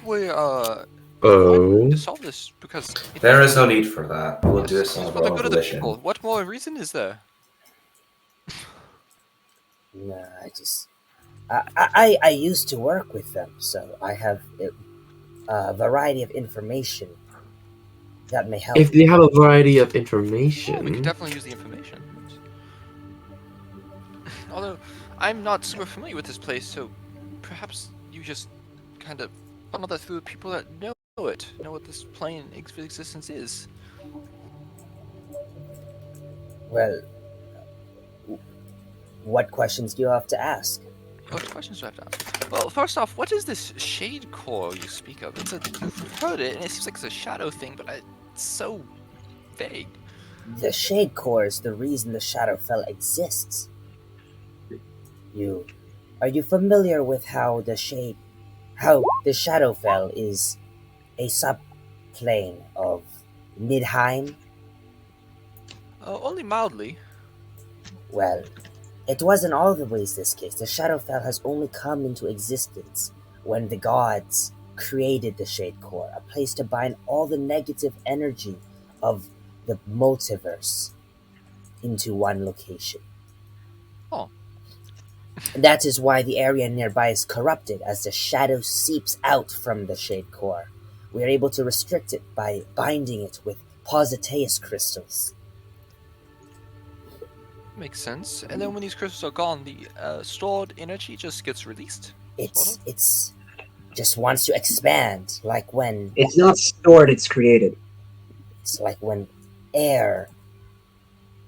we're Oh. to solve this because There is no need for that. We'll do it's this on for our the own good of the volition. people. What more reason is there? Nah, I used to work with them, so I have a variety of information that may help. If they have a variety of Yeah, we information, could definitely use the information. Although I'm not super familiar with this place, so perhaps you just kind of funnel that through people that know what this plane of existence is. Well, what questions do you have to ask? What questions do I have to ask? Well, first off, what is this shade core you speak of? You've heard it, and it seems like it's a shadow thing, but it's so vague. The Shade Core is the reason the Shadowfell exists. Are you familiar with how the Shadowfell is a subplane of Nidheim? Only mildly. Well, it wasn't always this case. The Shadowfell has only come into existence when the gods created the Shade Core, a place to bind all the negative energy of the multiverse into one location. Oh. That is why the area nearby is corrupted as the shadow seeps out from the Shade Core. We are able to restrict it by binding it with Tephaesia crystals. Makes sense. And then when these crystals are gone, the stored energy just gets released. It's just wants to expand, like when It's not stored, it's created. it's like when air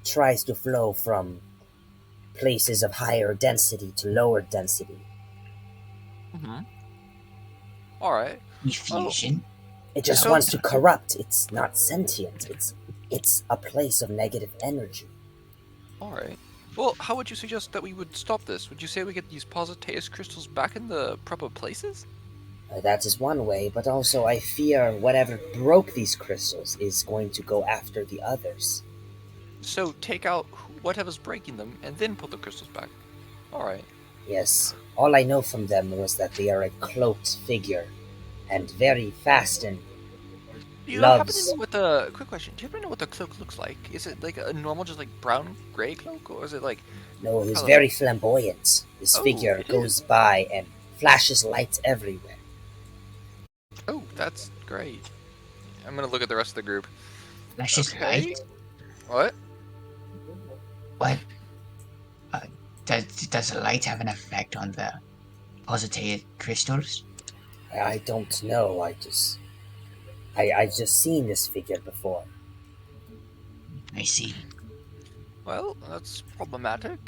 tries to flow from places of higher density to lower density. Mm-hmm. All right. Effusion. It just So- wants to corrupt. It's not sentient. It's a place of negative energy. All right. Well, how would you suggest that we would stop this? Would you say we get these Tephaesia crystals back in the proper places? That is one way, but also I fear whatever broke these crystals is going to go after the others. So take out whatever's breaking them and then put the crystals back. All right. Yes, all I know from them was that they are a cloaked figure, and very fast and Do you happen to loves. know what the quick question? Do you happen to know what the cloak looks like? Is it like a normal, just like brown gray cloak, or is it like? No, he's Color. very flamboyant. This Oh, figure it goes by and flashes lights everywhere. Oh, that's great. I'm gonna look at the rest of the group. Flashes Okay. light. What? What? Does the light have an effect on the positive crystals? I don't know. I've just seen this figure before. I see. Well, that's problematic.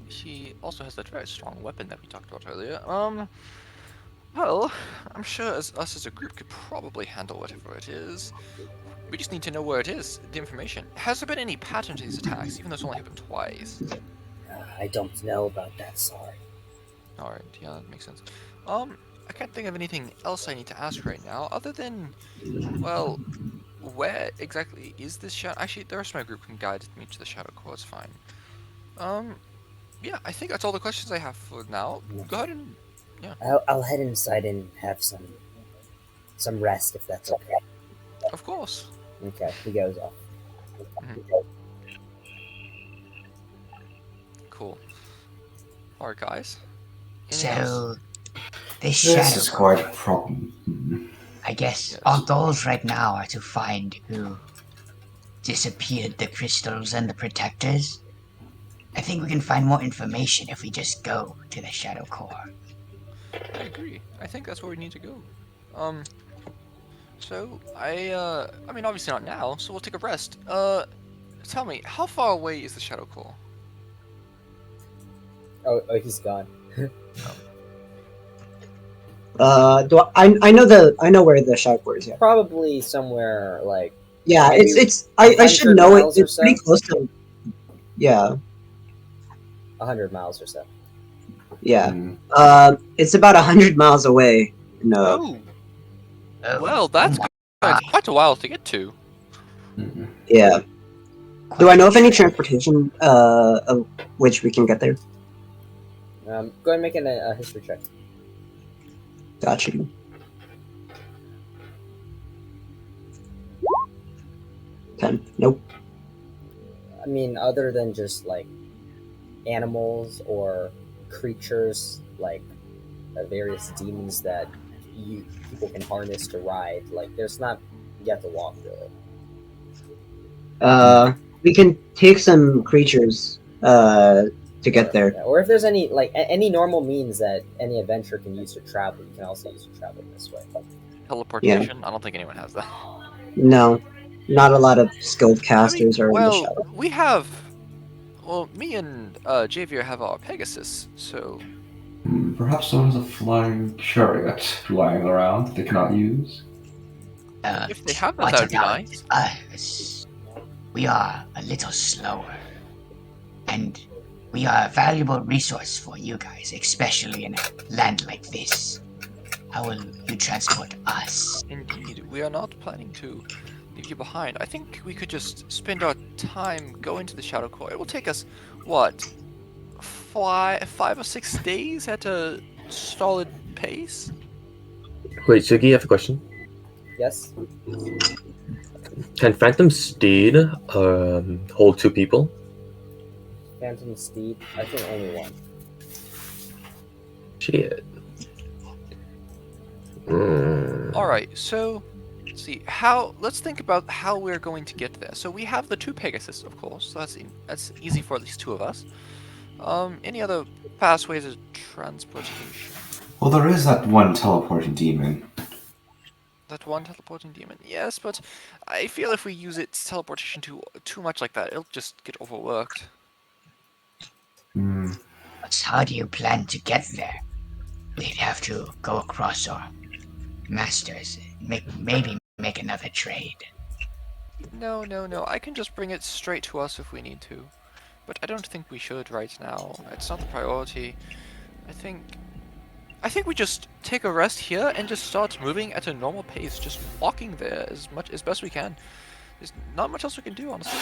She also has that very strong weapon that we talked about earlier. Well, I'm sure us as a group could probably handle whatever it is. We just need to know where it is, the information. Has there been any pattern to these attacks, even though it's only happened twice? I don't know about that, sorry. Alright, yeah, that makes sense. I can't think of anything else I need to ask right now, other than, well, where exactly is this shadow? Actually, the rest of my group can guide me to the shadow core, it's fine. Yeah, I think that's all the questions I have for now. Go ahead and, I'll head inside and have some rest if that's okay. of course. Okay, he goes off. Cool. Alright, guys. Anything else? So, this This shadow is core, quite a problem. I guess Yes. our goals right now are to find who disappeared the crystals and the protectors. I think we can find more information if we just go to the shadow core. I agree. I think that's where we need to go. So, I mean, obviously not now, so we'll take a rest. Tell me, how far away is the shadow core? Oh, he's gone. I know where the Shoutport is. Yeah. Probably somewhere like Yeah, maybe I should 100 know it. miles or It's pretty so? close to. Yeah. 100 miles or so. Yeah. Hmm. It's about 100 miles away. No. Oh, Oh, well, that's my quite a while to get to. Mhm. Yeah. Do I know of any transportation of which we can get there? Go ahead and make a history check. Gotcha. 10. Nope. I mean, other than just like animals or creatures like various demons that people can harness to ride, like there's not yet to walk really. We can take some creatures to get there. Yeah, or if there's any like any normal means that any adventurer can use to travel, you can also use to travel this way. Teleportation? I don't think anyone has that. No, not a lot of skilled casters are in the Well, shadow. we have. Well, me and Javier have our Pegasus, so Perhaps someone has a flying chariot lying around they cannot use. if they have that, what that would be about nice. us? We are a little slower, and we are a valuable resource for you guys, especially in a land like this. How will you transport us? Indeed, we are not planning to leave you behind. I think we could just spend our time going to the Shadow Core. It will take us, what, 5 or 6 days at a solid pace? Wait, Sugi, I have a question. Yes. Can Phantom Steed hold 2 people? Phantom Steed. I think only one. Shit. Alright, so let's see let's think about how we're going to get there. So we have the 2 Pegasus, of course, so that's easy for at least 2 of us. Any other pathways of transportation? Well, there is that one teleporting demon. That one teleporting demon, yes, but I feel if we use its teleportation too much like that, it'll just get overworked. But how do you plan to get there? We'd have to go across our masters, maybe make another trade. No, I can just bring it straight to us if we need to. But I don't think we should right now. It's not the priority. I think we just take a rest here and just start moving at a normal pace, just walking there as best we can. There's not much else we can do, honestly.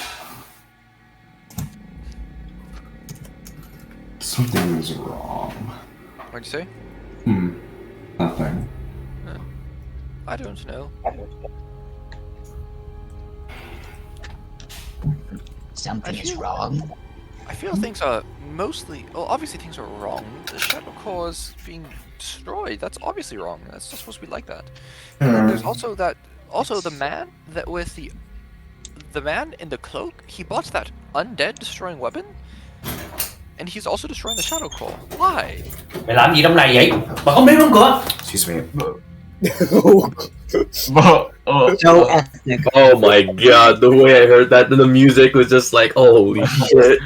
Something is wrong. What'd you say? Nothing. I don't know. Something is wrong. I feel things are mostly... Well, obviously things are wrong. The Shadow Core is being destroyed. That's obviously wrong. That's not supposed to be like that. And then there's also that... Also, the man that with the man in the cloak, he bought that undead destroying weapon, and he's also destroying the Shadow Core. Why? Mày làm gì trong này vậy? Mà không biết đóng cửa. Excuse me. So ethnic. Oh my god, the way I heard that, the music was just like, holy shit.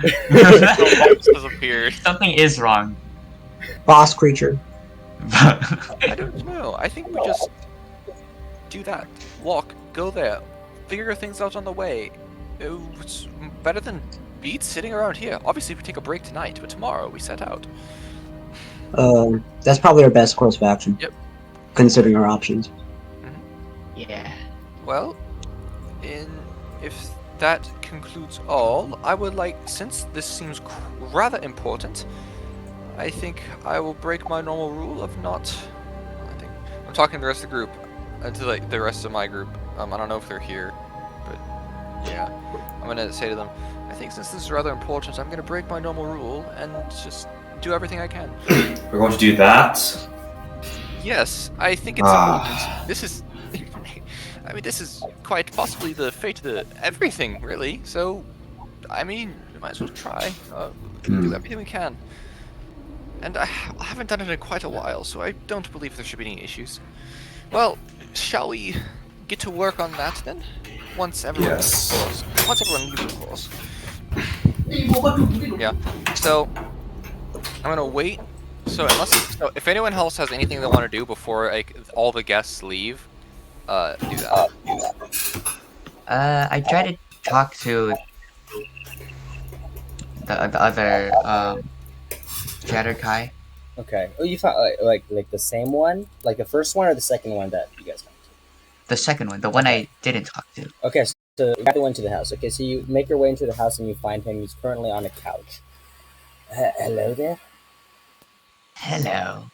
Disappeared. Something is wrong. Boss creature. I don't know. I think we just do that. Walk, go there, figure things out on the way. It's better than beats sitting around here. Obviously, we take a break tonight, but tomorrow we set out. That's probably our best course of action. Yep. Considering our options. Yeah. Well, if that concludes all, I would like, since this seems rather important, I think I will break my normal rule of not. I'm talking to the rest of the group, to like the rest of my group. I don't know if they're here, but yeah, I'm gonna say to them, I think since this is rather important, I'm gonna break my normal rule and just do everything I can. We're going to do that. Yes, I think it's important. This is, I mean, this is quite possibly the fate of everything, really. So, I mean, we might as well try. Do everything we can. And I haven't done it in quite a while, so I don't believe there should be any issues. Well, shall we get to work on that then? Once everyone leaves, of course. Once everyone leaves, of course. Yeah. So, I'm gonna wait So if anyone else has anything they want to do before like all the guests leave, do that. I try to talk to the other Chatter Kai. Okay. Oh, you found like the same one, like the first one or the second one that you guys found? The second one, the one Okay. I didn't talk to. Okay, so you got to into the house. Okay, so you make your way into the house and you find him. He's currently on a couch. Hello there. Hello.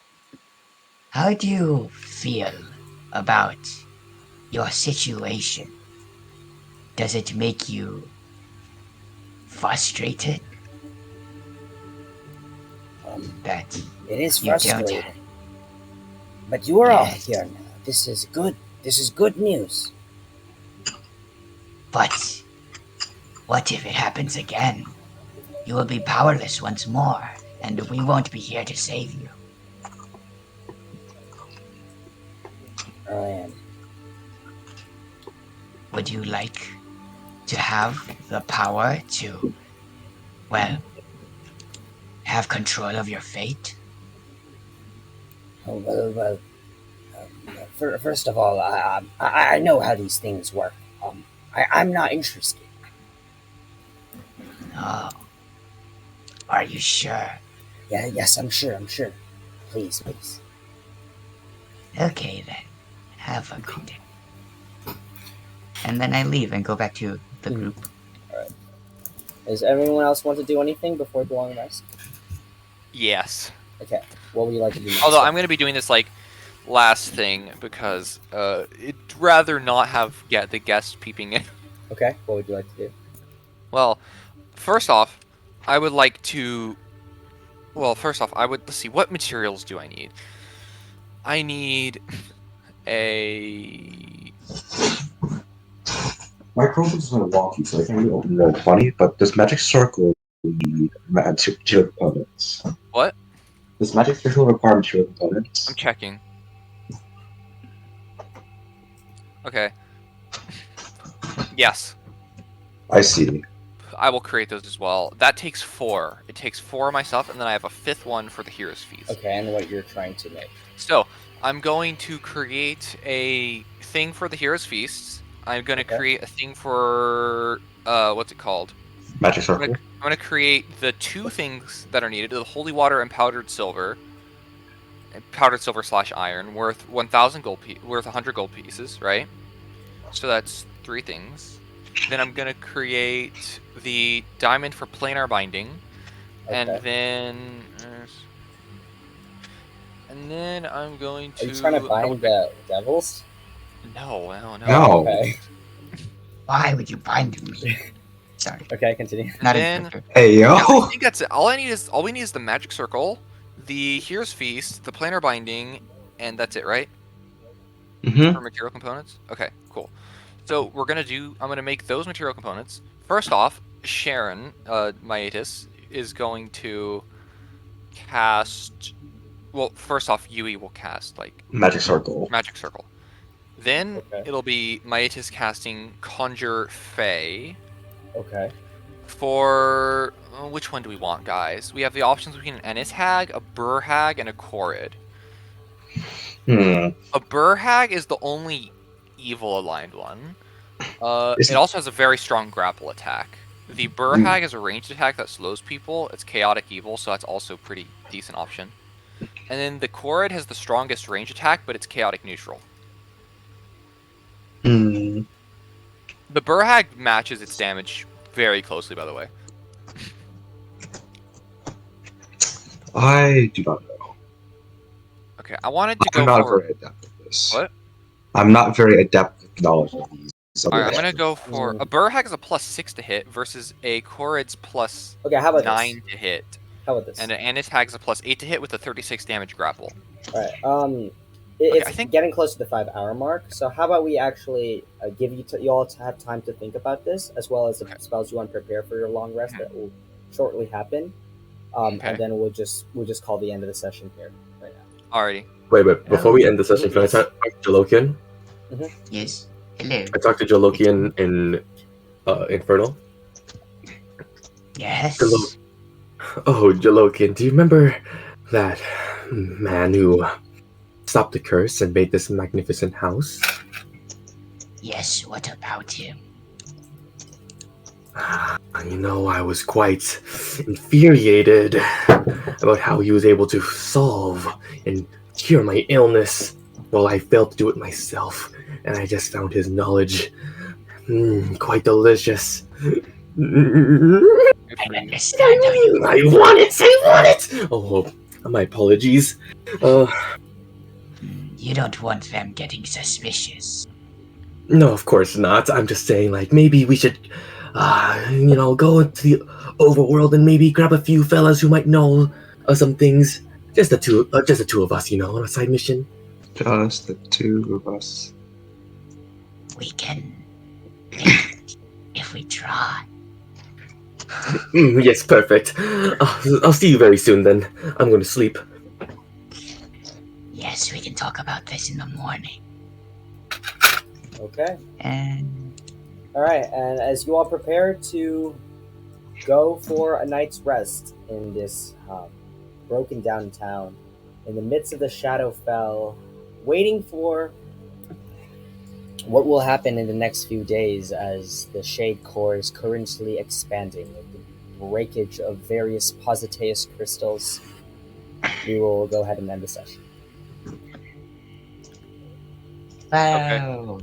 How do you feel about your situation? Does it make you frustrated that It is you don't frustrating. have? But you are all Yes. here now. This is good. This is good news. But what if it happens again? You will be powerless once more, and we won't be here to save you. I am. Would you like to have the power to, well, have control of your fate? Oh, well. First of all, I know how these things work. I'm not interested. Oh. Are you sure? Yeah, yes, I'm sure. Please. Okay then. Have a good day. And then I leave and go back to the group. Alright. Does everyone else want to do anything before the long rest? Yes. Okay. What would you like to do next? Although I'm going to be doing this like last thing because it'd rather not have the guests peeping in. Okay. What would you like to do? Well, first off, I would like to. Well, first off, let's see. What materials do I need? I need a. My Chromebook is going to wonky, so I can't really open roll 20, but this magic circle need material components. What? Does magic circle require material components? I'm checking. Okay. Yes. I see. I will create those as well. That takes 4. It takes 4 myself, and then I have a 5th one for the Hero's Feast. Okay, and what you're trying to make. So, I'm going to create a thing for the Hero's Feasts. I'm going to create a thing for, what's it called? Magic circle. I'm going to create the 2 things that are needed, the holy water and powdered silver / iron, worth 1,000 gold worth 100 gold pieces, right? So that's 3 things. Then I'm going to create the diamond for planar binding, and then I'm going to. Are you trying to bind the devils? No. Okay. Why would you bind me? Sorry. Okay, continue. Not then, hey yo. I think that's it. All we need is the magic circle, the Hero's Feast, the planar binding, and that's it, right? For material components. Okay, cool. So I'm gonna make those material components. First off, Sharon, Myatis, is going to cast. Well, first off, Yui will cast like Magic circle. Then it'll be Myatis casting Conjure Fey. Okay. For which one do we want, guys? We have the options between an Ennis Hag, a Burr Hag, and a Korrid. A Burr Hag is the only evil aligned one. It also has a very strong grapple attack. The Burr Hag is a ranged attack that slows people. It's chaotic evil, so that's also a pretty decent option. And then the Korrid has the strongest range attack, but it's chaotic neutral. The Burr Hag matches its damage very closely, by the way. I do not know. Okay, I wanted to go I'm not for... very adept at this. What? I'm not very adept with knowledge of these. Alright, I'm gonna go for... A Burr Hag is a +6 to hit versus a Korrid's how about +9 to hit. How about this? And an Ennis Hag is a +8 to hit with a 36 damage grapple. Alright, it's getting close to the 5-hour mark, so how about we actually give you all to have time to think about this, as well as the spells you want to prepare for your long rest that will shortly happen, and then we'll just call the end of the session here right now. Alrighty. Wait, before we end the session, can I talk to Jalokian? Yes. Hello. I talked to Jalokian in Infernal. Yes. Oh, Jalokian, do you remember that man who stopped the curse and made this magnificent house? Yes, what about him? I was quite infuriated about how he was able to solve and cure my illness while I failed to do it myself, and I just found his knowledge quite delicious. I understand how you... I want it! Oh, my apologies. You don't want them getting suspicious. No, of course not. I'm just saying, maybe we should, go into the overworld and maybe grab a few fellas who might know some things. Just the two of us, on a side mission. Just the two of us. We can make it if we try. Yes, perfect. I'll see you very soon then. I'm going to sleep. Yes, we can talk about this in the morning. Okay. And Alright, and as you all prepare to go for a night's rest in this broken down town, in the midst of the Shadowfell, waiting for what will happen in the next few days as the Shade Core is currently expanding with the breakage of various Positeus crystals, we will go ahead and end the session. wow.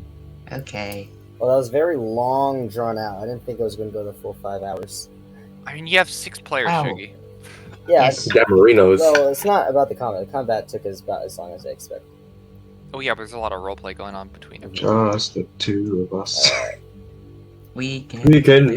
Okay. Well, that was very long, drawn out. I didn't think it was going to go the full 5 hours. I mean, you have 6 players, Wow. Shuggy. Yeah, Yes. Gamarinos. well, it's not about the combat. The combat took us about as long as I expected. Oh yeah, but there's a lot of roleplay going on between them. Just the two of us. We can... We can